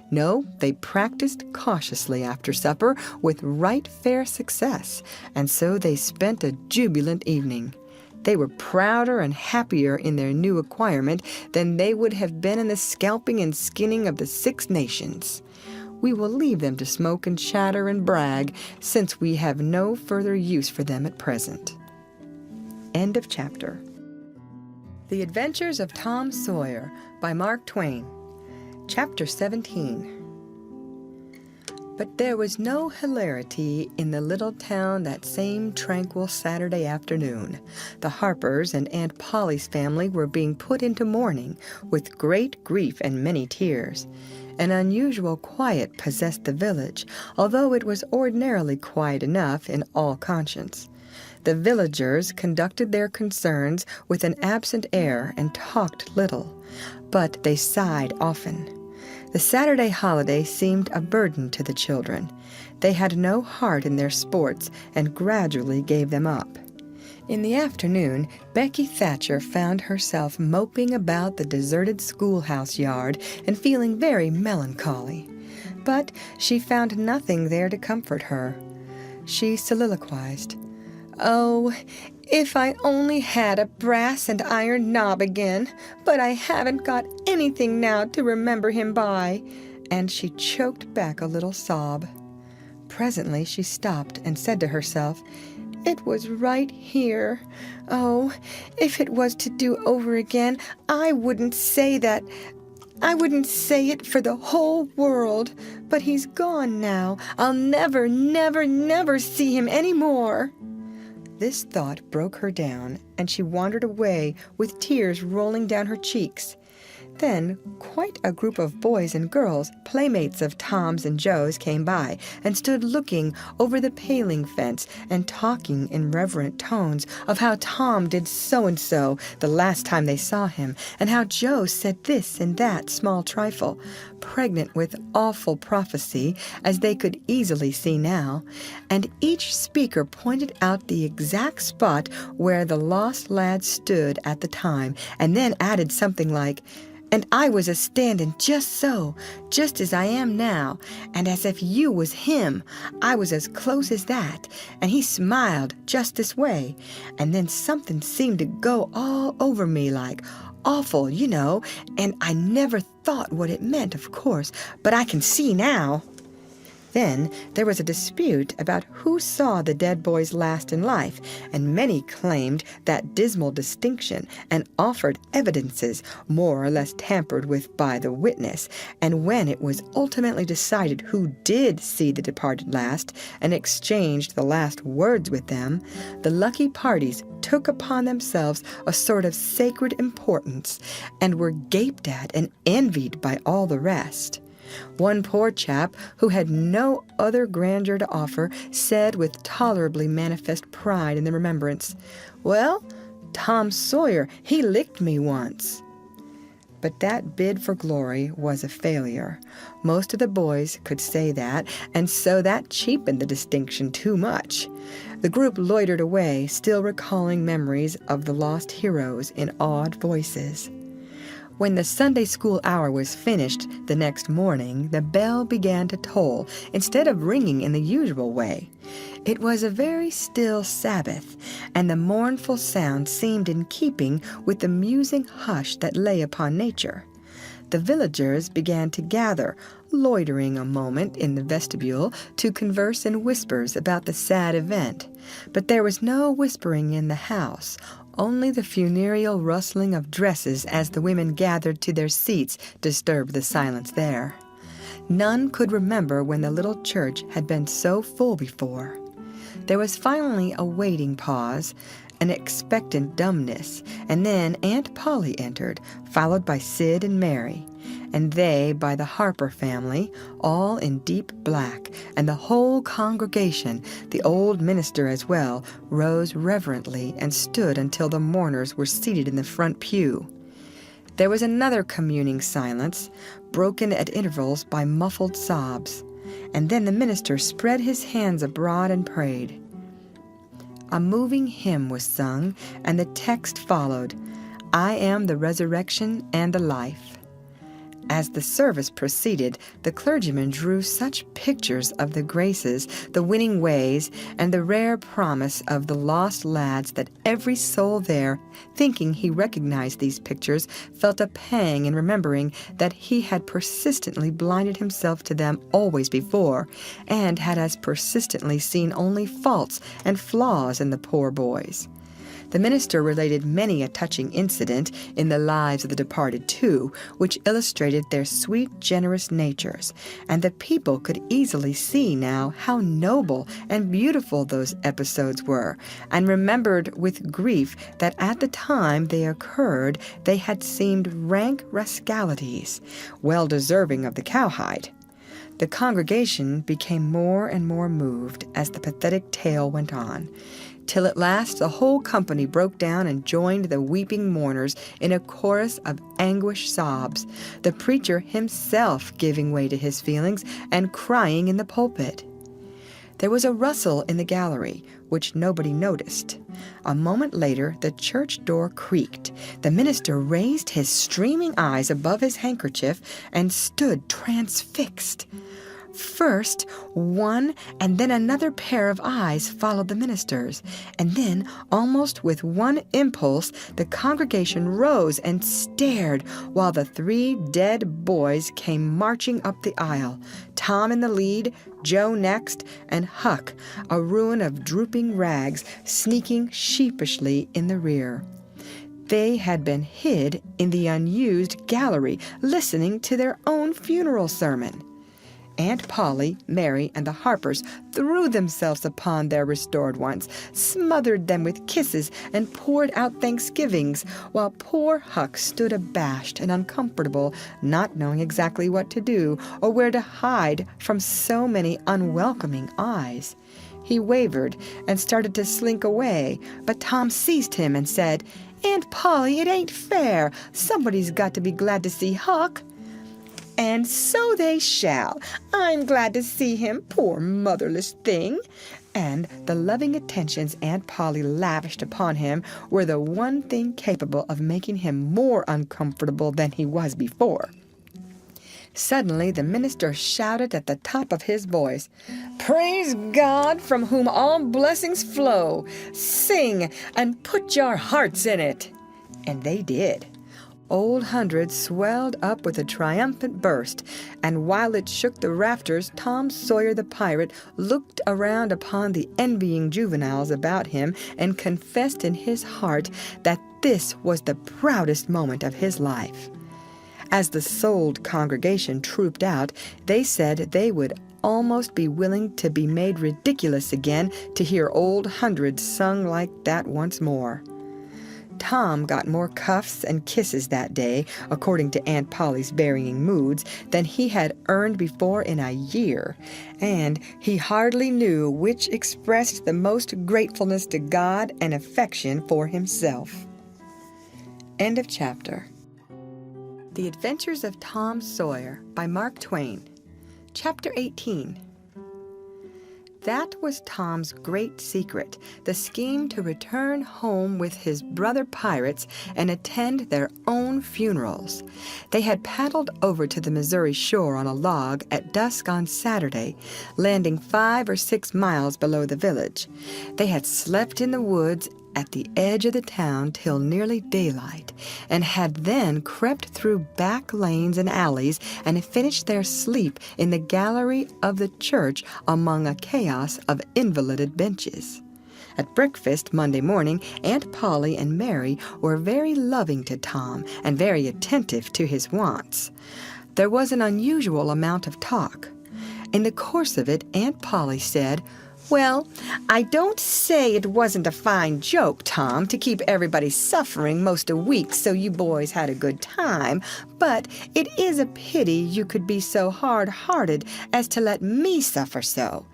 No, they practiced cautiously after supper with right fair success, and so they spent a jubilant evening. They were prouder and happier in their new acquirement than they would have been in the scalping and skinning of the 6 nations. We will leave them to smoke and chatter and brag, since we have no further use for them at present. End of chapter. The Adventures of Tom Sawyer by Mark Twain. Chapter 17. But there was no hilarity in the little town that same tranquil Saturday afternoon. The Harpers and Aunt Polly's family were being put into mourning, with great grief and many tears. An unusual quiet possessed the village, although it was ordinarily quiet enough in all conscience. The villagers conducted their concerns with an absent air and talked little, but they sighed often. The Saturday holiday seemed a burden to the children. They had no heart in their sports and gradually gave them up. In the afternoon, Becky Thatcher found herself moping about the deserted schoolhouse yard and feeling very melancholy. But she found nothing there to comfort her. She soliloquized, "Oh, if I only had a brass and iron knob again, but I haven't got anything now to remember him by," and she choked back a little sob. Presently she stopped and said to herself, "It was right here. Oh, if it was to do over again, I wouldn't say that. I wouldn't say it for the whole world. But he's gone now. I'll never, never, never see him any more." This thought broke her down, and she wandered away with tears rolling down her cheeks. Then quite a group of boys and girls, playmates of Tom's and Joe's, came by and stood looking over the paling fence and talking in reverent tones of how Tom did so-and-so the last time they saw him, and how Joe said this and that small trifle, pregnant with awful prophecy, as they could easily see now, and each speaker pointed out the exact spot where the lost lad stood at the time, and then added something like, "And I was a-standin' just so, just as I am now, and as if you was him, I was as close as that, and he smiled just this way, and then something seemed to go all over me like, awful, you know, and I never thought what it meant, of course, but I can see now." Then there was a dispute about who saw the dead boys last in life, and many claimed that dismal distinction and offered evidences more or less tampered with by the witness, and when it was ultimately decided who did see the departed last and exchanged the last words with them, the lucky parties took upon themselves a sort of sacred importance and were gaped at and envied by all the rest. One poor chap, who had no other grandeur to offer, said with tolerably manifest pride in the remembrance, "Well, Tom Sawyer, he licked me once." But that bid for glory was a failure. Most of the boys could say that, and so that cheapened the distinction too much. The group loitered away, still recalling memories of the lost heroes in awed voices. When the Sunday school hour was finished the next morning, the bell began to toll instead of ringing in the usual way. It was a very still Sabbath, and the mournful sound seemed in keeping with the musing hush that lay upon nature. The villagers began to gather, loitering a moment in the vestibule to converse in whispers about the sad event. But there was no whispering in the house, only the funereal rustling of dresses as the women gathered to their seats disturbed the silence there. None could remember when the little church had been so full before. There was finally a waiting pause, an expectant dumbness, and then Aunt Polly entered, followed by Sid and Mary, and they by the Harper family, all in deep black, and the whole congregation, the old minister as well, rose reverently and stood until the mourners were seated in the front pew. There was another communing silence, broken at intervals by muffled sobs, and then the minister spread his hands abroad and prayed. A moving hymn was sung, and the text followed, "I am the resurrection and the life." As the service proceeded, the clergyman drew such pictures of the graces, the winning ways, and the rare promise of the lost lads that every soul there, thinking he recognized these pictures, felt a pang in remembering that he had persistently blinded himself to them always before, and had as persistently seen only faults and flaws in the poor boys. The minister related many a touching incident in the lives of the departed too, which illustrated their sweet, generous natures, and the people could easily see now how noble and beautiful those episodes were, and remembered with grief that at the time they occurred they had seemed rank rascalities, well deserving of the cowhide. The congregation became more and more moved as the pathetic tale went on, till at last the whole company broke down and joined the weeping mourners in a chorus of anguished sobs, the preacher himself giving way to his feelings and crying in the pulpit. There was a rustle in the gallery, which nobody noticed. A moment later, the church door creaked. The minister raised his streaming eyes above his handkerchief and stood transfixed. First, one and then another pair of eyes followed the minister's, and then, almost with one impulse, the congregation rose and stared while the three dead boys came marching up the aisle, Tom in the lead, Joe next, and Huck, a ruin of drooping rags, sneaking sheepishly in the rear. They had been hid in the unused gallery, listening to their own funeral sermon. Aunt Polly, Mary, and the Harpers threw themselves upon their restored ones, smothered them with kisses, and poured out thanksgivings, while poor Huck stood abashed and uncomfortable, not knowing exactly what to do or where to hide from so many unwelcoming eyes. He wavered and started to slink away, but Tom seized him and said, "Aunt Polly, it ain't fair. Somebody's got to be glad to see Huck." "And so they shall. I'm glad to see him, poor motherless thing." And the loving attentions Aunt Polly lavished upon him were the one thing capable of making him more uncomfortable than he was before. Suddenly the minister shouted at the top of his voice, "Praise God, from whom all blessings flow! Sing, and put your hearts in it!" And they did. Old Hundred swelled up with a triumphant burst, and while it shook the rafters, Tom Sawyer the pirate looked around upon the envying juveniles about him and confessed in his heart that this was the proudest moment of his life. As the souled congregation trooped out, they said they would almost be willing to be made ridiculous again to hear Old Hundred sung like that once more. Tom got more cuffs and kisses that day, according to Aunt Polly's varying moods, than he had earned before in a year, and he hardly knew which expressed the most gratefulness to God and affection for himself. End of chapter. The Adventures of Tom Sawyer by Mark Twain. Chapter 18. That was Tom's great secret, the scheme to return home with his brother pirates and attend their own funerals. They had paddled over to the Missouri shore on a log at dusk on Saturday, landing 5 or 6 miles below the village. They had slept in the woods at the edge of the town till nearly daylight, and had then crept through back lanes and alleys and finished their sleep in the gallery of the church among a chaos of invalided benches. At breakfast Monday morning, Aunt Polly and Mary were very loving to Tom and very attentive to his wants. There was an unusual amount of talk. In the course of it, Aunt Polly said, "Well, I don't say it wasn't a fine joke, Tom, to keep everybody suffering most a week so you boys had a good time, but it is a pity you could be so hard-hearted as to let me suffer so.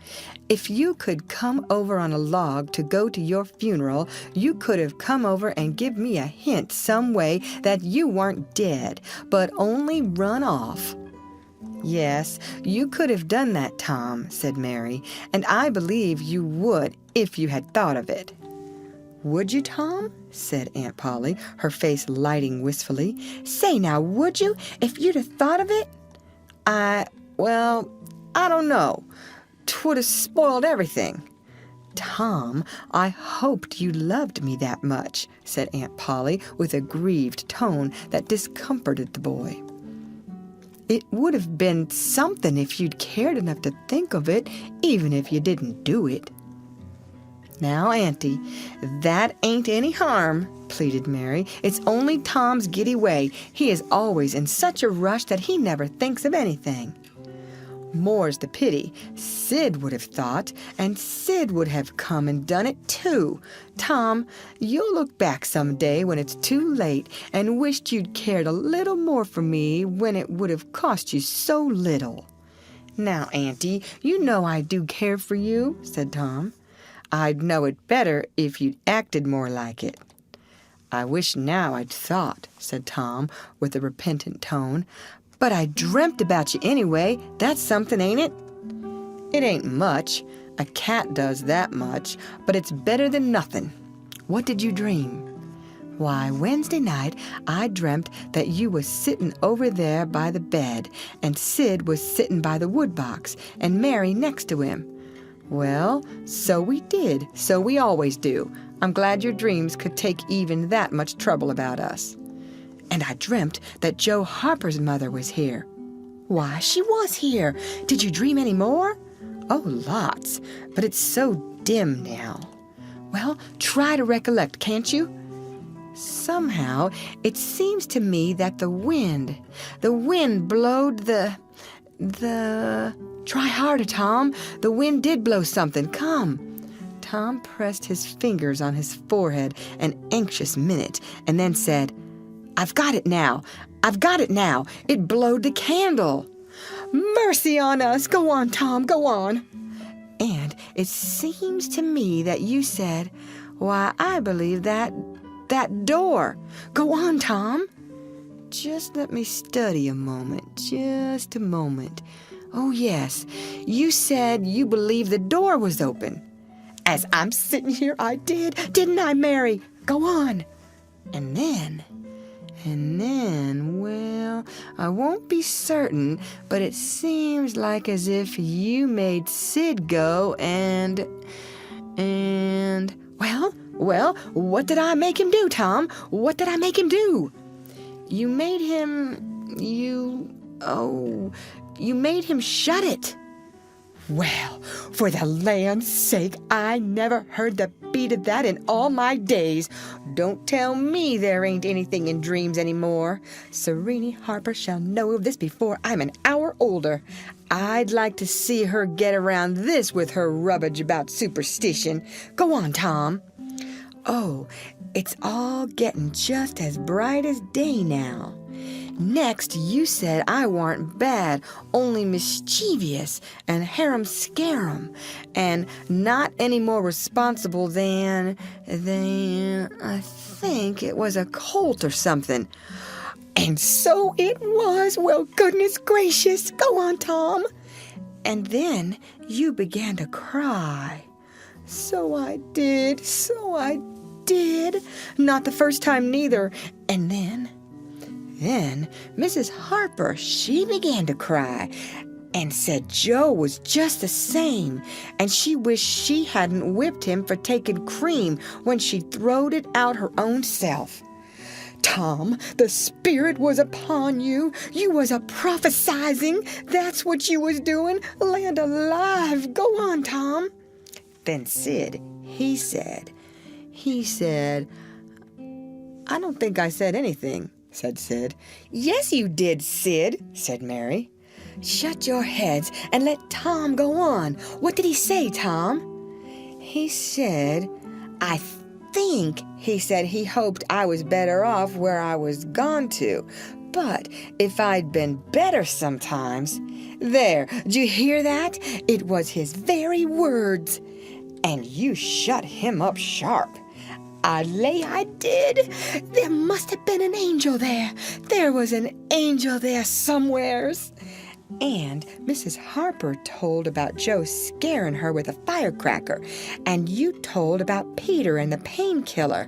If you could come over on a log to go to your funeral, you could have come over and give me a hint some way that you weren't dead, but only run off." "Yes, you could have done that, Tom," said Mary, "and I believe you would if you had thought of it." "Would you, Tom?" said Aunt Polly, her face lighting wistfully. "Say now, would you, if you'd have thought of it?" Well, I don't know. 'Twould have spoiled everything." "Tom, I hoped you loved me that much," said Aunt Polly with a grieved tone that discomforted the boy. "It would have been something if you'd cared enough to think of it, even if you didn't do it." "Now, Auntie, that ain't any harm," pleaded Mary. "It's only Tom's giddy way. He is always in such a rush that he never thinks of anything." "More's the pity. Sid would have thought, and Sid would have come and done it too. Tom, you'll look back some day when it's too late and wished you'd cared a little more for me when it would have cost you so little." "Now, Auntie, you know I do care for you," said Tom. "I'd know it better if you'd acted more like it." "I wish now I'd thought," said Tom with a repentant tone. "But I dreamt about you anyway. That's something, ain't it?" "It ain't much. A cat does that much, but it's better than nothing. What did you dream?" "Why, Wednesday night I dreamt that you was sitting over there by the bed, and Sid was sitting by the woodbox, and Mary next to him." "Well, so we did. So we always do. I'm glad your dreams could take even that much trouble about us." "And I dreamt that Joe Harper's mother was here." "Why, she was here. Did you dream any more?" "Oh, lots, but it's so dim now." "Well, try to recollect, can't you?" "Somehow, it seems to me that the wind blowed the... Try harder, Tom. The wind did blow something. Come." Tom pressed his fingers on his forehead an anxious minute, and then said, I've got it now. It blowed the candle." "Mercy on us! Go on, Tom, go on." "And it seems to me that you said, why, I believe that door. Go on, Tom." "Just let me study a moment, just a moment. Oh, yes, you said you believed the door was open." "As I'm sitting here, I did. Didn't I, Mary? Go on." And then, well, I won't be certain, but it seems like as if you made Sid go and, well, what did I make him do, Tom? What did I make him do?" You made him shut it." "Well, for the land's sake, I never heard the beat of that in all my days. Don't tell me there ain't anything in dreams anymore. Serene Harper shall know of this before I'm an hour older. I'd like to see her get around this with her rubbish about superstition. Go on, Tom." Oh, it's all getting just as bright as day now. Next, you said I warn't bad, only mischievous and harum-scarum, and not any more responsible than I think it was a colt or something. And so it was. Well, goodness gracious. Go on, Tom. And then you began to cry. So I did. Not the first time neither. And then Mrs. Harper, she began to cry and said Joe was just the same, and she wished she hadn't whipped him for taking cream when she throwed it out her own self. Tom, the Spirit was upon you. You was a prophesizing. That's what you was doing. Land alive. Go on, Tom. Then Sid, he said, I don't think I said anything, said Sid. Yes, you did, Sid, said Mary. Shut your heads and let Tom go on. What did he say, Tom? He said, I think he said he hoped I was better off where I was gone to. But if I'd been better sometimes. There, did you hear that? It was his very words. And you shut him up sharp. I lay I did. There must have been an angel there. There was an angel there somewheres. And Mrs. Harper told about Joe scaring her with a firecracker, and you told about Peter and the painkiller.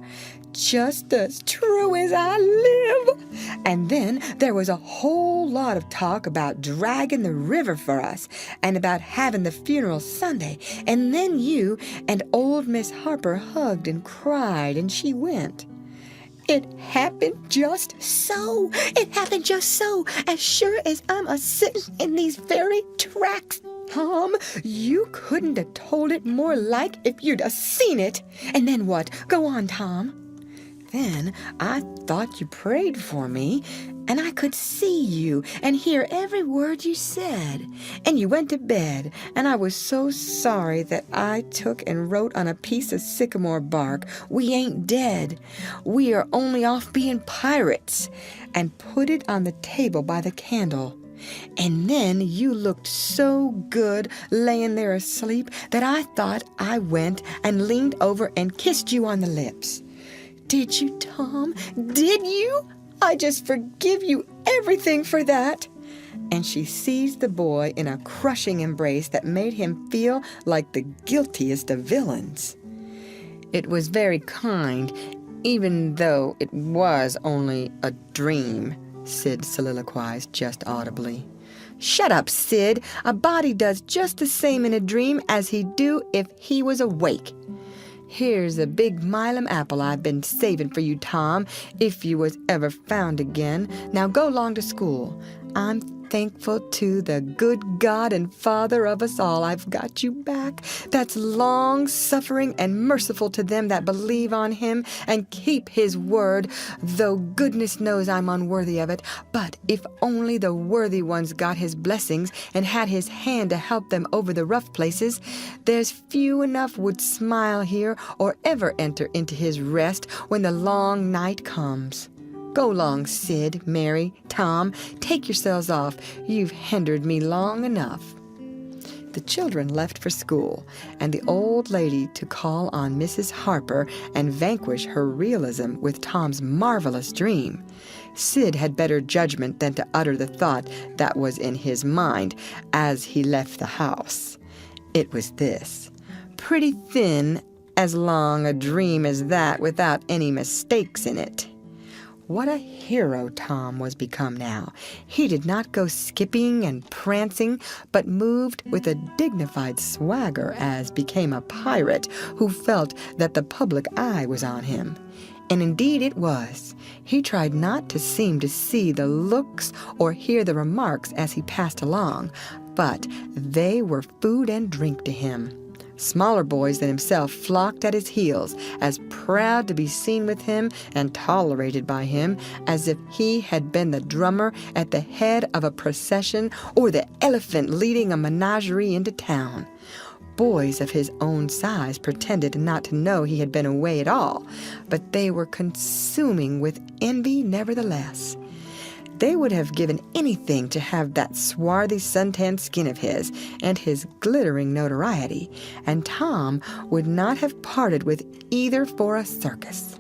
Just as true as I live. And then there was a whole lot of talk about dragging the river for us and about having the funeral Sunday. And then you and old Miss Harper hugged and cried, and she went. It happened just so. It happened just so. As sure as I'm a-sitting in these very tracks. Tom, you couldn't have told it more like if you'd a-seen it. And then what? Go on, Tom. Then I thought you prayed for me, and I could see you and hear every word you said. And you went to bed, and I was so sorry that I took and wrote on a piece of sycamore bark, "We ain't dead. We are only off being pirates," and put it on the table by the candle. And then you looked so good laying there asleep that I thought I went and leaned over and kissed you on the lips. Did you, Tom? Did you? I just forgive you everything for that. And she seized the boy in a crushing embrace that made him feel like the guiltiest of villains. It was very kind, even though it was only a dream, Sid soliloquized just audibly. Shut up, Sid. A body does just the same in a dream as he'd do if he was awake. Here's a big Milam apple I've been saving for you, Tom, if you was ever found again. Now go along to school. I'm thankful to the good God and Father of us all I've got you back, that's long-suffering and merciful to them that believe on him and keep his word, though goodness knows I'm unworthy of it. But if only the worthy ones got his blessings and had his hand to help them over the rough places, there's few enough would smile here or ever enter into his rest when the long night comes. Go long, Sid, Mary, Tom. Take yourselves off. You've hindered me long enough. The children left for school, and the old lady to call on Mrs. Harper and vanquish her realism with Tom's marvelous dream. Sid had better judgment than to utter the thought that was in his mind as he left the house. It was this: pretty thin, as long a dream as that without any mistakes in it. What a hero Tom was become now. He did not go skipping and prancing, but moved with a dignified swagger as became a pirate who felt that the public eye was on him. And indeed it was. He tried not to seem to see the looks or hear the remarks as he passed along, but they were food and drink to him. Smaller boys than himself flocked at his heels, as proud to be seen with him and tolerated by him as if he had been the drummer at the head of a procession or the elephant leading a menagerie into town. boys of his own size pretended not to know he had been away at all, but they were consuming with envy nevertheless. They would have given anything to have that swarthy suntanned skin of his and his glittering notoriety, and Tom would not have parted with either for a circus.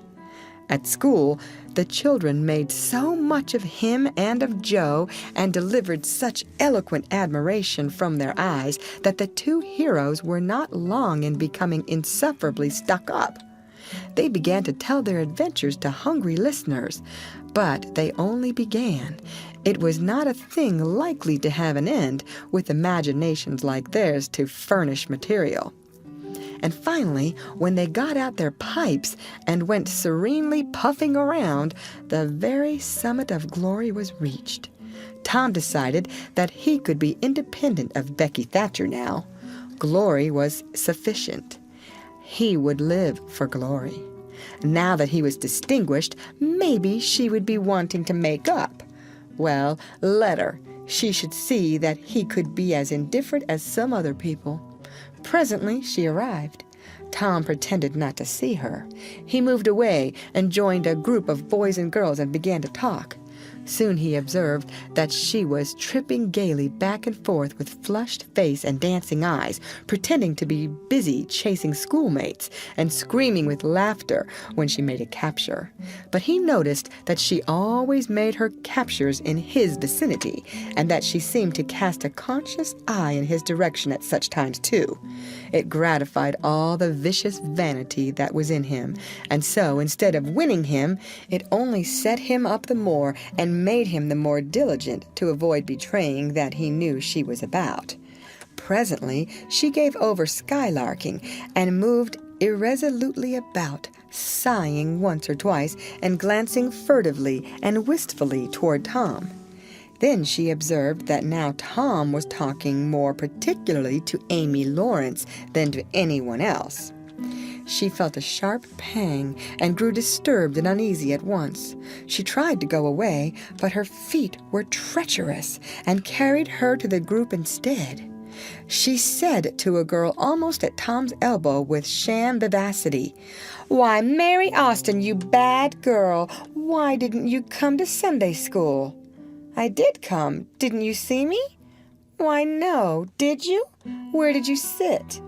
At school, the children made so much of him and of Joe and delivered such eloquent admiration from their eyes that the two heroes were not long in becoming insufferably stuck up. They began to tell their adventures to hungry listeners, but they only began. It was not a thing likely to have an end, with imaginations like theirs to furnish material. And finally, when they got out their pipes and went serenely puffing around, the very summit of glory was reached. Tom decided that he could be independent of Becky Thatcher now. Glory was sufficient. He would live for glory. Now that he was distinguished, maybe she would be wanting to make up. Well, let her. She should see that he could be as indifferent as some other people. Presently she arrived. Tom pretended not to see her. He moved away and joined a group of boys and girls and began to talk. Soon he observed that she was tripping gaily back and forth with flushed face and dancing eyes, pretending to be busy chasing schoolmates and screaming with laughter when she made a capture. But he noticed that she always made her captures in his vicinity, and that she seemed to cast a conscious eye in his direction at such times too. It gratified all the vicious vanity that was in him, and so instead of winning him, it only set him up the more and made him the more diligent to avoid betraying that he knew she was about. Presently she gave over skylarking and moved irresolutely about, sighing once or twice and glancing furtively and wistfully toward Tom. Then she observed that now Tom was talking more particularly to Amy Lawrence than to anyone else. She felt a sharp pang and grew disturbed and uneasy at once. She tried to go away, but her feet were treacherous and carried her to the group instead. She said to a girl almost at Tom's elbow with sham vivacity, "Why, Mary Austin, you bad girl, why didn't you come to Sunday school?" "I did come. Didn't you see me?" "Why, no. Did you? Where did you sit?"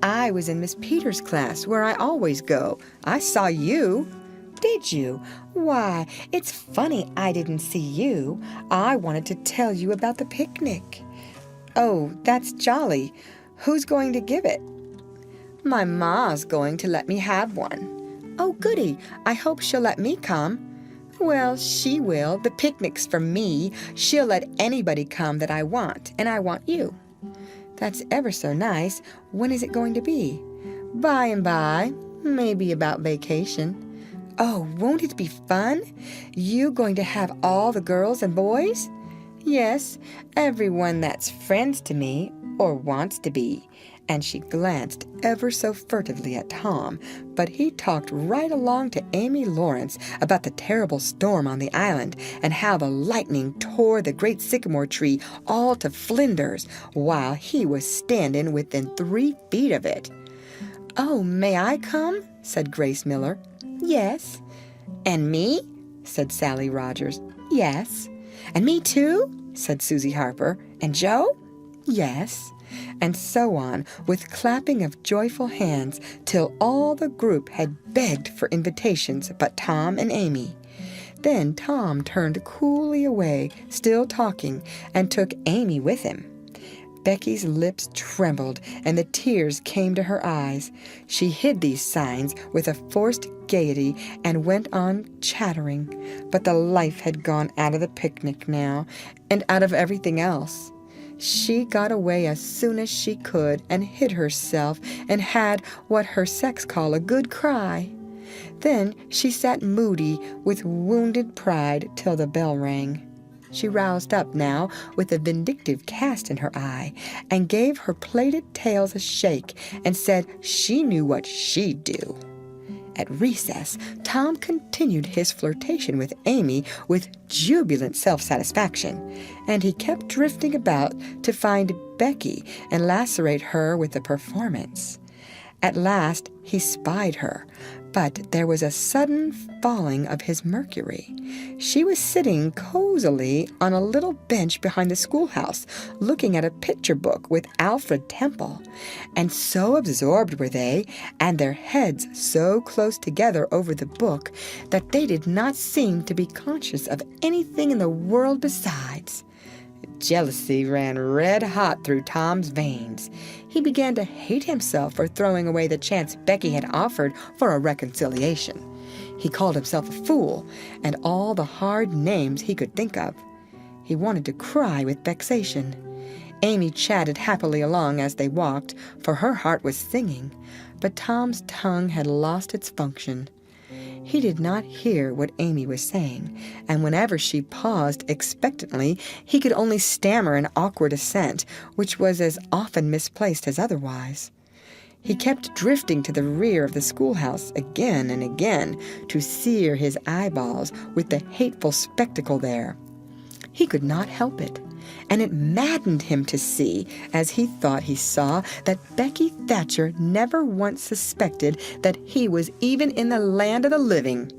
"I was in Miss Peters' class, where I always go. I saw you." "Did you? Why, it's funny I didn't see you. I wanted to tell you about the picnic." "Oh, that's jolly. Who's going to give it?" "My ma's going to let me have one." "Oh, goody. I hope she'll let me come." "Well, she will. The picnic's for me. She'll let anybody come that I want, and I want you." "That's ever so nice. When is it going to be?" "By and by. Maybe about vacation." "Oh, won't it be fun? You going to have all the girls and boys?" "Yes, everyone that's friends to me, or wants to be." And she glanced ever so furtively at Tom, but he talked right along to Amy Lawrence about the terrible storm on the island and how the lightning tore the great sycamore tree all to flinders while he was standing within 3 feet of it. "Oh, may I come?" said Grace Miller. "Yes." "And me?" said Sally Rogers. "Yes." "And me too?" said Susie Harper. "And Joe?" "Yes." And so on, with clapping of joyful hands, till all the group had begged for invitations but Tom and Amy. Then Tom turned coolly away, still talking, and took Amy with him. Becky's lips trembled, and the tears came to her eyes. She hid these signs with a forced gaiety and went on chattering, but the life had gone out of the picnic now, and out of everything else. She got away as soon as she could and hid herself and had what her sex call a good cry. Then she sat moody with wounded pride till the bell rang. She roused up now with a vindictive cast in her eye and gave her plaited tails a shake and said she knew what she'd do. At recess, Tom continued his flirtation with Amy with jubilant self-satisfaction, and he kept drifting about to find Becky and lacerate her with the performance. At last he spied her, but there was a sudden falling of his mercury. She was sitting cozily on a little bench behind the schoolhouse, looking at a picture book with Alfred Temple, and so absorbed were they, and their heads so close together over the book, that they did not seem to be conscious of anything in the world besides. Jealousy ran red-hot through Tom's veins. He began to hate himself for throwing away the chance Becky had offered for a reconciliation. He called himself a fool, and all the hard names he could think of. He wanted to cry with vexation. Amy chatted happily along as they walked, for her heart was singing, but Tom's tongue had lost its function. He did not hear what Amy was saying, and whenever she paused expectantly, he could only stammer an awkward assent, which was as often misplaced as otherwise. He kept drifting to the rear of the schoolhouse again and again to sear his eyeballs with the hateful spectacle there. He could not help it, and it maddened him to see, as he thought he saw, that Becky Thatcher never once suspected that he was even in the land of the living.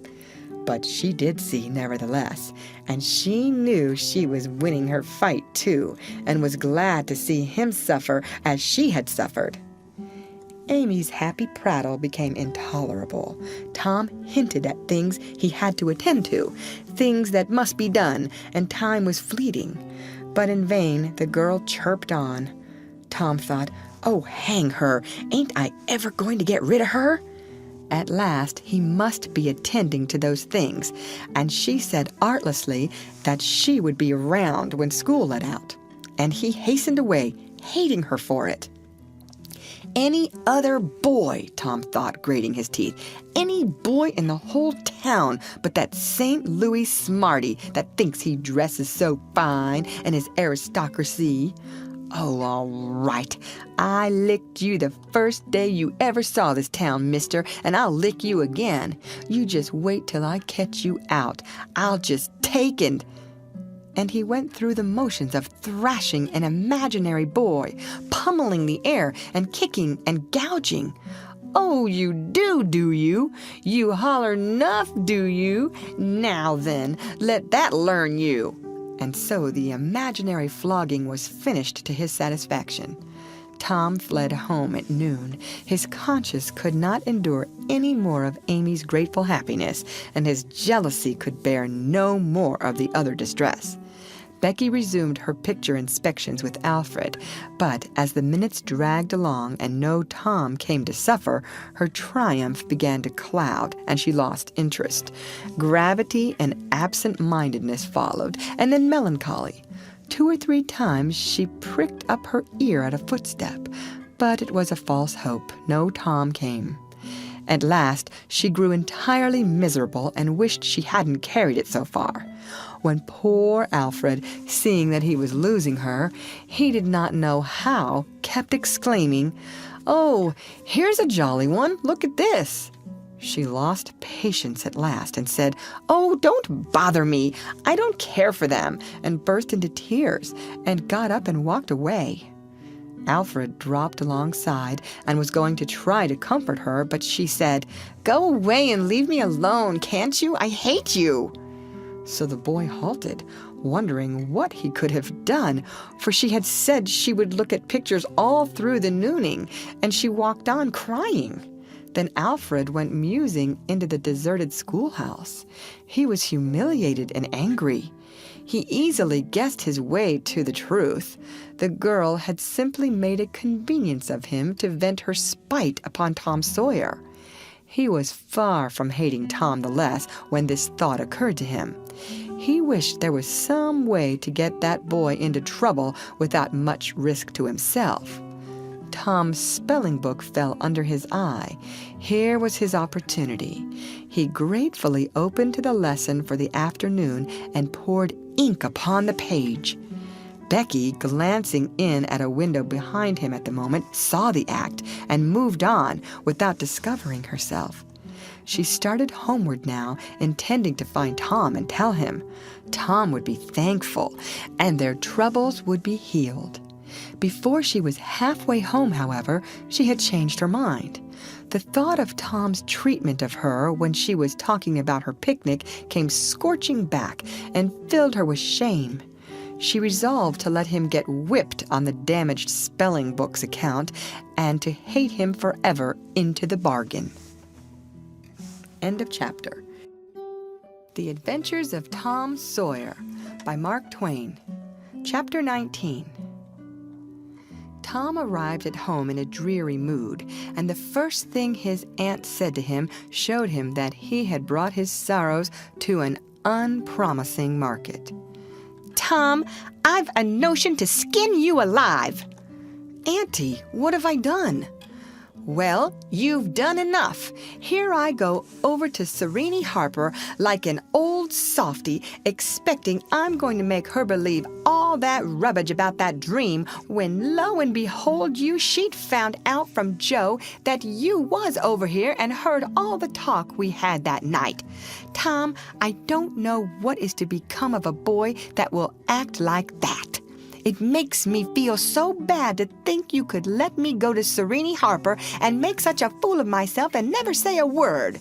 But she did see, nevertheless, and she knew she was winning her fight, too, and was glad to see him suffer as she had suffered. Amy's happy prattle became intolerable. Tom hinted at things he had to attend to, things that must be done, and time was fleeting. But in vain the girl chirped on. Tom thought, "Oh, hang her! Ain't I ever going to get rid of her?" At last he must be attending to those things, and she said artlessly that she would be around when school let out, and he hastened away, hating her for it. Any other boy, Tom thought, grating his teeth, any boy in the whole town but that St. Louis smarty that thinks he dresses so fine and is aristocracy. Oh, all right. I licked you the first day you ever saw this town, mister, and I'll lick you again. You just wait till I catch you out. I'll just take and he went through the motions of thrashing an imaginary boy, pummeling the air and kicking and gouging. "Oh, you do you? You holler 'nuff, do you? Now then, let that learn you." And so the imaginary flogging was finished to his satisfaction. Tom fled home at noon. His conscience could not endure any more of Amy's grateful happiness, and his jealousy could bear no more of the other distress. Becky resumed her picture inspections with Alfred, but as the minutes dragged along and no Tom came to suffer, her triumph began to cloud, and she lost interest. Gravity and absent-mindedness followed, and then melancholy. 2 or 3 times she pricked up her ear at a footstep, but it was a false hope. No Tom came. At last she grew entirely miserable and wished she hadn't carried it so far. When poor Alfred, seeing that he was losing her, he did not know how, kept exclaiming, "Oh, here's a jolly one, look at this." She lost patience at last and said, "Oh, don't bother me, I don't care for them," and burst into tears, and got up and walked away. Alfred dropped alongside and was going to try to comfort her, but she said, "Go away and leave me alone, can't you? I hate you." So the boy halted, wondering what he could have done, for she had said she would look at pictures all through the nooning, and she walked on crying. Then Alfred went musing into the deserted schoolhouse. He was humiliated and angry. He easily guessed his way to the truth. The girl had simply made a convenience of him to vent her spite upon Tom Sawyer. He was far from hating Tom the less when this thought occurred to him. He wished there was some way to get that boy into trouble without much risk to himself. Tom's spelling book fell under his eye. Here was his opportunity. He gratefully opened to the lesson for the afternoon and poured ink upon the page. Becky, glancing in at a window behind him at the moment, saw the act and moved on without discovering herself. She started homeward now, intending to find Tom and tell him. Tom would be thankful, and their troubles would be healed. Before she was halfway home, however, she had changed her mind. The thought of Tom's treatment of her when she was talking about her picnic came scorching back and filled her with shame. She resolved to let him get whipped on the damaged spelling book's account and to hate him forever into the bargain. End of chapter. The Adventures of Tom Sawyer by Mark Twain. Chapter 19. Tom arrived at home in a dreary mood, and the first thing his aunt said to him showed him that he had brought his sorrows to an unpromising market. "Tom, I've a notion to skin you alive." "Auntie, what have I done?" "Well, you've done enough. Here I go over to Serene Harper like an old softy, expecting I'm going to make her believe all that rubbish about that dream, when lo and behold she'd found out from Joe that you was over here and heard all the talk we had that night. Tom, I don't know what is to become of a boy that will act like that. It makes me feel so bad to think you could let me go to Serene Harper and make such a fool of myself and never say a word."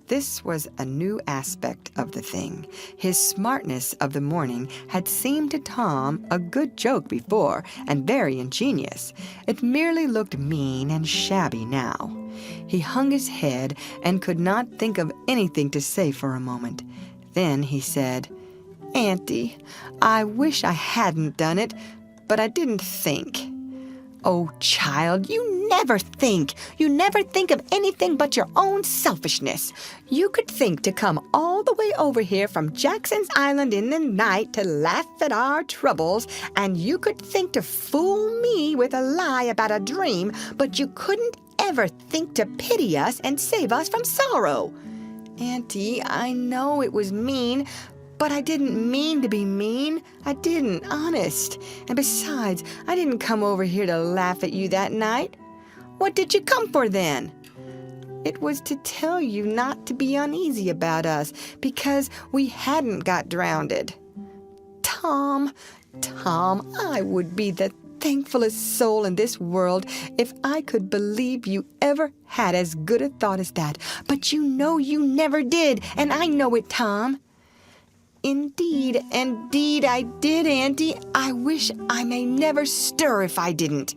This was a new aspect of the thing. His smartness of the morning had seemed to Tom a good joke before, and very ingenious. It merely looked mean and shabby now. He hung his head and could not think of anything to say for a moment. Then he said, "Auntie, I wish I hadn't done it, but I didn't think." "Oh, child, you never think. You never think of anything but your own selfishness. You could think to come all the way over here from Jackson's Island in the night to laugh at our troubles, and you could think to fool me with a lie about a dream, but you couldn't ever think to pity us and save us from sorrow." "Auntie, I know it was mean, but I didn't mean to be mean. I didn't, honest. And besides, I didn't come over here to laugh at you that night." "What did you come for then?" "It was to tell you not to be uneasy about us, because we hadn't got drowned." Tom, I would be the thankfulest soul in this world if I could believe you ever had as good a thought as that. But you know you never did, and I know it, Tom." Indeed I did, Auntie. I wish I may never stir if I didn't."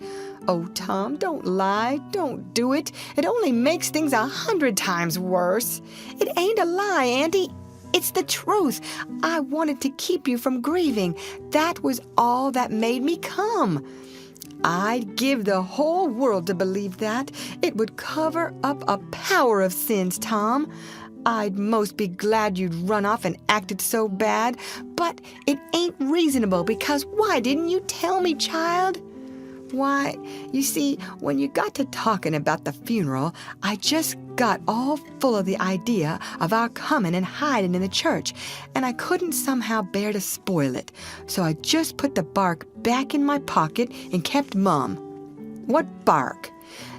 "Oh, Tom, don't lie. Don't do it. It only makes things 100 times worse." "It ain't a lie, Auntie. It's the truth. I wanted to keep you from grieving. That was all that made me come." "I'd give the whole world to believe that. It would cover up a power of sins, Tom. I'd most be glad you'd run off and acted so bad, but it ain't reasonable, because why didn't you tell me, child?" "Why, you see, when you got to talking about the funeral, I just got all full of the idea of our coming and hiding in the church, and I couldn't somehow bear to spoil it, so I just put the bark back in my pocket and kept mum." "What bark?"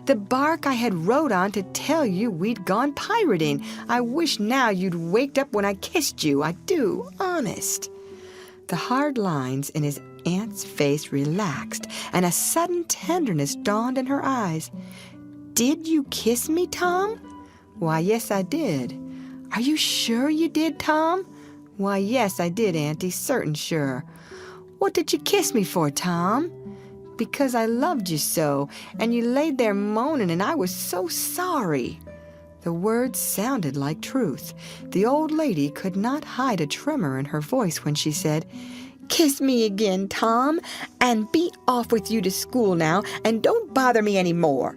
"The bark I had wrote on to tell you we'd gone pirating. I wish now you'd waked up when I kissed you. I do, honest." The hard lines in his aunt's face relaxed, and a sudden tenderness dawned in her eyes. "Did you kiss me, Tom?" "Why, yes, I did." "Are you sure you did, Tom?" "Why, yes, I did, Auntie, certain sure." "What did you kiss me for, Tom?" "Because I loved you so, and you laid there moaning, and I was so sorry." The words sounded like truth. The old lady could not hide a tremor in her voice when she said, "Kiss me again, Tom, and be off with you to school now, and don't bother me any more."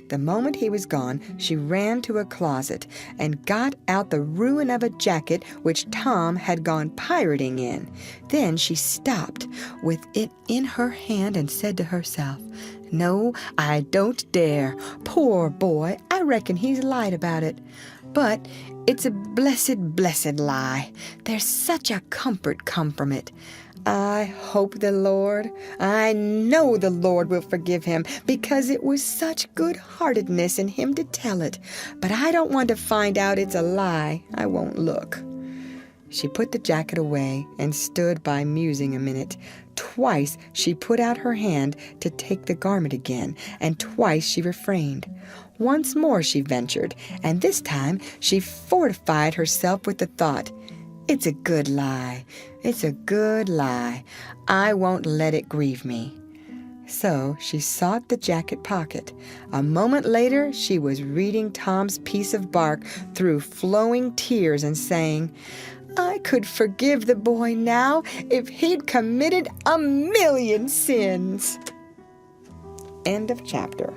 The moment he was gone, she ran to a closet and got out the ruin of a jacket which Tom had gone pirating in. Then she stopped with it in her hand and said to herself, "No, I don't dare. Poor boy, I reckon he's lied about it. But it's a blessed, blessed lie. There's such a comfort come from it. I hope I know the Lord will forgive him, because it was such good-heartedness in him to tell it. But I don't want to find out it's a lie. I won't look." She put the jacket away and stood by musing a minute. Twice she put out her hand to take the garment again, and twice she refrained. Once more she ventured, and this time she fortified herself with the thought, "It's a good lie. It's a good lie. I won't let it grieve me." So she sought the jacket pocket. A moment later she was reading Tom's piece of bark through flowing tears and saying, "I could forgive the boy now if he'd committed 1,000,000 sins." End of chapter.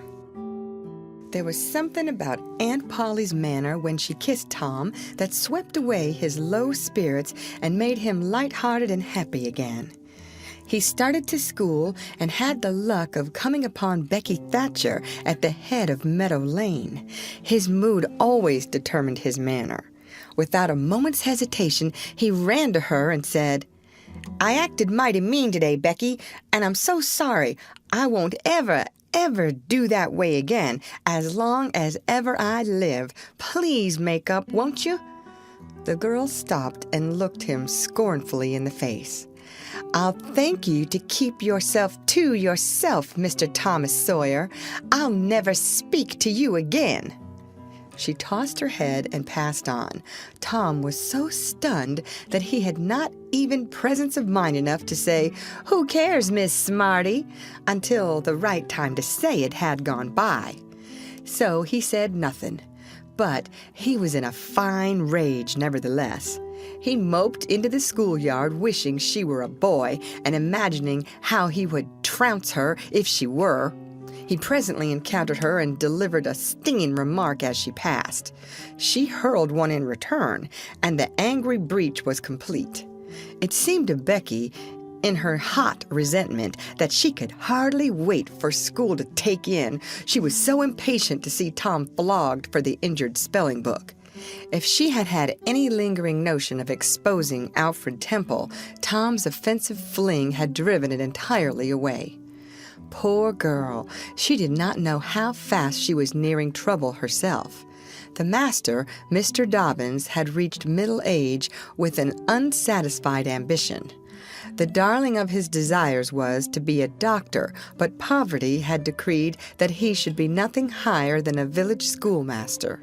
There was something about Aunt Polly's manner when she kissed Tom that swept away his low spirits and made him light-hearted and happy again. He started to school and had the luck of coming upon Becky Thatcher at the head of Meadow Lane. His mood always determined his manner. Without a moment's hesitation, he ran to her and said, "I acted mighty mean today, Becky, and I'm so sorry. I won't ever do that way again, as long as ever I live. Please make up, won't you?" The girl stopped and looked him scornfully in the face. "I'll thank you to keep yourself to yourself, Mr. Thomas Sawyer. I'll never speak to you again." She tossed her head and passed on. Tom was so stunned that he had not even presence of mind enough to say, "Who cares, Miss Smarty?" until the right time to say it had gone by. So he said nothing, but he was in a fine rage nevertheless. He moped into the schoolyard wishing she were a boy and imagining how he would trounce her if she were. He presently encountered her and delivered a stinging remark as she passed. She hurled one in return, and the angry breach was complete. It seemed to Becky, in her hot resentment, that she could hardly wait for school to take in. She was so impatient to see Tom flogged for the injured spelling book. If she had had any lingering notion of exposing Alfred Temple, Tom's offensive fling had driven it entirely away. Poor girl, she did not know how fast she was nearing trouble herself. The master, Mr. Dobbins, had reached middle age with an unsatisfied ambition. The darling of his desires was to be a doctor, but poverty had decreed that he should be nothing higher than a village schoolmaster.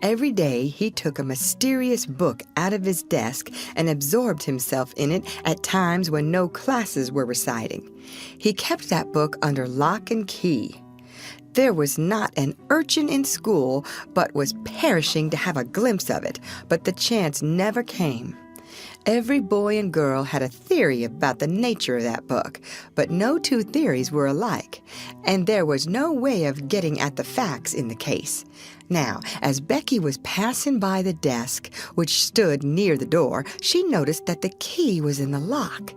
Every day he took a mysterious book out of his desk and absorbed himself in it at times when no classes were reciting. He kept that book under lock and key. There was not an urchin in school but was perishing to have a glimpse of it, but the chance never came. Every boy and girl had a theory about the nature of that book, but no two theories were alike, and there was no way of getting at the facts in the case. Now, as Becky was passing by the desk, which stood near the door, she noticed that the key was in the lock.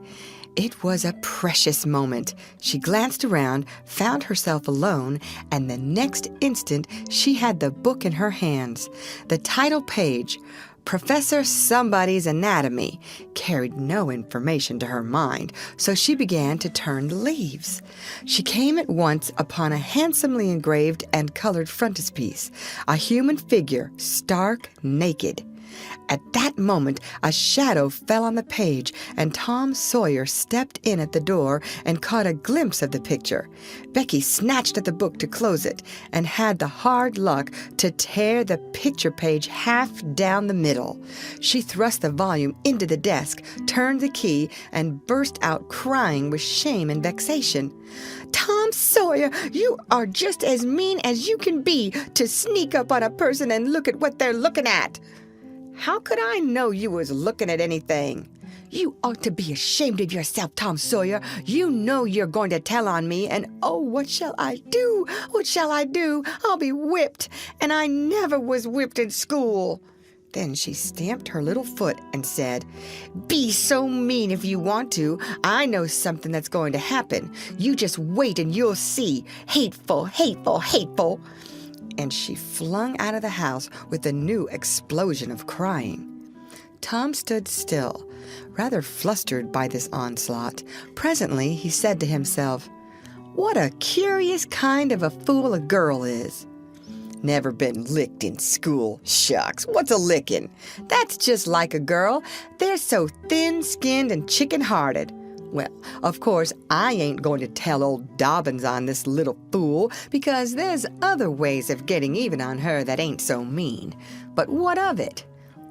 It was a precious moment. She glanced around, found herself alone, and the next instant she had the book in her hands. The title page, Professor Somebody's Anatomy, carried no information to her mind, so she began to turn the leaves. She came at once upon a handsomely engraved and colored frontispiece, a human figure, stark naked. At that moment, a shadow fell on the page, and Tom Sawyer stepped in at the door and caught a glimpse of the picture. Becky snatched at the book to close it, and had the hard luck to tear the picture page half down the middle. She thrust the volume into the desk, turned the key, and burst out crying with shame and vexation. "Tom Sawyer, you are just as mean as you can be to sneak up on a person and look at what they're looking at." "How could I know you was looking at anything?" "You ought to be ashamed of yourself, Tom Sawyer. You know you're going to tell on me, and oh, what shall I do? What shall I do? I'll be whipped, and I never was whipped in school." Then she stamped her little foot and said, "Be so mean if you want to. I know something that's going to happen. You just wait and you'll see. Hateful, hateful, hateful." And she flung out of the house with a new explosion of crying. Tom stood still, Rather flustered by this onslaught, presently he said to himself, "What a curious kind of a fool a girl is. Never been licked in school. Shucks, what's a licking? That's just like a girl. They're so thin-skinned and chicken-hearted. Well, of course, I ain't going to tell old Dobbins on this little fool, because there's other ways of getting even on her that ain't so mean. But what of it?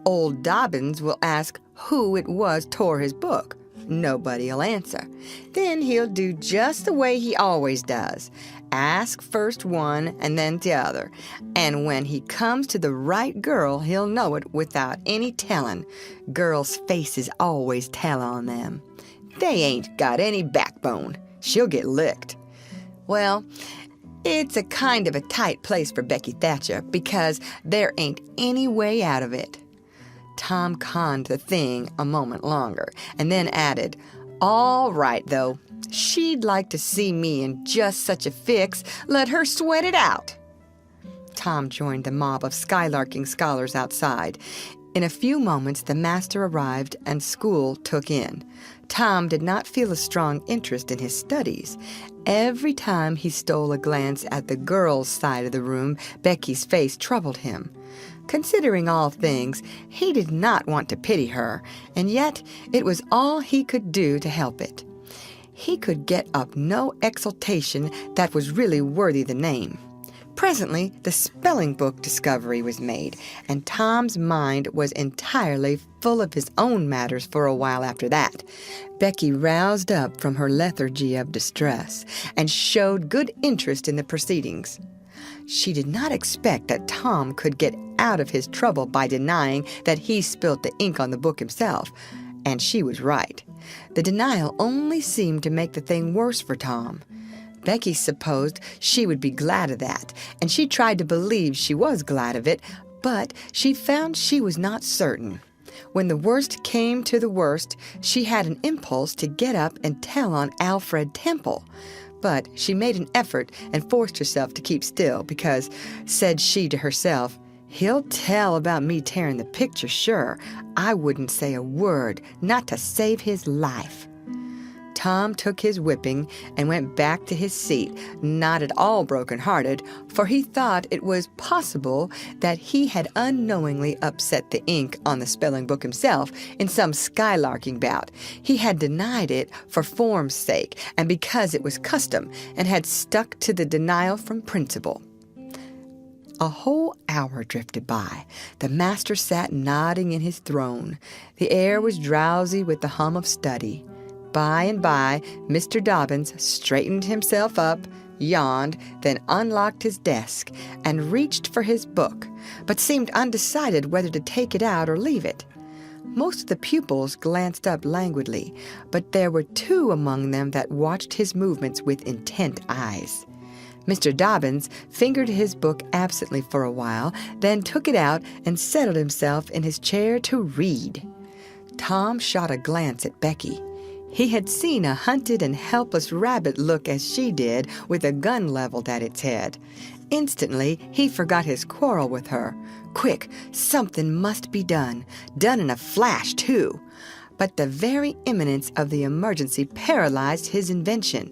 Old Dobbins will ask who it was tore his book. Nobody'll answer. Then he'll do just the way he always does. Ask first one and then the other. And when he comes to the right girl, he'll know it without any telling. Girls' faces always tell on them. They ain't got any backbone. She'll get licked. Well, it's a kind of a tight place for Becky Thatcher, because there ain't any way out of it." Tom conned the thing a moment longer, and then added, "All right, though. She'd like to see me in just such a fix. Let her sweat it out." Tom joined the mob of skylarking scholars outside. In a few moments, the master arrived and school took in. Tom did not feel a strong interest in his studies. Every time he stole a glance at the girls' side of the room, Becky's face troubled him. Considering all things, he did not want to pity her, and yet it was all he could do to help it. He could get up no exultation that was really worthy the name. Presently, the spelling book discovery was made, and Tom's mind was entirely full of his own matters for a while after that. Becky roused up from her lethargy of distress and showed good interest in the proceedings. She did not expect that Tom could get out of his trouble by denying that he spilt the ink on the book himself, and she was right. The denial only seemed to make the thing worse for Tom. Becky supposed she would be glad of that, and she tried to believe she was glad of it, but she found she was not certain. When the worst came to the worst, she had an impulse to get up and tell on Alfred Temple. But she made an effort and forced herself to keep still because, said she to herself, "He'll tell about me tearing the picture, sure. I wouldn't say a word, not to save his life." Tom took his whipping and went back to his seat, not at all broken-hearted, for he thought it was possible that he had unknowingly upset the ink on the spelling book himself in some skylarking bout. He had denied it for form's sake and because it was custom, and had stuck to the denial from principle. A whole hour drifted by. The master sat nodding in his throne. The air was drowsy with the hum of study. By and by, Mr. Dobbins straightened himself up, yawned, then unlocked his desk, and reached for his book, but seemed undecided whether to take it out or leave it. Most of the pupils glanced up languidly, but there were two among them that watched his movements with intent eyes. Mr. Dobbins fingered his book absently for a while, then took it out and settled himself in his chair to read. Tom shot a glance at Becky. He had seen a hunted and helpless rabbit look as she did, with a gun leveled at its head. Instantly, he forgot his quarrel with her. Quick, something must be done. Done in a flash, too. But the very imminence of the emergency paralyzed his invention.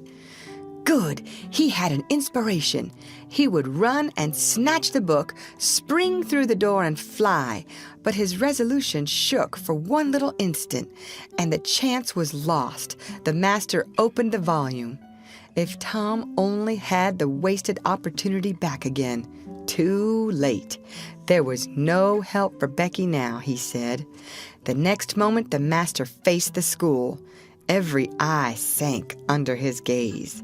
Good! He had an inspiration. He would run and snatch the book, spring through the door and fly. But his resolution shook for one little instant, and the chance was lost. The master opened the volume. If Tom only had the wasted opportunity back again. Too late. There was no help for Becky now, he said. The next moment the master faced the school. Every eye sank under his gaze.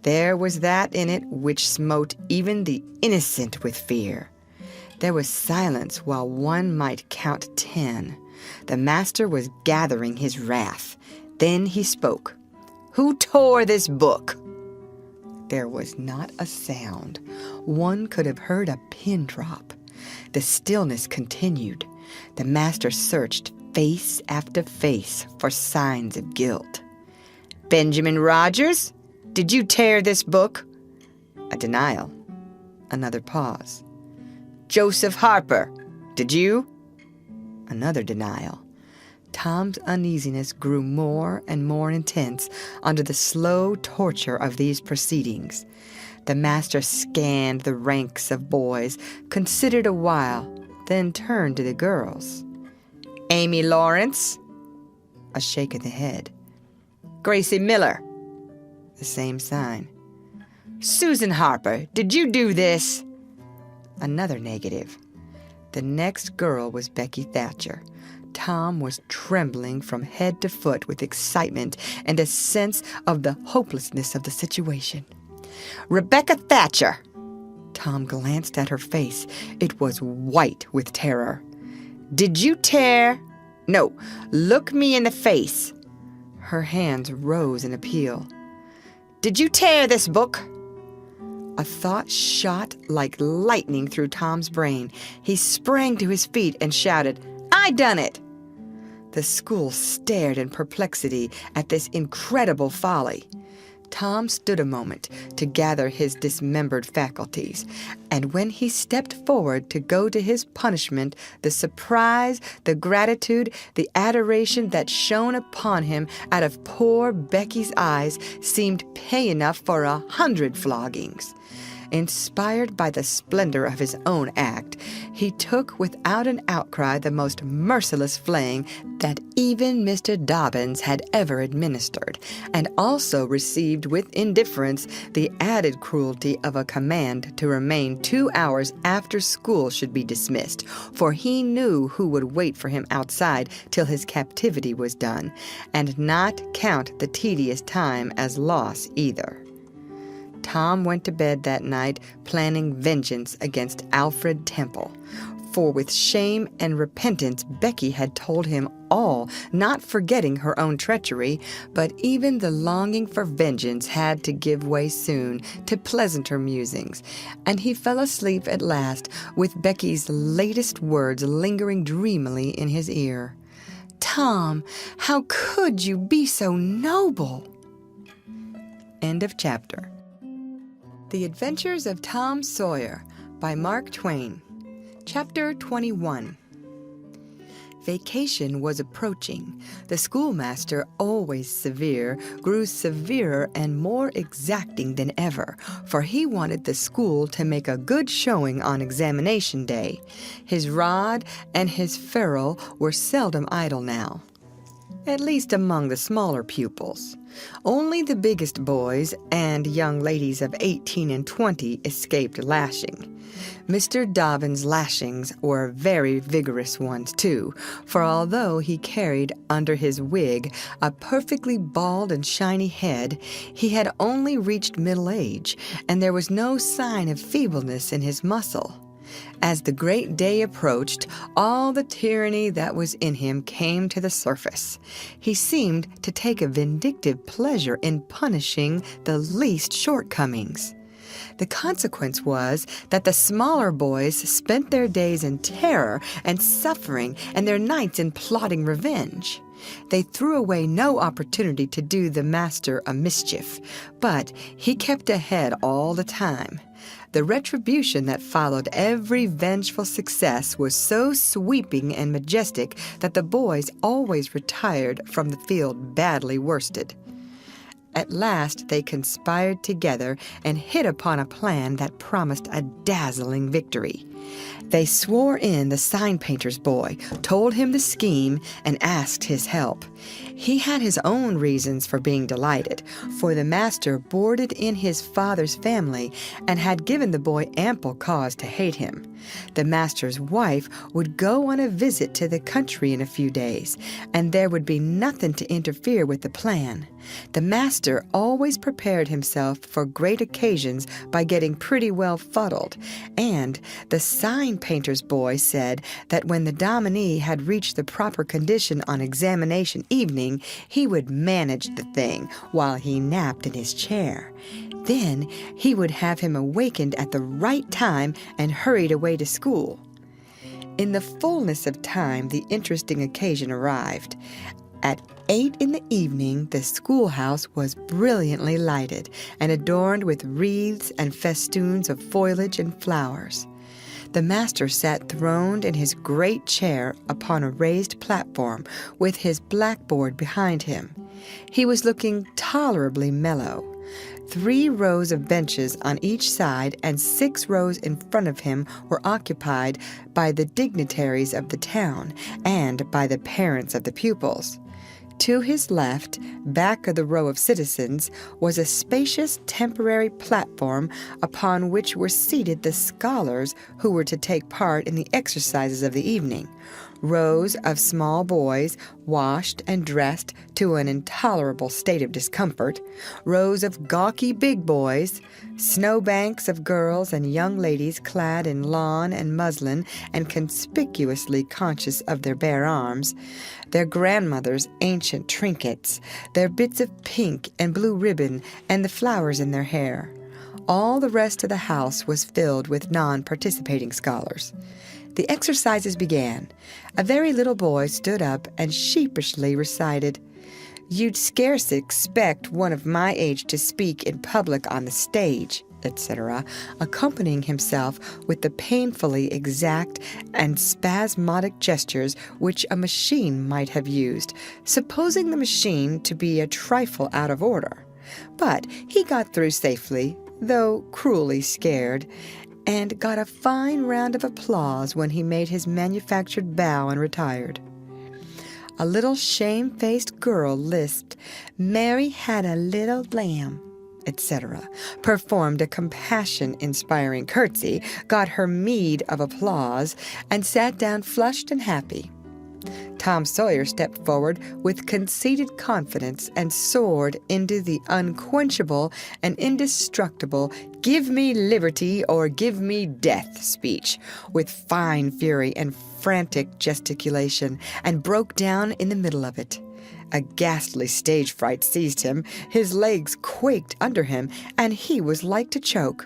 There was that in it which smote even the innocent with fear. There was silence while one might count 10. The master was gathering his wrath. Then he spoke. "Who tore this book?" There was not a sound. One could have heard a pin drop. The stillness continued. The master searched face after face for signs of guilt. "Benjamin Rogers? Did you tear this book?" A denial. Another pause. "Joseph Harper, did you?" Another denial. Tom's uneasiness grew more and more intense under the slow torture of these proceedings. The master scanned the ranks of boys, considered a while, then turned to the girls. "Amy Lawrence?" A shake of the head. "Gracie Miller?" The same sign. "Susan Harper, did you do this?" Another negative. The next girl was Becky Thatcher. Tom was trembling from head to foot with excitement and a sense of the hopelessness of the situation. "Rebecca Thatcher!" Tom glanced at her face. It was white with terror. "Did you tear? No, look me in the face." Her hands rose in appeal. "Did you tear this book?" A thought shot like lightning through Tom's brain. He sprang to his feet and shouted, "I done it!" The school stared in perplexity at this incredible folly. Tom stood a moment to gather his dismembered faculties, and when he stepped forward to go to his punishment, the surprise, the gratitude, the adoration that shone upon him out of poor Becky's eyes seemed pay enough for 100 floggings. Inspired by the splendor of his own act, he took without an outcry the most merciless flaying that even Mr. Dobbins had ever administered, and also received with indifference the added cruelty of a command to remain 2 hours after school should be dismissed, for he knew who would wait for him outside till his captivity was done, and not count the tedious time as loss either. Tom went to bed that night planning vengeance against Alfred Temple, for with shame and repentance Becky had told him all, not forgetting her own treachery, but even the longing for vengeance had to give way soon to pleasanter musings, and he fell asleep at last with Becky's latest words lingering dreamily in his ear. "Tom, how could you be so noble?" End of chapter. The Adventures of Tom Sawyer by Mark Twain. Chapter 21. Vacation was approaching. The schoolmaster, always severe, grew severer and more exacting than ever, for he wanted the school to make a good showing on examination day. His rod and his ferule were seldom idle now, at least among the smaller pupils. Only the biggest boys and young ladies of 18 and 20 escaped lashing. Mr. Dobbins' lashings were very vigorous ones, too, for although he carried under his wig a perfectly bald and shiny head, he had only reached middle age, and there was no sign of feebleness in his muscle. As the great day approached, all the tyranny that was in him came to the surface. He seemed to take a vindictive pleasure in punishing the least shortcomings. The consequence was that the smaller boys spent their days in terror and suffering and their nights in plotting revenge. They threw away no opportunity to do the master a mischief, but he kept ahead all the time. The retribution that followed every vengeful success was so sweeping and majestic that the boys always retired from the field badly worsted. At last they conspired together and hit upon a plan that promised a dazzling victory. They swore in the sign painter's boy, told him the scheme, and asked his help. He had his own reasons for being delighted, for the master boarded in his father's family and had given the boy ample cause to hate him. The master's wife would go on a visit to the country in a few days, and there would be nothing to interfere with the plan. The master always prepared himself for great occasions by getting pretty well fuddled, and the sign painter's boy said that when the dominie had reached the proper condition on examination evening, he would manage the thing while he napped in his chair. Then he would have him awakened at the right time and hurried away to school. In the fullness of time, the interesting occasion arrived. At 8 in the evening, the schoolhouse was brilliantly lighted and adorned with wreaths and festoons of foliage and flowers. The master sat throned in his great chair upon a raised platform with his blackboard behind him. He was looking tolerably mellow. 3 rows of benches on each side and 6 rows in front of him were occupied by the dignitaries of the town and by the parents of the pupils. To his left, back of the row of citizens, was a spacious temporary platform upon which were seated the scholars who were to take part in the exercises of the evening. Rows of small boys, washed and dressed to an intolerable state of discomfort, rows of gawky big boys, snowbanks of girls and young ladies clad in lawn and muslin and conspicuously conscious of their bare arms, their grandmother's ancient trinkets, their bits of pink and blue ribbon and the flowers in their hair. All the rest of the house was filled with non-participating scholars. The exercises began. A very little boy stood up and sheepishly recited, "You'd scarce expect one of my age to speak in public on the stage," etc., accompanying himself with the painfully exact and spasmodic gestures which a machine might have used, supposing the machine to be a trifle out of order. But he got through safely, though cruelly scared, and got a fine round of applause when he made his manufactured bow and retired. A little shamefaced girl lisped, "Mary had a little lamb," etc., performed a compassion-inspiring curtsy, got her meed of applause, and sat down flushed and happy. Tom Sawyer stepped forward with conceited confidence and soared into the unquenchable and indestructible "Give me liberty or give me death" speech with fine fury and frantic gesticulation, and broke down in the middle of it. A ghastly stage fright seized him, his legs quaked under him, and he was like to choke.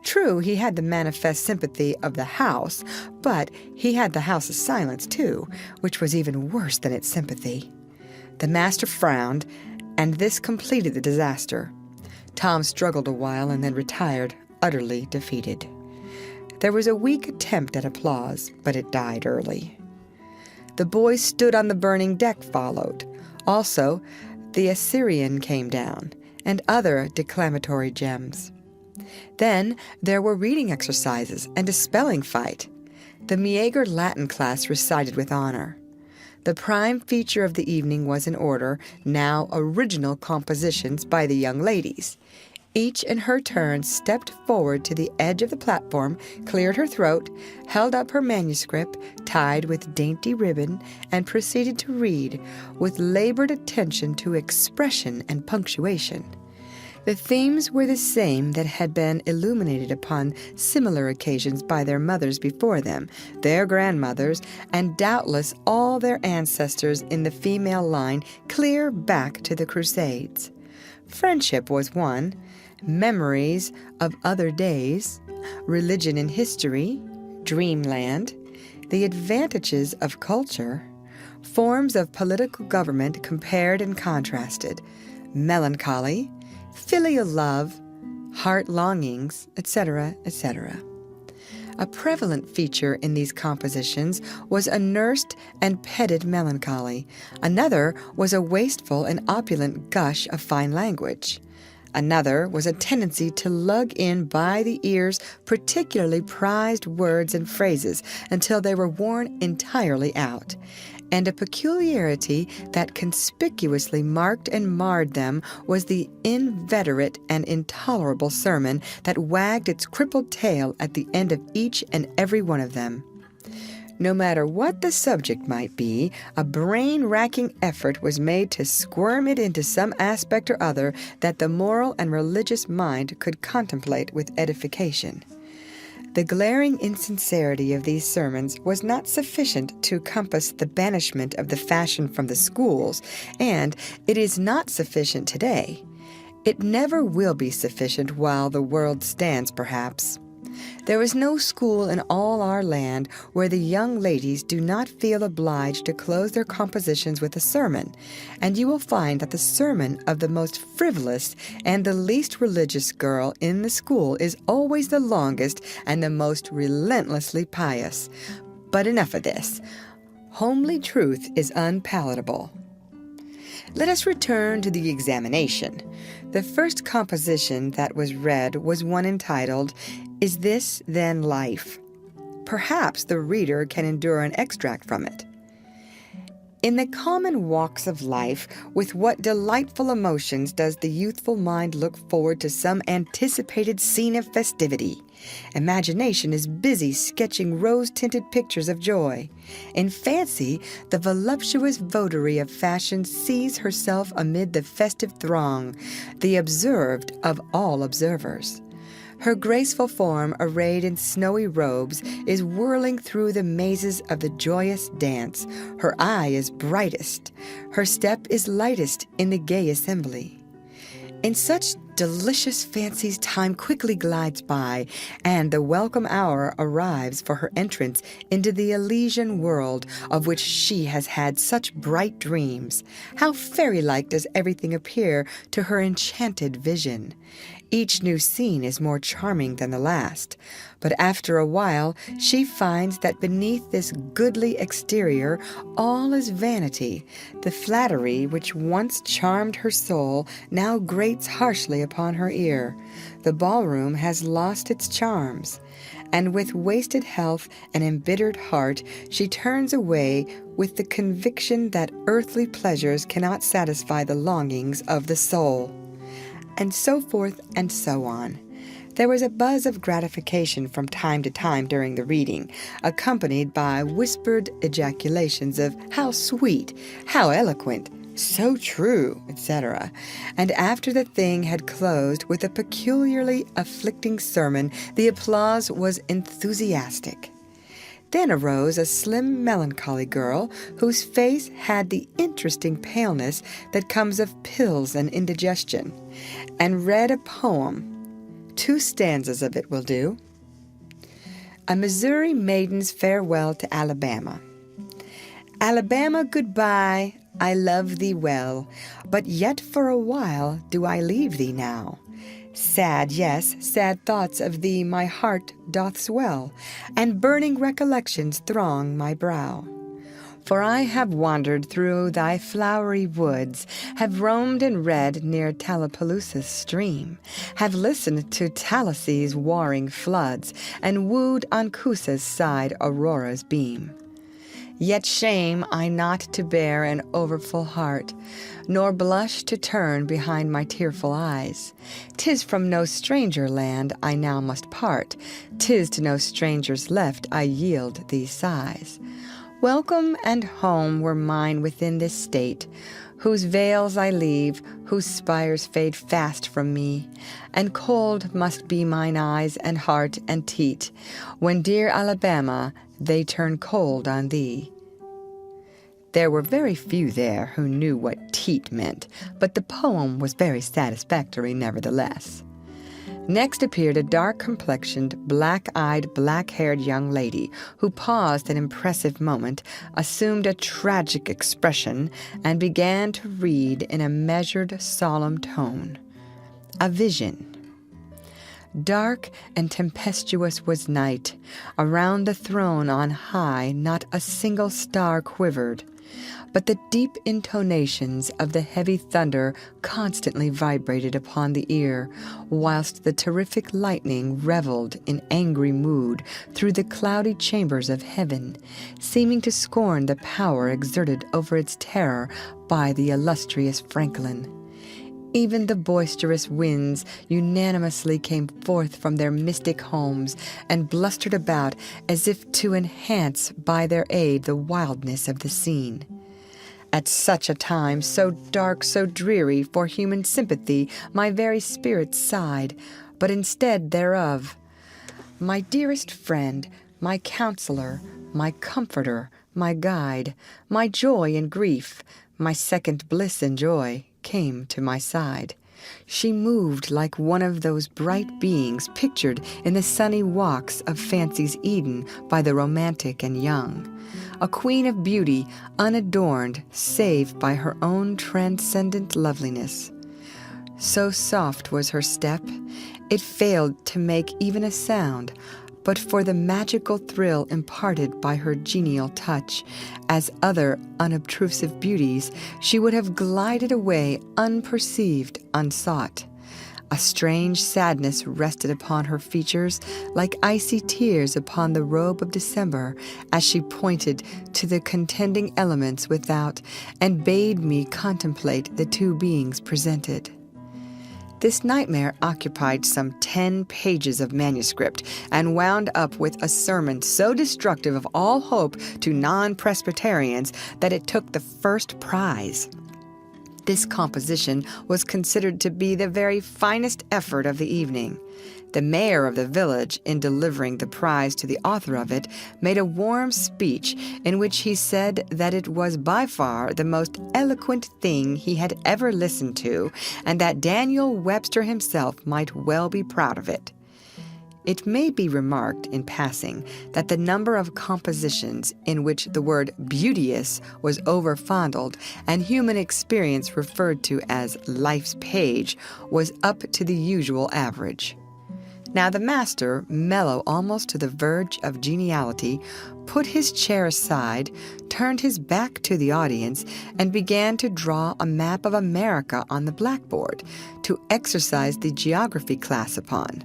True, he had the manifest sympathy of the house, but he had the house's silence, too, which was even worse than its sympathy. The master frowned, and this completed the disaster. Tom struggled a while and then retired, utterly defeated. There was a weak attempt at applause, but it died early. The boys stood on the burning deck followed. Also, the Assyrian came down, and other declamatory gems. Then there were reading exercises and a spelling fight. The meager Latin class recited with honor. The prime feature of the evening was in order, now original compositions by the young ladies. Each in her turn stepped forward to the edge of the platform, cleared her throat, held up her manuscript, tied with dainty ribbon, and proceeded to read, with labored attention to expression and punctuation. The themes were the same that had been illuminated upon similar occasions by their mothers before them, their grandmothers, and doubtless all their ancestors in the female line clear back to the Crusades. Friendship was one, memories of other days, religion and history, dreamland, the advantages of culture, forms of political government compared and contrasted, melancholy, filial love, heart longings, etc., etc. A prevalent feature in these compositions was a nursed and petted melancholy. Another was a wasteful and opulent gush of fine language. Another was a tendency to lug in by the ears particularly prized words and phrases until they were worn entirely out. And a peculiarity that conspicuously marked and marred them was the inveterate and intolerable sermon that wagged its crippled tail at the end of each and every one of them. No matter what the subject might be, a brain-racking effort was made to squirm it into some aspect or other that the moral and religious mind could contemplate with edification. The glaring insincerity of these sermons was not sufficient to compass the banishment of the fashion from the schools, and it is not sufficient today. It never will be sufficient while the world stands, perhaps. There is no school in all our land where the young ladies do not feel obliged to close their compositions with a sermon, and you will find that the sermon of the most frivolous and the least religious girl in the school is always the longest and the most relentlessly pious. But enough of this. Homely truth is unpalatable. Let us return to the examination. The first composition that was read was one entitled, "Is This Then Life?" Perhaps the reader can endure an extract from it. In the common walks of life, with what delightful emotions does the youthful mind look forward to some anticipated scene of festivity! Imagination is busy sketching rose-tinted pictures of joy. In fancy, the voluptuous votary of fashion sees herself amid the festive throng, the observed of all observers. Her graceful form, arrayed in snowy robes, is whirling through the mazes of the joyous dance. Her eye is brightest. Her step is lightest in the gay assembly. In such delicious fancies time quickly glides by, and the welcome hour arrives for her entrance into the Elysian world of which she has had such bright dreams. How fairy-like does everything appear to her enchanted vision! Each new scene is more charming than the last, but after a while she finds that beneath this goodly exterior all is vanity. The flattery which once charmed her soul now grates harshly upon her ear. The ballroom has lost its charms, and with wasted health and embittered heart she turns away with the conviction that earthly pleasures cannot satisfy the longings of the soul. And so forth and so on. There was a buzz of gratification from time to time during the reading, accompanied by whispered ejaculations of "How sweet! How eloquent! So true!" etc. And after the thing had closed with a peculiarly afflicting sermon, the applause was enthusiastic. Then arose a slim, melancholy girl whose face had the interesting paleness that comes of pills and indigestion, and read a poem. 2 stanzas of it will do. A Missouri Maiden's Farewell to Alabama. Alabama, goodbye, I love thee well, but yet for a while do I leave thee now. Sad, yes, sad thoughts of thee my heart doth swell, and burning recollections throng my brow. For I have wandered through thy flowery woods, have roamed and read near Tallapoosa's stream, have listened to Talisay's warring floods, and wooed on Coosa's side Aurora's beam. Yet shame I not to bear an overfull heart, nor blush to turn behind my tearful eyes. 'Tis from no stranger land I now must part, 'tis to no stranger's left I yield these sighs. Welcome and home were mine within this state, whose vales I leave, whose spires fade fast from me, and cold must be mine eyes and heart and teat, when dear Alabama they turn cold on thee. There were very few there who knew what teat meant, but the poem was very satisfactory nevertheless. Next appeared a dark-complexioned, black-eyed, black-haired young lady, who paused an impressive moment, assumed a tragic expression, and began to read in a measured, solemn tone. A vision. Dark and tempestuous was night. Around the throne on high not a single star quivered, but the deep intonations of the heavy thunder constantly vibrated upon the ear, whilst the terrific lightning revelled in angry mood through the cloudy chambers of heaven, seeming to scorn the power exerted over its terror by the illustrious Franklin. Even the boisterous winds unanimously came forth from their mystic homes and blustered about as if to enhance by their aid the wildness of the scene. At such a time, so dark, so dreary for human sympathy, my very spirit sighed, but instead thereof, my dearest friend, my counselor, my comforter, my guide, my joy in grief, my second bliss in joy, came to my side. She moved like one of those bright beings pictured in the sunny walks of fancy's Eden by the romantic and young, a queen of beauty unadorned save by her own transcendent loveliness. So soft was her step, it failed to make even a sound, but for the magical thrill imparted by her genial touch, as other unobtrusive beauties, she would have glided away unperceived, unsought. A strange sadness rested upon her features, like icy tears upon the robe of December, as she pointed to the contending elements without, and bade me contemplate the two beings presented. This nightmare occupied some 10 pages of manuscript and wound up with a sermon so destructive of all hope to non-Presbyterians that it took the first prize. This composition was considered to be the very finest effort of the evening. The mayor of the village, in delivering the prize to the author of it, made a warm speech in which he said that it was by far the most eloquent thing he had ever listened to, and that Daniel Webster himself might well be proud of it. It may be remarked in passing that the number of compositions in which the word beauteous was overfondled and human experience referred to as life's page was up to the usual average. Now the master, mellow almost to the verge of geniality, put his chair aside, turned his back to the audience, and began to draw a map of America on the blackboard to exercise the geography class upon.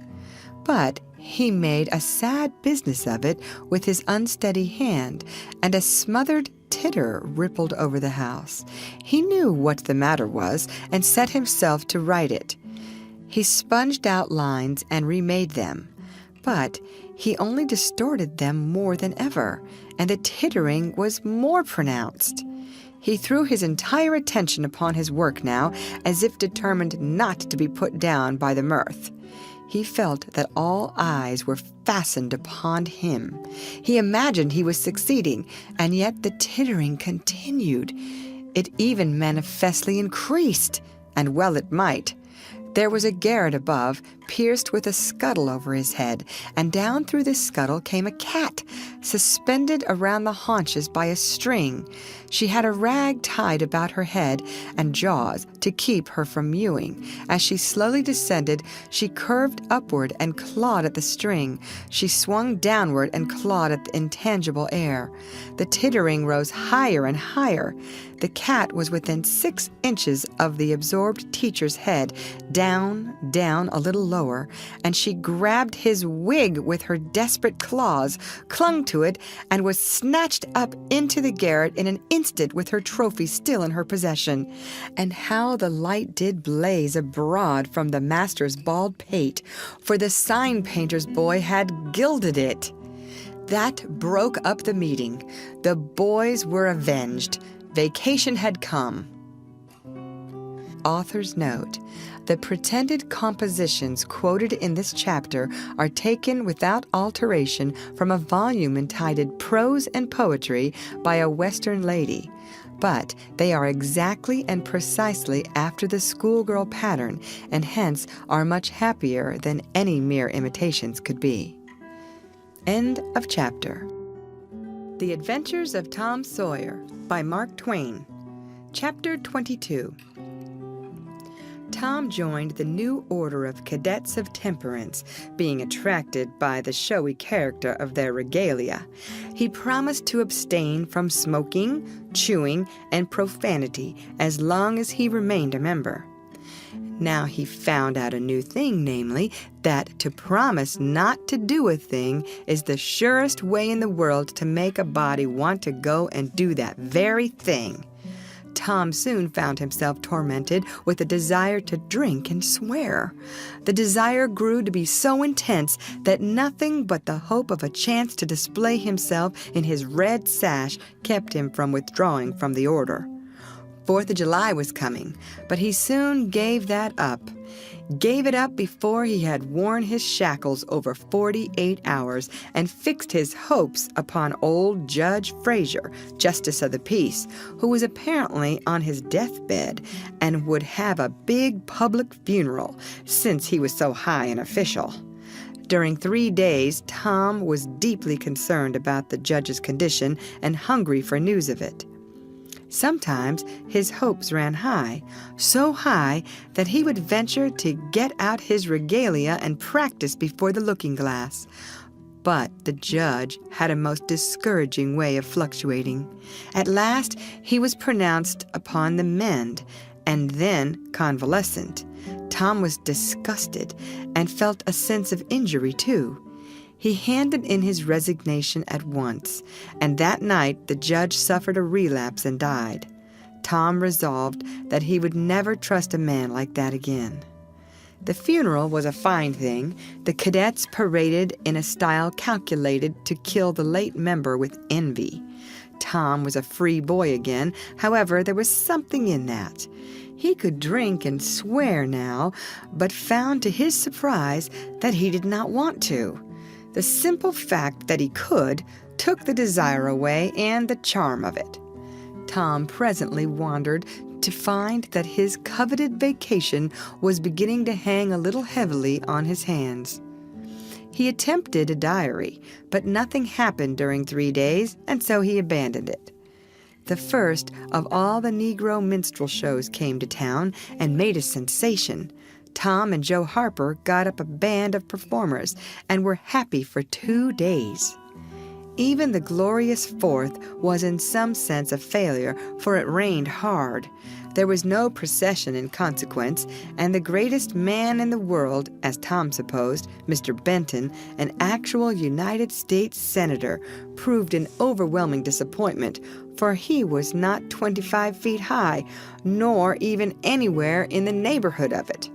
But he made a sad business of it with his unsteady hand, and a smothered titter rippled over the house. He knew what the matter was, and set himself to write it. He sponged out lines and remade them, but he only distorted them more than ever, and the tittering was more pronounced. He threw his entire attention upon his work now, as if determined not to be put down by the mirth. He felt that all eyes were fastened upon him. He imagined he was succeeding, and yet the tittering continued. It even manifestly increased, and well it might. There was a garret above, pierced with a scuttle over his head, and down through this scuttle came a cat, suspended around the haunches by a string. She had a rag tied about her head and jaws to keep her from mewing. As she slowly descended, she curved upward and clawed at the string. She swung downward and clawed at the intangible air. The tittering rose higher and higher. The cat was within 6 inches of the absorbed teacher's head, down, down, a little lower, and she grabbed his wig with her desperate claws, clung to it, and was snatched up into the garret in an instant with her trophy still in her possession. And how the light did blaze abroad from the master's bald pate, for the sign painter's boy had gilded it. That broke up the meeting. The boys were avenged. Vacation had come. Author's note: the pretended compositions quoted in this chapter are taken without alteration from a volume entitled Prose and Poetry by a Western lady, but they are exactly and precisely after the schoolgirl pattern, and hence are much happier than any mere imitations could be. End of chapter. The Adventures of Tom Sawyer by Mark Twain. Chapter 22. Tom joined the new order of cadets of temperance, being attracted by the showy character of their regalia. He promised to abstain from smoking, chewing, and profanity as long as he remained a member. Now he found out a new thing, namely, that to promise not to do a thing is the surest way in the world to make a body want to go and do that very thing. Tom soon found himself tormented with a desire to drink and swear. The desire grew to be so intense that nothing but the hope of a chance to display himself in his red sash kept him from withdrawing from the order. 4th of July was coming, but he soon gave that up. gave it up before he had worn his shackles over 48 hours and fixed his hopes upon old Judge Frazier, Justice of the Peace, who was apparently on his deathbed and would have a big public funeral since he was so high an official. During 3 days, Tom was deeply concerned about the judge's condition and hungry for news of it. Sometimes his hopes ran high, so high that he would venture to get out his regalia and practice before the looking-glass. But the judge had a most discouraging way of fluctuating. At last he was pronounced upon the mend, and then convalescent. Tom was disgusted and felt a sense of injury, too. He handed in his resignation at once, and that night the judge suffered a relapse and died. Tom resolved that he would never trust a man like that again. The funeral was a fine thing. The cadets paraded in a style calculated to kill the late member with envy. Tom was a free boy again. However, there was something in that. He could drink and swear now, but found to his surprise that he did not want to. The simple fact that he could took the desire away and the charm of it. Tom presently wandered to find that his coveted vacation was beginning to hang a little heavily on his hands. He attempted a diary, but nothing happened during 3 days, and so he abandoned it. The first of all the Negro minstrel shows came to town and made a sensation. Tom and Joe Harper got up a band of performers and were happy for 2 days. Even the glorious 4th was in some sense a failure, for it rained hard. There was no procession in consequence, and the greatest man in the world, as Tom supposed, Mr. Benton, an actual United States Senator, proved an overwhelming disappointment, for he was not 25 feet high, nor even anywhere in the neighborhood of it.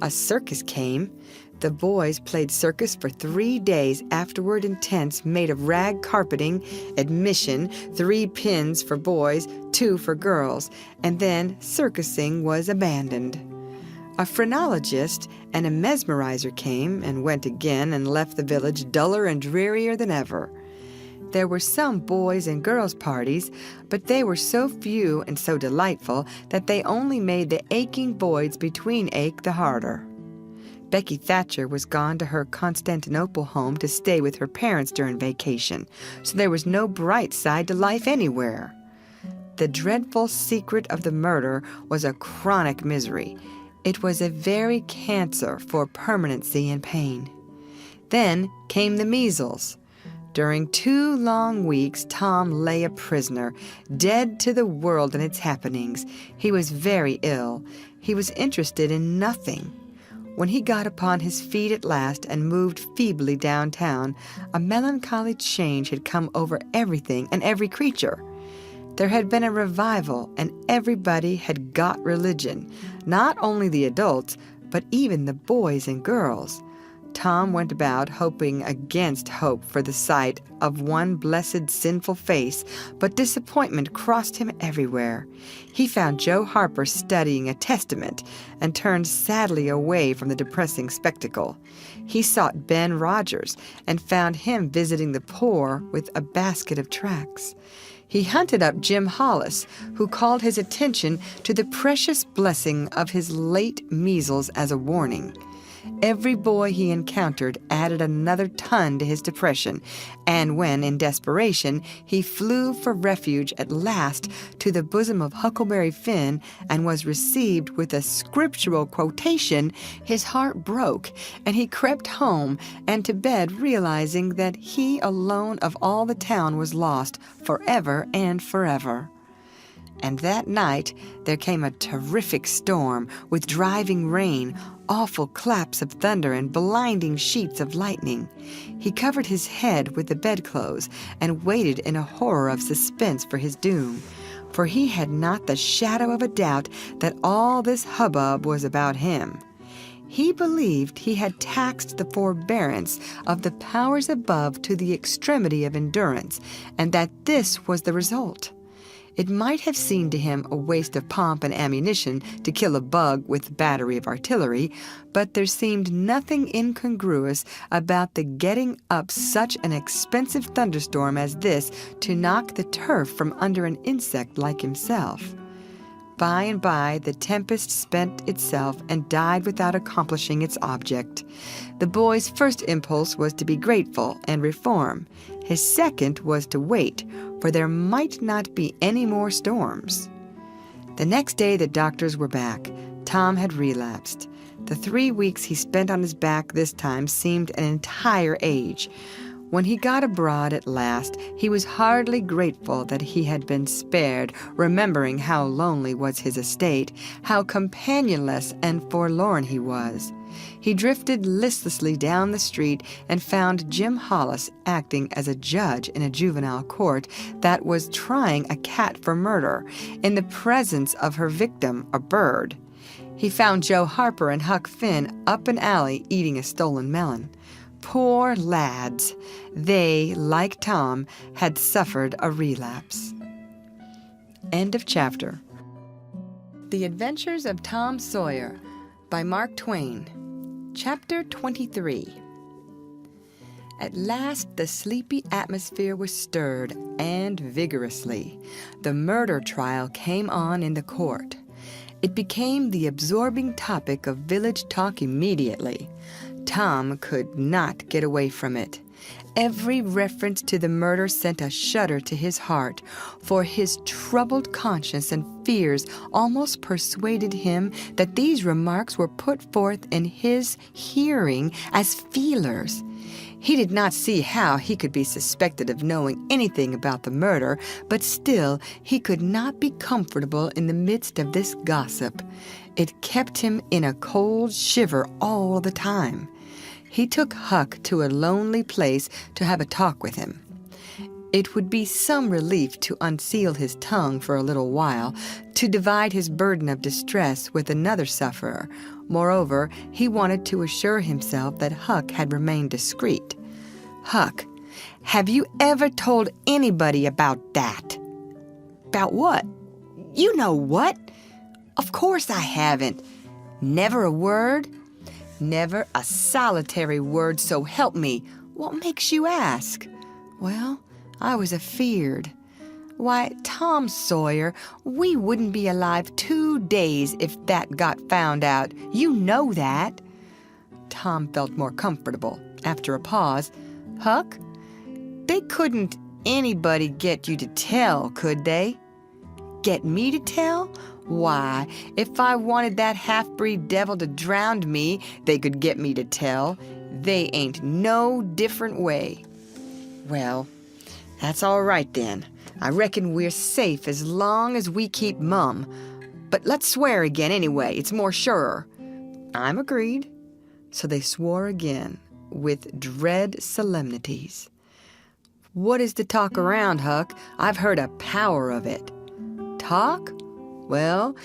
A circus came. The boys played circus for 3 days afterward in tents made of rag carpeting, admission, 3 pins for boys, 2 for girls, and then circusing was abandoned. A phrenologist and a mesmerizer came and went again and left the village duller and drearier than ever. There were some boys and girls' parties, but they were so few and so delightful that they only made the aching voids between ache the harder. Becky Thatcher was gone to her Constantinople home to stay with her parents during vacation, so there was no bright side to life anywhere. The dreadful secret of the murder was a chronic misery. It was a very cancer for permanency and pain. Then came the measles. During 2 long weeks, Tom lay a prisoner, dead to the world and its happenings. He was very ill. He was interested in nothing. When he got upon his feet at last and moved feebly downtown, a melancholy change had come over everything and every creature. There had been a revival, and everybody had got religion, not only the adults, but even the boys and girls. Tom went about hoping against hope for the sight of one blessed sinful face, but disappointment crossed him everywhere. He found Joe Harper studying a Testament and turned sadly away from the depressing spectacle. He sought Ben Rogers and found him visiting the poor with a basket of tracts. He hunted up Jim Hollis, who called his attention to the precious blessing of his late measles as a warning. Every boy he encountered added another ton to his depression, and when, in desperation, he flew for refuge at last to the bosom of Huckleberry Finn and was received with a scriptural quotation, his heart broke, and he crept home and to bed realizing that he alone of all the town was lost forever and forever. And that night there came a terrific storm with driving rain, awful claps of thunder, and blinding sheets of lightning. He covered his head with the bedclothes and waited in a horror of suspense for his doom, for he had not the shadow of a doubt that all this hubbub was about him. He believed he had taxed the forbearance of the powers above to the extremity of endurance, and that this was the result. It might have seemed to him a waste of pomp and ammunition to kill a bug with a battery of artillery, but there seemed nothing incongruous about the getting up such an expensive thunderstorm as this to knock the turf from under an insect like himself. By and by, the tempest spent itself and died without accomplishing its object. The boy's first impulse was to be grateful and reform. His second was to wait, for there might not be any more storms. The next day the doctors were back. Tom had relapsed. The 3 weeks he spent on his back this time seemed an entire age. When he got abroad at last, he was hardly grateful that he had been spared, remembering how lonely was his estate, how companionless and forlorn he was. He drifted listlessly down the street and found Jim Hollis acting as a judge in a juvenile court that was trying a cat for murder, in the presence of her victim, a bird. He found Joe Harper and Huck Finn up an alley eating a stolen melon. Poor lads! They, like Tom, had suffered a relapse. End of chapter. The Adventures of Tom Sawyer by Mark Twain. Chapter 23. At last the sleepy atmosphere was stirred, and vigorously. The murder trial came on in the court. It became the absorbing topic of village talk immediately. Tom could not get away from it. Every reference to the murder sent a shudder to his heart, for his troubled conscience and fears almost persuaded him that these remarks were put forth in his hearing as feelers. He did not see how he could be suspected of knowing anything about the murder, but still he could not be comfortable in the midst of this gossip. It kept him in a cold shiver all the time. He took Huck to a lonely place to have a talk with him. It would be some relief to unseal his tongue for a little while, to divide his burden of distress with another sufferer. Moreover, he wanted to assure himself that Huck had remained discreet. "Huck, have you ever told anybody about that?" "About what?" "You know what." "Of course I haven't." "Never a word?" "Never a solitary word, so help me." "What makes you ask?" "Well, I was afeard." "Why, Tom Sawyer, we wouldn't be alive 2 days if that got found out. You know that." Tom felt more comfortable. After a pause, "Huck, they couldn't anybody get you to tell, could they?" "Get me to tell? Why, if I wanted that half-breed devil to drown me, they could get me to tell. They ain't no different way." "Well, that's all right then. I reckon we're safe as long as we keep mum. But let's swear again anyway. It's more surer." "I'm agreed." So they swore again, with dread solemnities. "What is the talk around, Huck? I've heard a power of it." "Talk? Well,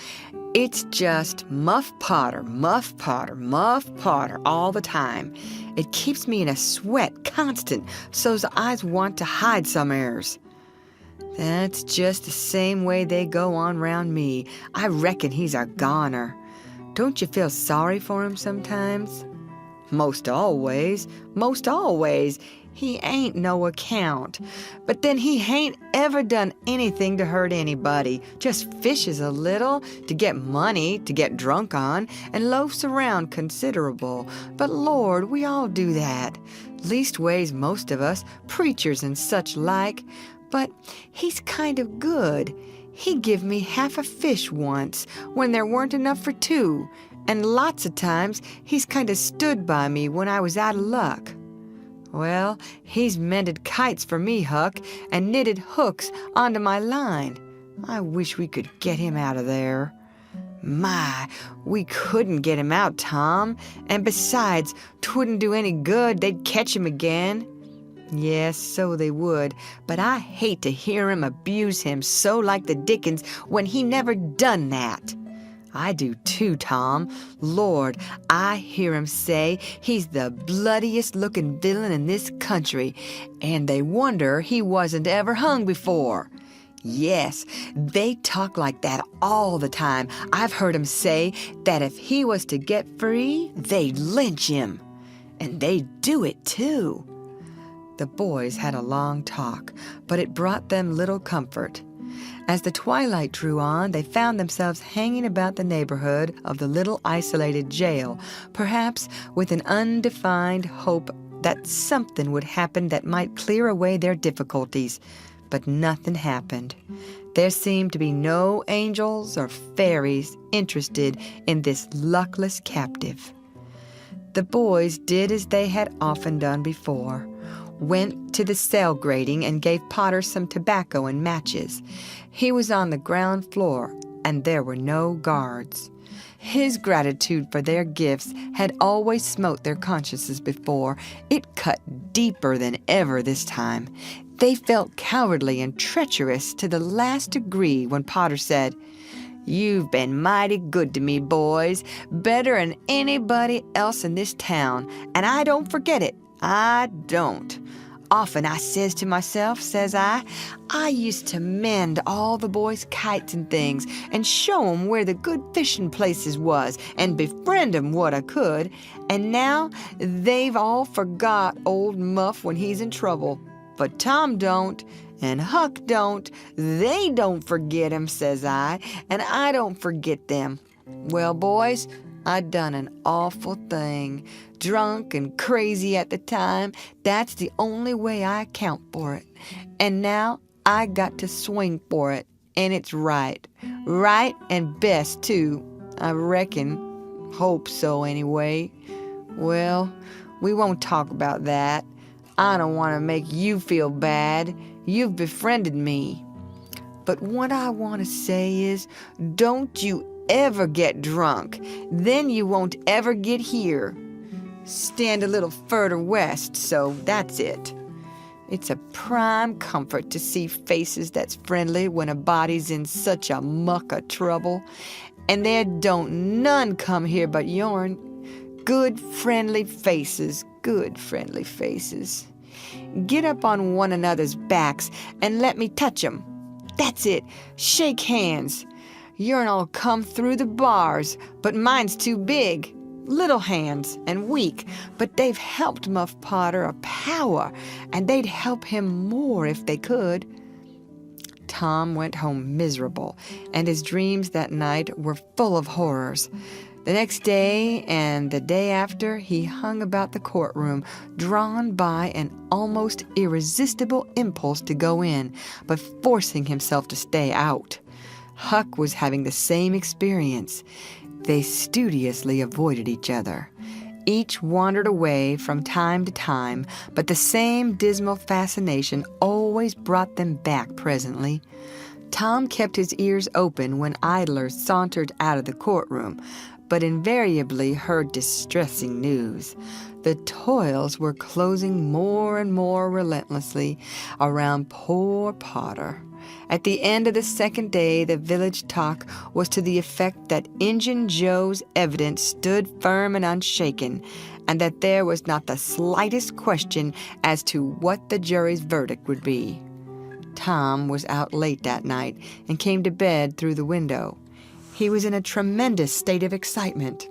it's just Muff Potter, Muff Potter, Muff Potter all the time. It keeps me in a sweat constant, so's I's want to hide som'eres." "That's just the same way they go on round me. I reckon he's a goner. Don't you feel sorry for him sometimes?" "Most always, most always. He ain't no account. But then he hain't ever done anything to hurt anybody. Just fishes a little, to get money, to get drunk on, and loafs around considerable. But Lord, we all do that. Leastways, most of us, preachers and such like. But he's kind of good. He give me half a fish once, when there weren't enough for 2. And lots of times he's kind of stood by me when I was out of luck. Well, he's mended kites for me, Huck, and knitted hooks onto my line. I wish we could get him out of there." "My, we couldn't get him out, Tom. And besides, 'twouldn't do any good. They'd catch him again." "Yes, so they would. But I hate to hear him abuse him so like the dickens when he never done that." "I do too, Tom. Lord, I hear 'em say he's the bloodiest-looking villain in this country, and they wonder he wasn't ever hung before." Yes, they talk like that all the time. I've heard 'em say that if he was to get free, they'd lynch him. And they'd do it, too. The boys had a long talk, but it brought them little comfort. As the twilight drew on, they found themselves hanging about the neighborhood of the little isolated jail, perhaps with an undefined hope that something would happen that might clear away their difficulties. But nothing happened. There seemed to be no angels or fairies interested in this luckless captive. The boys did as they had often done before, went to the cell grating and gave Potter some tobacco and matches. He was on the ground floor, and there were no guards. His gratitude for their gifts had always smote their consciences before. It cut deeper than ever this time. They felt cowardly and treacherous to the last degree when Potter said, "You've been mighty good to me, boys, better than anybody else in this town, and I don't forget it. I don't. Often I says to myself, says I used to mend all the boys' kites and things and show 'em where the good fishing places was and befriend 'em what I could, and now they've all forgot old Muff when he's in trouble. But Tom don't, and Huck don't. They don't forget him, says I, and I don't forget them. Well, boys, I done an awful thing. Drunk and crazy at the time, that's the only way I account for it. And now I got to swing for it, and it's right. Right and best, too, I reckon. Hope so, anyway. Well, we won't talk about that. I don't want to make you feel bad. You've befriended me. But what I want to say is, don't you ever get drunk. Then you won't ever get here. Stand a little further west, so that's it. It's a prime comfort to see faces that's friendly when a body's in such a muck of trouble. And there don't none come here but yourn. Good friendly faces, good friendly faces. Get up on one another's backs and let me touch 'em. That's it. Shake hands. Yourn'll come through the bars, but mine's too big. Little hands and weak, but they've helped Muff Potter a power, and they'd help him more if they could. Tom went home miserable, and his dreams that night were full of horrors. The next day and the day after, he hung about the courtroom, drawn by an almost irresistible impulse to go in, but forcing himself to stay out. Huck was having the same experience. They studiously avoided each other. Each wandered away from time to time, but the same dismal fascination always brought them back presently. Tom kept his ears open when idlers sauntered out of the courtroom, but invariably heard distressing news. The toils were closing more and more relentlessly around poor Potter. At the end of the second day, the village talk was to the effect that Injun Joe's evidence stood firm and unshaken, and that there was not the slightest question as to what the jury's verdict would be. Tom was out late that night and came to bed through the window. He was in a tremendous state of excitement.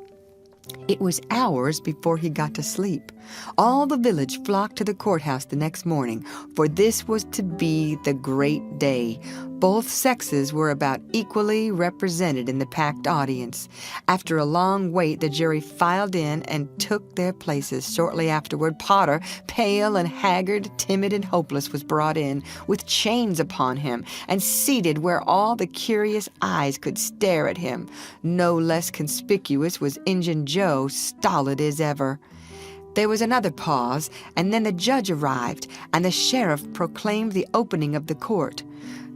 It was hours before he got to sleep. All the village flocked to the courthouse the next morning, for this was to be the great day. Both sexes were about equally represented in the packed audience. After a long wait, the jury filed in and took their places. Shortly afterward, Potter, pale and haggard, timid and hopeless, was brought in, with chains upon him, and seated where all the curious eyes could stare at him. No less conspicuous was Injun Joe, stolid as ever. There was another pause, and then the judge arrived, and the sheriff proclaimed the opening of the court.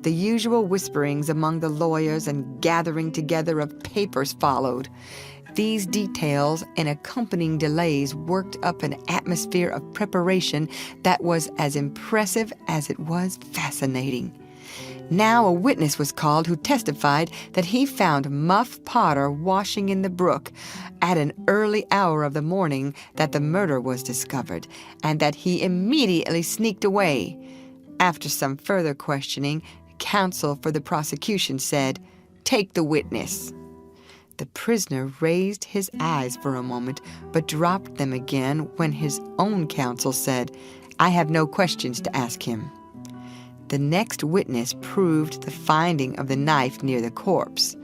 The usual whisperings among the lawyers and gathering together of papers followed. These details and accompanying delays worked up an atmosphere of preparation that was as impressive as it was fascinating. Now a witness was called who testified that he found Muff Potter washing in the brook at an early hour of the morning that the murder was discovered, and that he immediately sneaked away. After some further questioning, Counsel for the prosecution said, "Take the witness." The prisoner raised his eyes for a moment, but dropped them again when his own counsel said, "I have no questions to ask him." The next witness proved the finding of the knife near the corpse.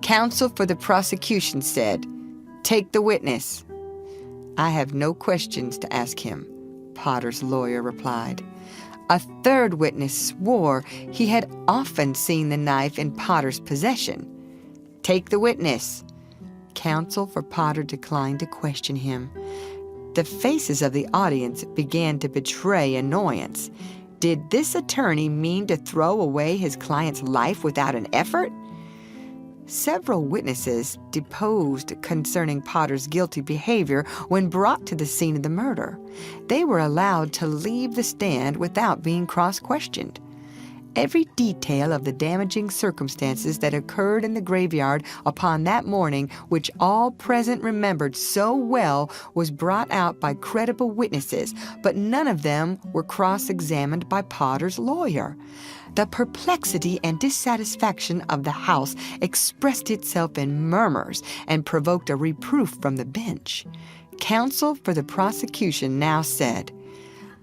Counsel for the prosecution said, "Take the witness." "I have no questions to ask him," Potter's lawyer replied. A third witness swore he had often seen the knife in Potter's possession. "Take the witness." Counsel for Potter declined to question him. The faces of the audience began to betray annoyance. Did this attorney mean to throw away his client's life without an effort? Several witnesses deposed concerning Potter's guilty behavior when brought to the scene of the murder. They were allowed to leave the stand without being cross-questioned. Every detail of the damaging circumstances that occurred in the graveyard upon that morning, which all present remembered so well, was brought out by credible witnesses, but none of them were cross-examined by Potter's lawyer. The perplexity and dissatisfaction of the House expressed itself in murmurs and provoked a reproof from the bench. Counsel for the prosecution now said,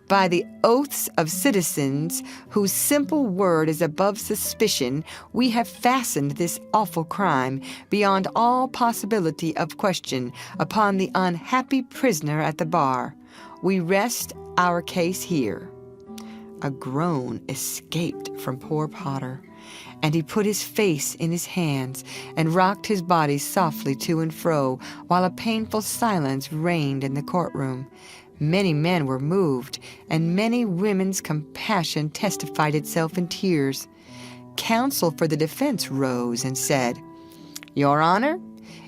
"By the oaths of citizens whose simple word is above suspicion, we have fastened this awful crime, beyond all possibility of question, upon the unhappy prisoner at the bar. We rest our case here." A groan escaped from poor Potter, and he put his face in his hands and rocked his body softly to and fro, while a painful silence reigned in the courtroom. Many men were moved, and many women's compassion testified itself in tears. Counsel for the defense rose and said, "Your Honor,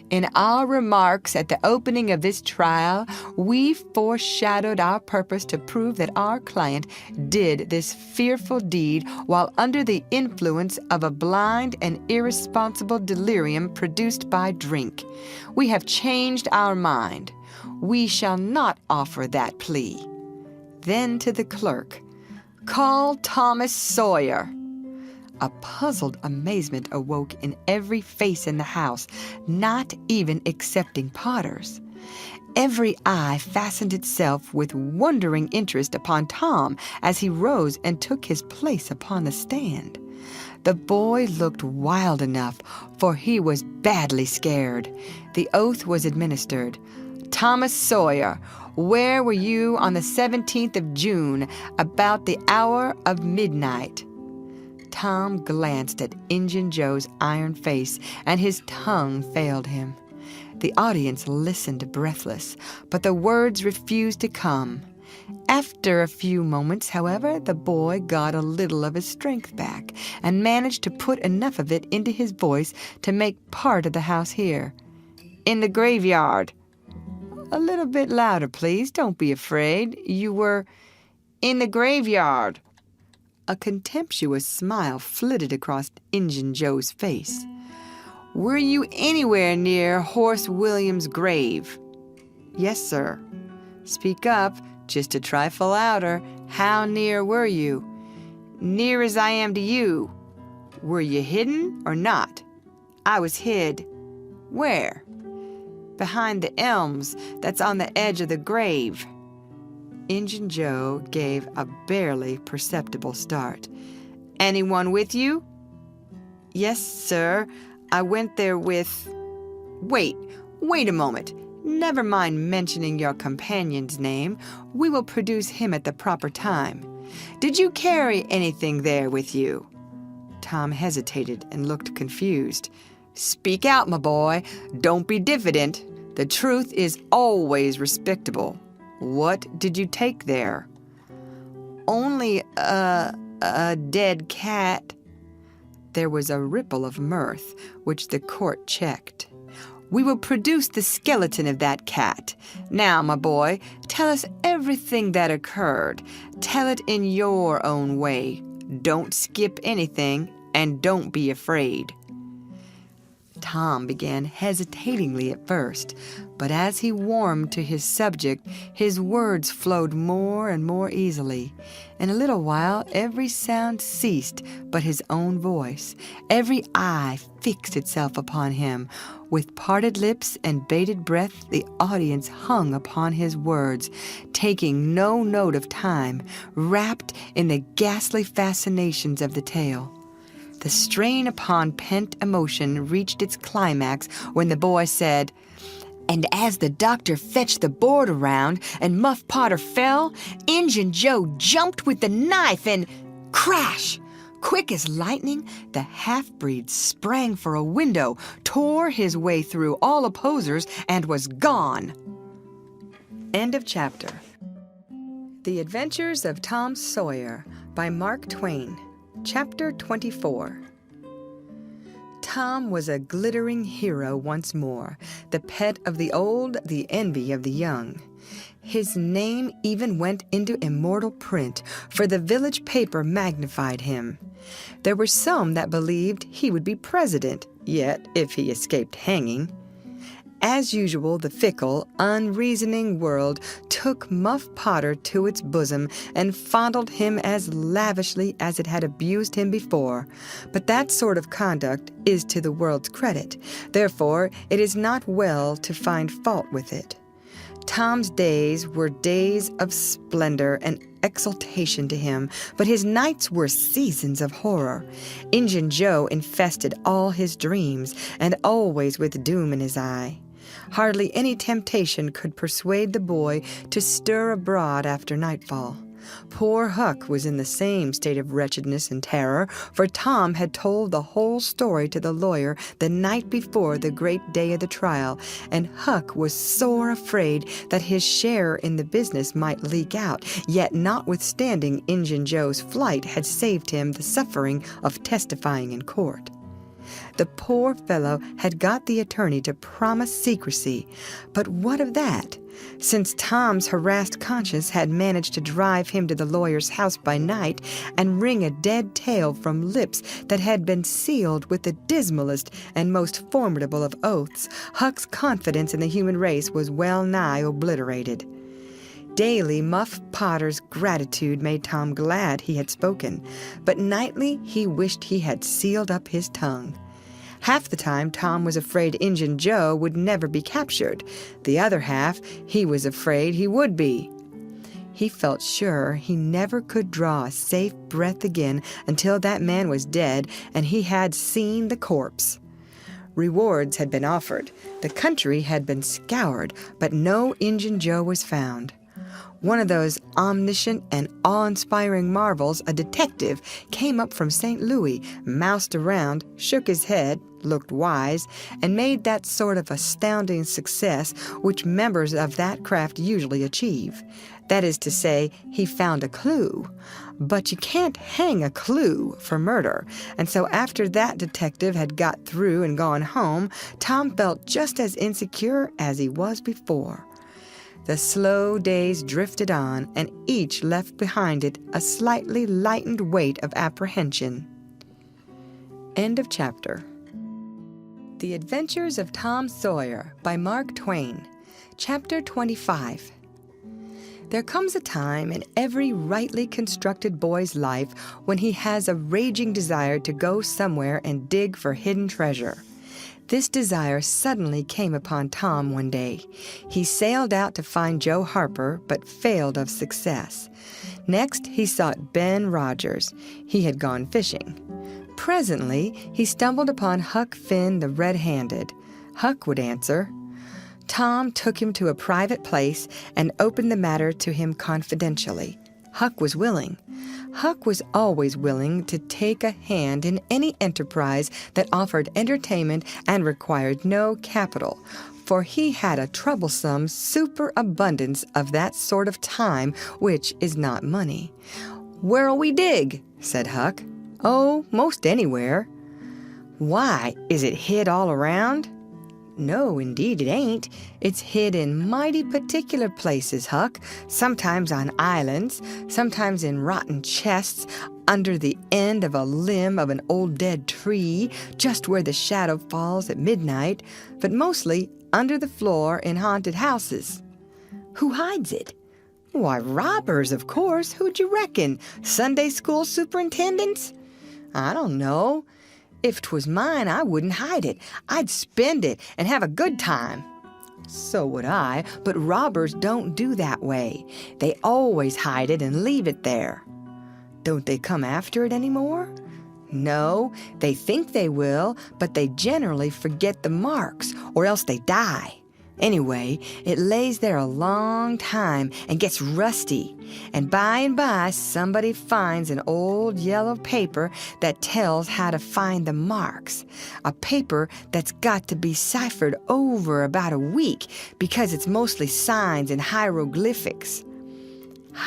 in our remarks at the opening of this trial, we foreshadowed our purpose to prove that our client did this fearful deed while under the influence of a blind and irresponsible delirium produced by drink. We have changed our mind. We shall not offer that plea." Then to the clerk, "Call Thomas Sawyer." A puzzled amazement awoke in every face in the house, not even excepting Potter's. Every eye fastened itself with wondering interest upon Tom as he rose and took his place upon the stand. The boy looked wild enough, for he was badly scared. The oath was administered. "Thomas Sawyer, where were you on the 17th of June, about the hour of midnight?" Tom glanced at Injun Joe's iron face, and his tongue failed him. The audience listened breathless, but the words refused to come. After a few moments, however, the boy got a little of his strength back and managed to put enough of it into his voice to make part of the house hear. "In the graveyard." "A little bit louder, please. Don't be afraid. You were—" "In the graveyard." A contemptuous smile flitted across Injun Joe's face. "Were you anywhere near Horse Williams' grave?" "Yes, sir." "Speak up, just a trifle louder. How near were you?" "Near as I am to you." "Were you hidden or not?" "I was hid." "Where?" "Behind the elms that's on the edge of the grave." Injun Joe gave a barely perceptible start. "Anyone with you?" "Yes, sir. I went there with—" Wait a moment. Never mind mentioning your companion's name. We will produce him at the proper time. Did you carry anything there with you?" Tom hesitated and looked confused. "Speak out, my boy. Don't be diffident. The truth is always respectable. What did you take there?" "Only a dead cat." There was a ripple of mirth, which the court checked. "We will produce the skeleton of that cat. Now, my boy, tell us everything that occurred. Tell it in your own way. Don't skip anything, and don't be afraid." Tom began hesitatingly at first, but as he warmed to his subject, his words flowed more and more easily. In a little while, every sound ceased but his own voice. Every eye fixed itself upon him. With parted lips and bated breath, the audience hung upon his words, taking no note of time, wrapped in the ghastly fascinations of the tale. The strain upon pent emotion reached its climax when the boy said, "And as the doctor fetched the board around and Muff Potter fell, Injun Joe jumped with the knife and crash! Quick as lightning, the half-breed sprang for a window, tore his way through all opposers, and was gone." End of chapter. The Adventures of Tom Sawyer by Mark Twain. Chapter 24. Tom was a glittering hero once more, the pet of the old, the envy of the young. His name even went into immortal print, for the village paper magnified him. There were some that believed he would be president, yet if he escaped hanging. As usual, the fickle, unreasoning world took Muff Potter to its bosom and fondled him as lavishly as it had abused him before. But that sort of conduct is to the world's credit. Therefore, it is not well to find fault with it. Tom's days were days of splendor and exultation to him, but his nights were seasons of horror. Injun Joe infested all his dreams, and always with doom in his eye. Hardly any temptation could persuade the boy to stir abroad after nightfall. Poor Huck was in the same state of wretchedness and terror, for Tom had told the whole story to the lawyer the night before the great day of the trial, and Huck was sore afraid that his share in the business might leak out, yet notwithstanding Injun Joe's flight had saved him the suffering of testifying in court. The poor fellow had got the attorney to promise secrecy, but what of that? Since Tom's harassed conscience had managed to drive him to the lawyer's house by night and wring a dead tale from lips that had been sealed with the dismalest and most formidable of oaths, Huck's confidence in the human race was well nigh obliterated. Daily, Muff Potter's gratitude made Tom glad he had spoken, but nightly he wished he had sealed up his tongue. Half the time Tom was afraid Injun Joe would never be captured. The other half he was afraid he would be. He felt sure he never could draw a safe breath again until that man was dead and he had seen the corpse. Rewards had been offered. The country had been scoured, but no Injun Joe was found. One of those omniscient and awe-inspiring marvels, a detective, came up from St. Louis, moused around, shook his head, looked wise, and made that sort of astounding success which members of that craft usually achieve. That is to say, he found a clue. But you can't hang a clue for murder, and so after that detective had got through and gone home, Tom felt just as insecure as he was before. The slow days drifted on, and each left behind it a slightly lightened weight of apprehension. End of chapter. The Adventures of Tom Sawyer by Mark Twain. Chapter 25. There comes a time in every rightly constructed boy's life when he has a raging desire to go somewhere and dig for hidden treasure. This desire suddenly came upon Tom one day. He sailed out to find Joe Harper, but failed of success. Next, he sought Ben Rogers. He had gone fishing. Presently, he stumbled upon Huck Finn the red-handed. Huck would answer. Tom took him to a private place and opened the matter to him confidentially. Huck was willing. Huck was always willing to take a hand in any enterprise that offered entertainment and required no capital, for he had a troublesome superabundance of that sort of time which is not money. "Where'll we dig?" said Huck. "Oh, most anywhere." "Why, is it hid all around?" "No, indeed it ain't. It's hid in mighty particular places, Huck. Sometimes on islands, sometimes in rotten chests, under the end of a limb of an old dead tree, just where the shadow falls at midnight, but mostly under the floor in haunted houses. Who hides it? Why, robbers, of course. Who'd you reckon? Sunday school superintendents? I don't know. If 'twas mine, I wouldn't hide it. I'd spend it and have a good time. So would I, but robbers don't do that way. They always hide it and leave it there. Don't they come after it anymore? No, they think they will, but they generally forget the marks, or else they die. Anyway, it lays there a long time and gets rusty, and by somebody finds an old yellow paper that tells how to find the marks. A paper that's got to be ciphered over about a week because it's mostly signs and hieroglyphics.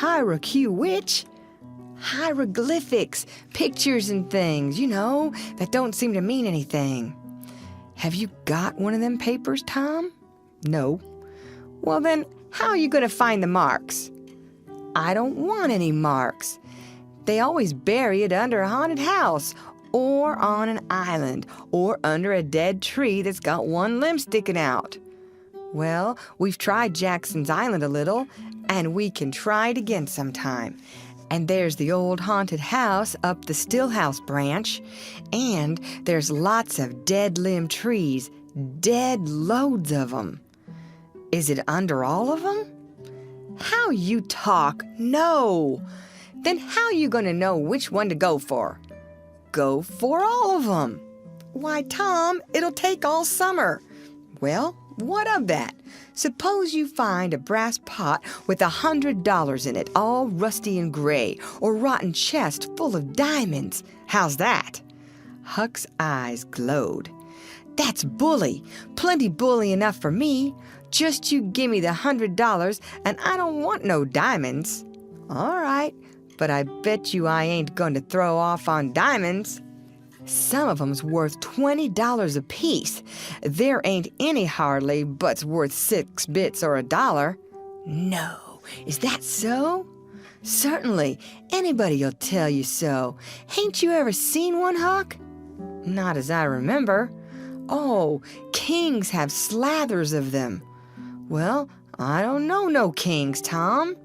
Which? Hieroglyphics, pictures and things, that don't seem to mean anything. Have you got one of them papers, Tom? No. Well then, how are you going to find the marks? I don't want any marks. They always bury it under a haunted house, or on an island, or under a dead tree that's got one limb sticking out. Well, we've tried Jackson's Island a little, and we can try it again sometime. And there's the old haunted house up the Stillhouse branch, and there's lots of dead limb trees, dead loads of them. Is it under all of them? How you talk? No. Then how you going to know which one to go for? Go for all of them. Why, Tom, it'll take all summer. Well, what of that? Suppose you find a brass pot with $100 in it, all rusty and gray, or rotten chest full of diamonds. How's that? Huck's eyes glowed. That's bully. Plenty bully enough for me. Just you gimme the $100, and I don't want no diamonds. All right, but I bet you I ain't going to throw off on diamonds. Some of 'em's worth $20 apiece. There ain't any hardly but's worth 6 bits or $1. No, is that so? Certainly, anybody'll tell you so. Hain't you ever seen one, Huck? Not as I remember. Oh, kings have slathers of them. Well, I don't know no kings, Tom.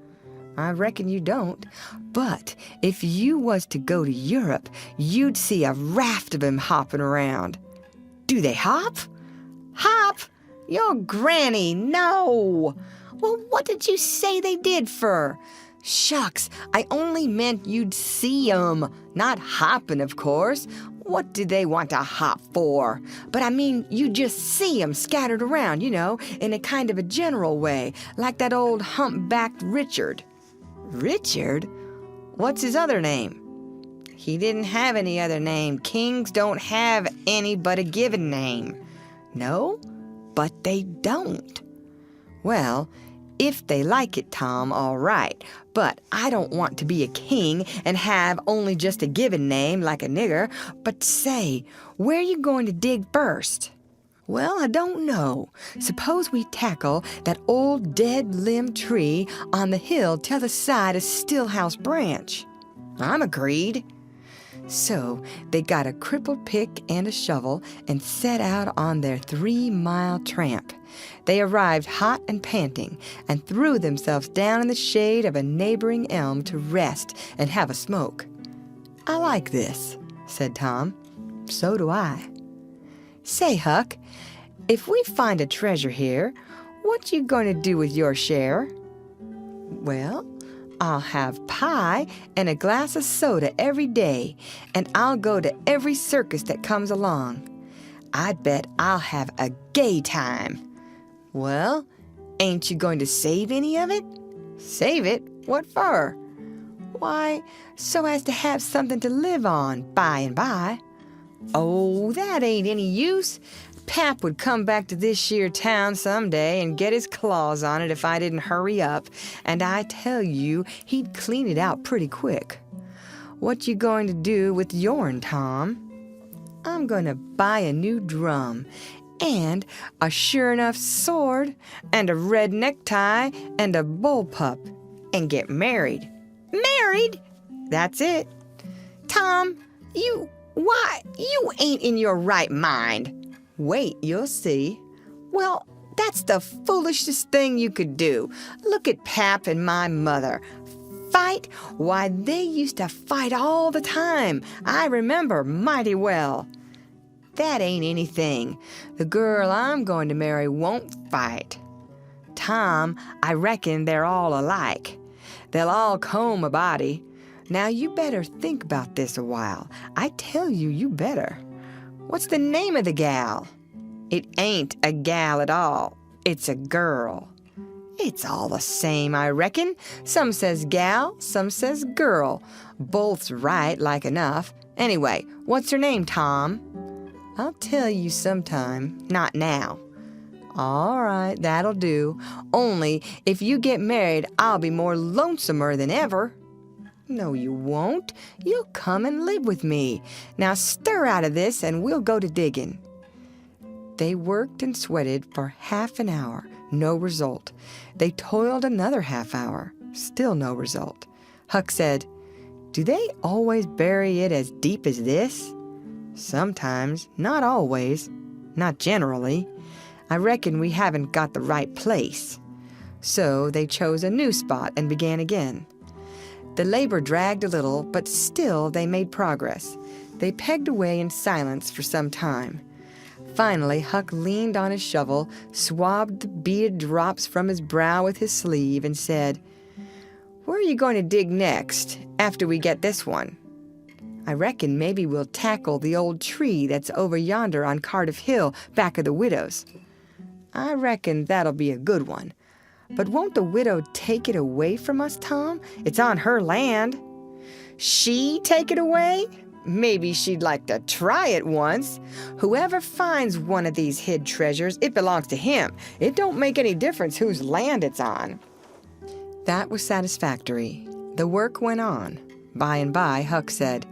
I reckon you don't. But if you was to go to Europe, you'd see a raft of 'em hopping around. Do they hop? Hop? Your granny, no. Well, what did you say they did for? Shucks, I only meant you'd see 'em, not hopping, of course. What did they want to hop for? But I mean, you just see 'em scattered around, in a kind of a general way, like that old humpbacked Richard. Richard? What's his other name? He didn't have any other name. Kings don't have any but a given name. No, but they don't. Well, if they like it, Tom, all right. But I don't want to be a king and have only just a given name like a nigger. But say, where you going to dig first? Well, I don't know. Suppose we tackle that old dead limb tree on the hill t'other side of Stillhouse branch. I'm agreed. So they got a crippled pick and a shovel and set out on their 3-mile tramp. They arrived hot and panting and threw themselves down in the shade of a neighboring elm to rest and have a smoke. I like this, said Tom. So do I. Say, Huck, if we find a treasure here, what you going to do with your share? Well, I'll have pie and a glass of soda every day, and I'll go to every circus that comes along. I bet I'll have a gay time. Well, ain't you going to save any of it? Save it? What for? Why, so as to have something to live on by and by. Oh, that ain't any use. Pap would come back to this sheer town someday and get his claws on it if I didn't hurry up, and I tell you, he'd clean it out pretty quick. What you going to do with yourn, Tom? I'm going to buy a new drum, and a sure enough sword, and a red necktie, and a bullpup, and get married. Married? That's it. Tom, you ain't in your right mind. Wait, you'll see. Well, that's the foolishest thing you could do. Look at Pap and my mother. Fight? Why, they used to fight all the time. I remember mighty well. That ain't anything. The girl I'm going to marry won't fight. Tom, I reckon they're all alike. They'll all comb a body. Now you better think about this a while. I tell you, you better. What's the name of the gal? It ain't a gal at all. It's a girl. It's all the same, I reckon. Some says gal, some says girl. Both's right, like enough. Anyway, what's her name, Tom? I'll tell you sometime, not now. All right, that'll do. Only, if you get married, I'll be more lonesomer than ever. No, you won't. You'll come and live with me. Now stir out of this and we'll go to digging. They worked and sweated for half an hour. No result. They toiled another half hour. Still no result. Huck said, "Do they always bury it as deep as this?" "Sometimes. Not always. Not generally. I reckon we haven't got the right place." So they chose a new spot and began again. The labor dragged a little, but still they made progress. They pegged away in silence for some time. Finally, Huck leaned on his shovel, swabbed the beaded drops from his brow with his sleeve, and said, "Where are you going to dig next, after we get this one?" "I reckon maybe we'll tackle the old tree that's over yonder on Cardiff Hill, back of the widow's." "I reckon that'll be a good one. But won't the widow take it away from us, Tom? It's on her land." "She take it away? Maybe she'd like to try it once. Whoever finds one of these hid treasures, it belongs to him. It don't make any difference whose land it's on." That was satisfactory. The work went on. By and by, Huck said,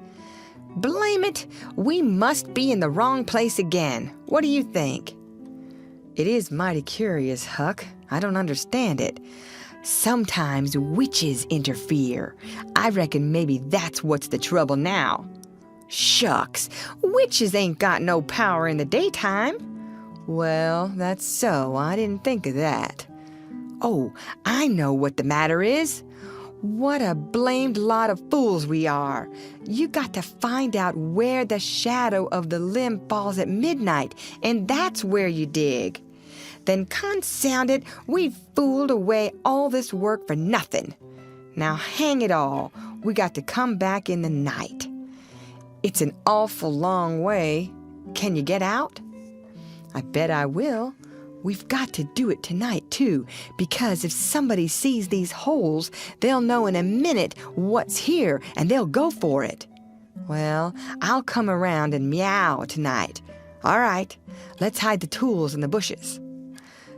"Blame it, we must be in the wrong place again. What do you think?" "It is mighty curious, Huck. I don't understand it. Sometimes witches interfere. I reckon maybe that's what's the trouble now." "Shucks, witches ain't got no power in the daytime." "Well, that's so. I didn't think of that." "Oh, I know what the matter is. What a blamed lot of fools we are. You got to find out where the shadow of the limb falls at midnight, and that's where you dig. Then confound it, we've fooled away all this work for nothing. Now hang it all, we got to come back in the night. It's an awful long way. Can you get out?" "I bet I will. We've got to do it tonight, too, because if somebody sees these holes, they'll know in a minute what's here, and they'll go for it." "Well, I'll come around and meow tonight." "All right, let's hide the tools in the bushes."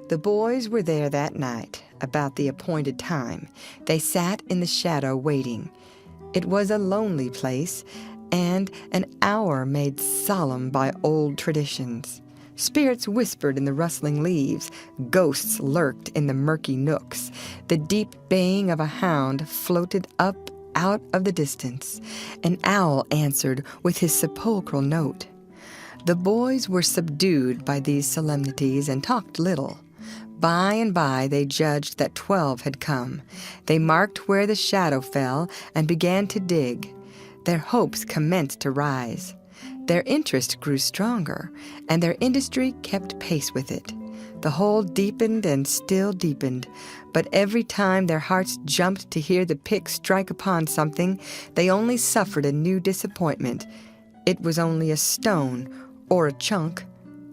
The boys were there that night, about the appointed time. They sat in the shadow waiting. It was a lonely place, and an hour made solemn by old traditions. Spirits whispered in the rustling leaves. Ghosts lurked in the murky nooks. The deep baying of a hound floated up out of the distance. An owl answered with his sepulchral note. The boys were subdued by these solemnities and talked little. By and by they judged that 12 had come. They marked where the shadow fell and began to dig. Their hopes commenced to rise. Their interest grew stronger, and their industry kept pace with it. The hole deepened and still deepened, but every time their hearts jumped to hear the pick strike upon something, they only suffered a new disappointment. It was only a stone or a chunk.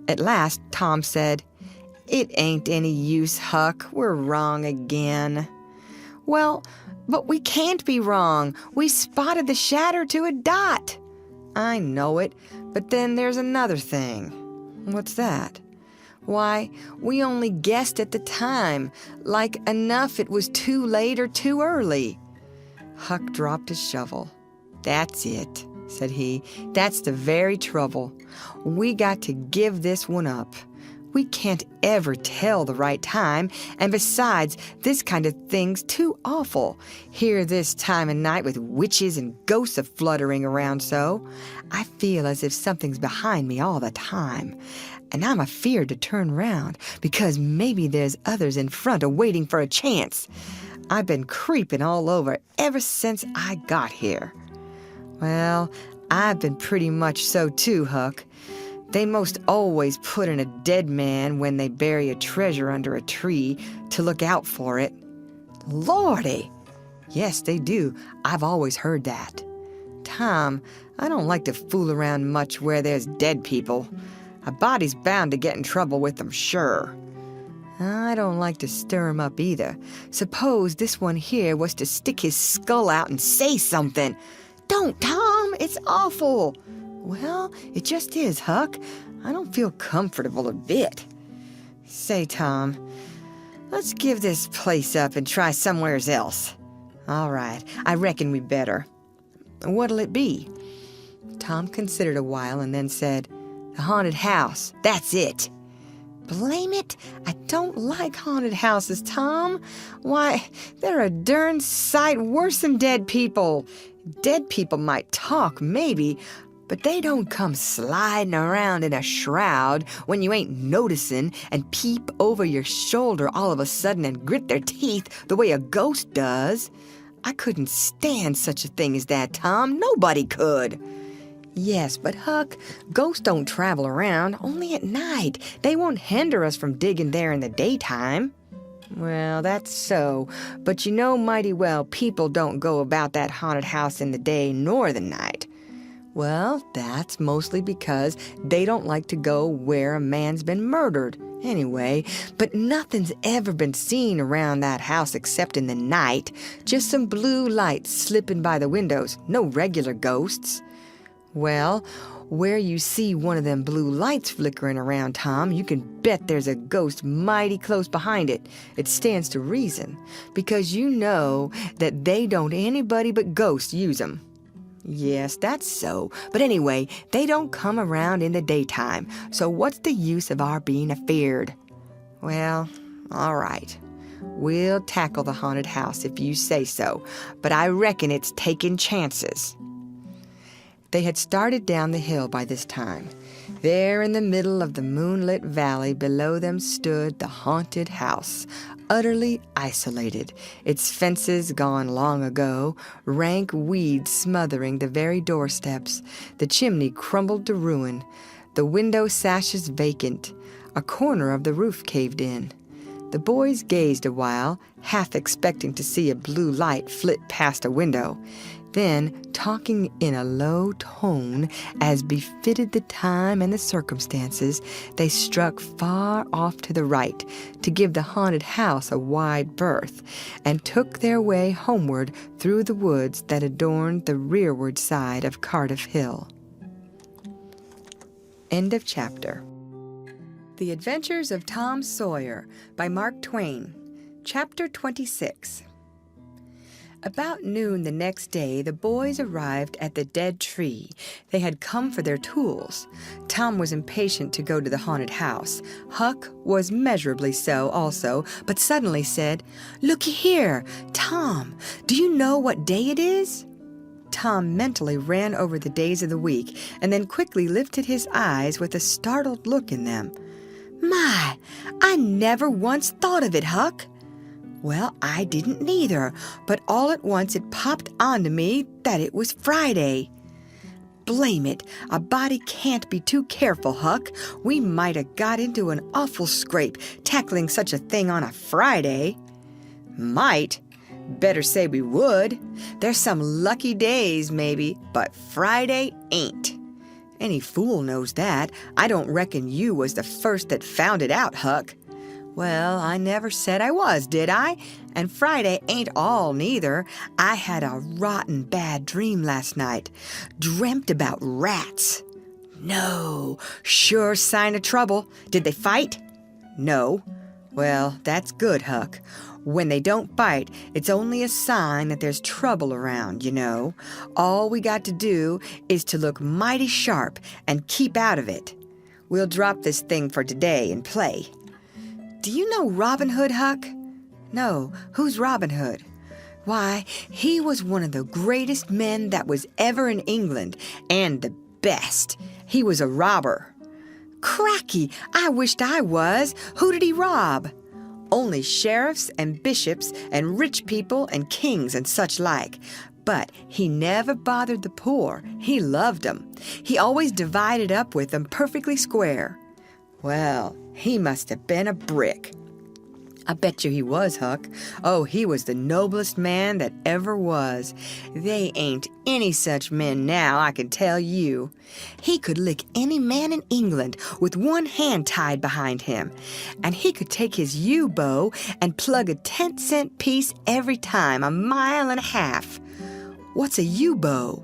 At last Tom said, "It ain't any use, Huck. We're wrong again." "Well, but we can't be wrong. We spotted the shadow to a dot." "I know it, but then there's another thing." "What's that?" "Why, we only guessed at the time, like enough it was too late or too early." Huck dropped his shovel. "That's it," said he. "That's the very trouble. We got to give this one up. We can't ever tell the right time, and besides, this kind of thing's too awful. Here this time of night with witches and ghosts fluttering around so. I feel as if something's behind me all the time. And I'm afeard to turn round, because maybe there's others in front waiting for a chance. I've been creeping all over ever since I got here. Well, I've been pretty much so too, Huck. They most always put in a dead man when they bury a treasure under a tree to look out for it. Lordy! Yes, they do. I've always heard that. Tom, I don't like to fool around much where there's dead people. A body's bound to get in trouble with them, sure. I don't like to stir him up either. Suppose this one here was to stick his skull out and say something. Don't, Tom! It's awful! Well, it just is, Huck. I don't feel comfortable a bit. Say, Tom, let's give this place up and try somewheres else. All right, I reckon we better. What'll it be? Tom considered a while and then said, "The haunted house. That's it." Blame it, I don't like haunted houses, Tom. Why, they're a darn sight worse than dead people. Dead people might talk, maybe, but they don't come sliding around in a shroud when you ain't noticing and peep over your shoulder all of a sudden and grit their teeth the way a ghost does. I couldn't stand such a thing as that, Tom. Nobody could. Yes, but Huck, ghosts don't travel around, only at night. They won't hinder us from digging there in the daytime. Well, that's so, but you know mighty well people don't go about that haunted house in the day nor the night. Well, that's mostly because they don't like to go where a man's been murdered. Anyway, but nothing's ever been seen around that house except in the night. Just some blue lights slipping by the windows. No regular ghosts. Well, where you see one of them blue lights flickering around, Tom, you can bet there's a ghost mighty close behind it. It stands to reason, because you know that they don't anybody but ghosts use 'em. Yes, that's so. But anyway, they don't come around in the daytime, so what's the use of our being afeard? Well, all right. We'll tackle the haunted house if you say so, but I reckon it's taking chances. They had started down the hill by this time. There in the middle of the moonlit valley below them stood the haunted house, utterly isolated, its fences gone long ago, rank weeds smothering the very doorsteps, the chimney crumbled to ruin, the window sashes vacant, a corner of the roof caved in. The boys gazed a while, half expecting to see a blue light flit past a window. Then, talking in a low tone, as befitted the time and the circumstances, they struck far off to the right to give the haunted house a wide berth, and took their way homeward through the woods that adorned the rearward side of Cardiff Hill. End of chapter. The Adventures of Tom Sawyer by Mark Twain. Chapter 26. About noon the next day, the boys arrived at the dead tree. They had come for their tools. Tom was impatient to go to the haunted house. Huck was measurably so also, but suddenly said, "Looky here, Tom, do you know what day it is?" Tom mentally ran over the days of the week and then quickly lifted his eyes with a startled look in them. "My, I never once thought of it, Huck." "Well, I didn't neither, but all at once it popped onto me that it was Friday." "Blame it, a body can't be too careful, Huck. We might 'a' got into an awful scrape tackling such a thing on a Friday." "Might? Better say we would. There's some lucky days, maybe, but Friday ain't. Any fool knows that. I don't reckon you was the first that found it out, Huck." "Well, I never said I was, did I? And Friday ain't all, neither. I had a rotten bad dream last night. Dreamt about rats." "No, sure sign of trouble. Did they fight?" "No." "Well, that's good, Huck. When they don't fight, it's only a sign that there's trouble around, you know. All we got to do is to look mighty sharp and keep out of it." We'll drop this thing for today and play. Do you know Robin Hood, Huck? No, who's Robin Hood? Why, he was one of the greatest men that was ever in England, and the best. He was a robber. Cracky, I wished I was. Who did he rob? Only sheriffs and bishops and rich people and kings and such like. But he never bothered the poor. He loved them. He always divided up with them perfectly square. Well, he must have been a brick. I bet you he was, Huck. Oh, he was the noblest man that ever was. They ain't any such men now, I can tell you. He could lick any man in England with one hand tied behind him. And he could take his yew-bow and plug a 10-cent piece every time, 1.5 miles. What's a yew-bow?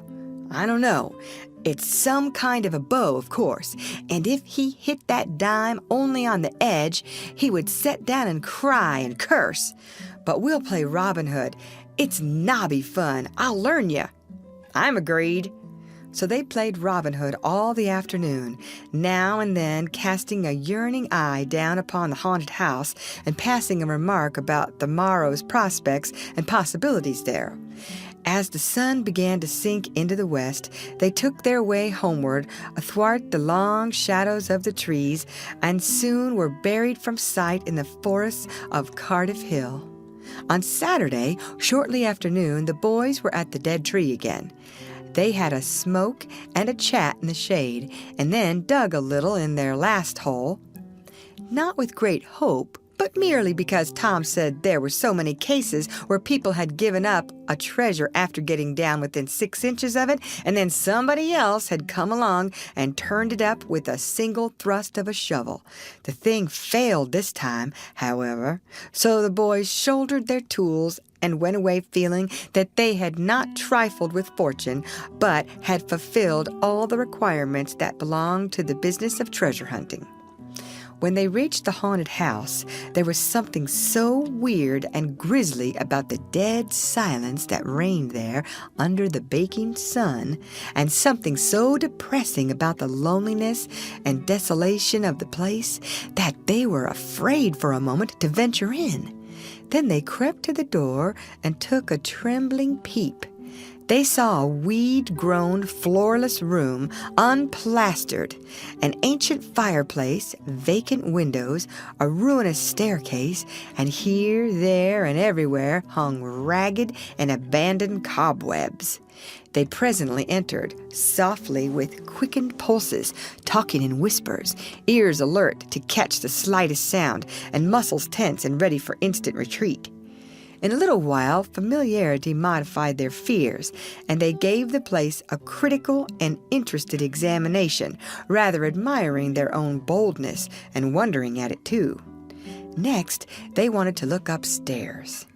I don't know. It's some kind of a bow, of course, and if he hit that dime only on the edge, he would sit down and cry and curse. But we'll play Robin Hood. It's nobby fun. I'll learn you. I'm agreed. So they played Robin Hood all the afternoon, now and then casting a yearning eye down upon the haunted house and passing a remark about the morrow's prospects and possibilities there. As the sun began to sink into the west, they took their way homeward athwart the long shadows of the trees and soon were buried from sight in the forests of Cardiff Hill. On Saturday, shortly after noon, the boys were at the dead tree again. They had a smoke and a chat in the shade, and then dug a little in their last hole. Not with great hope, but merely because Tom said there were so many cases where people had given up a treasure after getting down within 6 inches of it, and then somebody else had come along and turned it up with a single thrust of a shovel. The thing failed this time, however, so the boys shouldered their tools and went away feeling that they had not trifled with fortune, but had fulfilled all the requirements that belonged to the business of treasure hunting. When they reached the haunted house, there was something so weird and grisly about the dead silence that reigned there under the baking sun, and something so depressing about the loneliness and desolation of the place, that they were afraid for a moment to venture in. Then they crept to the door and took a trembling peep. They saw a weed-grown, floorless room, unplastered, an ancient fireplace, vacant windows, a ruinous staircase, and here, there, and everywhere hung ragged and abandoned cobwebs. They presently entered, softly with quickened pulses, talking in whispers, ears alert to catch the slightest sound, and muscles tense and ready for instant retreat. In a little while, familiarity modified their fears, and they gave the place a critical and interested examination, rather admiring their own boldness and wondering at it too. Next, they wanted to look upstairs.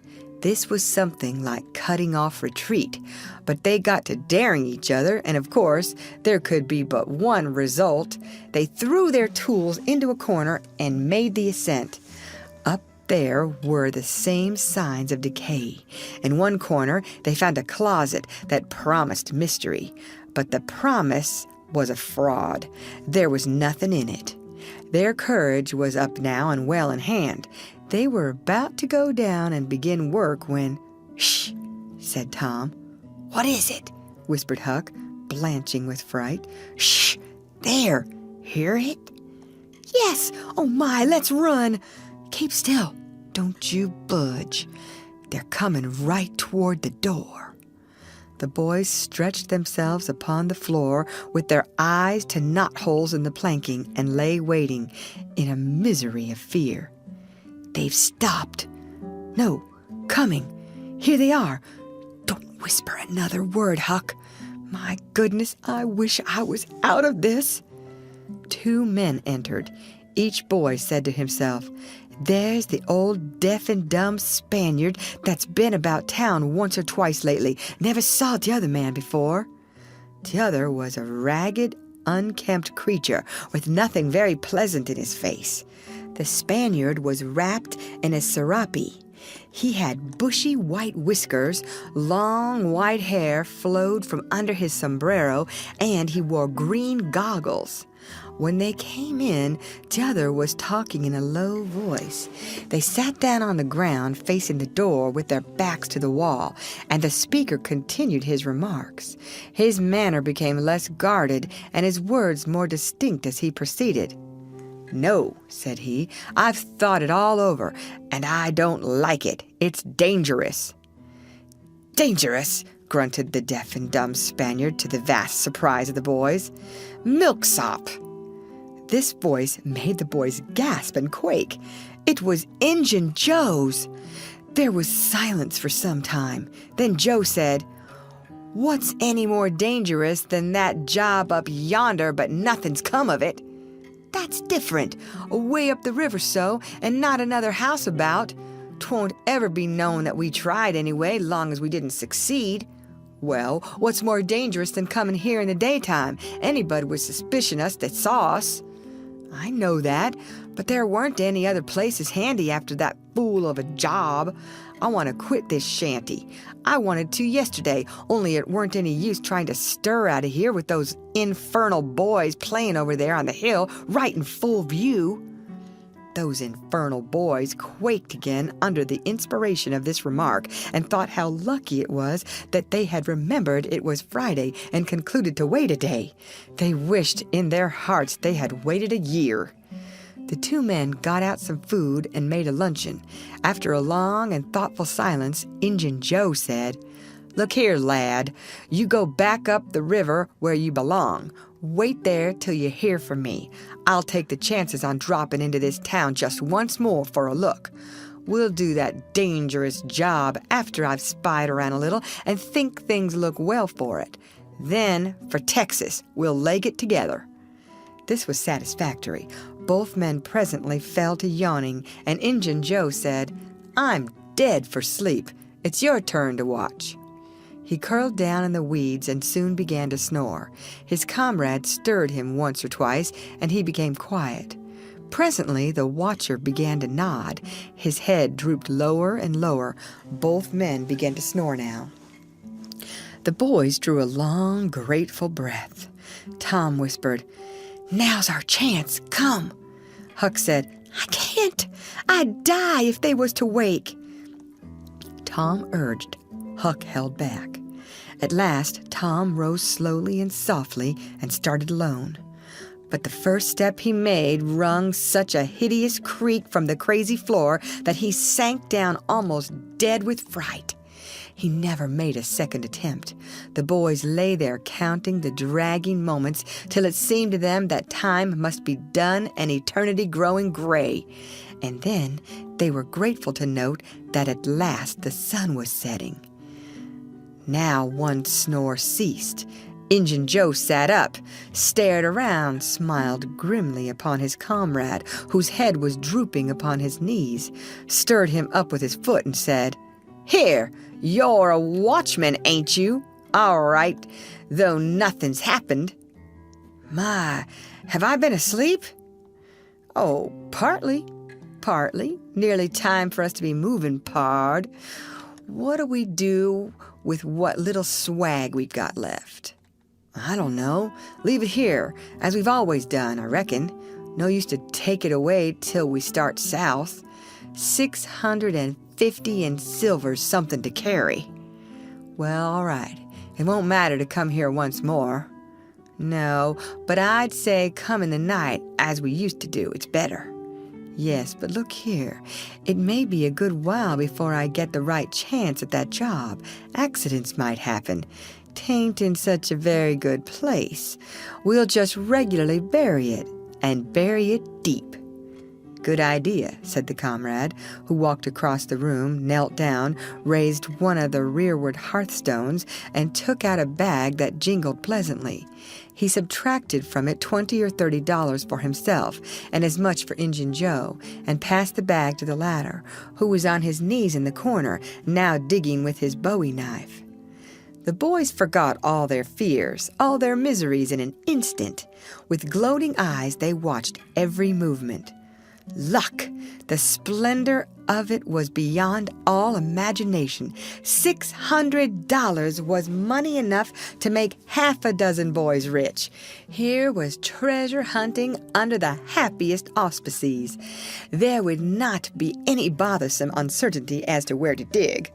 This was something like cutting off retreat, but they got to daring each other, and of course, there could be but one result. They threw their tools into a corner and made the ascent. Up there were the same signs of decay. In one corner, they found a closet that promised mystery, but the promise was a fraud. There was nothing in it. Their courage was up now and well in hand. They were about to go down and begin work when, "Shh," said Tom. "What is it?" whispered Huck, blanching with fright. "Shh, there. Hear it?" "Yes. Oh, my, let's run." "Keep still. Don't you budge. They're coming right toward the door." The boys stretched themselves upon the floor with their eyes to knotholes in the planking and lay waiting in a misery of fear. "They've stopped. No, coming. Here they are. Don't whisper another word, Huck. My goodness, I wish I was out of this." 2 men entered. Each boy said to himself, "There's the old deaf and dumb Spaniard that's been about town once or twice lately. Never saw the other man before." The other was a ragged, unkempt creature with nothing very pleasant in his face. The Spaniard was wrapped in a serape. He had bushy white whiskers, long white hair flowed from under his sombrero, and he wore green goggles. When they came in, t'other was talking in a low voice. They sat down on the ground facing the door with their backs to the wall, and the speaker continued his remarks. His manner became less guarded and his words more distinct as he proceeded. "No," said he, "I've thought it all over, and I don't like it. It's dangerous." "Dangerous," grunted the deaf and dumb Spaniard to the vast surprise of the boys. "Milksop." This voice made the boys gasp and quake. It was Injun Joe's. There was silence for some time. Then Joe said, "What's any more dangerous than that job up yonder, but nothing's come of it? That's different. Away up the river so, and not another house about. 'Twon't ever be known that we tried anyway, long as we didn't succeed. Well, what's more dangerous than coming here in the daytime? Anybody would suspicion us that saw us." "I know that, but there weren't any other places handy after that fool of a job. I want to quit this shanty. I wanted to yesterday, only it weren't any use trying to stir out of here with those infernal boys playing over there on the hill right in full view." Those infernal boys quaked again under the inspiration of this remark and thought how lucky it was that they had remembered it was Friday and concluded to wait a day. They wished in their hearts they had waited a year. The two men got out some food and made a luncheon. After a long and thoughtful silence, Injun Joe said, "Look here, lad, you go back up the river where you belong. Wait there till you hear from me. I'll take the chances on dropping into this town just once more for a look. We'll do that dangerous job after I've spied around a little and think things look well for it. Then, for Texas, we'll leg it together." This was satisfactory. Both men presently fell to yawning, and Injun Joe said, "I'm dead for sleep. It's your turn to watch." He curled down in the weeds and soon began to snore. His comrade stirred him once or twice, and he became quiet. Presently the watcher began to nod. His head drooped lower and lower. Both men began to snore now. The boys drew a long, grateful breath. Tom whispered, "Now's our chance. Come." Huck said, "I can't. I'd die if they was to wake." Tom urged. Huck held back. At last, Tom rose slowly and softly and started alone. But the first step he made wrung such a hideous creak from the crazy floor that he sank down almost dead with fright. He never made a second attempt. The boys lay there counting the dragging moments till it seemed to them that time must be done and eternity growing gray. And then they were grateful to note that at last the sun was setting. Now one snore ceased. Injun Joe sat up, stared around, smiled grimly upon his comrade, whose head was drooping upon his knees, stirred him up with his foot, and said, "Here, you're a watchman, ain't you? All right, though nothing's happened." "My, have I been asleep?" "Oh, partly. Nearly time for us to be moving, pard. What do we do with what little swag we've got left?" "I don't know. Leave it here, as we've always done, I reckon. No use to take it away till we start south. 650 in silver's something to carry." "Well, all right. It won't matter to come here once more." "No, but I'd say come in the night, as we used to do. It's better." "Yes, but look here. It may be a good while before I get the right chance at that job. Accidents might happen. 'Tain't in such a very good place. We'll just regularly bury it, and bury it deep." "Good idea," said the comrade, who walked across the room, knelt down, raised one of the rearward hearthstones, and took out a bag that jingled pleasantly. He subtracted from it $20 or $30 for himself, and as much for Injun Joe, and passed the bag to the latter, who was on his knees in the corner, now digging with his bowie knife. The boys forgot all their fears, all their miseries in an instant. With gloating eyes they watched every movement. Luck! The splendor of it was beyond all imagination. $600 was money enough to make half a dozen boys rich. Here was treasure hunting under the happiest auspices. There would not be any bothersome uncertainty as to where to dig.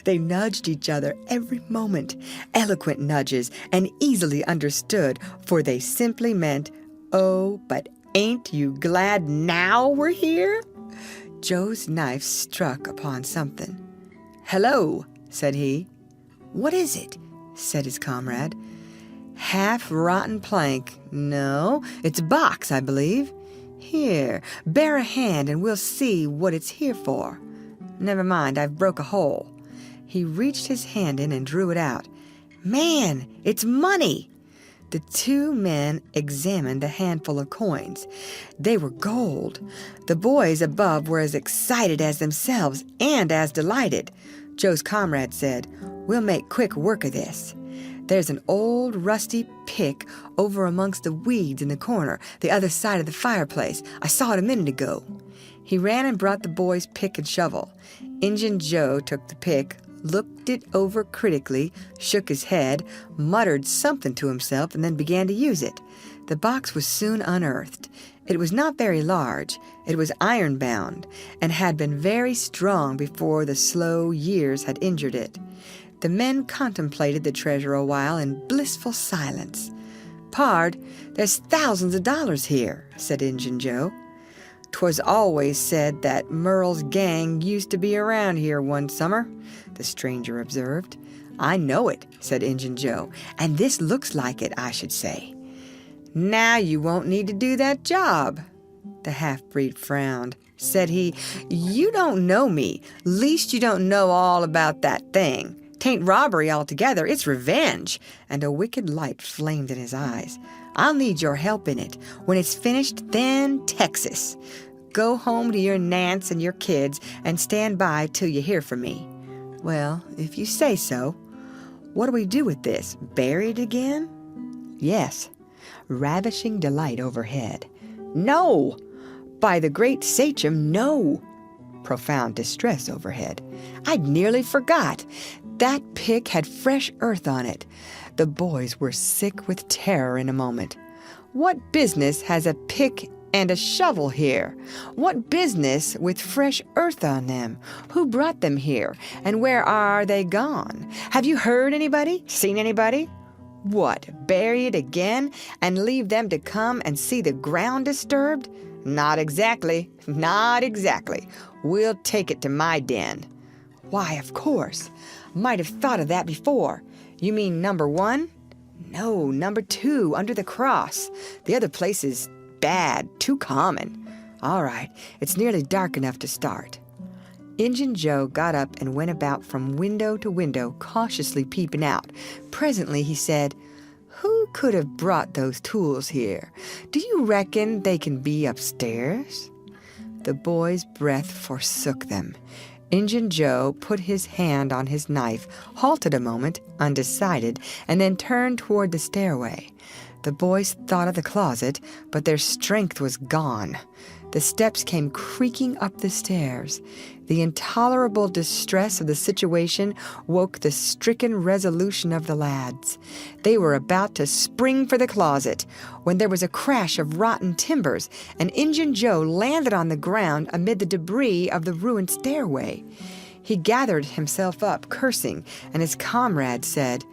They nudged each other every moment, eloquent nudges and easily understood, for they simply meant, "Oh, but ain't you glad now we're here?" Joe's knife struck upon something. "Hello," said he. "What is it?" said his comrade. "Half-rotten plank. No, it's a box, I believe. Here, bear a hand and we'll see what it's here for. Never mind, I've broke a hole." He reached his hand in and drew it out. "Man, it's money!" The two men examined the handful of coins. They were gold. The boys above were as excited as themselves and as delighted. Joe's comrade said, "We'll make quick work of this. There's an old rusty pick over amongst the weeds in the corner, the other side of the fireplace. I saw it a minute ago." He ran and brought the boys' pick and shovel. Injun Joe took the pick, looked it over critically, shook his head, muttered something to himself, and then began to use it. The box was soon unearthed. It was not very large. It was iron-bound, and had been very strong before the slow years had injured it. The men contemplated the treasure a while in blissful silence. "Pard, there's thousands of dollars here," said Injun Joe. "'Twas always said that Merle's gang used to be around here one summer," the stranger observed. "I know it," said Injun Joe, "and this looks like it, I should say." "Now you won't need to do that job." The half-breed frowned. Said he, "You don't know me. Least you don't know all about that thing. 'Tain't robbery altogether, it's revenge." And a wicked light flamed in his eyes. "I'll need your help in it. When it's finished, then Texas. Go home to your Nance and your kids and stand by till you hear from me." "Well, if you say so. What do we do with this? Bury it again?" "Yes." Ravishing delight overhead. "No! By the great Sachem, no!" Profound distress overhead. "I'd nearly forgot. That pick had fresh earth on it." The boys were sick with terror in a moment. "What business has a pick and a shovel here? What business with fresh earth on them? Who brought them here, and where are they gone? Have you heard anybody? Seen anybody? What, bury it again, and leave them to come and see the ground disturbed? Not exactly, not exactly. We'll take it to my den." "Why, of course. Might have thought of that before. You mean number 1? "No, number 2, under the cross. The other place is bad, too common." "All right, it's nearly dark enough to start." Injun Joe got up and went about from window to window, cautiously peeping out. Presently he said, "Who could have brought those tools here? Do you reckon they can be upstairs?" The boys' breath forsook them. Injun Joe put his hand on his knife, halted a moment, undecided, and then turned toward the stairway. The boys thought of the closet, but their strength was gone. The steps came creaking up the stairs. The intolerable distress of the situation woke the stricken resolution of the lads. They were about to spring for the closet when there was a crash of rotten timbers, and Injun Joe landed on the ground amid the debris of the ruined stairway. He gathered himself up, cursing, and his comrade said,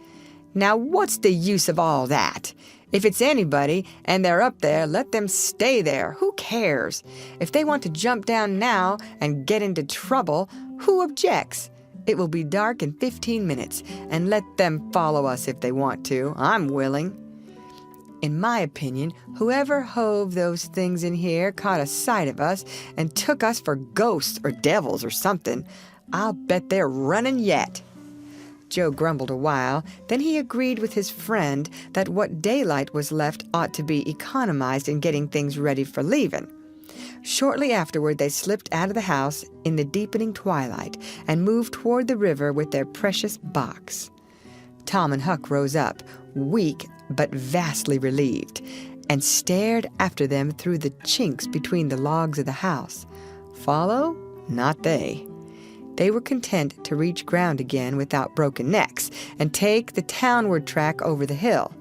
"Now what's the use of all that? If it's anybody, and they're up there, let them stay there. Who cares? If they want to jump down now and get into trouble, who objects? It will be dark in 15 minutes, and let them follow us if they want to. I'm willing." In my opinion, whoever hove those things in here caught a sight of us and took us for ghosts or devils or something. I'll bet they're running yet. Joe grumbled a while, then he agreed with his friend that what daylight was left ought to be economized in getting things ready for leaving. Shortly afterward they slipped out of the house in the deepening twilight and moved toward the river with their precious box. Tom and Huck rose up, weak but vastly relieved. and stared after them through the chinks between the logs of the house. Follow? Not they. They were content to reach ground again without broken necks and take the townward track over the hill.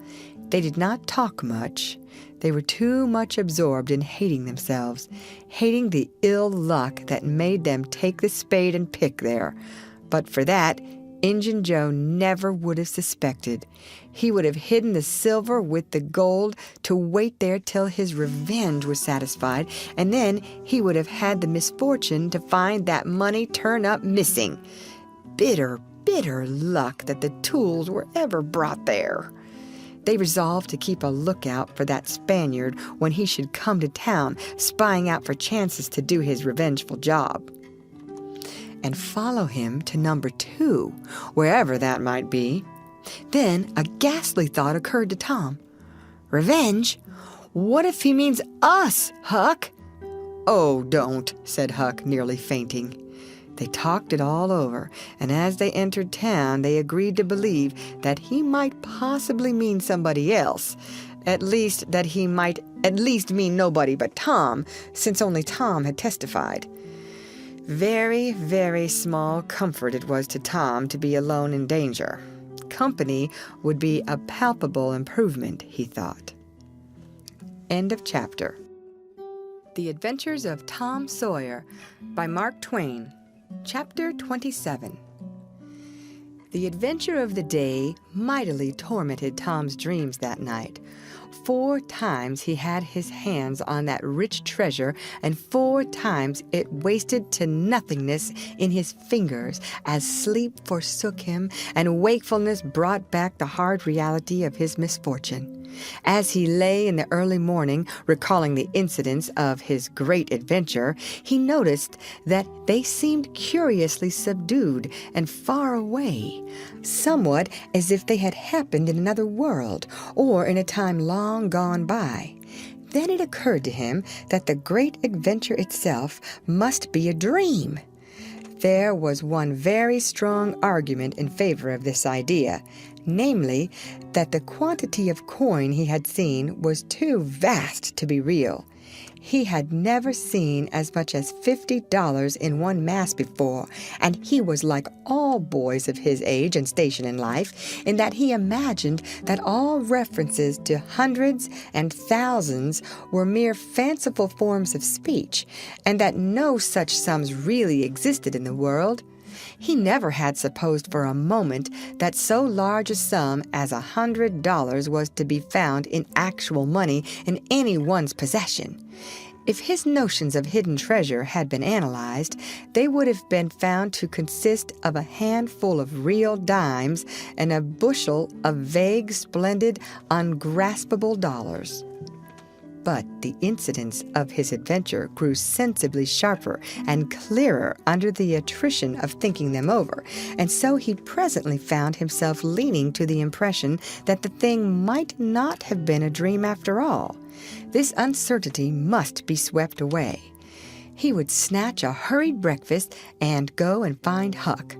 They did not talk much. They were too much absorbed in hating themselves, hating the ill luck that made them take the spade and pick there. But for that, Injun Joe never would have suspected. He would have hidden the silver with the gold to wait there till his revenge was satisfied, and then he would have had the misfortune to find that money turn up missing. Bitter, bitter luck that the tools were ever brought there. They resolved to keep a lookout for that Spaniard when he should come to town, spying out for chances to do his revengeful job, and follow him to number 2, wherever that might be. Then a ghastly thought occurred to Tom. Revenge? What if he means us, Huck? Oh, don't, said Huck, nearly fainting. They talked it all over, and as they entered town, they agreed to believe that he might possibly mean somebody else. At least that he might at least mean nobody but Tom, since only Tom had testified. Very, very small comfort it was to Tom to be alone in danger. Company would be a palpable improvement, he thought. End of chapter. The Adventures of Tom Sawyer by Mark Twain. Chapter 27. The adventure of the day mightily tormented Tom's dreams that night. 4 times he had his hands on that rich treasure, and 4 times it wasted to nothingness in his fingers as sleep forsook him and wakefulness brought back the hard reality of his misfortune. As he lay in the early morning, recalling the incidents of his great adventure, he noticed that they seemed curiously subdued and far away, somewhat as if they had happened in another world or in a time long gone by. Then it occurred to him that the great adventure itself must be a dream. There was one very strong argument in favor of this idea, namely, that the quantity of coin he had seen was too vast to be real. He had never seen as much as $50 in one mass before, and he was like all boys of his age and station in life, in that he imagined that all references to hundreds and thousands were mere fanciful forms of speech, and that no such sums really existed in the world. He never had supposed for a moment that so large a sum as $100 was to be found in actual money in any one's possession. If his notions of hidden treasure had been analyzed, they would have been found to consist of a handful of real dimes and a bushel of vague, splendid, ungraspable dollars. But the incidents of his adventure grew sensibly sharper and clearer under the attrition of thinking them over, and so he presently found himself leaning to the impression that the thing might not have been a dream after all. This uncertainty must be swept away. He would snatch a hurried breakfast and go and find Huck.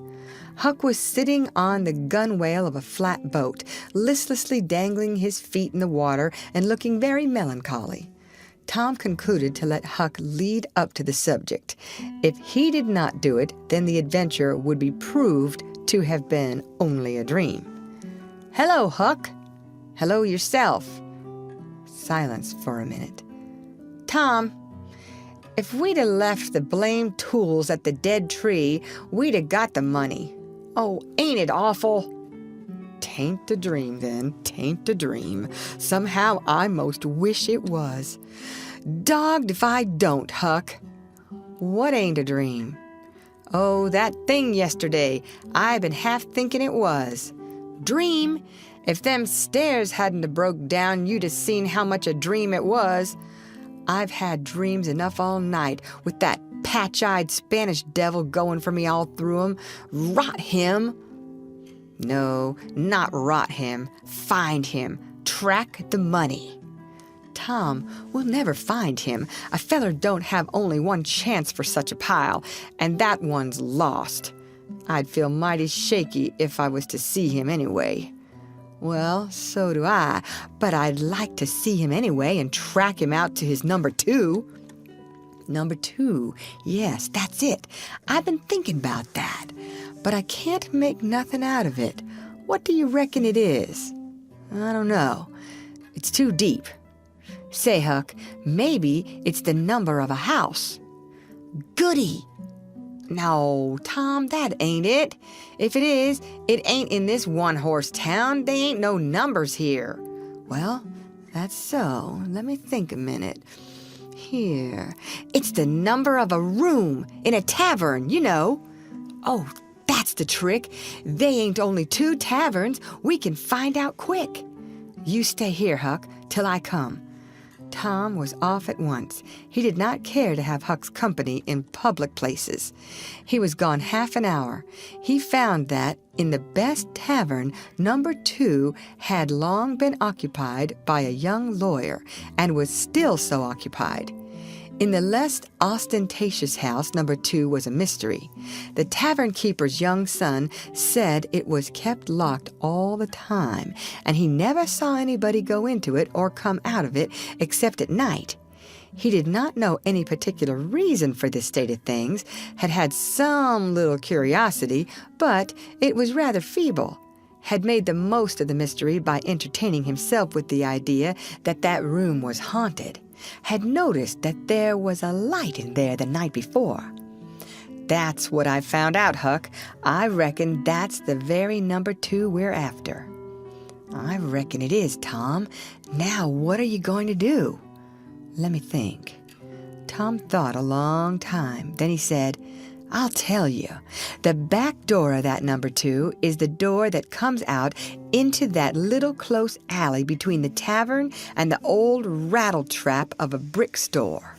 Huck was sitting on the gunwale of a flat boat, listlessly dangling his feet in the water and looking very melancholy. Tom concluded to let Huck lead up to the subject. If he did not do it, then the adventure would be proved to have been only a dream. "Hello, Huck." "Hello yourself." Silence for a minute. "Tom, if we'd 'a' left the blamed tools at the dead tree, we'd 'a' got the money. Oh, ain't it awful?" "'Tain't a dream, then. 'Tain't a dream. Somehow I most wish it was." "Dogged if I don't, Huck." "What ain't a dream?" "Oh, that thing yesterday. I've been half thinking it was." "Dream? If them stairs hadn't 'a' broke down, you'd 'a' seen how much a dream it was. I've had dreams enough all night, with that patch-eyed Spanish devil going for me all through 'em. Rot him!" "No, not rot him. Find him. Track the money." "Tom, we'll never find him. A feller don't have only one chance for such a pile, and that one's lost. I'd feel mighty shaky if I was to see him anyway." Well, so do I, but I'd like to see him anyway and track him out to his number 2. Number 2, yes, that's it. I've been thinking about that, but I can't make nothing out of it. What do you reckon it is? I don't know. It's too deep. Say, Huck, maybe it's the number of a house. Goody! No, Tom, that ain't it. If it is, it ain't in this one-horse town. They ain't no numbers here. Well, that's so. Let me think a minute. Here. It's the number of a room in a tavern, you know. Oh, that's the trick. They ain't only 2 taverns. We can find out quick. You stay here, Huck, till I come. Tom was off at once. He did not care to have Huck's company in public places. He was gone half an hour. He found that, in the best tavern, number 2 had long been occupied by a young lawyer, and was still so occupied. In the less ostentatious house, number 2 was a mystery. The tavern keeper's young son said it was kept locked all the time, and he never saw anybody go into it or come out of it except at night. He did not know any particular reason for this state of things, had some little curiosity, but it was rather feeble. Had made the most of the mystery by entertaining himself with the idea that that room was haunted. Had noticed that there was a light in there the night before. That's what I found out, Huck. I reckon that's the very number 2 we're after. I reckon it is, Tom. Now what are you going to do? Let me think. Tom thought a long time. Then he said, I'll tell you. The back door of that number 2 is the door that comes out into that little close alley between the tavern and the old rattle trap of a brick store.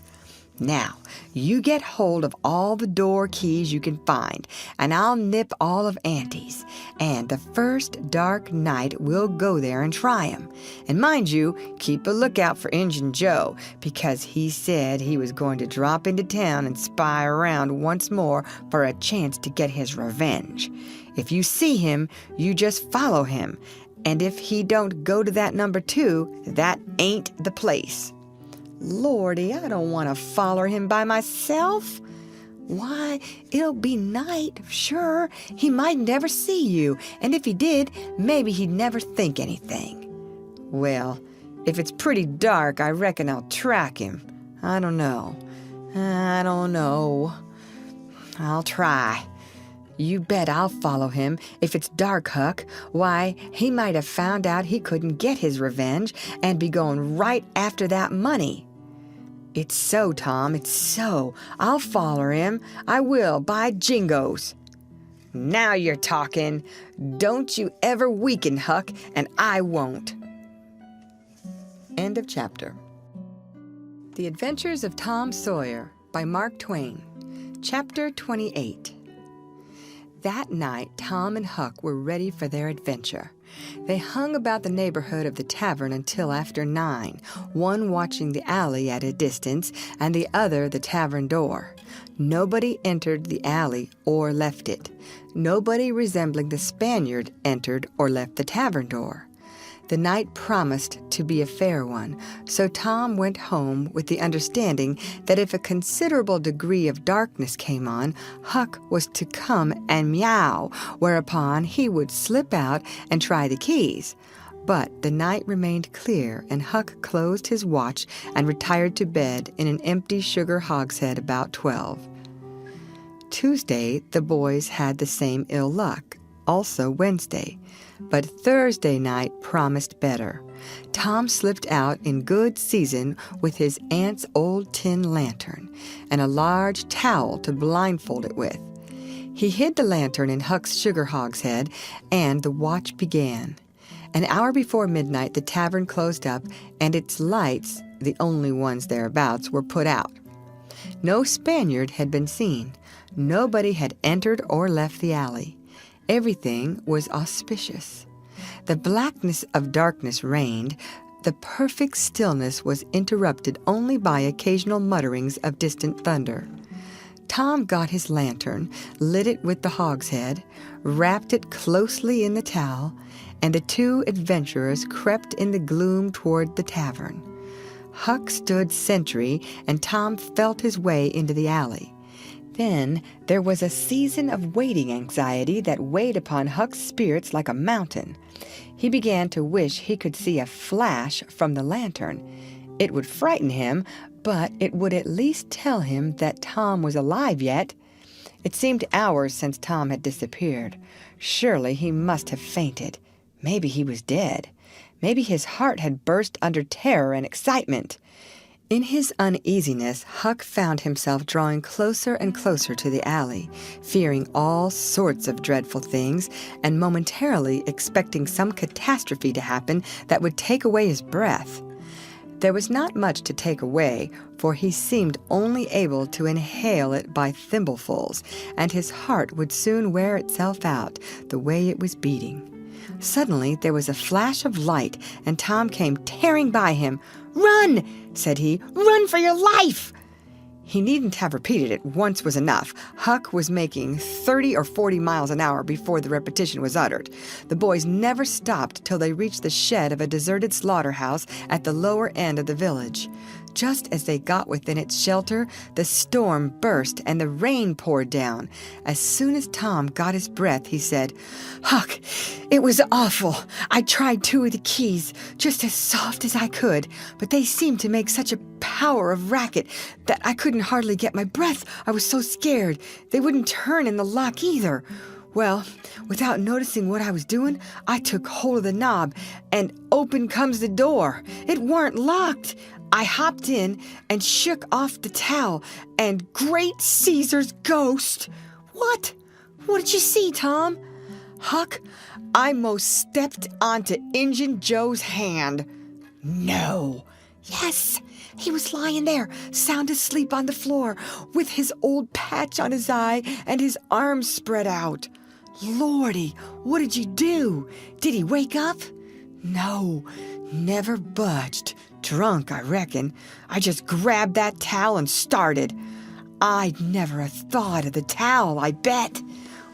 Now, you get hold of all the door keys you can find, and I'll nip all of Auntie's. And the first dark night we'll go there and try 'em. And mind you, keep a lookout for Injun Joe, because he said he was going to drop into town and spy around once more for a chance to get his revenge. If you see him, you just follow him. And if he don't go to that number 2, that ain't the place. Lordy, I don't want to follow him by myself. Why, it'll be night, sure. He might never see you, and if he did, maybe he'd never think anything. Well, if it's pretty dark, I reckon I'll track him. I don't know. I'll try. You bet I'll follow him if it's dark, Huck. Why, he might have found out he couldn't get his revenge and be going right after that money. It's so, Tom, it's so. I'll follow him. I will, by jingoes. Now you're talking. Don't you ever weaken, Huck, and I won't. End of chapter. The Adventures of Tom Sawyer by Mark Twain. Chapter 28. That night, Tom and Huck were ready for their adventure. They hung about the neighborhood of the tavern until after 9, one watching the alley at a distance and the other the tavern door. Nobody entered the alley or left it. Nobody resembling the Spaniard entered or left the tavern door. The night promised to be a fair one, so Tom went home with the understanding that if a considerable degree of darkness came on, Huck was to come and meow, whereupon he would slip out and try the keys. But the night remained clear, and Huck closed his watch and retired to bed in an empty sugar hogshead about 12. Tuesday, the boys had the same ill luck, also Wednesday. But Thursday night promised better. Tom slipped out in good season with his aunt's old tin lantern and a large towel to blindfold it with. He hid the lantern in Huck's sugar hogshead, and the watch began. An hour before midnight, the tavern closed up, and its lights, the only ones thereabouts, were put out. No Spaniard had been seen. Nobody had entered or left the alley. Everything was auspicious. The blackness of darkness reigned. The perfect stillness was interrupted only by occasional mutterings of distant thunder. Tom got his lantern, lit it with the hogshead, wrapped it closely in the towel, and the two adventurers crept in the gloom toward the tavern. Huck stood sentry, and Tom felt his way into the alley. Then there was a season of waiting anxiety that weighed upon Huck's spirits like a mountain. He began to wish he could see a flash from the lantern. It would frighten him, but it would at least tell him that Tom was alive yet. It seemed hours since Tom had disappeared. Surely he must have fainted. Maybe he was dead. Maybe his heart had burst under terror and excitement. In his uneasiness, Huck found himself drawing closer and closer to the alley, fearing all sorts of dreadful things, and momentarily expecting some catastrophe to happen that would take away his breath. There was not much to take away, for he seemed only able to inhale it by thimblefuls, and his heart would soon wear itself out, the way it was beating. Suddenly there was a flash of light, and Tom came tearing by him. "Run!" said he. "Run for your life!" He needn't have repeated it. Once was enough. Huck was making 30 or 40 miles an hour before the repetition was uttered. The boys never stopped till they reached the shed of a deserted slaughterhouse at the lower end of the village. Just as they got within its shelter, the storm burst and the rain poured down. As soon as Tom got his breath, he said, "Huck, it was awful. I tried 2 of the keys, just as soft as I could, but they seemed to make such a power of racket that I couldn't hardly get my breath. I was so scared. They wouldn't turn in the lock either. Well, without noticing what I was doing, I took hold of the knob, and open comes the door. It weren't locked. I hopped in and shook off the towel, and great Caesar's ghost!" "What? What did you see, Tom?" "Huck, I most stepped onto Injun Joe's hand." "No." "Yes, he was lying there, sound asleep on the floor, with his old patch on his eye and his arms spread out." "Lordy, what did you do? Did he wake up?" "No, never budged. Drunk, I reckon. I just grabbed that towel and started. I'd never have thought of the towel, I bet.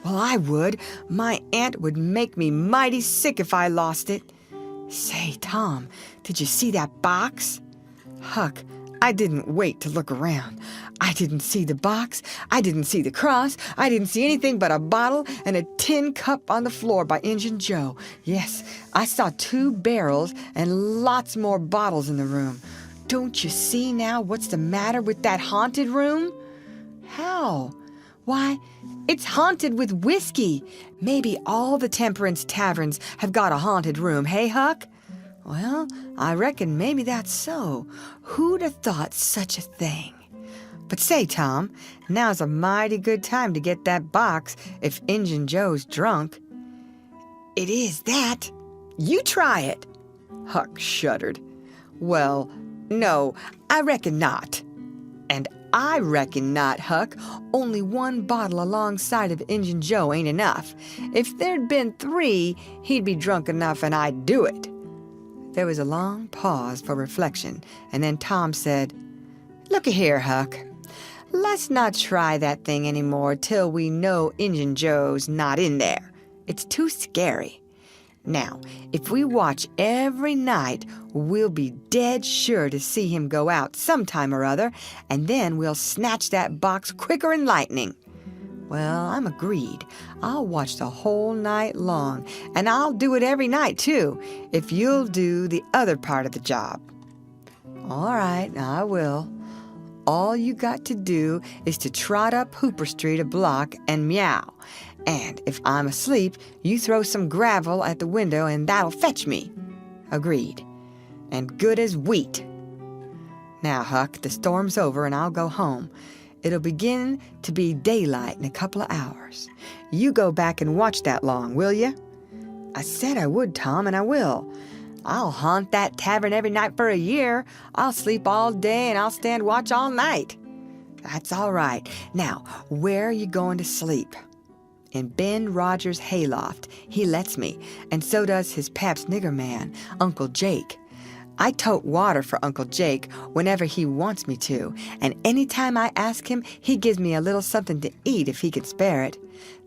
Well, I would. My aunt would make me mighty sick if I lost it." "Say, Tom, did you see that box?" "Huck, I didn't wait to look around. I didn't see the box. I didn't see the cross. I didn't see anything but a bottle and a tin cup on the floor by Injun Joe. Yes, I saw 2 barrels and lots more bottles in the room. Don't you see now what's the matter with that haunted room?" "How?" "Why, it's haunted with whiskey. Maybe all the temperance taverns have got a haunted room, hey, Huck?" "Well, I reckon maybe that's so. Who'd have thought such a thing? But say, Tom, now's a mighty good time to get that box if Injun Joe's drunk." "It is that. You try it." Huck shuddered. "Well, no, I reckon not." "And I reckon not, Huck. Only 1 bottle alongside of Injun Joe ain't enough. If there'd been 3, he'd be drunk enough and I'd do it." There was a long pause for reflection, and then Tom said, "Looky here, Huck. Let's not try that thing any more till we know Injun Joe's not in there. It's too scary. Now, if we watch every night, we'll be dead sure to see him go out sometime or other, and then we'll snatch that box quicker'n lightning." "Well, I'm agreed. I'll watch the whole night long, and I'll do it every night, too, if you'll do the other part of the job." "All right, I will. All you got to do is to trot up Hooper Street a block and meow. And if I'm asleep, you throw some gravel at the window and that'll fetch me." "Agreed. And good as wheat. Now, Huck, the storm's over and I'll go home. It'll begin to be daylight in a couple of hours. You go back and watch that long, will you?" "I said I would, Tom, and I will. I'll haunt that tavern every night for a year. I'll sleep all day and I'll stand watch all night." "That's all right. Now, where are you going to sleep?" "In Ben Rogers' hayloft. He lets me, and so does his pap's nigger man, Uncle Jake. I tote water for Uncle Jake whenever he wants me to, and any time I ask him, he gives me a little something to eat if he can spare it.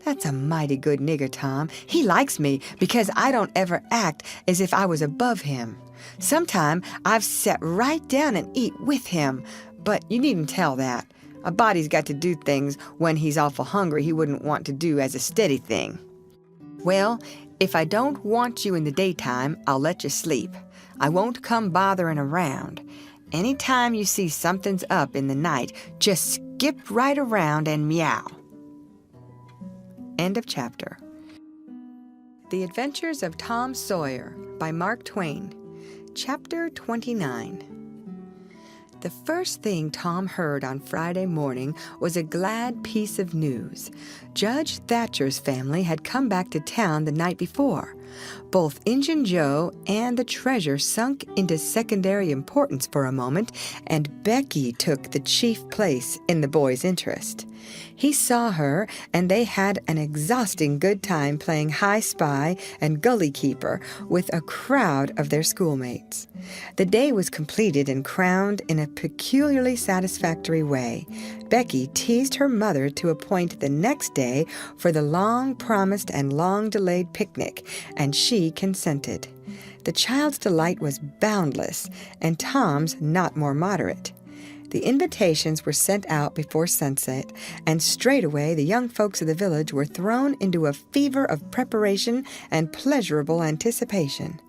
That's a mighty good nigger, Tom. He likes me because I don't ever act as if I was above him. Sometime I've sat right down and eat with him, but you needn't tell that. A body's got to do things when he's awful hungry he wouldn't want to do as a steady thing. Well, if I don't want you in the daytime, I'll let you sleep. I won't come bothering around. Any time you see something's up in the night, just skip right around and meow. End of chapter. The Adventures of Tom Sawyer by Mark Twain. Chapter 29. The first thing Tom heard on Friday morning was a glad piece of news. Judge Thatcher's family had come back to town the night before. Both Injun Joe and the treasure sunk into secondary importance for a moment, and Becky took the chief place in the boy's interest. He saw her, and they had an exhausting good time playing High Spy and Gully Keeper with a crowd of their schoolmates. The day was completed and crowned in a peculiarly satisfactory way. Becky teased her mother to appoint the next day for the long-promised and long-delayed picnic, and she consented. The child's delight was boundless, and Tom's not more moderate. The invitations were sent out before sunset, and straightway the young folks of the village were thrown into a fever of preparation and pleasurable anticipation.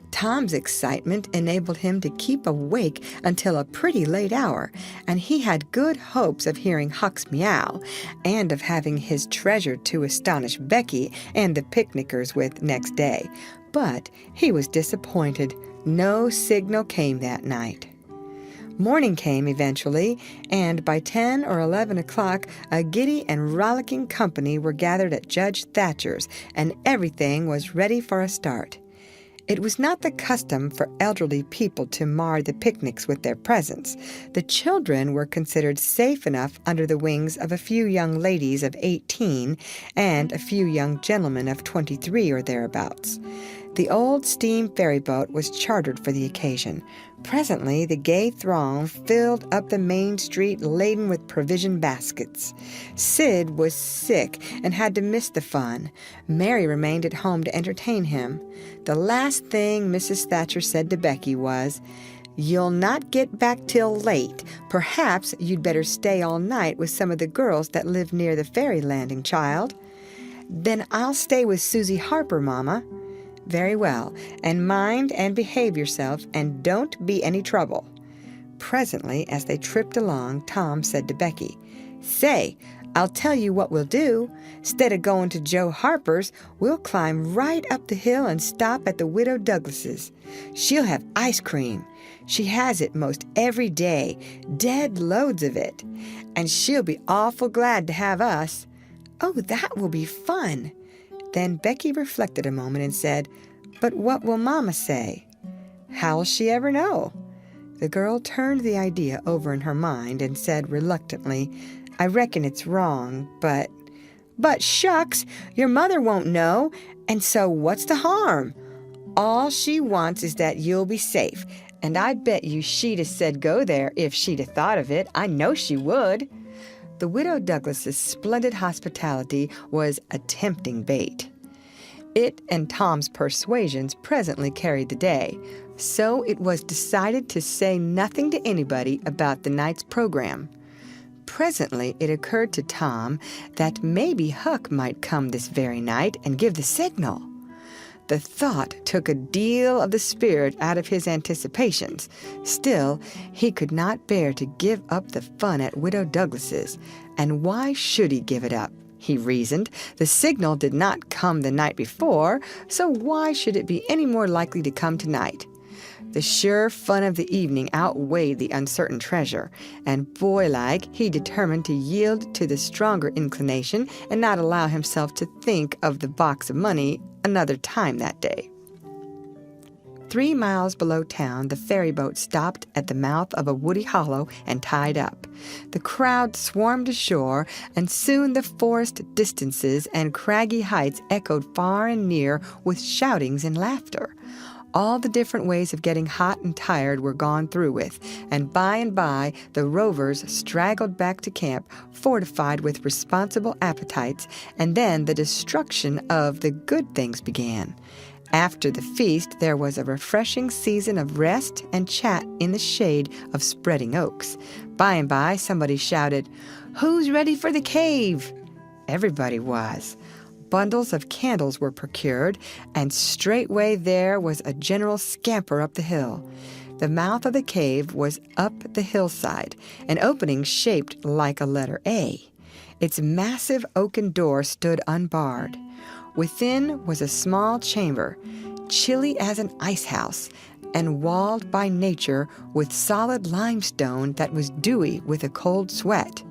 Tom's excitement enabled him to keep awake until a pretty late hour, and he had good hopes of hearing Huck's meow, and of having his treasure to astonish Becky and the picnickers with next day. But he was disappointed. No signal came that night. Morning came eventually, and by 10 or 11 o'clock, a giddy and rollicking company were gathered at Judge Thatcher's, and everything was ready for a start. It was not the custom for elderly people to mar the picnics with their presence. The children were considered safe enough under the wings of a few young ladies of 18 and a few young gentlemen of 23 or thereabouts. The old steam ferry boat was chartered for the occasion. Presently, the gay throng filled up the main street laden with provision baskets. Sid was sick and had to miss the fun. Mary remained at home to entertain him. The last thing Mrs. Thatcher said to Becky was, "You'll not get back till late. Perhaps you'd better stay all night with some of the girls that live near the ferry landing, child." "Then I'll stay with Susie Harper, Mama." "Very well, and mind and behave yourself, and don't be any trouble." Presently, as they tripped along, Tom said to Becky, "Say, I'll tell you what we'll do. 'Stead of going to Joe Harper's, we'll climb right up the hill and stop at the Widow Douglas's. She'll have ice cream. She has it most every day, dead loads of it. And she'll be awful glad to have us." "Oh, that will be fun." Then Becky reflected a moment and said, "But what will Mama say?" "How'll she ever know?" The girl turned the idea over in her mind and said reluctantly, "I reckon it's wrong, but—" "But shucks, your mother won't know, and so what's the harm? All she wants is that you'll be safe, and I'd bet you she'd have said go there if she'd have thought of it. I know she would." The Widow Douglas's splendid hospitality was a tempting bait. It and Tom's persuasions presently carried the day, so it was decided to say nothing to anybody about the night's program. Presently it occurred to Tom that maybe Huck might come this very night and give the signal. The thought took a deal of the spirit out of his anticipations. Still, he could not bear to give up the fun at Widow Douglas's. And why should he give it up? He reasoned. The signal did not come the night before, so why should it be any more likely to come tonight? The sure fun of the evening outweighed the uncertain treasure, and boy-like, he determined to yield to the stronger inclination and not allow himself to think of the box of money another time that day. 3 miles below town, the ferry boat stopped at the mouth of a woody hollow and tied up. The crowd swarmed ashore, and soon the forest distances and craggy heights echoed far and near with shoutings and laughter. All the different ways of getting hot and tired were gone through with, and by the rovers straggled back to camp, fortified with responsible appetites, and then the destruction of the good things began. After the feast, there was a refreshing season of rest and chat in the shade of spreading oaks. By and by, somebody shouted, "Who's ready for the cave?" Everybody was. Bundles of candles were procured, and straightway there was a general scamper up the hill. The mouth of the cave was up the hillside, an opening shaped like a letter A. Its massive oaken door stood unbarred. Within was a small chamber, chilly as an ice house, and walled by nature with solid limestone that was dewy with a cold sweat.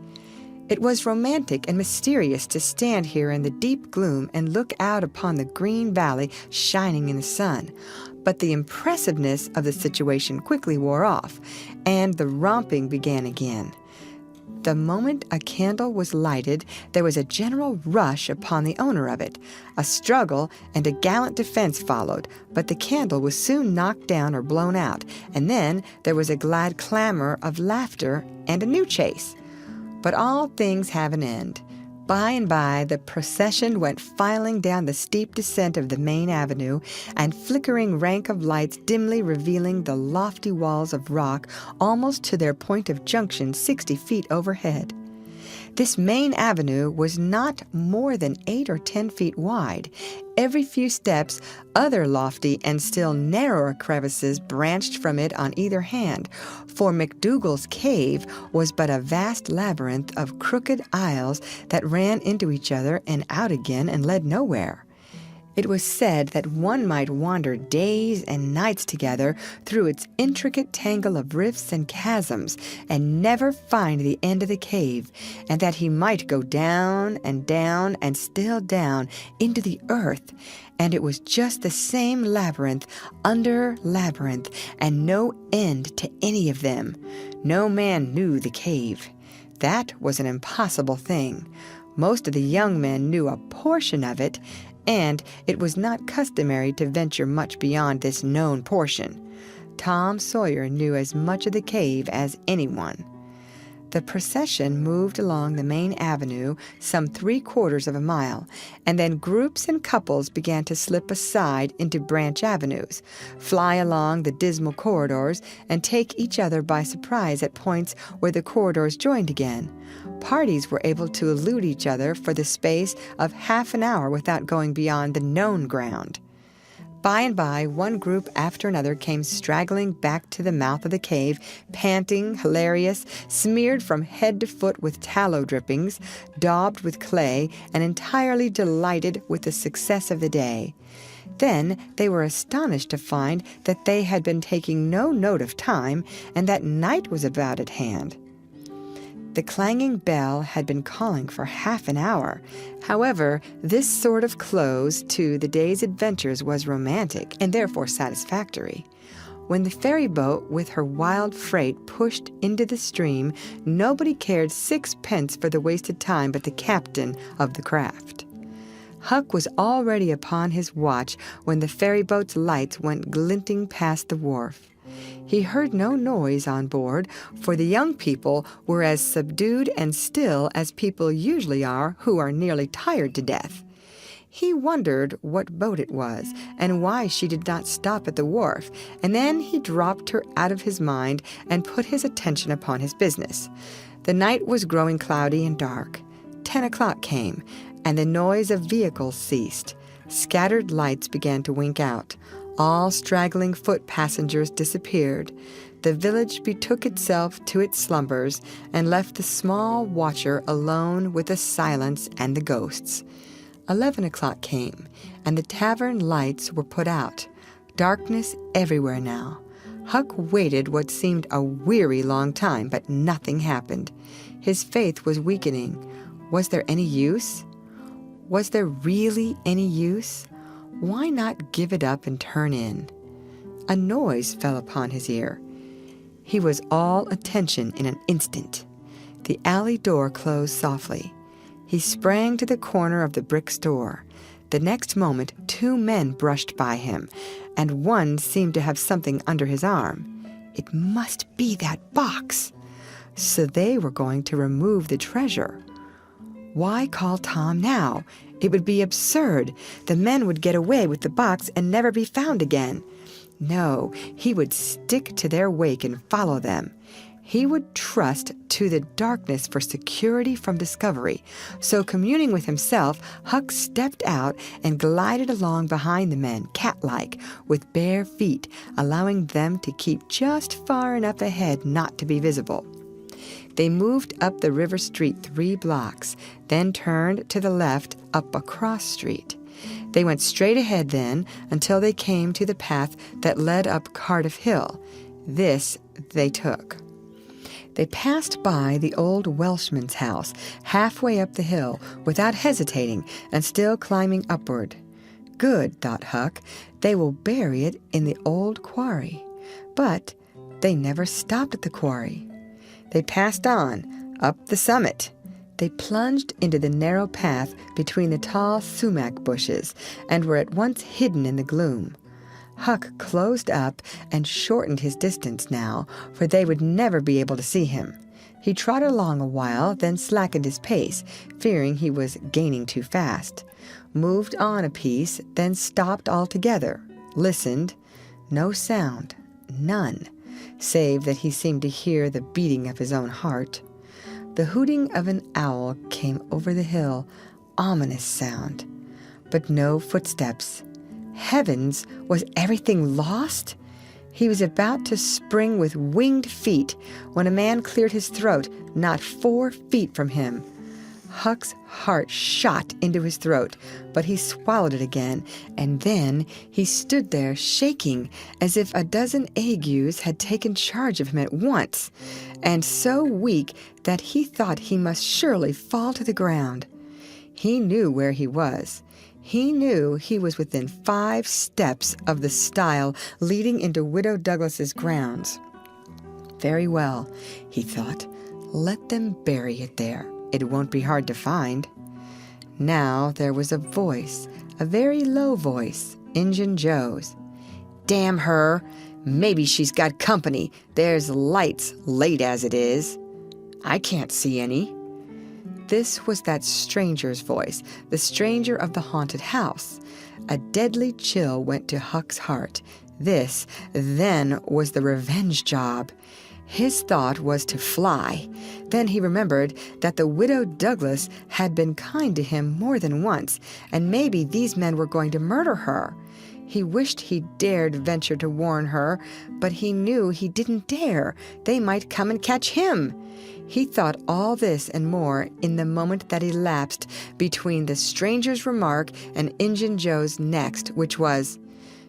It was romantic and mysterious to stand here in the deep gloom and look out upon the green valley shining in the sun. But the impressiveness of the situation quickly wore off, and the romping began again. The moment a candle was lighted, there was a general rush upon the owner of it. A struggle and a gallant defense followed, but the candle was soon knocked down or blown out, and then there was a glad clamor of laughter and a new chase. But all things have an end. By and by, the procession went filing down the steep descent of the main avenue, and flickering rank of lights dimly revealing the lofty walls of rock almost to their point of junction 60 feet overhead. This main avenue was not more than 8 or 10 feet wide. Every few steps, other lofty and still narrower crevices branched from it on either hand, for McDougall's cave was but a vast labyrinth of crooked aisles that ran into each other and out again and led nowhere. It was said that one might wander days and nights together through its intricate tangle of rifts and chasms and never find the end of the cave, and that he might go down and still down into the earth, and it was just the same labyrinth under labyrinth, and no end to any of them. No man knew the cave. That was an impossible thing. Most of the young men knew a portion of it, and it was not customary to venture much beyond this known portion. Tom Sawyer knew as much of the cave as anyone. The procession moved along the main avenue some 3/4 of a mile, and then groups and couples began to slip aside into branch avenues, fly along the dismal corridors, and take each other by surprise at points where the corridors joined again. Parties were able to elude each other for the space of half an hour without going beyond the known ground. By and by, one group after another came straggling back to the mouth of the cave, panting, hilarious, smeared from head to foot with tallow drippings, daubed with clay, and entirely delighted with the success of the day. Then they were astonished to find that they had been taking no note of time, and that night was about at hand. The clanging bell had been calling for half an hour. However, this sort of close to the day's adventures was romantic and therefore satisfactory. When the ferry boat with her wild freight pushed into the stream, nobody cared 6 pence for the wasted time but the captain of the craft. Huck was already upon his watch when the ferry boat's lights went glinting past the wharf. He heard no noise on board, for the young people were as subdued and still as people usually are who are nearly tired to death. He wondered what boat it was, and why she did not stop at the wharf, and then he dropped her out of his mind and put his attention upon his business. The night was growing cloudy and dark. 10 o'clock came, and the noise of vehicles ceased. Scattered lights began to wink out. All straggling foot passengers disappeared. The village betook itself to its slumbers and left the small watcher alone with the silence and the ghosts. 11 o'clock came, and the tavern lights were put out. Darkness everywhere now. Huck waited what seemed a weary long time, but nothing happened. His faith was weakening. Was there any use? Was there really any use? Why not give it up and turn in? A noise fell upon his ear. He was all attention in an instant. The alley door closed softly. He sprang to the corner of the brick store. The next moment, 2 men brushed by him, and one seemed to have something under his arm. It must be that box. So they were going to remove the treasure. Why call Tom now? It would be absurd. The men would get away with the box and never be found again. No, he would stick to their wake and follow them. He would trust to the darkness for security from discovery. So, communing with himself, Huck stepped out and glided along behind the men, cat-like, with bare feet, allowing them to keep just far enough ahead not to be visible. They moved up the river street 3 blocks, then turned to the left up a cross street. They went straight ahead then until they came to the path that led up Cardiff Hill. This they took. They passed by the old Welshman's house, halfway up the hill, without hesitating, and still climbing upward. Good, thought Huck, they will bury it in the old quarry. But they never stopped at the quarry. They passed on, up the summit. They plunged into the narrow path between the tall sumac bushes, and were at once hidden in the gloom. Huck closed up and shortened his distance now, for they would never be able to see him. He trotted along a while, then slackened his pace, fearing he was gaining too fast. Moved on a piece, then stopped altogether. Listened. No sound. None, save that he seemed to hear the beating of his own heart. The hooting of an owl came over the hill, ominous sound. But no footsteps. Heavens, was everything lost? He was about to spring with winged feet when a man cleared his throat not 4 feet from him. Huck's heart shot into his throat, but he swallowed it again, and then he stood there shaking as if a dozen agues had taken charge of him at once, and so weak that he thought he must surely fall to the ground. He knew where he was. He knew he was within 5 steps of the stile leading into Widow Douglas's grounds. Very well, he thought. Let them bury it there. It won't be hard to find. Now there was a voice, a very low voice, Injun Joe's. Damn her! Maybe she's got company. There's lights, late as it is. I can't see any. This was that stranger's voice, the stranger of the haunted house. A deadly chill went to Huck's heart. This, then, was the revenge job. His thought was to fly. Then he remembered that the Widow Douglas had been kind to him more than once, and maybe these men were going to murder her. He wished he dared venture to warn her, but he knew he didn't dare. They might come and catch him. He thought all this and more in the moment that elapsed between the stranger's remark and Injun Joe's next, which was,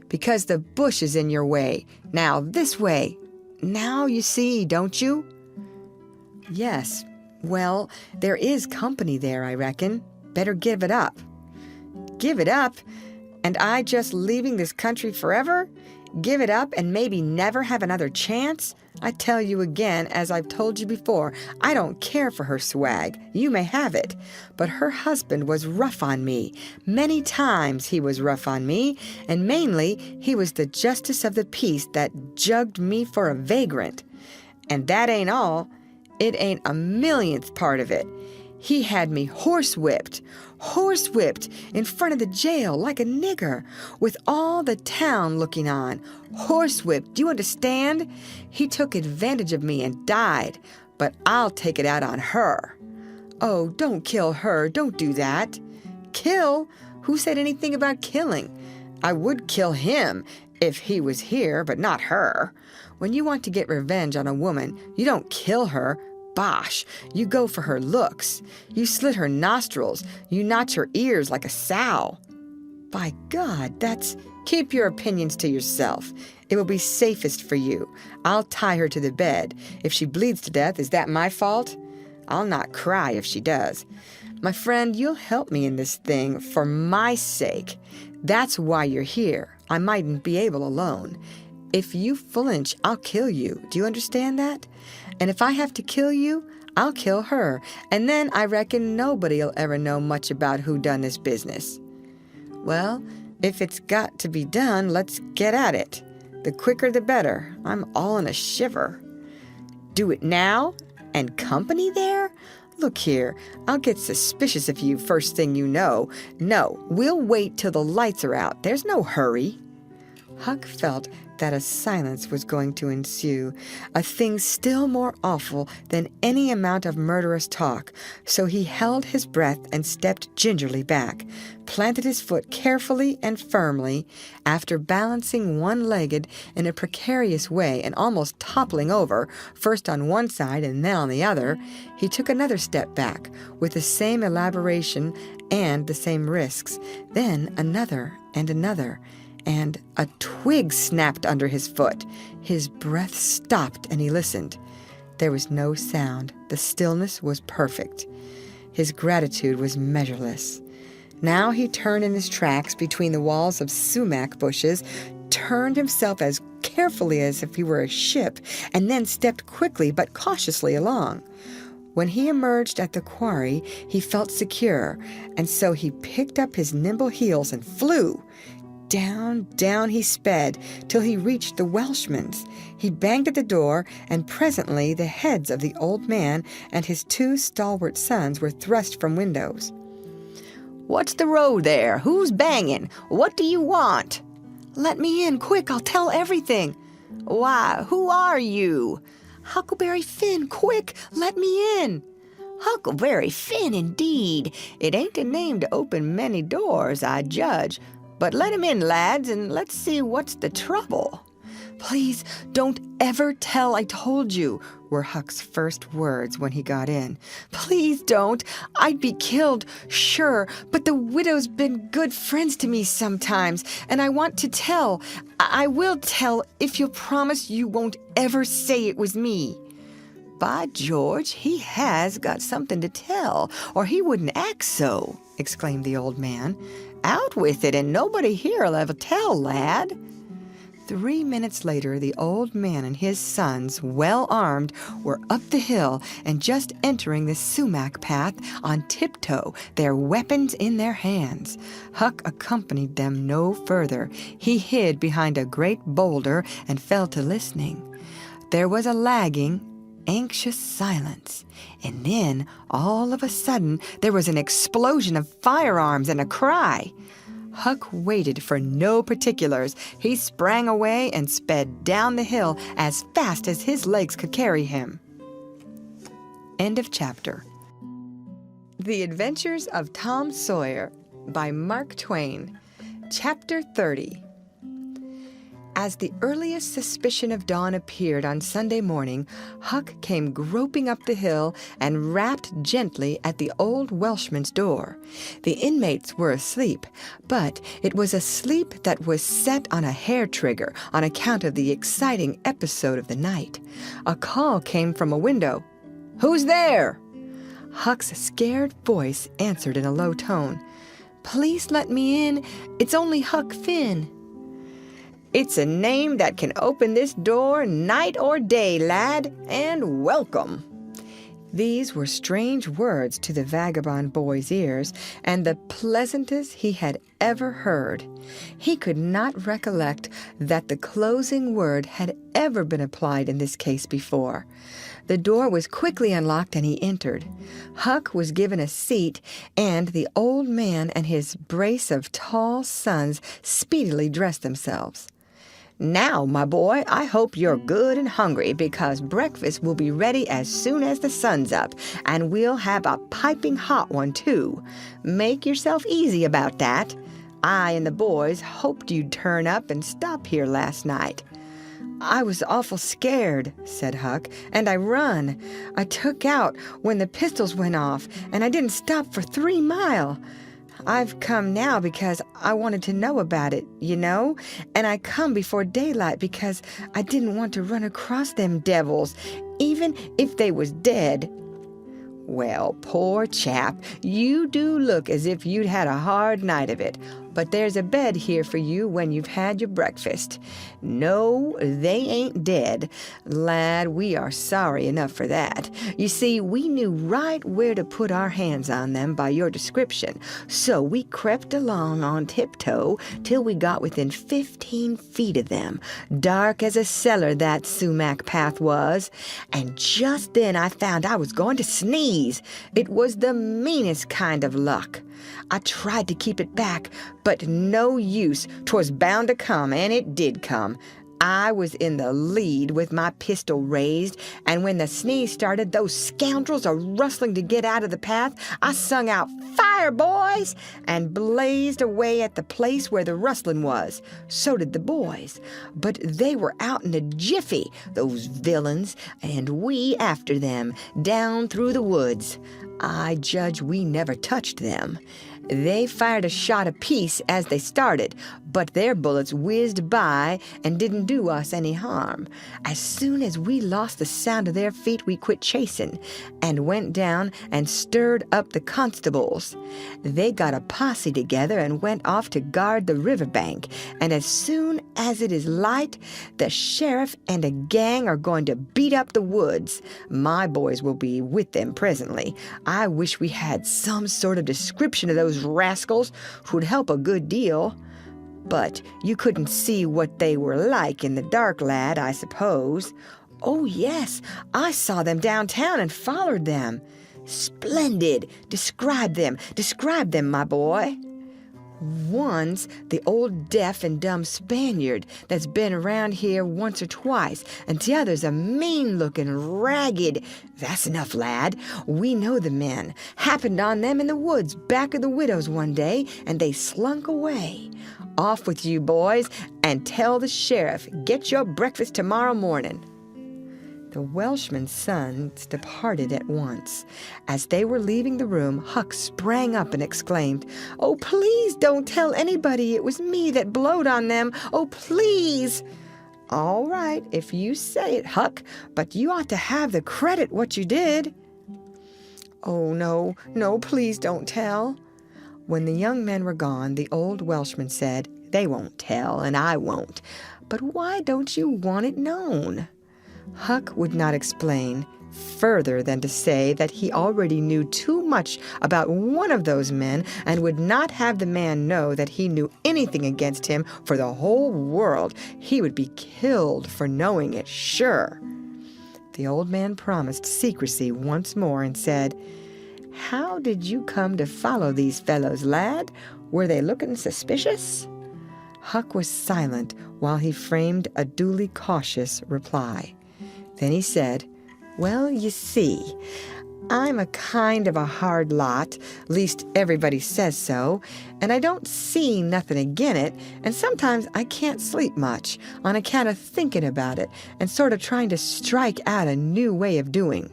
"Because the bush is in your way. Now this way. Now you see, don't you?" "Yes. Well, there is company there, I reckon. Better give it up." "Give it up? And I just leaving this country forever? Give it up and maybe never have another chance? I tell you again, as I've told you before, I don't care for her swag. You may have it. But her husband was rough on me. Many times he was rough on me, and mainly he was the justice of the peace that jugged me for a vagrant. And that ain't all. It ain't a millionth part of it. He had me horsewhipped in front of the jail like a nigger, with all the town looking on. Horsewhipped, do you understand? He took advantage of me and died, but I'll take it out on her." "Oh, don't kill her, don't do that." "Kill? Who said anything about killing? I would kill him if he was here, but not her. When you want to get revenge on a woman, you don't kill her. Bosh! You go for her looks. You slit her nostrils. You notch her ears like a sow." "By God, that's—" "Keep your opinions to yourself. It will be safest for you. I'll tie her to the bed. If she bleeds to death, is that my fault? I'll not cry if she does. My friend, you'll help me in this thing for my sake. That's why you're here. I mightn't be able alone. If you flinch, I'll kill you. Do you understand that? And if I have to kill you, I'll kill her. And then I reckon nobody'll ever know much about who done this business." Well, if it's got to be done, let's get at it. The quicker the better. I'm all in a shiver. Do it now? And company there? Look here, I'll get suspicious of you first thing you know. No, we'll wait till the lights are out. There's no hurry. Huck felt that a silence was going to ensue, a thing still more awful than any amount of murderous talk, so he held his breath and stepped gingerly back, planted his foot carefully and firmly. After balancing one-legged in a precarious way and almost toppling over, first on one side and then on the other, he took another step back, with the same elaboration and the same risks, then another and another, and a twig snapped under his foot. His breath stopped, and he listened. There was no sound. The stillness was perfect. His gratitude was measureless. Now he turned in his tracks between the walls of sumac bushes, turned himself as carefully as if he were a ship, and then stepped quickly but cautiously along. When he emerged at the quarry, he felt secure, and so he picked up his nimble heels and flew. Down, down he sped, till he reached the Welshman's. He banged at the door, and presently the heads of the old man and his 2 stalwart sons were thrust from windows. "What's the row there? Who's banging? What do you want?" "Let me in, quick, I'll tell everything." "Why, who are you?" "Huckleberry Finn, quick, let me in." "Huckleberry Finn, indeed. It ain't a name to open many doors, I judge. But let him in, lads, and let's see what's the trouble." "Please, don't ever tell I told you," were Huck's first words when he got in. "Please don't. I'd be killed, sure, but the widow's been good friends to me sometimes, and I want to tell. I will tell if you'll promise you won't ever say it was me." "By George, he has got something to tell, or he wouldn't act so," exclaimed the old man. "Out with it, and nobody here'll ever tell, lad." 3 minutes later, the old man and his sons, well armed, were up the hill and just entering the sumac path on tiptoe, their weapons in their hands. Huck accompanied them no further. He hid behind a great boulder and fell to listening. There was a lagging, anxious silence, and then, all of a sudden, there was an explosion of firearms and a cry. Huck waited for no particulars. He sprang away and sped down the hill as fast as his legs could carry him. End of chapter. The Adventures of Tom Sawyer by Mark Twain. Chapter 30. As the earliest suspicion of dawn appeared on Sunday morning, Huck came groping up the hill and rapped gently at the old Welshman's door. The inmates were asleep, but it was a sleep that was set on a hair-trigger on account of the exciting episode of the night. A call came from a window. "Who's there?" Huck's scared voice answered in a low tone. "Please let me in. It's only Huck Finn." "It's a name that can open this door night or day, lad, and welcome." These were strange words to the vagabond boy's ears, and the pleasantest he had ever heard. He could not recollect that the closing word had ever been applied in this case before. The door was quickly unlocked, and he entered. Huck was given a seat, and the old man and his brace of tall sons speedily dressed themselves. "Now, my boy, I hope you're good and hungry, because breakfast will be ready as soon as the sun's up, and we'll have a piping hot one, too. Make yourself easy about that. I and the boys hoped you'd turn up and stop here last night." "I was awful scared," said Huck, "and I run. I took out when the pistols went off, and I didn't stop for 3 miles. I've come now because I wanted to know about it, you know, and I come before daylight because I didn't want to run across them devils, even if they was dead." "Well, poor chap, you do look as if you'd had a hard night of it, but there's a bed here for you when you've had your breakfast. No, they ain't dead. Lad, we are sorry enough for that. You see, we knew right where to put our hands on them by your description, so we crept along on tiptoe till we got within 15 feet of them. Dark as a cellar that sumac path was, and just then I found I was going to sneeze. It was the meanest kind of luck. I tried to keep it back, but no use. 'Twas bound to come, and it did come. I was in the lead with my pistol raised, and when the sneeze started, those scoundrels are rustling to get out of the path, I sung out, "Fire, boys!" and blazed away at the place where the rustling was. So did the boys. But they were out in a jiffy, those villains, and we after them, down through the woods. I judge we never touched them. They fired a shot apiece as they started, but their bullets whizzed by and didn't do us any harm. As soon as we lost the sound of their feet, we quit chasing and went down and stirred up the constables. They got a posse together and went off to guard the riverbank, and as soon as it is light, the sheriff and a gang are going to beat up the woods. My boys will be with them presently. I wish we had some sort of description of those rascals who'd help a good deal. But you couldn't see what they were like in the dark, lad, I suppose. Oh, yes, I saw them downtown and followed them. Splendid. Describe them, my boy. One's the old deaf and dumb Spaniard that's been around here once or twice, and the other's a mean-looking, ragged... That's enough, lad. We know the men. Happened on them in the woods back of the widow's one day, and they slunk away. Off with you, boys, and tell the sheriff, get your breakfast tomorrow morning. The Welshman's sons departed at once. As they were leaving the room, Huck sprang up and exclaimed, "Oh, please don't tell anybody it was me that blowed on them. Oh, please." "All right, if you say it, Huck, but you ought to have the credit what you did." "Oh, no, please don't tell." When the young men were gone, the old Welshman said, "They won't tell, and I won't. But why don't you want it known?" Huck would not explain further than to say that he already knew too much about one of those men and would not have the man know that he knew anything against him for the whole world. He would be killed for knowing it, sure. The old man promised secrecy once more and said, "How did you come to follow these fellows, lad? Were they looking suspicious?" Huck was silent while he framed a duly cautious reply. Then he said, "Well, you see, I'm a kind of a hard lot, least everybody says so, and I don't see nothing agin it, and sometimes I can't sleep much on account of thinking about it and sort of trying to strike out a new way of doing.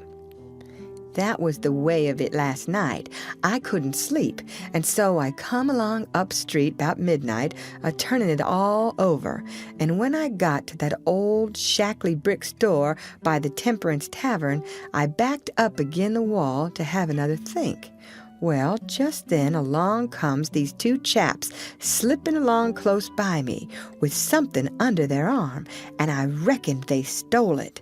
That was the way of it last night. I couldn't sleep, and so I come along up street about midnight, turning it all over, and when I got to that old shackly brick store by the Temperance Tavern, I backed up agin the wall to have another think. Well, just then along comes these two chaps slipping along close by me with something under their arm, and I reckoned they stole it.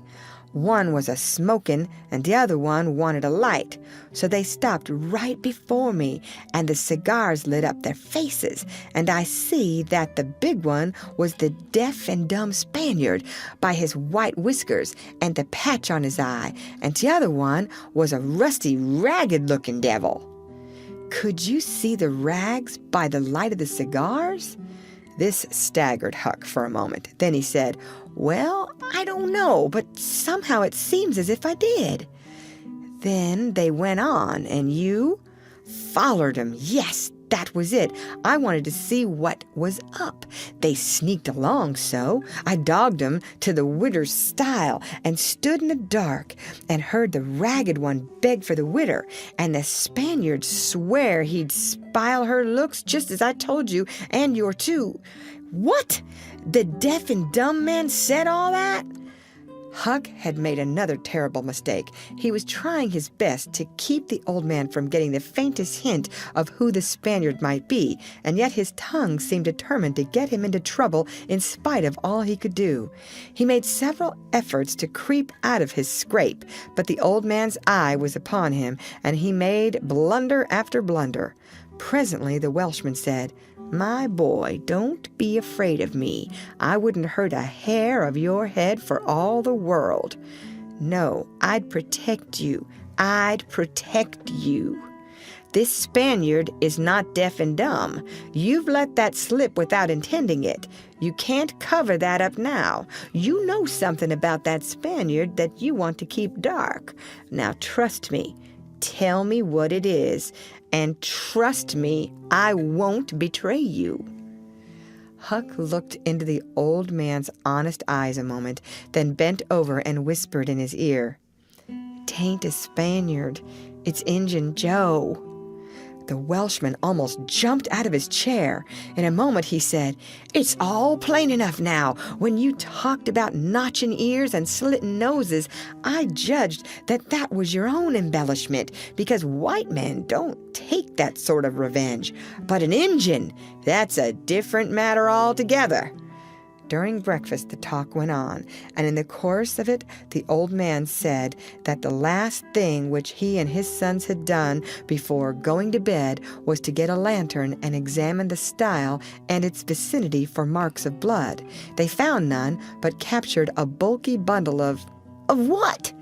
One was a-smoking, and the other one wanted a light, so they stopped right before me, and the cigars lit up their faces, and I see that the big one was the deaf and dumb Spaniard by his white whiskers and the patch on his eye, and the other one was a rusty, ragged-looking devil. Could you see the rags by the light of the cigars? This staggered Huck for a moment. Then he said, "Well, I don't know, but somehow it seems as if I did." Then they went on, and you? Follered 'em, yes, that was it. I wanted to see what was up. They sneaked along so. I dogged 'em to the widder's stile and stood in the dark and heard the ragged one beg for the widder, and the Spaniard swear he'd spile her looks just as I told you, and your too. What? The deaf and dumb man said all that? Huck had made another terrible mistake. He was trying his best to keep the old man from getting the faintest hint of who the Spaniard might be, and yet his tongue seemed determined to get him into trouble in spite of all he could do. He made several efforts to creep out of his scrape, but the old man's eye was upon him, and he made blunder after blunder. Presently the Welshman said, "My boy, don't be afraid of me. I wouldn't hurt a hair of your head for all the world. No, I'd protect you. I'd protect you. This Spaniard is not deaf and dumb. You've let that slip without intending it. You can't cover that up now. You know something about that Spaniard that you want to keep dark. Now trust me. Tell me what it is. And trust me, I won't betray you." Huck looked into the old man's honest eyes a moment, then bent over and whispered in his ear, "'Tain't a Spaniard, it's Injun Joe." The Welshman almost jumped out of his chair. In a moment he said, "It's all plain enough now. When you talked about notching ears and slitting noses, I judged that that was your own embellishment, because white men don't take that sort of revenge. But an Injun, that's a different matter altogether." During breakfast the talk went on, and in the course of it the old man said that the last thing which he and his sons had done before going to bed was to get a lantern and examine the stile and its vicinity for marks of blood. They found none, but captured a bulky bundle of what?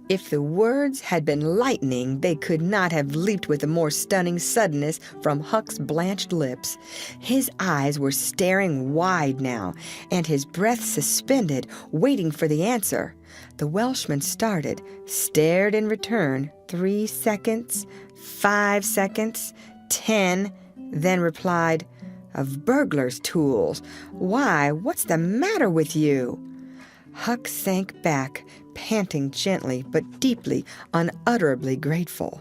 If the words had been lightning, they could not have leaped with a more stunning suddenness from Huck's blanched lips. His eyes were staring wide now, and his breath suspended, waiting for the answer. The Welshman started, stared in return 3 seconds, 5 seconds, 10, then replied, "Of burglars' tools. Why, what's the matter with you?" Huck sank back, panting gently but deeply, unutterably grateful.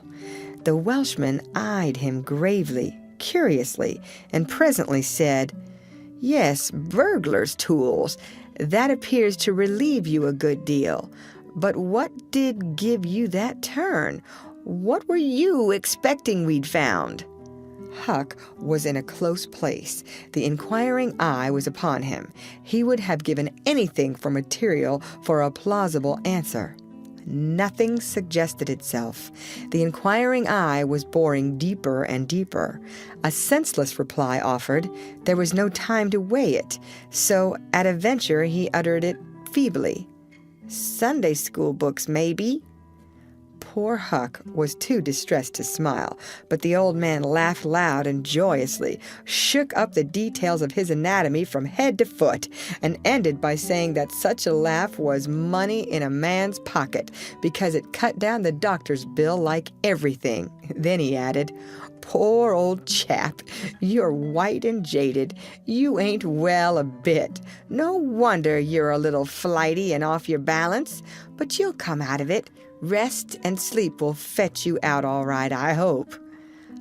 The Welshman eyed him gravely, curiously, and presently said, "Yes, burglars' tools. That appears to relieve you a good deal. But what did give you that turn? What were you expecting we'd found?" Huck was in a close place. The inquiring eye was upon him. He would have given anything for material for a plausible answer. Nothing suggested itself. The inquiring eye was boring deeper and deeper. A senseless reply offered. There was no time to weigh it, so at a venture he uttered it feebly. "Sunday school books, maybe?" Poor Huck was too distressed to smile, but the old man laughed loud and joyously, shook up the details of his anatomy from head to foot, and ended by saying that such a laugh was money in a man's pocket, because it cut down the doctor's bill like everything. Then he added, "Poor old chap, you're white and jaded. You ain't well a bit. No wonder you're a little flighty and off your balance, but you'll come out of it. Rest and sleep will fetch you out all right, I hope."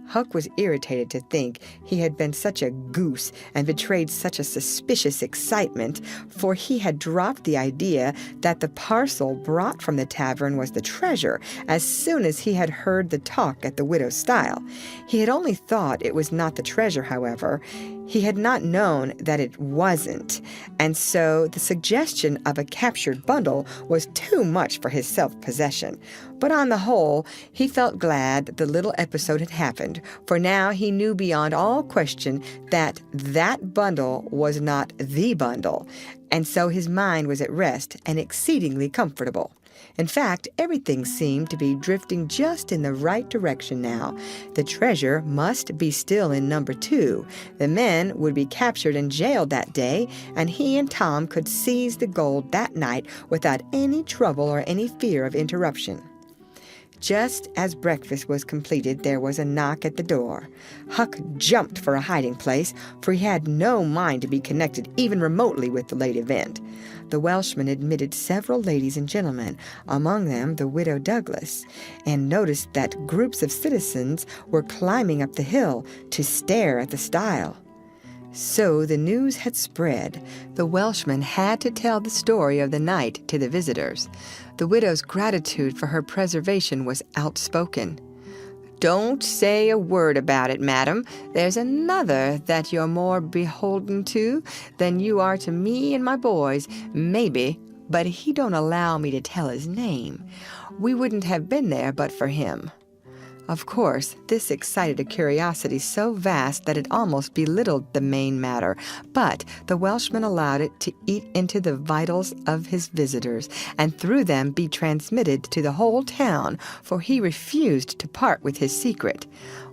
Huck was irritated to think he had been such a goose and betrayed such a suspicious excitement, for he had dropped the idea that the parcel brought from the tavern was the treasure as soon as he had heard the talk at the widow's stile. He had only thought it was not the treasure, however. He had not known that it wasn't, and so the suggestion of a captured bundle was too much for his self-possession. But on the whole, he felt glad that the little episode had happened, for now he knew beyond all question that that bundle was not the bundle, and so his mind was at rest and exceedingly comfortable. In fact, everything seemed to be drifting just in the right direction now. The treasure must be still in number 2. The men would be captured and jailed that day, and he and Tom could seize the gold that night without any trouble or any fear of interruption. Just as breakfast was completed, there was a knock at the door. Huck jumped for a hiding place, for he had no mind to be connected even remotely with the late event. The Welshman admitted several ladies and gentlemen, among them the widow Douglas, and noticed that groups of citizens were climbing up the hill to stare at the stile. So the news had spread. The Welshman had to tell the story of the night to the visitors. The widow's gratitude for her preservation was outspoken. "Don't say a word about it, madam. There's another that you're more beholden to than you are to me and my boys, maybe, but he don't allow me to tell his name. We wouldn't have been there but for him." Of course, this excited a curiosity so vast that it almost belittled the main matter, but the Welshman allowed it to eat into the vitals of his visitors, and through them be transmitted to the whole town, for he refused to part with his secret.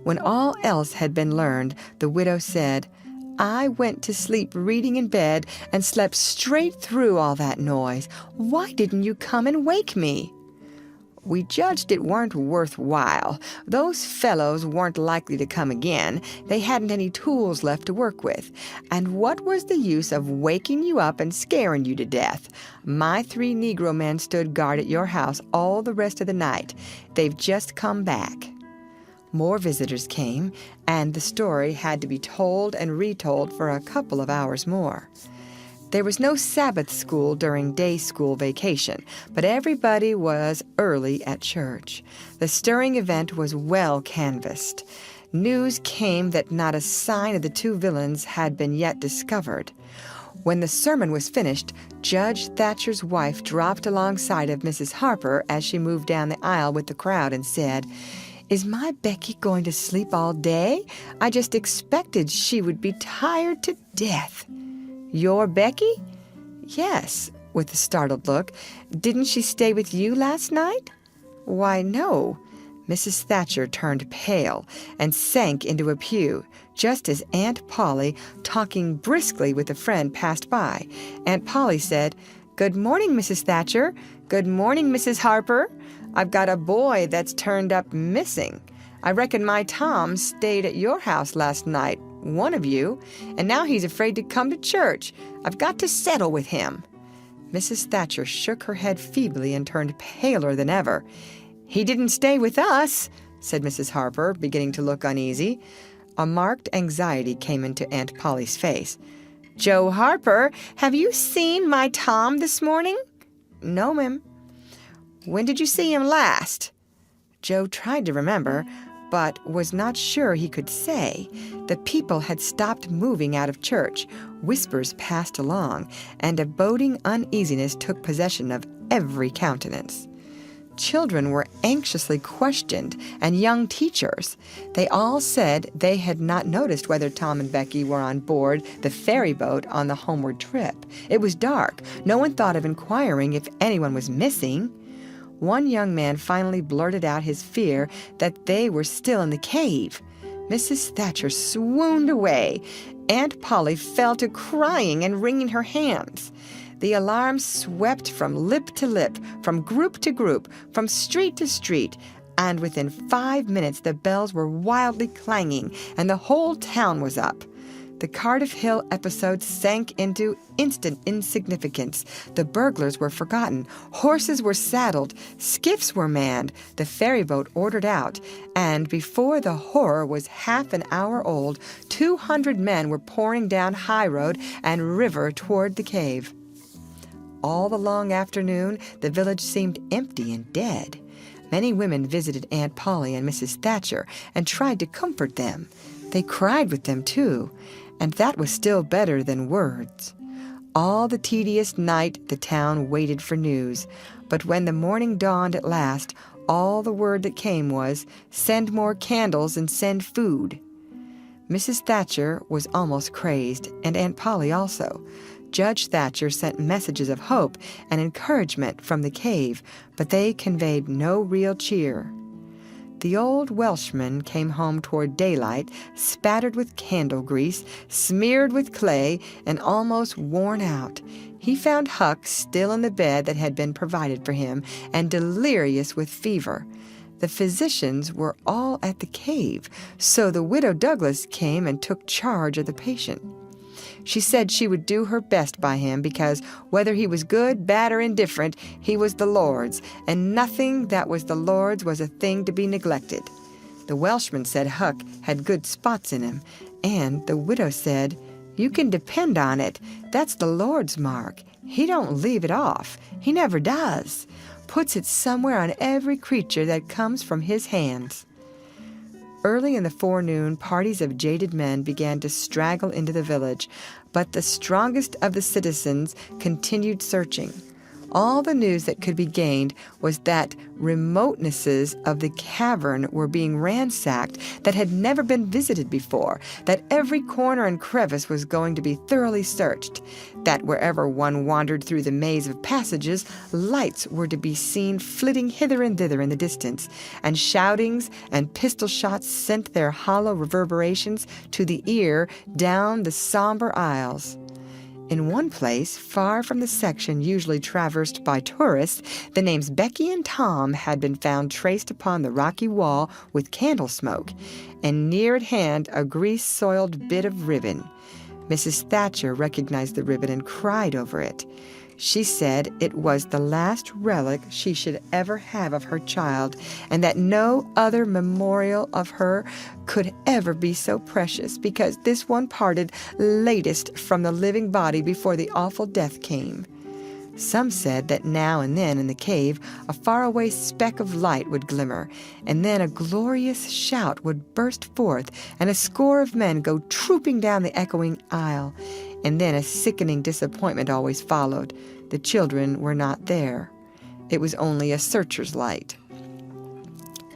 When all else had been learned, the widow said, "I went to sleep reading in bed and slept straight through all that noise. Why didn't you come and wake me?" "We judged it weren't worthwhile. Those fellows weren't likely to come again. They hadn't any tools left to work with. And what was the use of waking you up and scaring you to death? My 3 Negro men stood guard at your house all the rest of the night. They've just come back." More visitors came, and the story had to be told and retold for a couple of hours more. There was no Sabbath school during day school vacation, but everybody was early at church. The stirring event was well canvassed. News came that not a sign of the 2 villains had been yet discovered. When the sermon was finished, Judge Thatcher's wife dropped alongside of Mrs. Harper as she moved down the aisle with the crowd and said, "Is my Becky going to sleep all day? I just expected she would be tired to death." "Your Becky?" "Yes," with a startled look. "Didn't she stay with you last night?" "Why, no." Mrs. Thatcher turned pale and sank into a pew, just as Aunt Polly, talking briskly with a friend, passed by. Aunt Polly said, "Good morning, Mrs. Thatcher. Good morning, Mrs. Harper. I've got a boy that's turned up missing. I reckon my Tom stayed at your house last night, one of you, and now he's afraid to come to church. I've got to settle with him." Mrs. Thatcher shook her head feebly and turned paler than ever. "He didn't stay with us," said Mrs. Harper, beginning to look uneasy. A marked anxiety came into Aunt Polly's face. "Joe Harper, have you seen my Tom this morning?" "No, ma'am." "When did you see him last?" Joe tried to remember, but was not sure he could say. The people had stopped moving out of church. Whispers passed along, and a boding uneasiness took possession of every countenance. Children were anxiously questioned, and young teachers. They all said they had not noticed whether Tom and Becky were on board the ferry boat on the homeward trip. It was dark. No one thought of inquiring if anyone was missing. One young man finally blurted out his fear that they were still in the cave. Mrs. Thatcher swooned away. Aunt Polly fell to crying and wringing her hands. The alarm swept from lip to lip, from group to group, from street to street, and within 5 minutes the bells were wildly clanging and the whole town was up. The Cardiff Hill episode sank into instant insignificance. The burglars were forgotten. Horses were saddled. Skiffs were manned. The ferry boat ordered out. And before the horror was half an hour old, 200 men were pouring down High Road and river toward the cave. All the long afternoon, the village seemed empty and dead. Many women visited Aunt Polly and Mrs. Thatcher and tried to comfort them. They cried with them, too, and that was still better than words. All the tedious night the town waited for news, but when the morning dawned at last, all the word that came was, "Send more candles and send food." Mrs. Thatcher was almost crazed, and Aunt Polly also. Judge Thatcher sent messages of hope and encouragement from the cave, but they conveyed no real cheer. The old Welshman came home toward daylight, spattered with candle grease, smeared with clay, and almost worn out. He found Huck still in the bed that had been provided for him, and delirious with fever. The physicians were all at the cave, so the widow Douglas came and took charge of the patient. She said she would do her best by him because, whether he was good, bad, or indifferent, he was the Lord's, and nothing that was the Lord's was a thing to be neglected. The Welshman said Huck had good spots in him, and the widow said, You can depend on it. That's the Lord's mark. He don't leave it off. He never does. Puts it somewhere on every creature that comes from his hands." Early in the forenoon, parties of jaded men began to straggle into the village, but the strongest of the citizens continued searching. All the news that could be gained was that remotenesses of the cavern were being ransacked that had never been visited before, that every corner and crevice was going to be thoroughly searched, that wherever one wandered through the maze of passages, lights were to be seen flitting hither and thither in the distance, and shoutings and pistol shots sent their hollow reverberations to the ear down the somber aisles. In one place, far from the section usually traversed by tourists, the names Becky and Tom had been found traced upon the rocky wall with candle smoke, and near at hand a grease-soiled bit of ribbon. Mrs. Thatcher recognized the ribbon and cried over it. She said it was the last relic she should ever have of her child, and that no other memorial of her could ever be so precious, because this one parted latest from the living body before the awful death came. Some said that now and then in the cave a faraway speck of light would glimmer, and then a glorious shout would burst forth, and a score of men go trooping down the echoing aisle. And then a sickening disappointment always followed. The children were not there. It was only a searcher's light.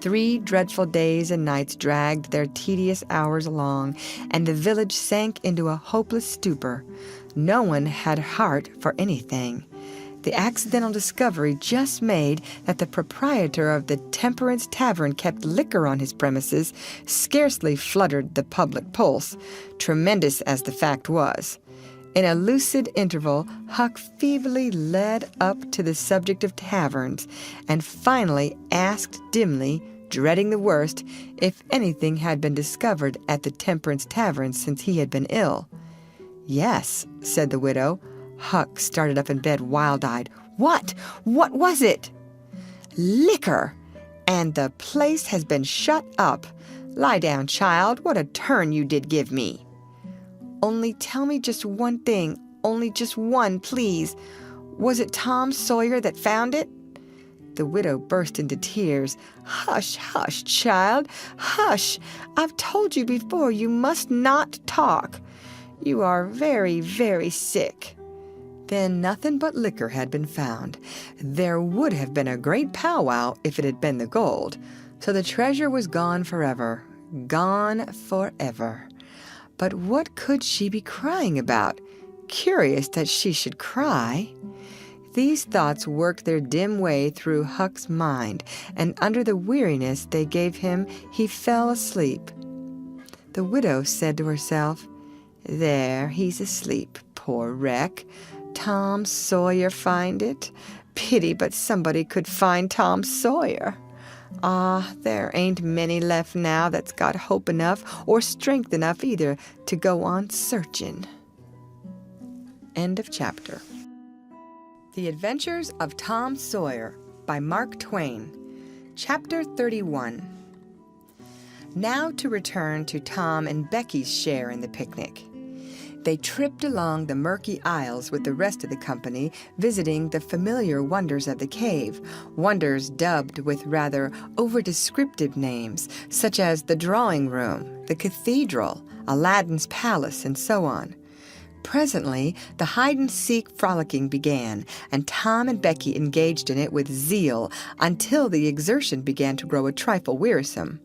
3 dreadful days and nights dragged their tedious hours along, and the village sank into a hopeless stupor. No one had heart for anything. The accidental discovery just made that the proprietor of the Temperance Tavern kept liquor on his premises scarcely fluttered the public pulse, tremendous as the fact was. In a lucid interval, Huck feebly led up to the subject of taverns, and finally asked dimly, dreading the worst, if anything had been discovered at the Temperance Tavern since he had been ill. "Yes," said the widow. Huck started up in bed wild-eyed. "What? What was it?" "Liquor! And the place has been shut up. Lie down, child. What a turn you did give me." "Only tell me just one thing. Only just one, please. Was it Tom Sawyer that found it?" The widow burst into tears. "Hush, hush, child. Hush. I've told you before you must not talk. You are very, very sick." Then nothing but liquor had been found. There would have been a great powwow if it had been the gold. So the treasure was gone forever. Gone forever. But what could she be crying about? Curious that she should cry. These thoughts worked their dim way through Huck's mind, and under the weariness they gave him, he fell asleep. The widow said to herself, "There, he's asleep, poor wreck. Tom Sawyer find it? Pity but somebody could find Tom Sawyer. Ah, there ain't many left now that's got hope enough or strength enough either to go on searching." End of chapter. The Adventures of Tom Sawyer by Mark Twain. Chapter 31. Now to return to Tom and Becky's share in the picnic. They tripped along the murky aisles with the rest of the company, visiting the familiar wonders of the cave, wonders dubbed with rather over-descriptive names, such as the drawing room, the cathedral, Aladdin's palace, and so on. Presently, the hide-and-seek frolicking began, and Tom and Becky engaged in it with zeal until the exertion began to grow a trifle wearisome.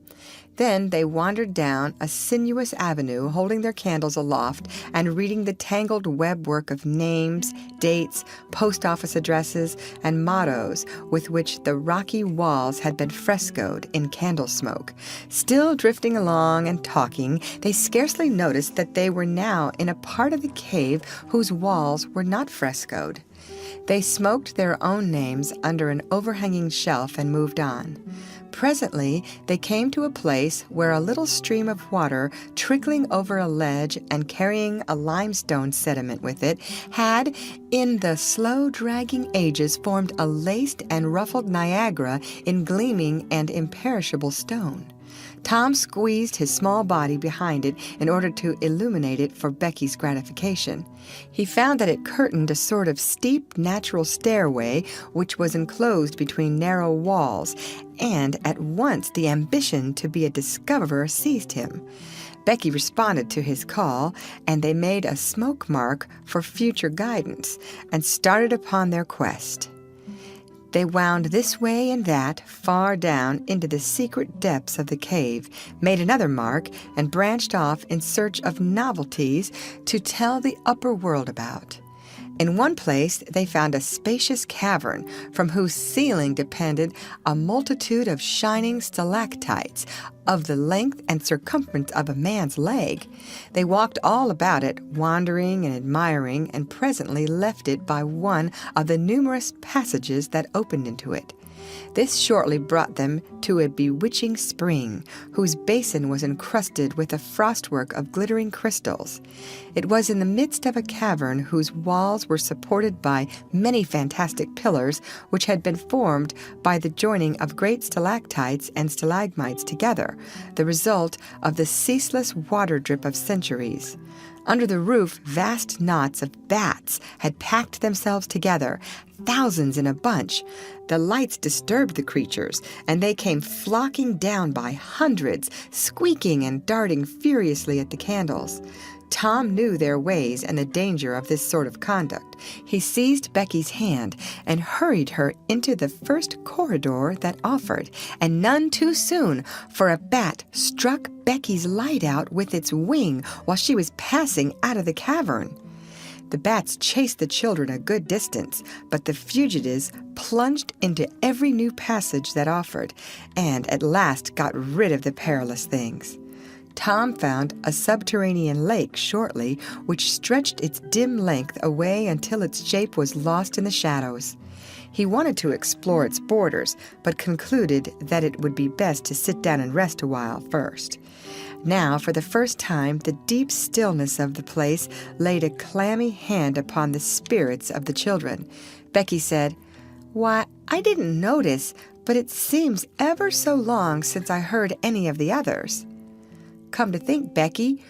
Then they wandered down a sinuous avenue, holding their candles aloft and reading the tangled web-work of names, dates, post office addresses, and mottos with which the rocky walls had been frescoed in candle smoke. Still drifting along and talking, they scarcely noticed that they were now in a part of the cave whose walls were not frescoed. They smoked their own names under an overhanging shelf and moved on. Presently, they came to a place where a little stream of water, trickling over a ledge and carrying a limestone sediment with it, had, in the slow-dragging ages, formed a laced and ruffled Niagara in gleaming and imperishable stone. Tom squeezed his small body behind it in order to illuminate it for Becky's gratification. He found that it curtained a sort of steep natural stairway which was enclosed between narrow walls, and at once the ambition to be a discoverer seized him. Becky responded to his call, and they made a smoke mark for future guidance and started upon their quest. They wound this way and that, far down into the secret depths of the cave, made another mark, and branched off in search of novelties to tell the upper world about. In one place they found a spacious cavern from whose ceiling depended a multitude of shining stalactites of the length and circumference of a man's leg. They walked all about it, wondering and admiring, and presently left it by one of the numerous passages that opened into it. This shortly brought them to a bewitching spring, whose basin was encrusted with a frostwork of glittering crystals. It was in the midst of a cavern whose walls were supported by many fantastic pillars, which had been formed by the joining of great stalactites and stalagmites together, the result of the ceaseless water drip of centuries. Under the roof, vast knots of bats had packed themselves together, thousands in a bunch. The lights disturbed the creatures, and they came flocking down by hundreds, squeaking and darting furiously at the candles. Tom knew their ways and the danger of this sort of conduct. He seized Becky's hand and hurried her into the first corridor that offered, and none too soon, for a bat struck Becky's light out with its wing while she was passing out of the cavern. The bats chased the children a good distance, but the fugitives plunged into every new passage that offered, and at last got rid of the perilous things. Tom found a subterranean lake shortly, which stretched its dim length away until its shape was lost in the shadows. He wanted to explore its borders, but concluded that it would be best to sit down and rest a while first. Now, for the first time, the deep stillness of the place laid a clammy hand upon the spirits of the children. Becky said, "Why, I didn't notice, but it seems ever so long since I heard any of the others." "Come to think, Becky,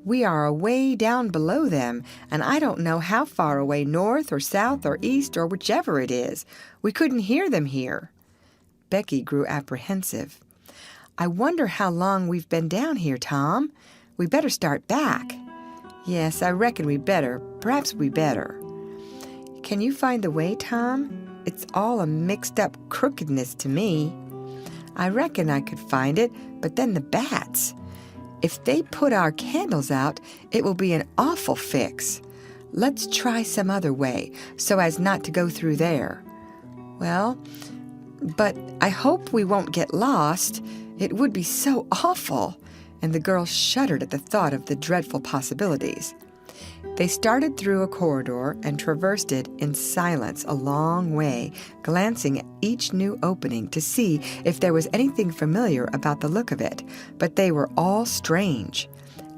we are away down below them, and I don't know how far away, north or south or east or whichever it is. We couldn't hear them here." Becky grew apprehensive. "I wonder how long we've been down here, Tom. We better start back." "Yes, I reckon we better. Perhaps we better." "Can you find the way, Tom? It's all a mixed-up crookedness to me." "I reckon I could find it, but then the bats. If they put our candles out, it will be an awful fix. Let's try some other way, so as not to go through there." "Well, but I hope we won't get lost. It would be so awful," and the girl shuddered at the thought of the dreadful possibilities. They started through a corridor and traversed it in silence a long way, glancing at each new opening to see if there was anything familiar about the look of it, but they were all strange.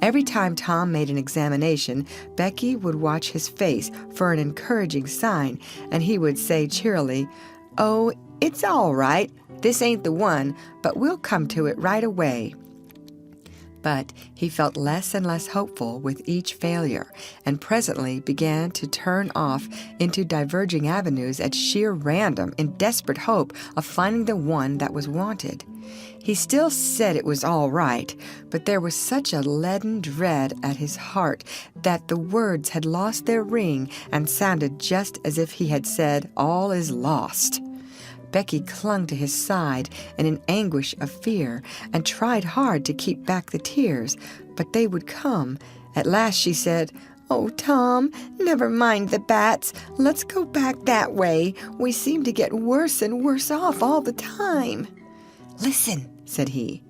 Every time Tom made an examination, Becky would watch his face for an encouraging sign, and he would say cheerily, "Oh, it's all right. This ain't the one, but we'll come to it right away." But he felt less and less hopeful with each failure, and presently began to turn off into diverging avenues at sheer random in desperate hope of finding the one that was wanted. He still said it was all right, but there was such a leaden dread at his heart that the words had lost their ring and sounded just as if he had said, "All is lost." Becky clung to his side in an anguish of fear and tried hard to keep back the tears, but they would come. At last she said, "Oh, Tom, never mind the bats. Let's go back that way. We seem to get worse and worse off all the time." "Listen," said he.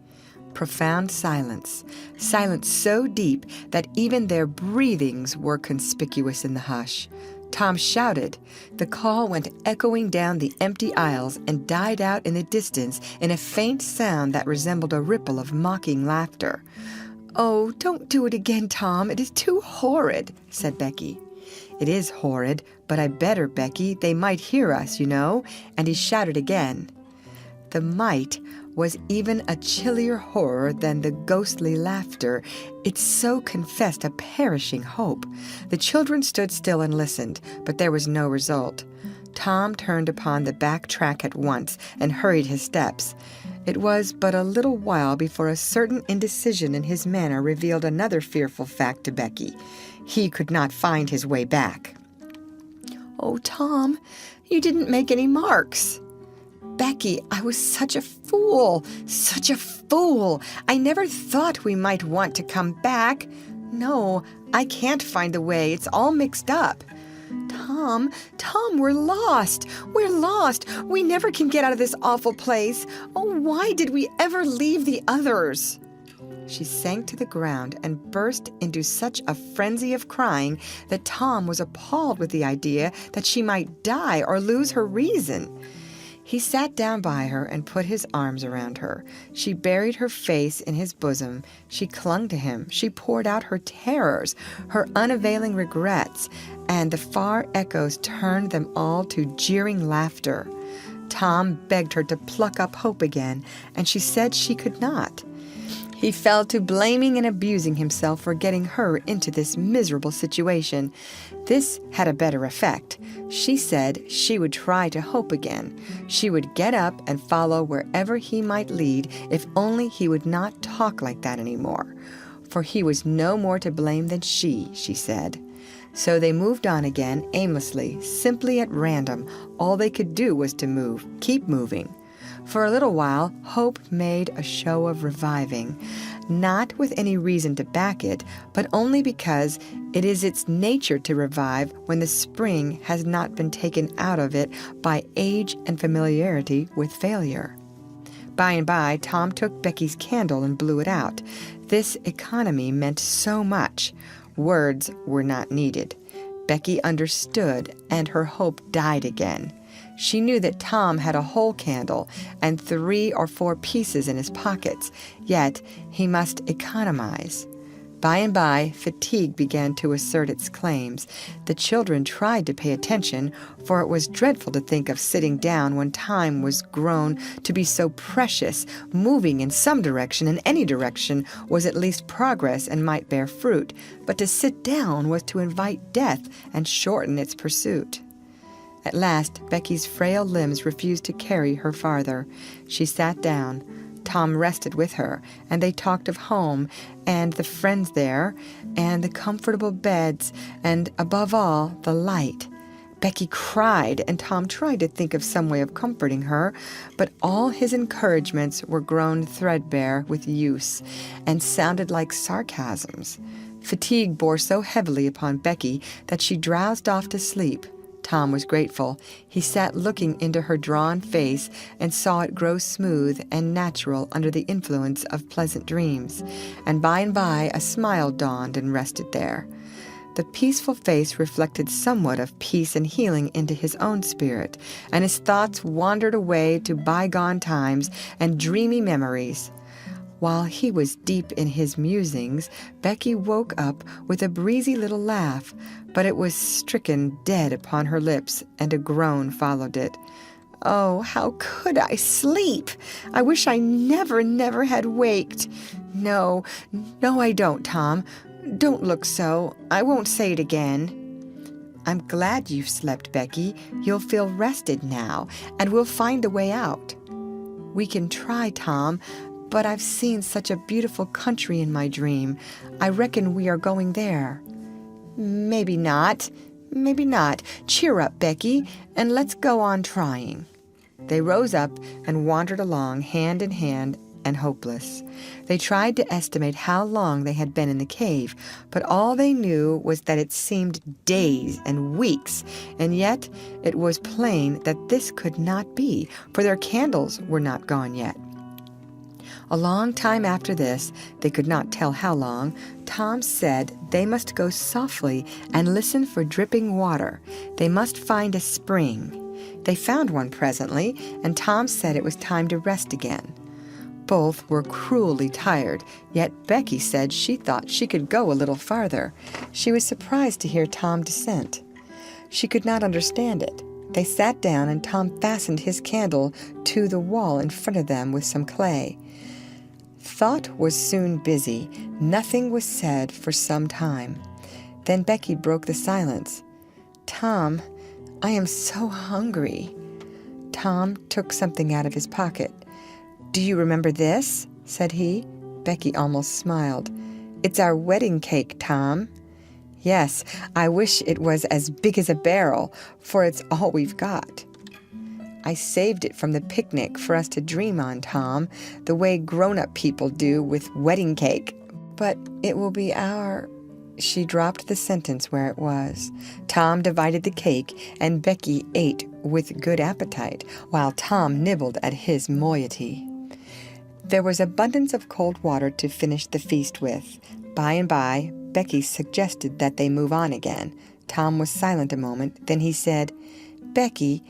Profound silence, silence so deep that even their breathings were conspicuous in the hush. Tom shouted. The call went echoing down the empty aisles and died out in the distance in a faint sound that resembled a ripple of mocking laughter. "Oh, don't do it again, Tom. It is too horrid," said Becky. "It is horrid, but I better, Becky. They might hear us, you know." And he shouted again. The might was even a chillier horror than the ghostly laughter. It so confessed a perishing hope. The children stood still and listened, but there was no result. Tom turned upon the back track at once and hurried his steps. It was but a little while before a certain indecision in his manner revealed another fearful fact to Becky. He could not find his way back. "Oh, Tom, you didn't make any marks." "Becky, I was such a fool, such a fool. I never thought we might want to come back. No, I can't find the way. It's all mixed up." Tom, we're lost. We're lost. We never can get out of this awful place. Oh, why did we ever leave the others?" She sank to the ground and burst into such a frenzy of crying that Tom was appalled with the idea that she might die or lose her reason. He sat down by her and put his arms around her. She buried her face in his bosom. She clung to him. She poured out her terrors, her unavailing regrets, and the far echoes turned them all to jeering laughter. Tom begged her to pluck up hope again, and she said she could not. He fell to blaming and abusing himself for getting her into this miserable situation. This had a better effect. She said she would try to hope again. She would get up and follow wherever he might lead if only he would not talk like that anymore. For he was no more to blame than she said. So they moved on again aimlessly, simply at random. All they could do was to move, keep moving. For a little while, hope made a show of reviving, not with any reason to back it, but only because it is its nature to revive when the spring has not been taken out of it by age and familiarity with failure. By and by, Tom took Becky's candle and blew it out. This economy meant so much. Words were not needed. Becky understood, and her hope died again. She knew that Tom had a whole candle and 3 or 4 pieces in his pockets, yet he must economize. By and by, fatigue began to assert its claims. The children tried to pay attention, for it was dreadful to think of sitting down when time was grown to be so precious. Moving in some direction, in any direction, was at least progress and might bear fruit, but to sit down was to invite death and shorten its pursuit. At last, Becky's frail limbs refused to carry her farther. She sat down. Tom rested with her, and they talked of home, and the friends there, and the comfortable beds, and, above all, the light. Becky cried, and Tom tried to think of some way of comforting her, but all his encouragements were grown threadbare with use, and sounded like sarcasms. Fatigue bore so heavily upon Becky that she drowsed off to sleep. Tom was grateful. He sat looking into her drawn face and saw it grow smooth and natural under the influence of pleasant dreams, and by a smile dawned and rested there. The peaceful face reflected somewhat of peace and healing into his own spirit, and his thoughts wandered away to bygone times and dreamy memories. While he was deep in his musings, Becky woke up with a breezy little laugh, but it was stricken dead upon her lips, and a groan followed it. "Oh, how could I sleep? I wish I never had waked. No, I don't, Tom. Don't look so. I won't say it again." "I'm glad you've slept, Becky. You'll feel rested now, and we'll find a way out." "We can try, Tom. But I've seen such a beautiful country in my dream. I reckon we are going there." Maybe not. Cheer up, Becky, and let's go on trying." They rose up and wandered along, hand in hand and hopeless. They tried to estimate how long they had been in the cave, but all they knew was that it seemed days and weeks, and yet it was plain that this could not be, for their candles were not gone yet. A long time after this, they could not tell how long, Tom said they must go softly and listen for dripping water. They must find a spring. They found one presently, and Tom said it was time to rest again. Both were cruelly tired, yet Becky said she thought she could go a little farther. She was surprised to hear Tom dissent. She could not understand it. They sat down, and Tom fastened his candle to the wall in front of them with some clay. Thought was soon busy. Nothing was said for some time. Then Becky broke the silence. "Tom, I am so hungry." Tom took something out of his pocket. "Do you remember this?" said he. Becky almost smiled. "It's our wedding cake, Tom." "Yes, I wish it was as big as a barrel, for it's all we've got." "I saved it from the picnic for us to dream on, Tom, the way grown-up people do with wedding cake. But it will be our—" She dropped the sentence where it was. Tom divided the cake, and Becky ate with good appetite, while Tom nibbled at his moiety. There was abundance of cold water to finish the feast with. By and by, Becky suggested that they move on again. Tom was silent a moment. Then he said, "Becky,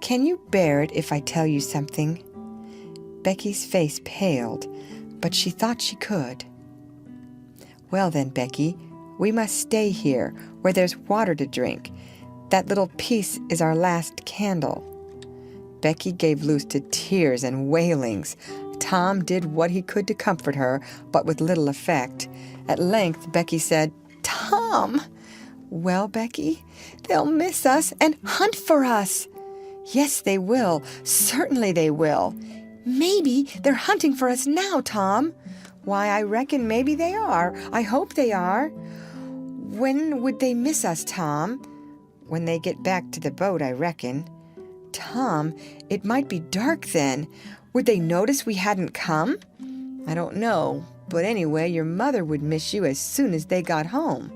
can you bear it if I tell you something?" Becky's face paled, but she thought she could. "Well then, Becky, we must stay here, where there's water to drink. That little piece is our last candle." Becky gave loose to tears and wailings. Tom did what he could to comfort her, but with little effect. At length, Becky said, "Tom!" "Well, Becky, they'll miss us and hunt for us." "Yes, they will. Certainly they will." "Maybe they're hunting for us now, Tom." "Why, I reckon maybe they are. I hope they are." "When would they miss us, Tom?" "When they get back to the boat, I reckon." "Tom, it might be dark then. Would they notice we hadn't come?" "I don't know, but anyway, your mother would miss you as soon as they got home."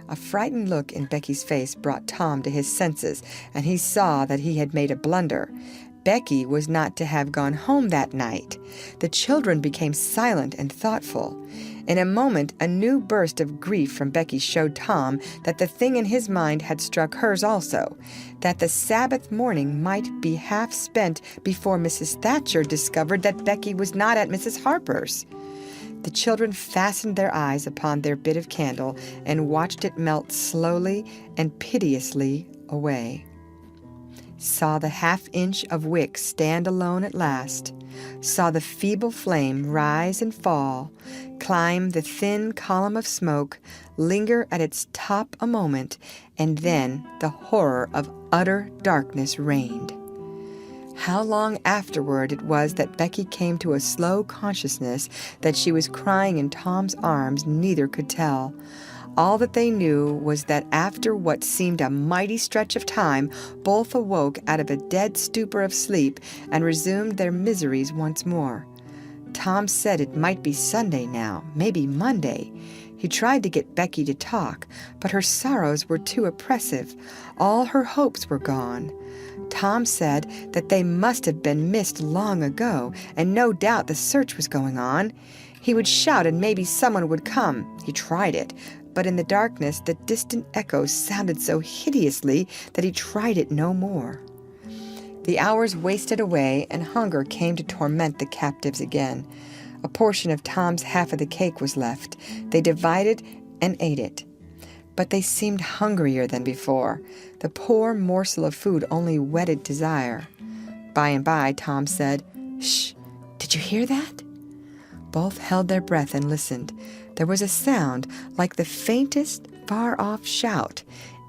A frightened look in Becky's face brought Tom to his senses, and he saw that he had made a blunder. Becky was not to have gone home that night. The children became silent and thoughtful. In a moment, a new burst of grief from Becky showed Tom that the thing in his mind had struck hers also, that the Sabbath morning might be half spent before Mrs. Thatcher discovered that Becky was not at Mrs. Harper's. The children fastened their eyes upon their bit of candle and watched it melt slowly and piteously away. Saw the half-inch of wick stand alone at last, saw the feeble flame rise and fall, climb the thin column of smoke, linger at its top a moment, and then the horror of utter darkness reigned. How long afterward it was that Becky came to a slow consciousness that she was crying in Tom's arms, neither could tell. All that they knew was that after what seemed a mighty stretch of time, both awoke out of a dead stupor of sleep and resumed their miseries once more. Tom said it might be Sunday now, maybe Monday. He tried to get Becky to talk, but her sorrows were too oppressive. All her hopes were gone. Tom said that they must have been missed long ago, and no doubt the search was going on. He would shout and maybe someone would come. He tried it, but in the darkness the distant echoes sounded so hideously that he tried it no more. The hours wasted away, and hunger came to torment the captives again. A portion of Tom's half of the cake was left. They divided and ate it. But they seemed hungrier than before. The poor morsel of food only whetted desire. By and by, Tom said, "Shh! Did you hear that?" Both held their breath and listened. There was a sound like the faintest, far-off shout.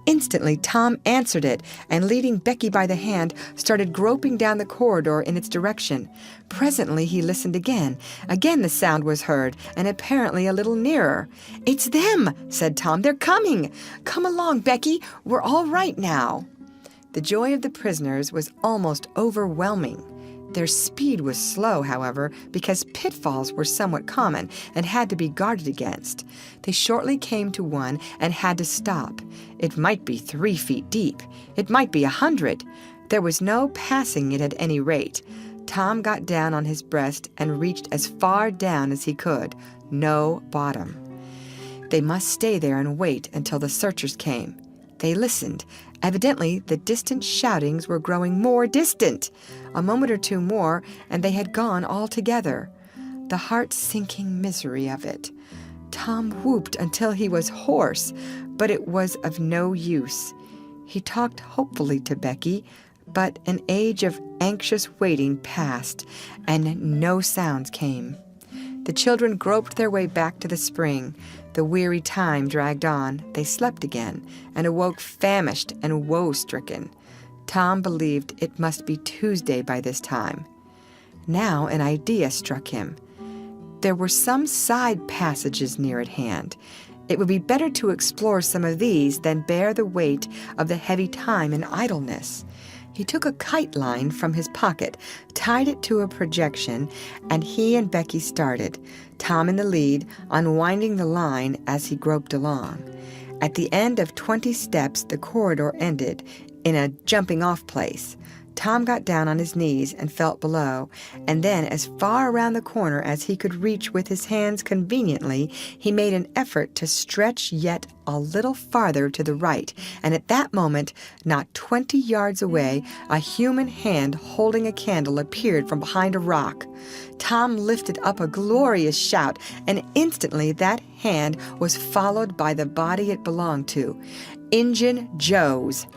Instantly, Tom answered it, and leading Becky by the hand, started groping down the corridor in its direction. Presently, he listened again. Again the sound was heard, and apparently a little nearer. "It's them," said Tom. "They're coming. Come along, Becky. We're all right now." The joy of the prisoners was almost overwhelming. Their speed was slow, however, because pitfalls were somewhat common and had to be guarded against. They shortly came to one and had to stop. It might be 3 feet deep. It might be 100. There was no passing it at any rate. Tom got down on his breast and reached as far down as he could. No bottom. They must stay there and wait until the searchers came. They listened. Evidently, the distant shoutings were growing more distant. A moment or two more, and they had gone altogether. The heart-sinking misery of it. Tom whooped until he was hoarse, but it was of no use. He talked hopefully to Becky, But an age of anxious waiting passed, and no sounds came. The children groped their way back to the spring. The weary time dragged on. They slept again, and awoke famished and woe-stricken. Tom believed it must be Tuesday by this time. Now an idea struck him. There were some side passages near at hand. It would be better to explore some of these than bear the weight of the heavy time in idleness. He took a kite line from his pocket, tied it to a projection, and he and Becky started, Tom in the lead, unwinding the line as he groped along. At the end of 20 steps, the corridor ended in a jumping-off place. Tom got down on his knees and felt below, and then as far around the corner as he could reach with his hands conveniently, he made an effort to stretch yet a little farther to the right, and at that moment, not 20 yards away, a human hand holding a candle appeared from behind a rock. Tom lifted up a glorious shout, and instantly that hand was followed by the body it belonged to, Injun Joe's.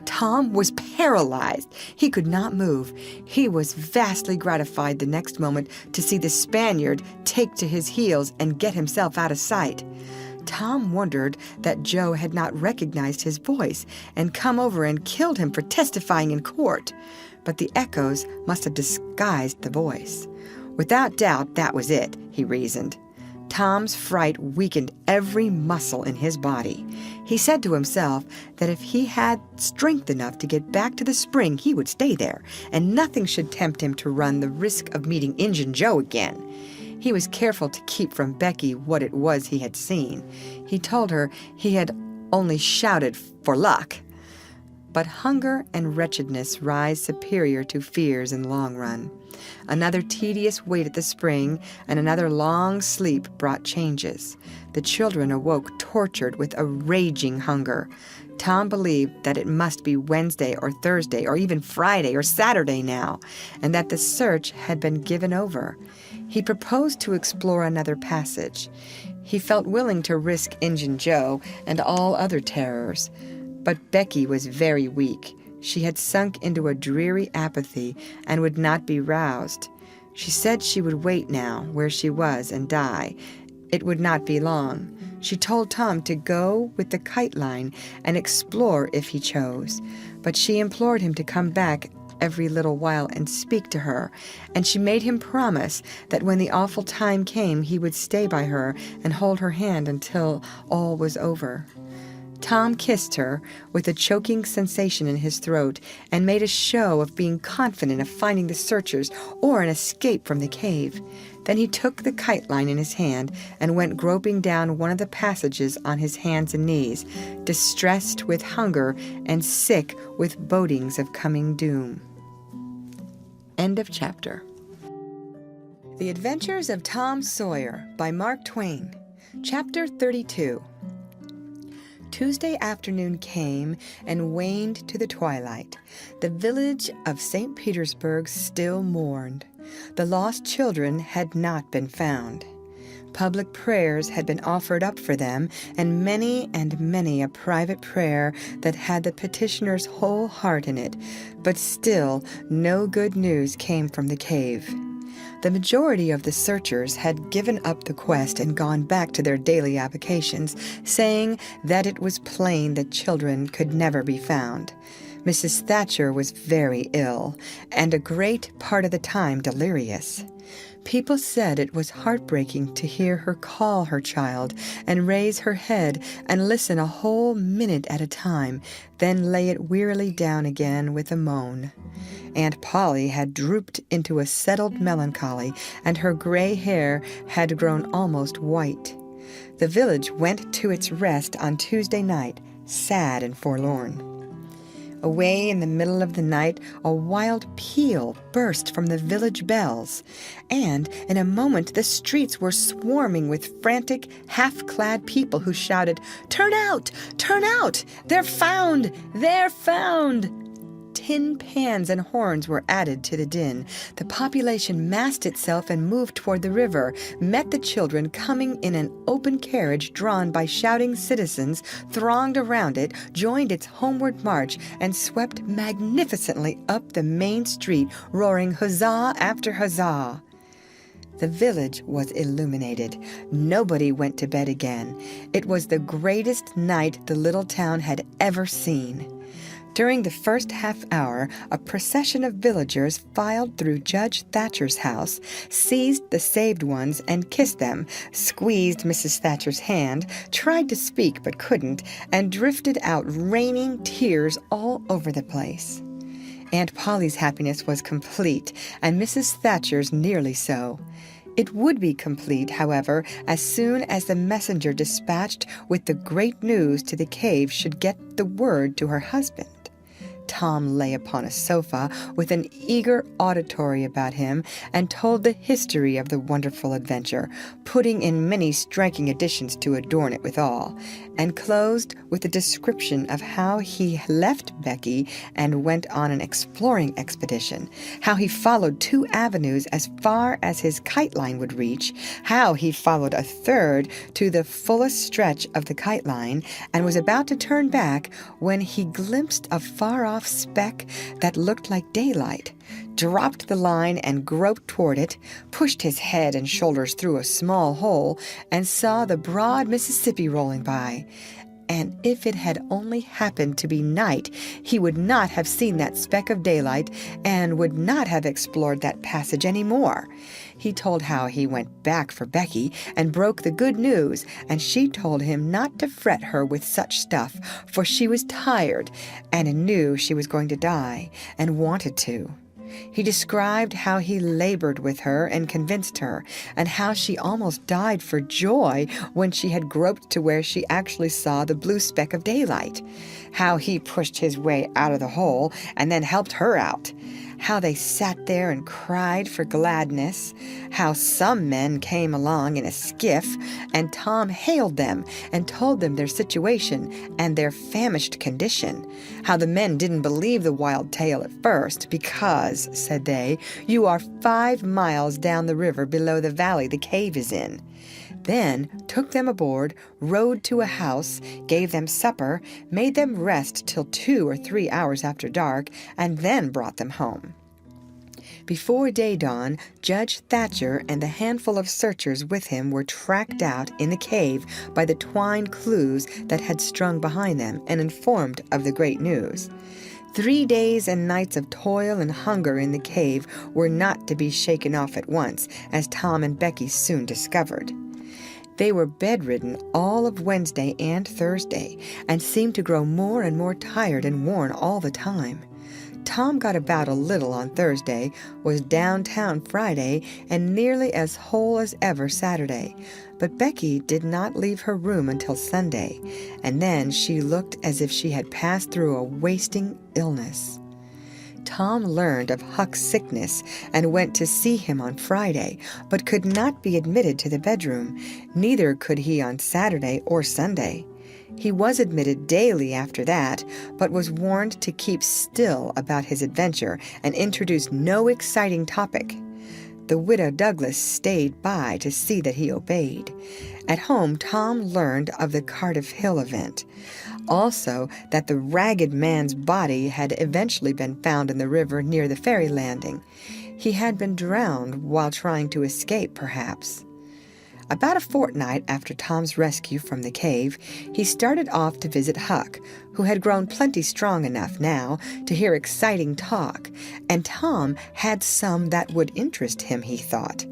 Tom was paralyzed. He could not move. He was vastly gratified the next moment to see the Spaniard take to his heels and get himself out of sight. Tom wondered that Joe had not recognized his voice and come over and killed him for testifying in court. But the echoes must have disguised the voice. Without doubt, that was it, he reasoned. Tom's fright weakened every muscle in his body. He said to himself that if he had strength enough to get back to the spring, he would stay there, and nothing should tempt him to run the risk of meeting Injun Joe again. He was careful to keep from Becky what it was he had seen. He told her he had only shouted for luck. But hunger and wretchedness rise superior to fears in the long run. Another tedious wait at the spring and another long sleep brought changes. The children awoke tortured with a raging hunger. Tom believed that it must be Wednesday or Thursday or even Friday or Saturday now, and that the search had been given over. He proposed to explore another passage. He felt willing to risk Injun Joe and all other terrors. But Becky was very weak. She had sunk into a dreary apathy and would not be roused. She said she would wait now where she was and die. It would not be long. She told Tom to go with the kite line and explore if he chose. But she implored him to come back every little while and speak to her, and she made him promise that when the awful time came he would stay by her and hold her hand until all was over. Tom kissed her with a choking sensation in his throat and made a show of being confident of finding the searchers or an escape from the cave. Then he took the kite line in his hand and went groping down one of the passages on his hands and knees, distressed with hunger and sick with bodings of coming doom. End of chapter. The Adventures of Tom Sawyer by Mark Twain. Chapter 32. Tuesday afternoon came and waned to the twilight. The village of St. Petersburg still mourned. The lost children had not been found. Public prayers had been offered up for them, and many a private prayer that had the petitioner's whole heart in it, but still no good news came from the cave. The majority of the searchers had given up the quest and gone back to their daily avocations, saying that it was plain that children could never be found. Mrs. Thatcher was very ill, and a great part of the time delirious. People said it was heartbreaking to hear her call her child and raise her head and listen a whole minute at a time, then lay it wearily down again with a moan. Aunt Polly had drooped into a settled melancholy, and her gray hair had grown almost white. The village went to its rest on Tuesday night, sad and forlorn. Away in the middle of the night, a wild peal burst from the village bells, and in a moment the streets were swarming with frantic, half-clad people who shouted, "Turn out! Turn out! They're found! They're found!" tin pans and horns were added to the din. The population massed itself and moved toward the river, met the children coming in an open carriage drawn by shouting citizens, thronged around it, joined its homeward march, and swept magnificently up the main street, roaring huzzah after huzzah. The village was illuminated. Nobody went to bed again. It was the greatest night the little town had ever seen. During the first half hour, a procession of villagers filed through Judge Thatcher's house, seized the saved ones and kissed them, squeezed Mrs. Thatcher's hand, tried to speak but couldn't, and drifted out raining tears all over the place. Aunt Polly's happiness was complete, and Mrs. Thatcher's nearly so. It would be complete, however, as soon as the messenger dispatched with the great news to the cave should get the word to her husband. Tom lay upon a sofa with an eager auditory about him and told the history of the wonderful adventure, putting in many striking additions to adorn it withal, and closed with a description of how he left Becky and went on an exploring expedition, how he followed 2 avenues as far as his kite line would reach, how he followed a third to the fullest stretch of the kite line, and was about to turn back when he glimpsed a far-off speck that looked like daylight, dropped the line and groped toward it, pushed his head and shoulders through a small hole, and saw the broad Mississippi rolling by. And if it had only happened to be night, he would not have seen that speck of daylight and would not have explored that passage any more. He told how he went back for Becky and broke the good news, and she told him not to fret her with such stuff, for she was tired and knew she was going to die and wanted to. He described how he labored with her and convinced her, and how she almost died for joy when she had groped to where she actually saw the blue speck of daylight, how he pushed his way out of the hole and then helped her out, how they sat there and cried for gladness, how some men came along in a skiff, and Tom hailed them and told them their situation and their famished condition, how the men didn't believe the wild tale at first because, said they, you are 5 miles down the river below the valley the cave is in. Then took them aboard, rowed to a house, gave them supper, made them rest till 2 or 3 hours after dark, and then brought them home. Before day dawn, Judge Thatcher and the handful of searchers with him were tracked out in the cave by the twine clues that had strung behind them and informed of the great news. 3 days and nights of toil and hunger in the cave were not to be shaken off at once, as Tom and Becky soon discovered. They were bedridden all of Wednesday and Thursday, and seemed to grow more and more tired and worn all the time. Tom got about a little on Thursday, was downtown Friday, and nearly as whole as ever Saturday. But Becky did not leave her room until Sunday, and then she looked as if she had passed through a wasting illness. Tom learned of Huck's sickness and went to see him on Friday, but could not be admitted to the bedroom. Neither could he on Saturday or Sunday. He was admitted daily after that, but was warned to keep still about his adventure and introduce no exciting topic. The widow Douglas stayed by to see that he obeyed. At home, Tom learned of the Cardiff Hill event. Also, that the ragged man's body had eventually been found in the river near the ferry landing. He had been drowned while trying to escape, perhaps. About a fortnight after Tom's rescue from the cave, he started off to visit Huck, who had grown plenty strong enough now to hear exciting talk, and Tom had some that would interest him, he thought.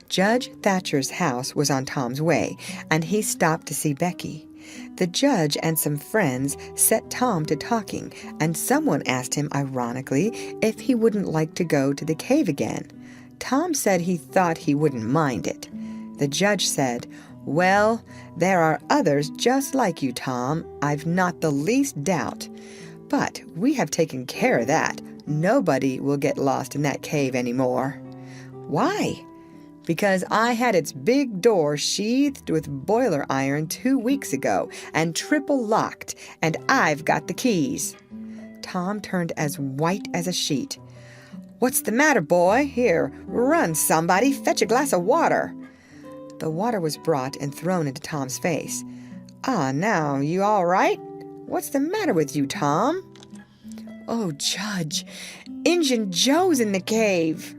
Judge Thatcher's house was on Tom's way, and he stopped to see Becky. The judge and some friends set Tom to talking, and someone asked him ironically if he wouldn't like to go to the cave again. Tom said he thought he wouldn't mind it. The judge said, "Well, there are others just like you, Tom. I've not the least doubt. But we have taken care of that. Nobody will get lost in that cave anymore." "Why?" "Because I had its big door sheathed with boiler iron 2 weeks ago and triple locked, and I've got the keys." Tom turned as white as a sheet. "What's the matter, boy? Here, run, somebody, fetch a glass of water." The water was brought and thrown into Tom's face. "Ah, now, you all right? What's the matter with you, Tom?" "Oh, Judge, Injun Joe's in the cave."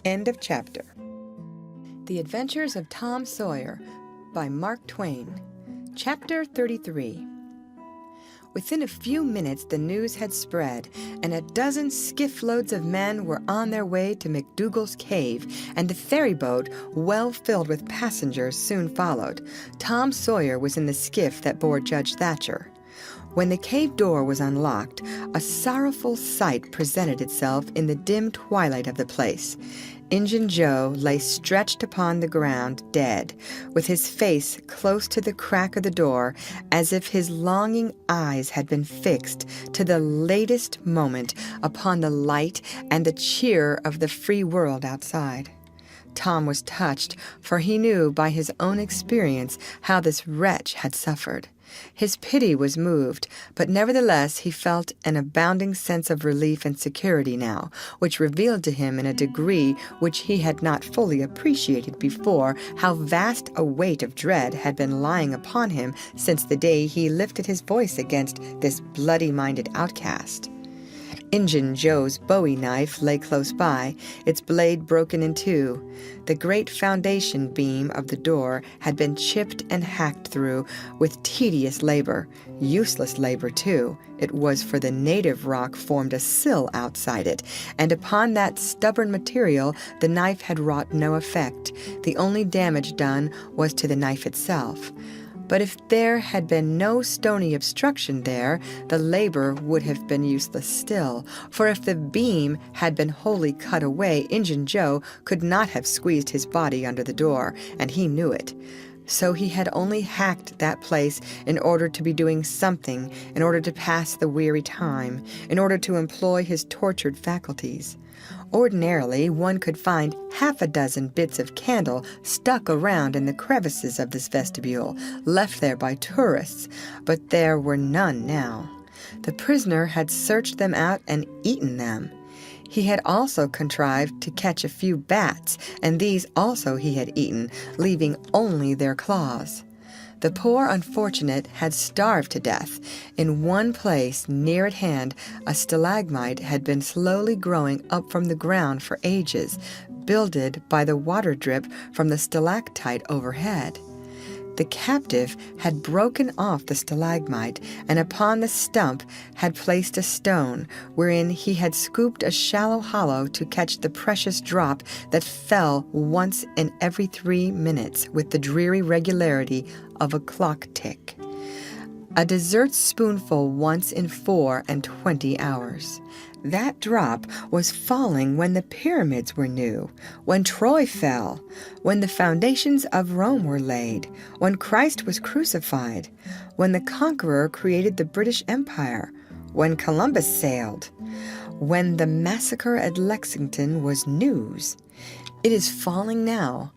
End of chapter. The Adventures of Tom Sawyer by Mark Twain. Chapter 33. Within a few minutes the news had spread, and a dozen skiff-loads of men were on their way to McDougal's cave, and the ferryboat, well filled with passengers, soon followed. Tom Sawyer was in the skiff that bore Judge Thatcher. When the cave door was unlocked, a sorrowful sight presented itself in the dim twilight of the place. Injun Joe lay stretched upon the ground, dead, with his face close to the crack of the door, as if his longing eyes had been fixed to the latest moment upon the light and the cheer of the free world outside. Tom was touched, for he knew by his own experience how this wretch had suffered. His pity was moved, but nevertheless he felt an abounding sense of relief and security now, which revealed to him in a degree which he had not fully appreciated before how vast a weight of dread had been lying upon him since the day he lifted his voice against this bloody-minded outcast. Injun Joe's bowie knife lay close by, its blade broken in two. The great foundation beam of the door had been chipped and hacked through with tedious labor, useless labor too. It was, for the native rock formed a sill outside it, and upon that stubborn material the knife had wrought no effect. The only damage done was to the knife itself. But if there had been no stony obstruction there, the labor would have been useless still, for if the beam had been wholly cut away, Injun Joe could not have squeezed his body under the door, and he knew it. So he had only hacked that place in order to be doing something, in order to pass the weary time, in order to employ his tortured faculties. Ordinarily, one could find half a dozen bits of candle stuck around in the crevices of this vestibule, left there by tourists, but there were none now. The prisoner had searched them out and eaten them. He had also contrived to catch a few bats, and these also he had eaten, leaving only their claws. The poor unfortunate had starved to death. In one place near at hand, a stalagmite had been slowly growing up from the ground for ages, builded by the water drip from the stalactite overhead. The captive had broken off the stalagmite, and upon the stump had placed a stone, wherein he had scooped a shallow hollow to catch the precious drop that fell once in every 3 minutes with the dreary regularity of a clock tick. A dessert spoonful once in 24 hours. That drop was falling when the pyramids were new, when Troy fell, when the foundations of Rome were laid, when Christ was crucified, when the conqueror created the British Empire, when Columbus sailed, when the massacre at Lexington was news. It is falling now.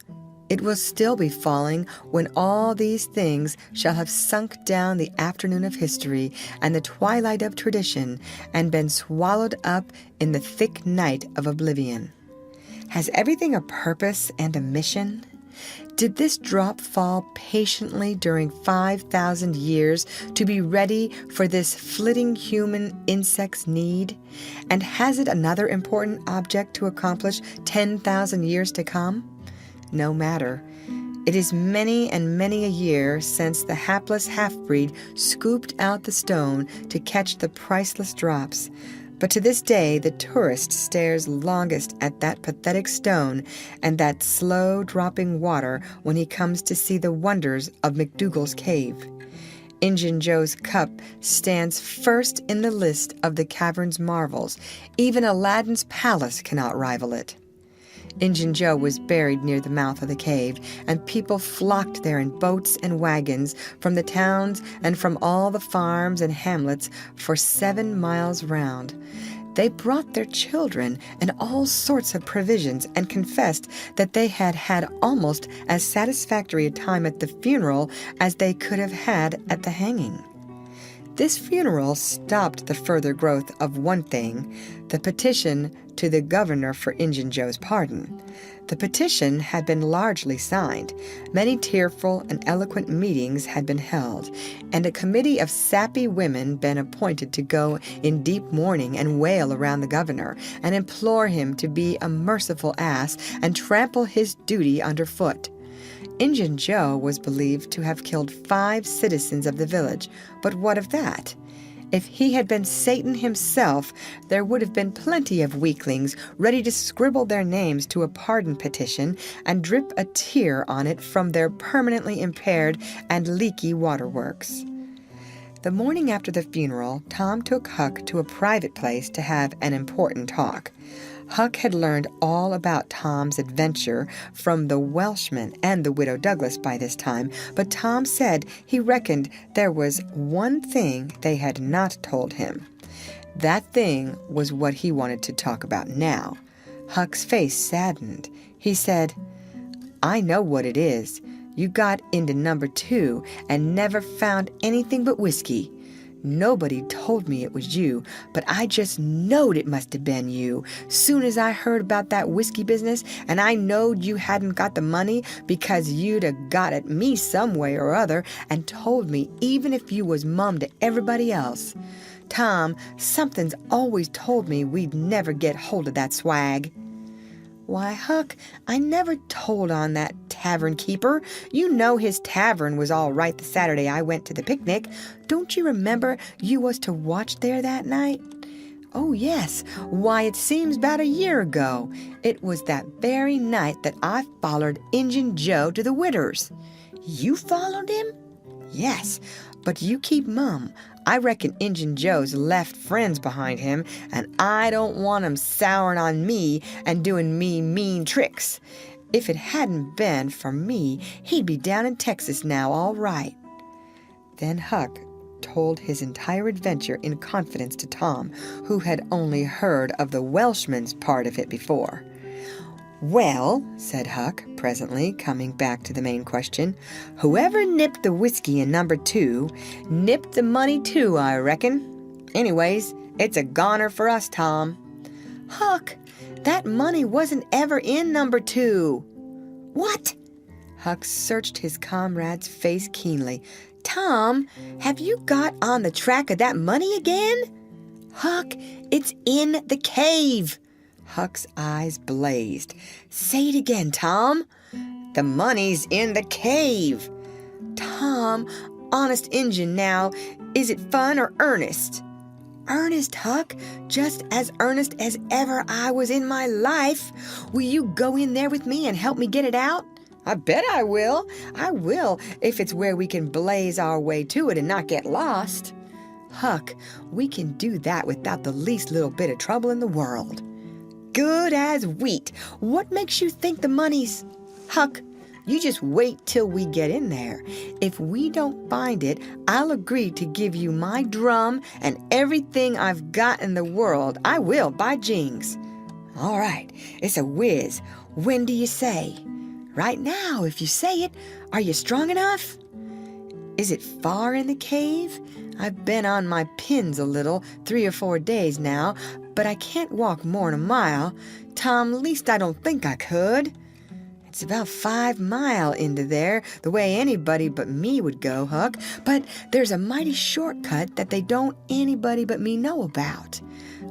It will still be falling when all these things shall have sunk down the afternoon of history and the twilight of tradition and been swallowed up in the thick night of oblivion. Has everything a purpose and a mission? Did this drop fall patiently during 5,000 years to be ready for this flitting human insect's need? And has it another important object to accomplish 10,000 years to come? No matter. It is many and many a year since the hapless half-breed scooped out the stone to catch the priceless drops. But to this day the tourist stares longest at that pathetic stone and that slow-dropping water when he comes to see the wonders of McDougal's cave. Injun Joe's cup stands first in the list of the cavern's marvels. Even Aladdin's palace cannot rival it. Injun Joe was buried near the mouth of the cave, and people flocked there in boats and wagons from the towns and from all the farms and hamlets for 7 miles round. They brought their children and all sorts of provisions and confessed that they had had almost as satisfactory a time at the funeral as they could have had at the hanging. This funeral stopped the further growth of one thing, the petition to the governor for Injun Joe's pardon. The petition had been largely signed. Many tearful and eloquent meetings had been held, and a committee of sappy women been appointed to go in deep mourning and wail around the governor and implore him to be a merciful ass and trample his duty underfoot. Injun Joe was believed to have killed 5 citizens of the village, but what of that? If he had been Satan himself, there would have been plenty of weaklings ready to scribble their names to a pardon petition and drip a tear on it from their permanently impaired and leaky waterworks. The morning after the funeral, Tom took Huck to a private place to have an important talk. Huck had learned all about Tom's adventure from the Welshman and the Widow Douglas by this time, but Tom said he reckoned there was one thing they had not told him. That thing was what he wanted to talk about now. Huck's face saddened. He said, "I know what it is. You got into number 2 and never found anything but whiskey. Nobody told me it was you, but I just knowed it must have been you. Soon as I heard about that whiskey business, and I knowed you hadn't got the money because you'd have got at me some way or other and told me even if you was mum to everybody else. Tom, something's always told me we'd never get hold of that swag." "Why, Huck, I never told on that tavern keeper. You know his tavern was all right the Saturday I went to the picnic. Don't you remember you was to watch there that night?" "Oh, yes. Why, it seems about a year ago. It was that very night that I follered Injun Joe to the Widder's." "You followed him?" "Yes, but you keep mum. I reckon Injun Joe's left friends behind him, and I don't want 'em souring on me and doing me mean tricks. If it hadn't been for me, he'd be down in Texas now all right." Then Huck told his entire adventure in confidence to Tom, who had only heard of the Welshman's part of it before. "Well," said Huck, presently coming back to the main question, "whoever nipped the whiskey in number 2 nipped the money too, I reckon. Anyways, it's a goner for us, Tom." "Huck, that money wasn't ever in number 2. "What?" Huck searched his comrade's face keenly. "Tom, have you got on the track of that money again?" "Huck, it's in the cave." Huck's eyes blazed. "Say it again, Tom." "The money's in the cave." "Tom, honest Injun now, is it fun or earnest?" "Earnest, Huck, just as earnest as ever I was in my life. Will you go in there with me and help me get it out?" "I bet I will. I will, if it's where we can blaze our way to it and not get lost." "Huck, we can do that without the least little bit of trouble in the world." "Good as wheat. What makes you think the money's—" "Huck, you just wait till we get in there. If we don't find it, I'll agree to give you my drum and everything I've got in the world. I will, by jings." "All right, it's a whiz. When do you say?" "Right now, if you say it. Are you strong enough?" "Is it far in the cave? I've been on my pins a little, 3 or 4 days now, but I can't walk more'n a mile. Tom, least I don't think I could." "It's about 5 mile into there, the way anybody but me would go, Huck, but there's a mighty shortcut that they don't anybody but me know about.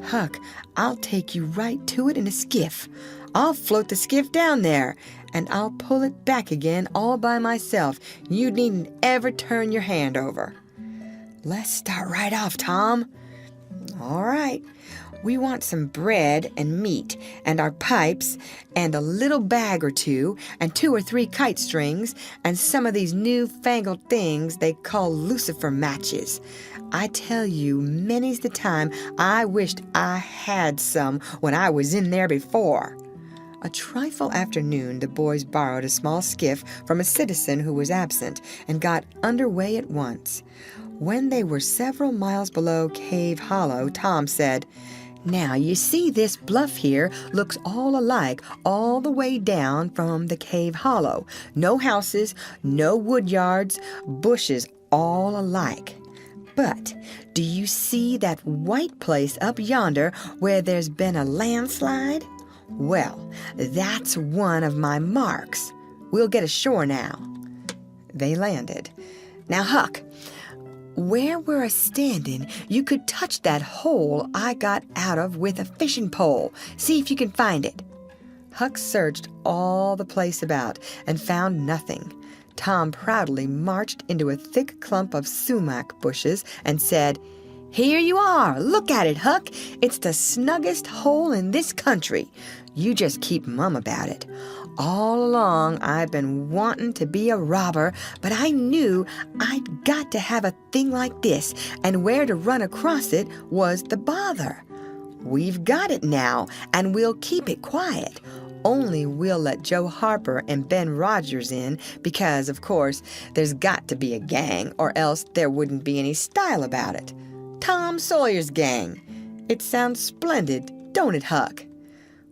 Huck, I'll take you right to it in a skiff. I'll float the skiff down there, and I'll pull it back again all by myself. You needn't ever turn your hand over." "Let's start right off, Tom." "All right. We want some bread and meat and our pipes and a little bag or 2 and 2 or 3 kite strings and some of these new-fangled things they call lucifer matches. I tell you, many's the time I wished I had some when I was in there before." A trifle after noon, the boys borrowed a small skiff from a citizen who was absent and got under way at once. When they were several miles below Cave Hollow, Tom said, "Now, you see this bluff here looks all alike all the way down from the Cave Hollow. No houses, no wood yards, bushes all alike. But do you see that white place up yonder where there's been a landslide? Well, that's one of my marks. We'll get ashore now." They landed. "Now, Huck, where we're a-standing, you could touch that hole I got out of with a fishing pole. See if you can find it." Huck searched all the place about and found nothing. Tom proudly marched into a thick clump of sumac bushes and said, "Here you are. Look at it, Huck. It's the snuggest hole in this country. You just keep mum about it. All along I've been wanting to be a robber, but I knew I'd got to have a thing like this, and where to run across it was the bother. We've got it now, and we'll keep it quiet. Only we'll let Joe Harper and Ben Rogers in because, of course, there's got to be a gang, or else there wouldn't be any style about it. Tom Sawyer's gang. It sounds splendid, don't it, Huck?"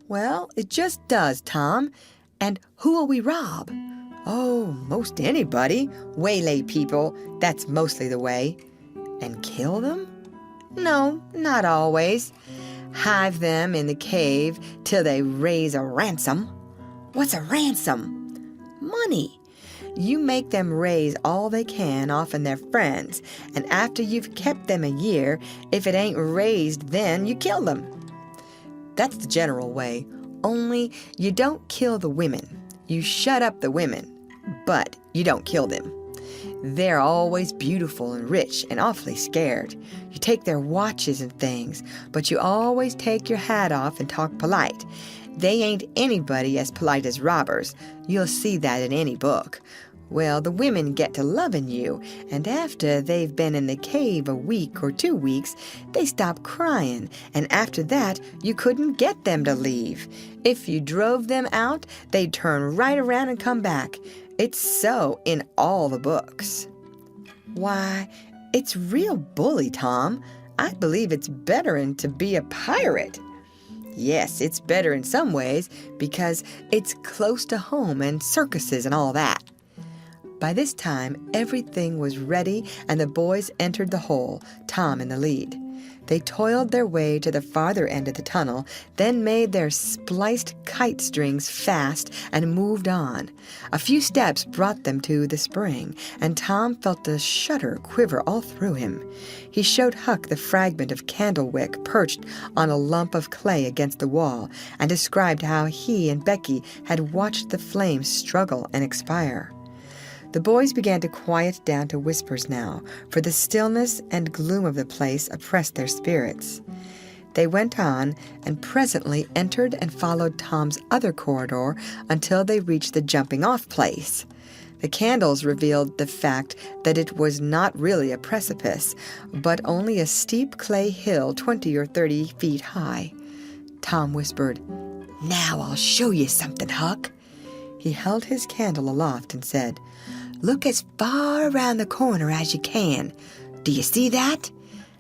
"Well, it just does, Tom. And who'll we rob?" "Oh, most anybody. Waylay people, that's mostly the way." "And kill them?" "No, not always. Hive them in the cave till they raise a ransom." "What's a ransom?" "Money. You make them raise all they can off'n their friends, and after you've kept them a year, if it ain't raised then, you kill them. That's the general way, only you don't kill the women. You shut up the women, but you don't kill them. They're always beautiful and rich and awfully scared. You take their watches and things, but you always take your hat off and talk polite. They ain't anybody as polite as robbers. You'll see that in any book. Well, the women get to loving you, and after they've been in the cave a week or 2 weeks, they stop crying, and after that, you couldn't get them to leave. If you drove them out, they'd turn right around and come back. It's so in all the books." "Why, it's real bully, Tom. I believe it's better'n to be a pirate." "Yes, it's better in some ways, because it's close to home and circuses and all that." By this time, everything was ready, and the boys entered the hole, Tom in the lead. They toiled their way to the farther end of the tunnel, then made their spliced kite strings fast and moved on. A few steps brought them to the spring, and Tom felt a shudder quiver all through him. He showed Huck the fragment of candle wick perched on a lump of clay against the wall, and described how he and Becky had watched the flames struggle and expire. The boys began to quiet down to whispers now, for the stillness and gloom of the place oppressed their spirits. They went on, and presently entered and followed Tom's other corridor until they reached the jumping-off place. The candles revealed the fact that it was not really a precipice, but only a steep clay hill 20 or 30 feet high. Tom whispered, "Now I'll show you something, Huck." He held his candle aloft and said, "Look as far around the corner as you can. Do you see that?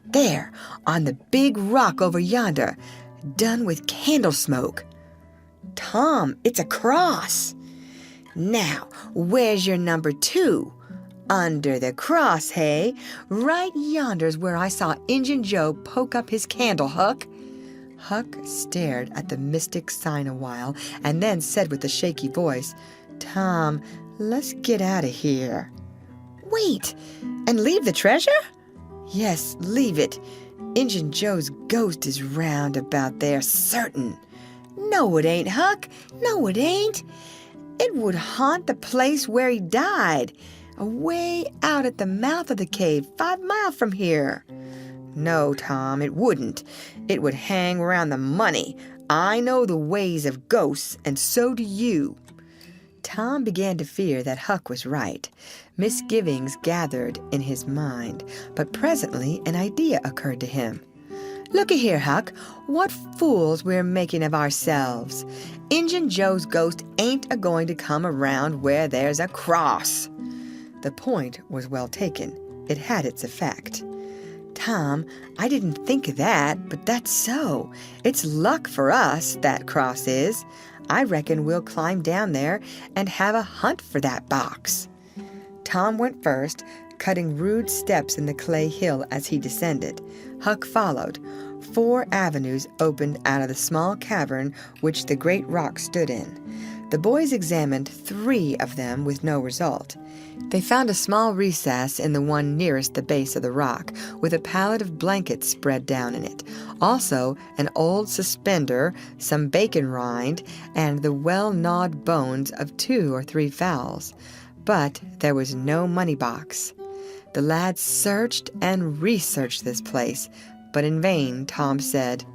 There, on the big rock over yonder, done with candle smoke." "Tom, it's a cross." "Now, where's your number 2? Under the cross, hey? Right yonder's where I saw Injun Joe poke up his candle, Huck." Huck stared at the mystic sign a while, and then said with a shaky voice, "Tom, let's get out of here." "Wait, and leave the treasure?" "Yes, leave it. Injun Joe's ghost is round about there, certain." "No, it ain't, Huck. No, it ain't. It would haunt the place where he died, away out at the mouth of the cave, 5 miles from here." "No, Tom, it wouldn't. It would hang around the money. I know the ways of ghosts, and so do you." Tom began to fear that Huck was right. Misgivings gathered in his mind, but presently an idea occurred to him. "Looky here, Huck, what fools we're making of ourselves. Injun Joe's ghost ain't a-going to come around where there's a cross." The point was well taken. It had its effect. "Tom, I didn't think of that, but that's so. It's luck for us, that cross is. I reckon we'll climb down there and have a hunt for that box." Tom went first, cutting rude steps in the clay hill as he descended. Huck followed. 4 avenues opened out of the small cavern which the great rock stood in. The boys examined 3 of them with no result. They found a small recess in the one nearest the base of the rock, with a pallet of blankets spread down in it. Also, an old suspender, some bacon rind, and the well-gnawed bones of 2 or 3 fowls. But there was no money box. The lads searched and researched this place, but in vain. Tom said,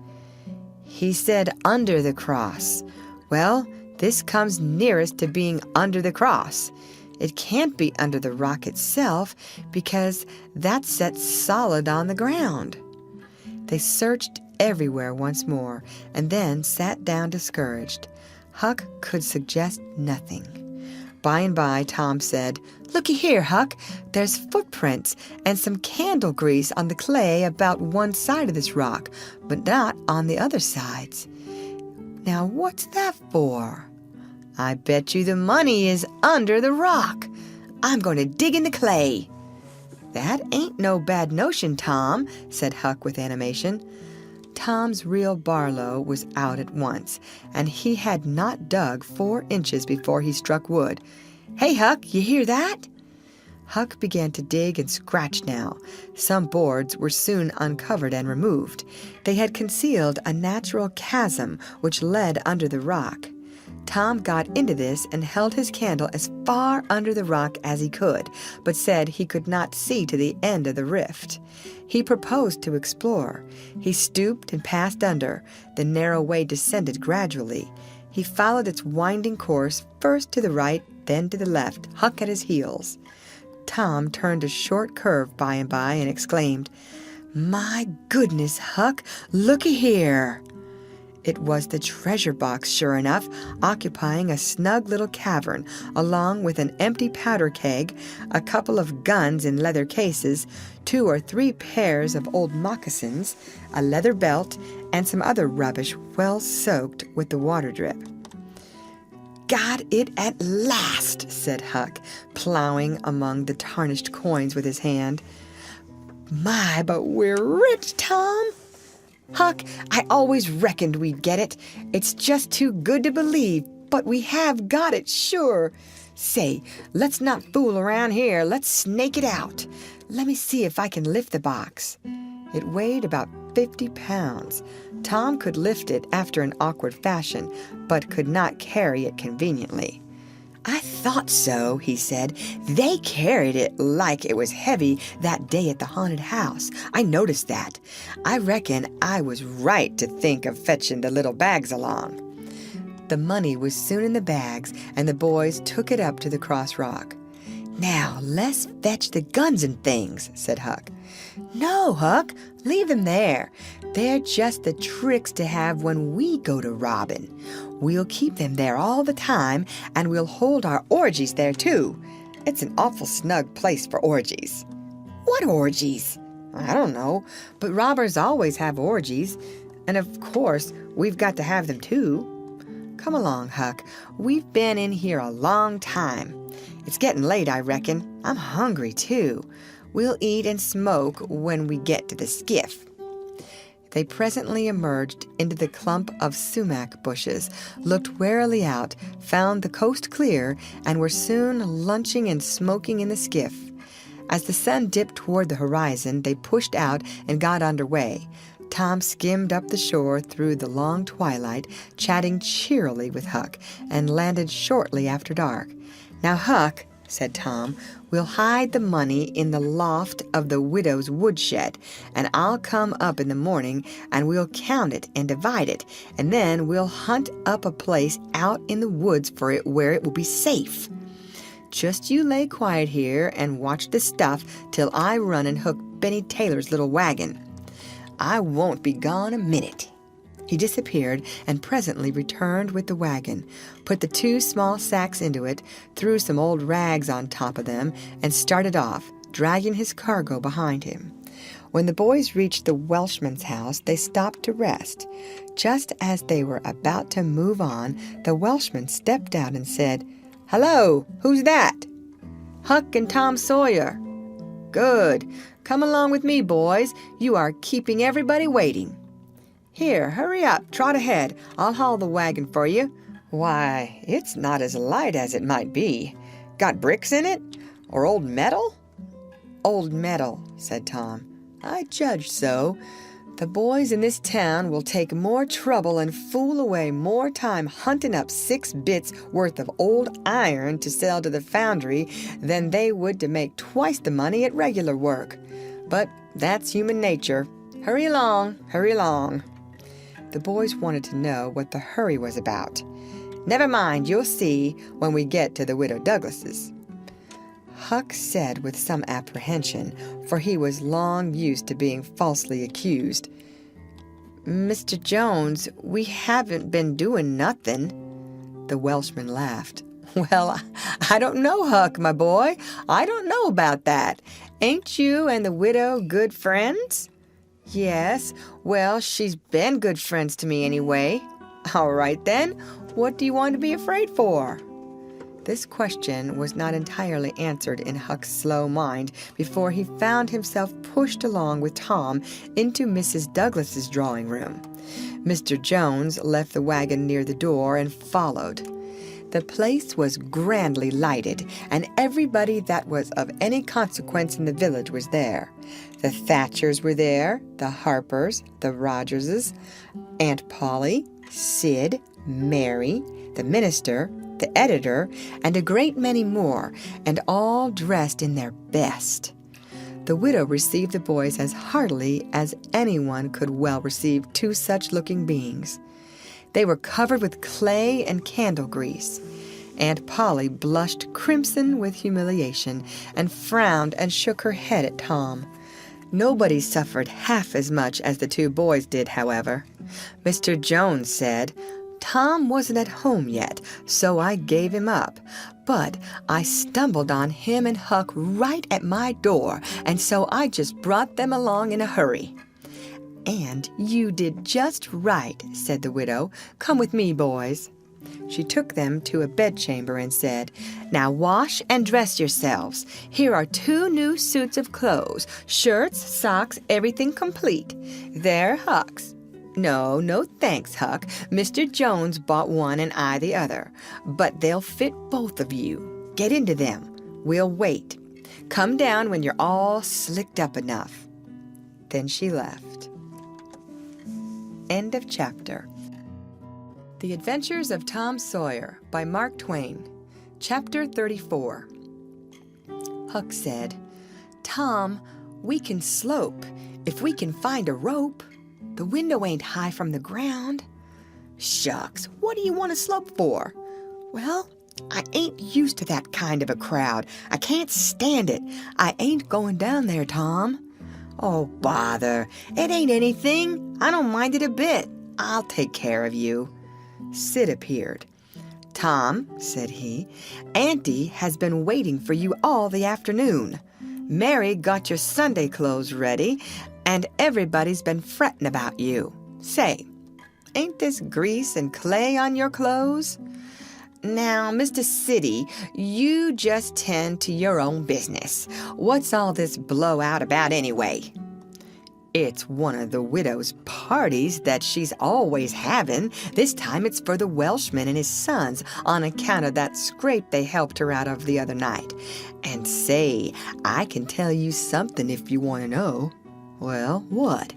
"He said under the cross. Well, this comes nearest to being under the cross. It can't be under the rock itself, because that's set solid on the ground." They searched everywhere once more, and then sat down discouraged. Huck could suggest nothing. By and by, Tom said, "Looky here, Huck. There's footprints and some candle grease on the clay about one side of this rock, but not on the other sides. Now, what's that for? I bet you the money is under the rock. I'm going to dig in the clay." "That ain't no bad notion, Tom," said Huck with animation. Tom's real Barlow was out at once, and he had not dug 4 inches before he struck wood. "Hey, Huck, you hear that?" Huck began to dig and scratch now. Some boards were soon uncovered and removed. They had concealed a natural chasm which led under the rock. Tom got into this and held his candle as far under the rock as he could, but said he could not see to the end of the rift. He proposed to explore. He stooped and passed under. The narrow way descended gradually. He followed its winding course, first to the right, then to the left, Huck at his heels. Tom turned a short curve by and by and exclaimed, "My goodness, Huck, looky here!" It was the treasure box, sure enough, occupying a snug little cavern, along with an empty powder keg, a couple of guns in leather cases, 2 or 3 pairs of old moccasins, a leather belt, and some other rubbish well soaked with the water drip. "Got it at last," said Huck, plowing among the tarnished coins with his hand. "My, but we're rich, Tom!" "Huck, I always reckoned we'd get it. It's just too good to believe, but we have got it, sure. Say, let's not fool around here. Let's snake it out. Let me see if I can lift the box." It weighed about 50 pounds. Tom could lift it after an awkward fashion, but could not carry it conveniently. "I thought so," he said. "They carried it like it was heavy that day at the haunted house. I noticed that. I reckon I was right to think of fetching the little bags along." The money was soon in the bags, and the boys took it up to the cross rock. "Now, let's fetch the guns and things," said Huck. "No, Huck, leave them there. They're just the tricks to have when we go to robbing. We'll keep them there all the time, and we'll hold our orgies there, too. It's an awful snug place for orgies." "What orgies?" "I don't know, but robbers always have orgies, and of course we've got to have them, too. Come along, Huck. We've been in here a long time. It's getting late, I reckon. I'm hungry, too. We'll eat and smoke when we get to the skiff." They presently emerged into the clump of sumac bushes, looked warily out, found the coast clear, and were soon lunching and smoking in the skiff. As the sun dipped toward the horizon, they pushed out and got under way. Tom skimmed up the shore through the long twilight, chatting cheerily with Huck, and landed shortly after dark. "Now, Huck," said Tom, "we'll hide the money in the loft of the widow's woodshed, and I'll come up in the morning, and we'll count it and divide it, and then we'll hunt up a place out in the woods for it where it will be safe. Just you lay quiet here and watch the stuff till I run and hook Benny Taylor's little wagon. I won't be gone a minute." He disappeared and presently returned with the wagon, put the 2 small sacks into it, threw some old rags on top of them, and started off, dragging his cargo behind him. When the boys reached the Welshman's house, they stopped to rest. Just as they were about to move on, the Welshman stepped out and said, "Hello, who's that?" "Huck and Tom Sawyer." Good. Come along with me, boys. You are keeping everybody waiting. Here, hurry up, trot ahead. I'll haul the wagon for you. Why, it's not as light as it might be. Got bricks in it? Or old metal? Old metal, said Tom. I judged so. The boys in this town will take more trouble and fool away more time hunting up 6 bits worth of old iron to sell to the foundry than they would to make twice the money at regular work. But that's human nature. Hurry along, hurry along. The boys wanted to know what the hurry was about. Never mind, you'll see when we get to the Widow Douglas's. Huck said with some apprehension, for he was long used to being falsely accused, Mr. Jones, we haven't been doing nothing. The Welshman laughed. Well, I don't know, Huck, my boy. I don't know about that. Ain't you and the widow good friends? Yes, well, she's been good friends to me anyway. All right, then. What do you want to be afraid for? This question was not entirely answered in Huck's slow mind before he found himself pushed along with Tom into Mrs. Douglas's drawing room. Mr. Jones left the wagon near the door and followed. The place was grandly lighted, and everybody that was of any consequence in the village was there. The Thatchers were there, the Harpers, the Rogerses, Aunt Polly, Sid, Mary, the minister, the editor, and a great many more, and all dressed in their best. The widow received the boys as heartily as anyone could well receive 2 such-looking beings. They were covered with clay and candle grease. Aunt Polly blushed crimson with humiliation, and frowned and shook her head at Tom. Nobody suffered half as much as the 2 boys did, however. Mr. Jones said, Tom wasn't at home yet, so I gave him up. But I stumbled on him and Huck right at my door, and so I just brought them along in a hurry. And you did just right, said the widow. Come with me, boys. She took them to a bedchamber and said, Now wash and dress yourselves. Here are 2 new suits of clothes, shirts, socks, everything complete. They're Huck's. No thanks, Huck. Mr. Jones bought one and I the other. But they'll fit both of you. Get into them. We'll wait. Come down when you're all slicked up enough. Then she left. End of chapter. The Adventures of Tom Sawyer by Mark Twain. Chapter 34. Huck said, Tom, we can slope if we can find a rope. The window ain't high from the ground. Shucks, what do you want to slope for? Well, I ain't used to that kind of a crowd. I can't stand it. I ain't going down there, Tom. Oh, bother. It ain't anything. I don't mind it a bit. I'll take care of you. Sid appeared. Tom, said he, Auntie has been waiting for you all the afternoon. Mary got your Sunday clothes ready, and everybody's been fretting about you. Say, ain't this grease and clay on your clothes? Now, Mr. Siddy, you just tend to your own business. What's all this blowout about anyway? It's one of the widow's parties that she's always having. This time it's for the Welshman and his sons on account of that scrape they helped her out of the other night. And say, I can tell you something if you want to know. Well, what?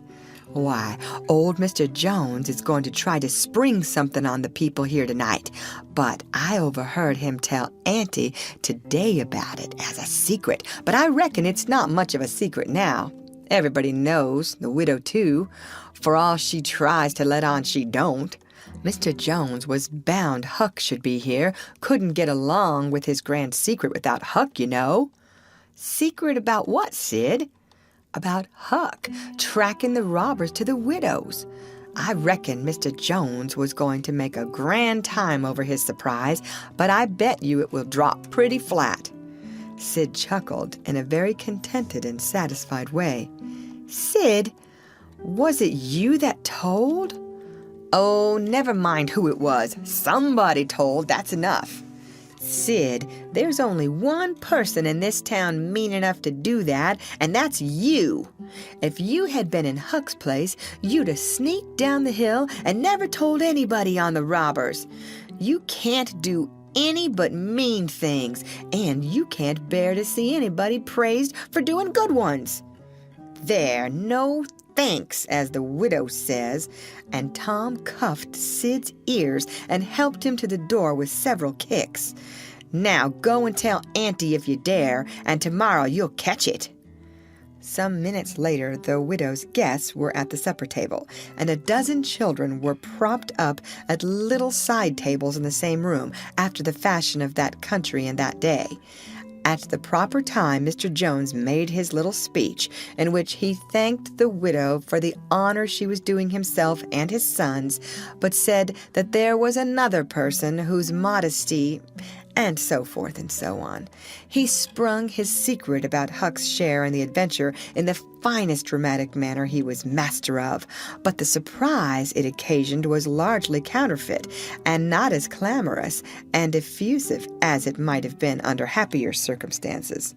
Why, old Mr. Jones is going to try to spring something on the people here tonight, but I overheard him tell Auntie today about it as a secret, but I reckon it's not much of a secret now. Everybody knows, the widow too, for all she tries to let on she don't. Mr. Jones was bound Huck should be here, couldn't get along with his grand secret without Huck, you know. Secret about what, Sid? About Huck tracking the robbers to the widow's. I reckon Mr. Jones was going to make a grand time over his surprise, but I bet you it will drop pretty flat. Sid chuckled in a very contented and satisfied way. Sid, was it you that told? Oh, never mind who it was. Somebody told, that's enough. Sid, there's only one person in this town mean enough to do that, and that's you. If you had been in Huck's place, you'd have sneaked down the hill and never told anybody on the robbers. You can't do any but mean things, and you can't bear to see anybody praised for doing good ones. There, no thanks, as the widow says, and Tom cuffed Sid's ears and helped him to the door with several kicks. Now go and tell Auntie if you dare, and tomorrow you'll catch it. Some minutes later, the widow's guests were at the supper table, and a dozen children were propped up at little side tables in the same room, after the fashion of that country and that day. At the proper time, Mr. Jones made his little speech, in which he thanked the widow for the honor she was doing himself and his sons, but said that there was another person whose modesty, and so forth and so on. He sprung his secret about Huck's share in the adventure in the finest dramatic manner he was master of, but the surprise it occasioned was largely counterfeit, and not as clamorous and effusive as it might have been under happier circumstances.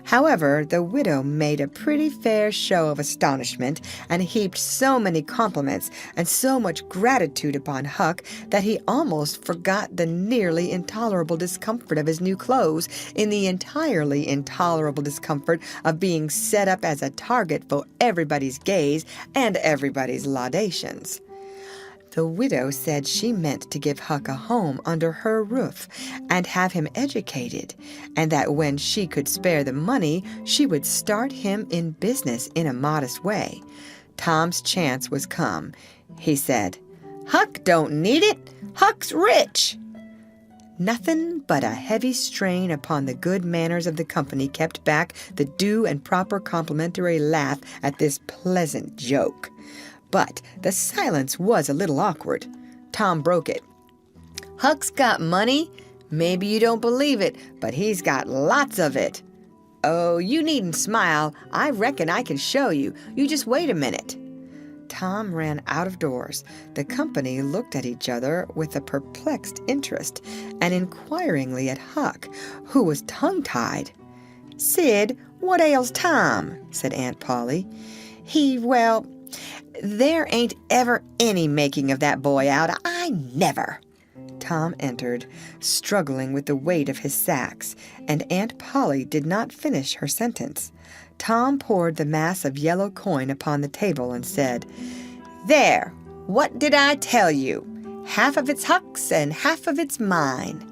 However, the widow made a pretty fair show of astonishment, and heaped so many compliments and so much gratitude upon Huck that he almost forgot the nearly intolerable discomfort of his new clothes in the entirely intolerable discomfort of being set up as a target for everybody's gaze and everybody's laudations. The widow said she meant to give Huck a home under her roof and have him educated, and that when she could spare the money, she would start him in business in a modest way. Tom's chance was come. He said, "Huck don't need it. Huck's rich." Nothing but a heavy strain upon the good manners of the company kept back the due and proper complimentary laugh at this pleasant joke. But the silence was a little awkward. Tom broke it. "Huck's got money. Maybe you don't believe it, but he's got lots of it." "Oh, you needn't smile. I reckon I can show you. You just wait a minute." Tom ran out of doors. The company looked at each other with a perplexed interest, and inquiringly at Huck, who was tongue-tied. "Sid, what ails Tom?" said Aunt Polly. Well, there ain't ever any making of that boy out. I never." Tom entered, struggling with the weight of his sacks, and Aunt Polly did not finish her sentence. Tom poured the mass of yellow coin upon the table and said, "There, what did I tell you? Half of it's Huck's and half of it's mine."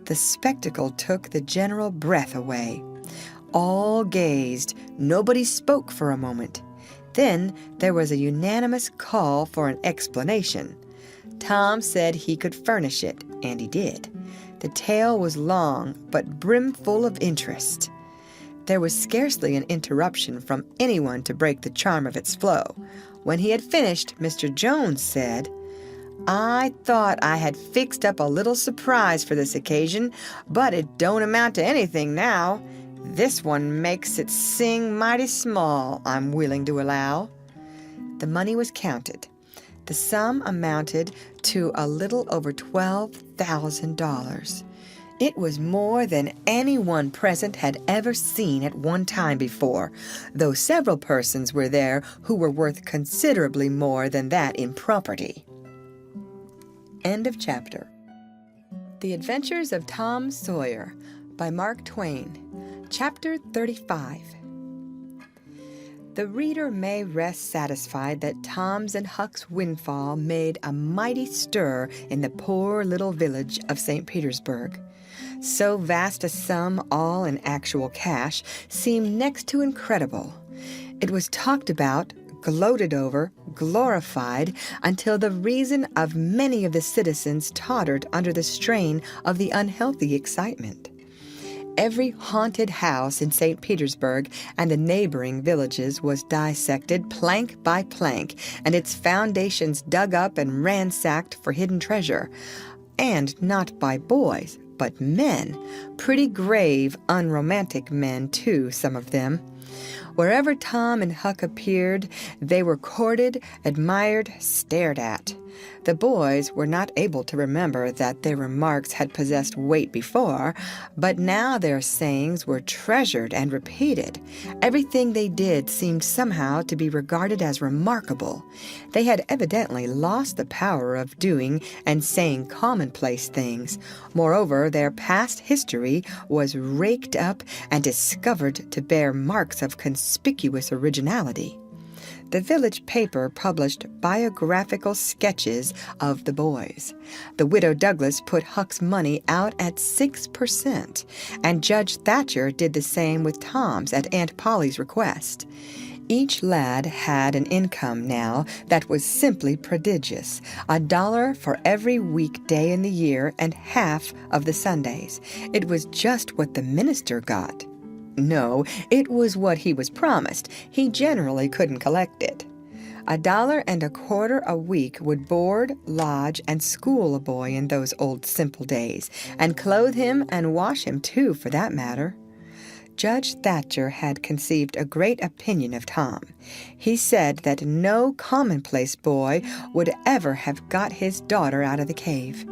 The spectacle took the general breath away. All gazed. Nobody spoke for a moment. Then there was a unanimous call for an explanation. Tom said he could furnish it, and he did. The tale was long, but brimful of interest. There was scarcely an interruption from anyone to break the charm of its flow. When he had finished, Mr. Jones said, "I thought I had fixed up a little surprise for this occasion, but it don't amount to anything now. This one makes it sing mighty small, I'm willing to allow." The money was counted. The sum amounted to a little over $12,000. It was more than anyone present had ever seen at one time before, though several persons were there who were worth considerably more than that in property. End of chapter. The Adventures of Tom Sawyer by Mark Twain. Chapter 35. The reader may rest satisfied that Tom's and Huck's windfall made a mighty stir in the poor little village of St. Petersburg. So vast a sum, all in actual cash, seemed next to incredible. It was talked about, gloated over, glorified, until the reason of many of the citizens tottered under the strain of the unhealthy excitement. Every haunted house in St. Petersburg and the neighboring villages was dissected plank by plank, and its foundations dug up and ransacked for hidden treasure. And not by boys, but men. Pretty grave, unromantic men, too, some of them. Wherever Tom and Huck appeared, they were courted, admired, stared at. The boys were not able to remember that their remarks had possessed weight before, but now their sayings were treasured and repeated. Everything they did seemed somehow to be regarded as remarkable. They had evidently lost the power of doing and saying commonplace things. Moreover, their past history was raked up and discovered to bear marks of conspicuous originality. The village paper published biographical sketches of the boys. The widow Douglas put Huck's money out at 6%, and Judge Thatcher did the same with Tom's at Aunt Polly's request. Each lad had an income now that was simply prodigious, $1 for every weekday in the year and half of the Sundays. It was just what the minister got. No, it was what he was promised. He generally couldn't collect it. $1.25 a week would board, lodge, and school a boy in those old simple days, and clothe him and wash him too, for that matter. Judge Thatcher had conceived a great opinion of Tom. He said that no commonplace boy would ever have got his daughter out of the cave.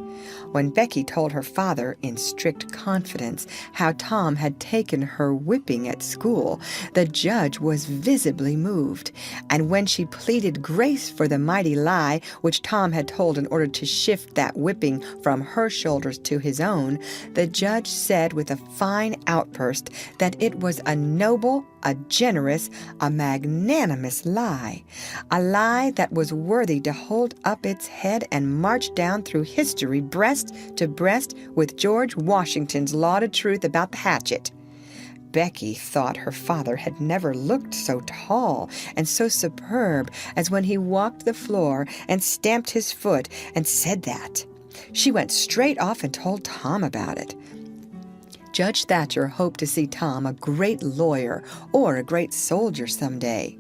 When Becky told her father, in strict confidence, how Tom had taken her whipping at school, the judge was visibly moved, and when she pleaded grace for the mighty lie which Tom had told in order to shift that whipping from her shoulders to his own, the judge said with a fine outburst that it was a noble, a generous, a magnanimous lie, a lie that was worthy to hold up its head and march down through history breast to breast with George Washington's lauded truth about the hatchet. Becky thought her father had never looked so tall and so superb as when he walked the floor and stamped his foot and said that. She went straight off and told Tom about it. Judge Thatcher hoped to see Tom a great lawyer or a great soldier someday.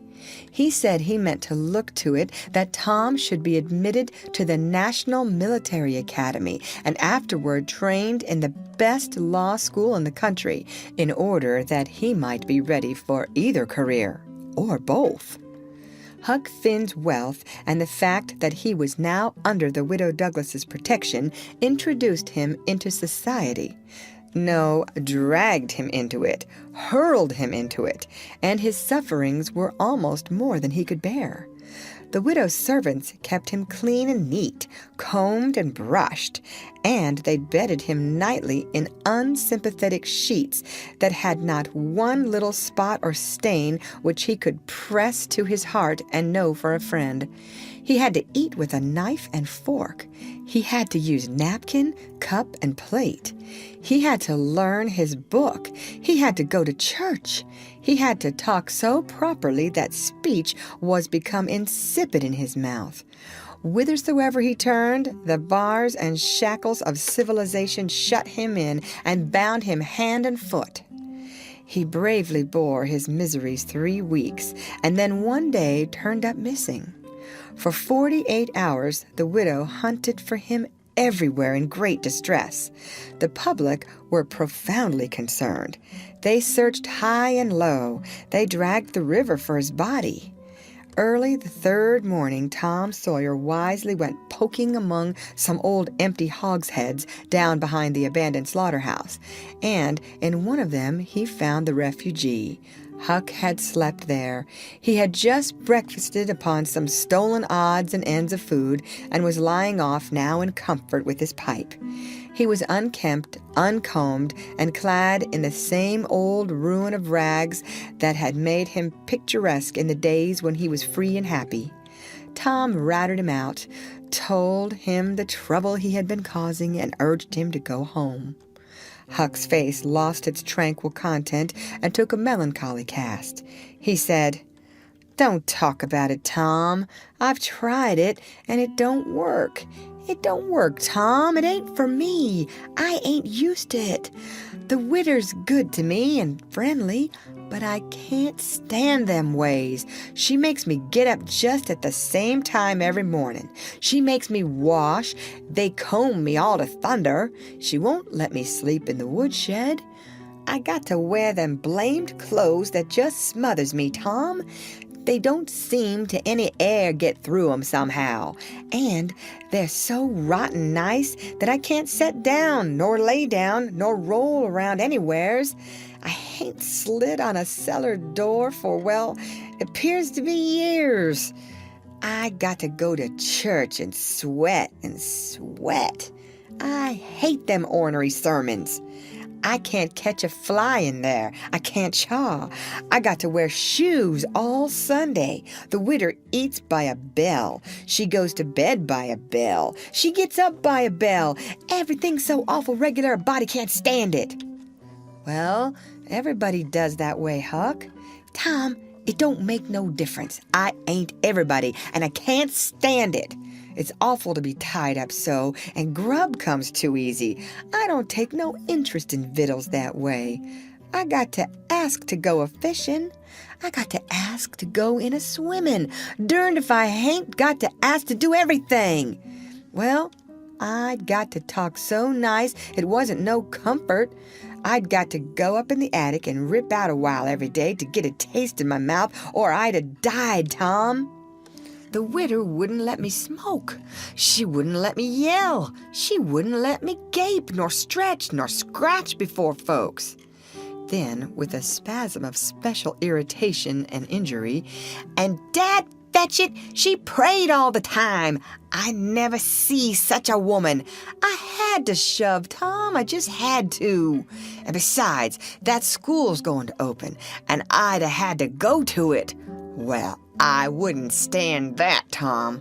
He said he meant to look to it that Tom should be admitted to the National Military Academy and afterward trained in the best law school in the country in order that he might be ready for either career, or both. Huck Finn's wealth and the fact that he was now under the widow Douglas's protection introduced him into society. No, dragged him into it, hurled him into it, and his sufferings were almost more than he could bear. The widow's servants kept him clean and neat, combed and brushed, and they bedded him nightly in unsympathetic sheets that had not one little spot or stain which he could press to his heart and know for a friend. He had to eat with a knife and fork. He had to use napkin, cup, and plate. He had to learn his book. He had to go to church. He had to talk so properly that speech was become insipid in his mouth. Whithersoever he turned, the bars and shackles of civilization shut him in and bound him hand and foot. He bravely bore his miseries 3 weeks, and then one day turned up missing. For 48 hours the widow hunted for him everywhere in great distress. The public were profoundly concerned. They searched high and low. They dragged the river for his body. Early the 3rd morning, Tom Sawyer wisely went poking among some old empty hogsheads down behind the abandoned slaughterhouse, and in one of them he found the refugee. Huck had slept there. He had just breakfasted upon some stolen odds and ends of food and was lying off now in comfort with his pipe. He was unkempt, uncombed, and clad in the same old ruin of rags that had made him picturesque in the days when he was free and happy. Tom routed him out, told him the trouble he had been causing, and urged him to go home. Huck's face lost its tranquil content and took a melancholy cast. He said, "Don't talk about it, Tom. I've tried it, and it don't work. It don't work, Tom. It ain't for me. I ain't used to it. The widder's good to me and friendly, but I can't stand them ways. She makes me get up just at the same time every morning. She makes me wash. They comb me all to thunder. She won't let me sleep in the woodshed. I got to wear them blamed clothes that just smothers me, Tom. They don't seem to any air get through 'em somehow. And they're so rotten nice that I can't set down, nor lay down, nor roll around anywheres. I hain't slid on a cellar door for, well, it appears to be years. I got to go to church and sweat and sweat. I hate them ornery sermons. I can't catch a fly in there. I can't chaw. I got to wear shoes all Sunday. The widder eats by a bell. She goes to bed by a bell. She gets up by a bell. Everything's so awful regular a body can't stand it. Well, everybody does that way, Huck. Tom, it don't make no difference. I ain't everybody, and I can't stand it. It's awful to be tied up so, and grub comes too easy. I don't take no interest in victuals that way. I got to ask to go a-fishing. I got to ask to go in a-swimming. Derned if I hain't got to ask to do everything. Well, I'd got to talk so nice it wasn't no comfort. I'd got to go up in the attic and rip out a while every day to get a taste in my mouth, or I'd have died, Tom. The widder wouldn't let me smoke. She wouldn't let me yell. She wouldn't let me gape, nor stretch, nor scratch before folks. Then, with a spasm of special irritation and injury, and Dad fetch it, she prayed all the time. I never see such a woman. I had to shove, Tom. I just had to. And besides, that school's going to open, and I'd have had to go to it. Well, I wouldn't stand that, Tom.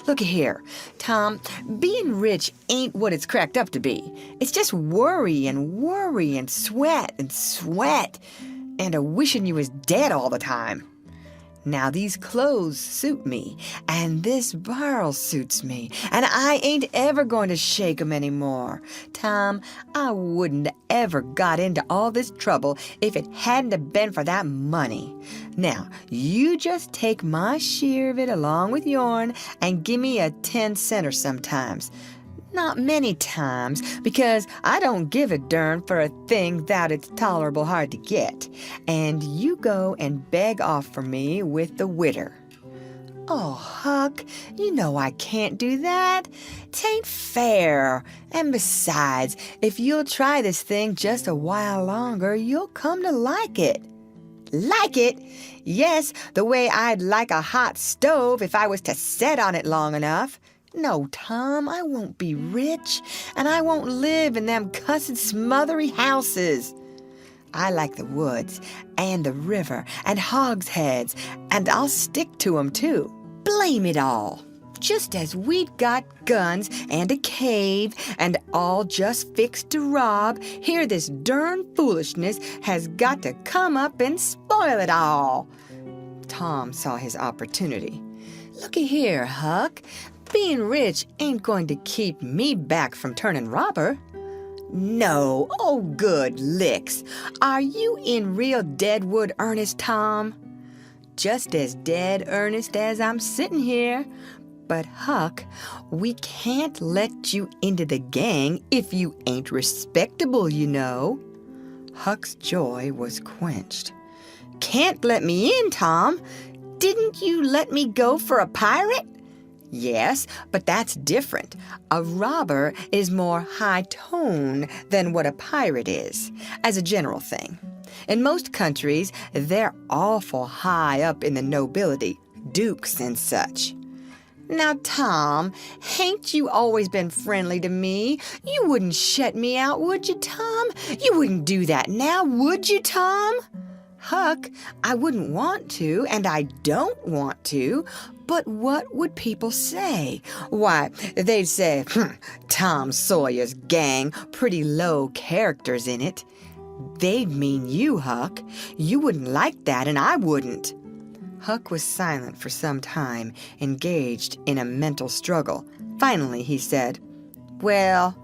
Look here, Tom, being rich ain't what it's cracked up to be. It's just worry and sweat, and a wishing you was dead all the time. Now these clothes suit me, and this barrel suits me, and I ain't ever going to shake 'em anymore. Tom, I wouldn't ever got into all this trouble if it hadn't have been for that money. Now, you just take my share of it along with yourn and give me a 10-center sometimes. Not many times, because I don't give a dern for a thing that it's tolerable hard to get. And you go and beg off for me with the widder. Oh, Huck, you know I can't do that. 'Tain't fair. And besides, if you'll try this thing just a while longer, you'll come to like it. Like it? Yes, the way I'd like a hot stove if I was to set on it long enough. No, Tom, I won't be rich, and I won't live in them cussed smothery houses. I like the woods, and the river, and hogsheads, and I'll stick to 'em too. Blame it all. Just as we'd got guns and a cave, and all just fixed to rob, here this darn foolishness has got to come up and spoil it all. Tom saw his opportunity. Looky here, Huck. Being rich ain't going to keep me back from turning robber. No, oh good licks. Are you in real deadwood earnest, Tom? Just as dead earnest as I'm sitting here. But Huck, we can't let you into the gang if you ain't respectable, you know. Huck's joy was quenched. Can't let me in, Tom? Didn't you let me go for a pirate? Yes, but that's different. A robber is more high tone than what a pirate is, as a general thing. In most countries, they're awful high up in the nobility, dukes and such. Now, Tom, hain't you always been friendly to me? You wouldn't shut me out, would you, Tom? You wouldn't do that now, would you, Tom? Huck, I wouldn't want to, and I don't want to, but what would people say? Why, they'd say, Tom Sawyer's gang, pretty low characters in it. They'd mean you, Huck. You wouldn't like that, and I wouldn't. Huck was silent for some time, engaged in a mental struggle. Finally, he said, Well,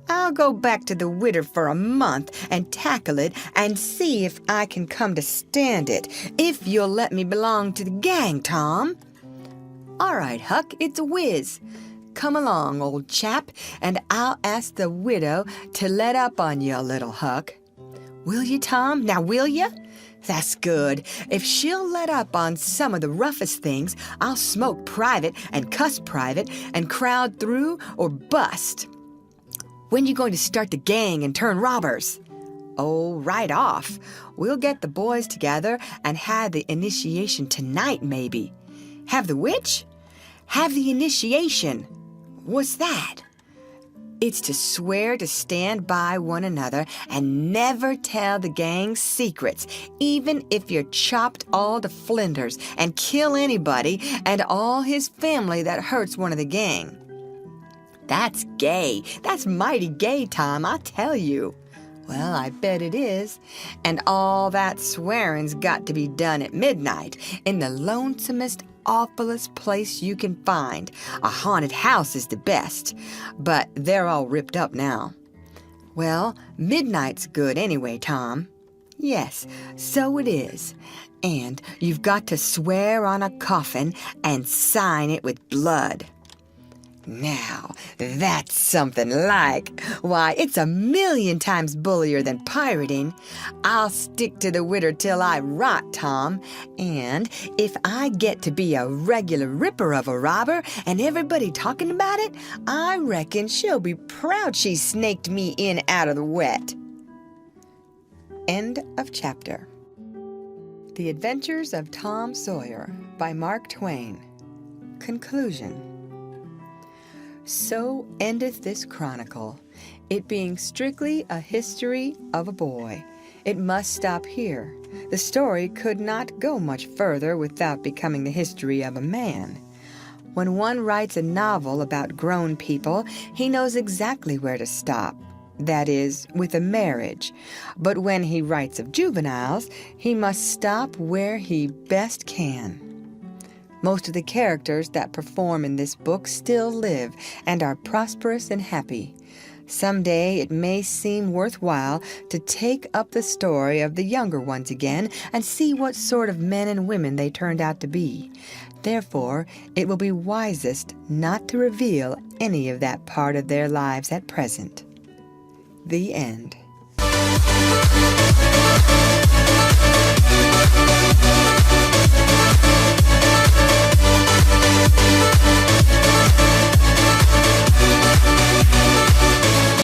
I'll go back to the widder for a month and tackle it and see if I can come to stand it, if you'll let me belong to the gang, Tom. All right, Huck, it's a whiz. Come along, old chap, and I'll ask the widow to let up on you a little, Huck. Will you, Tom? Now, will you? That's good. If she'll let up on some of the roughest things, I'll smoke private and cuss private and crowd through or bust. When you going to start the gang and turn robbers? Oh, right off. We'll get the boys together and have the initiation tonight, maybe. Have the which? Have the initiation. What's that? It's to swear to stand by one another and never tell the gang's secrets, even if you're chopped all to flinders, and kill anybody and all his family that hurts one of the gang. That's gay. That's mighty gay, Tom, I tell you. Well, I bet it is. And all that swearing's got to be done at midnight in the lonesomest, awfulest place you can find. A haunted house is the best, but they're all ripped up now. Well, midnight's good anyway, Tom. Yes, so it is. And you've got to swear on a coffin and sign it with blood. Now, that's something like. Why, it's 1,000,000 times bullier than pirating. I'll stick to the widder till I rot, Tom. And if I get to be a regular ripper of a robber and everybody talking about it, I reckon she'll be proud she snaked me in out of the wet. End of chapter. The Adventures of Tom Sawyer by Mark Twain. Conclusion. So endeth this chronicle, it being strictly a history of a boy. It must stop here. The story could not go much further without becoming the history of a man. When one writes a novel about grown people, he knows exactly where to stop. That is, with a marriage. But when he writes of juveniles, he must stop where he best can. Most of the characters that perform in this book still live and are prosperous and happy. Someday it may seem worthwhile to take up the story of the younger ones again and see what sort of men and women they turned out to be. Therefore, it will be wisest not to reveal any of that part of their lives at present. The end.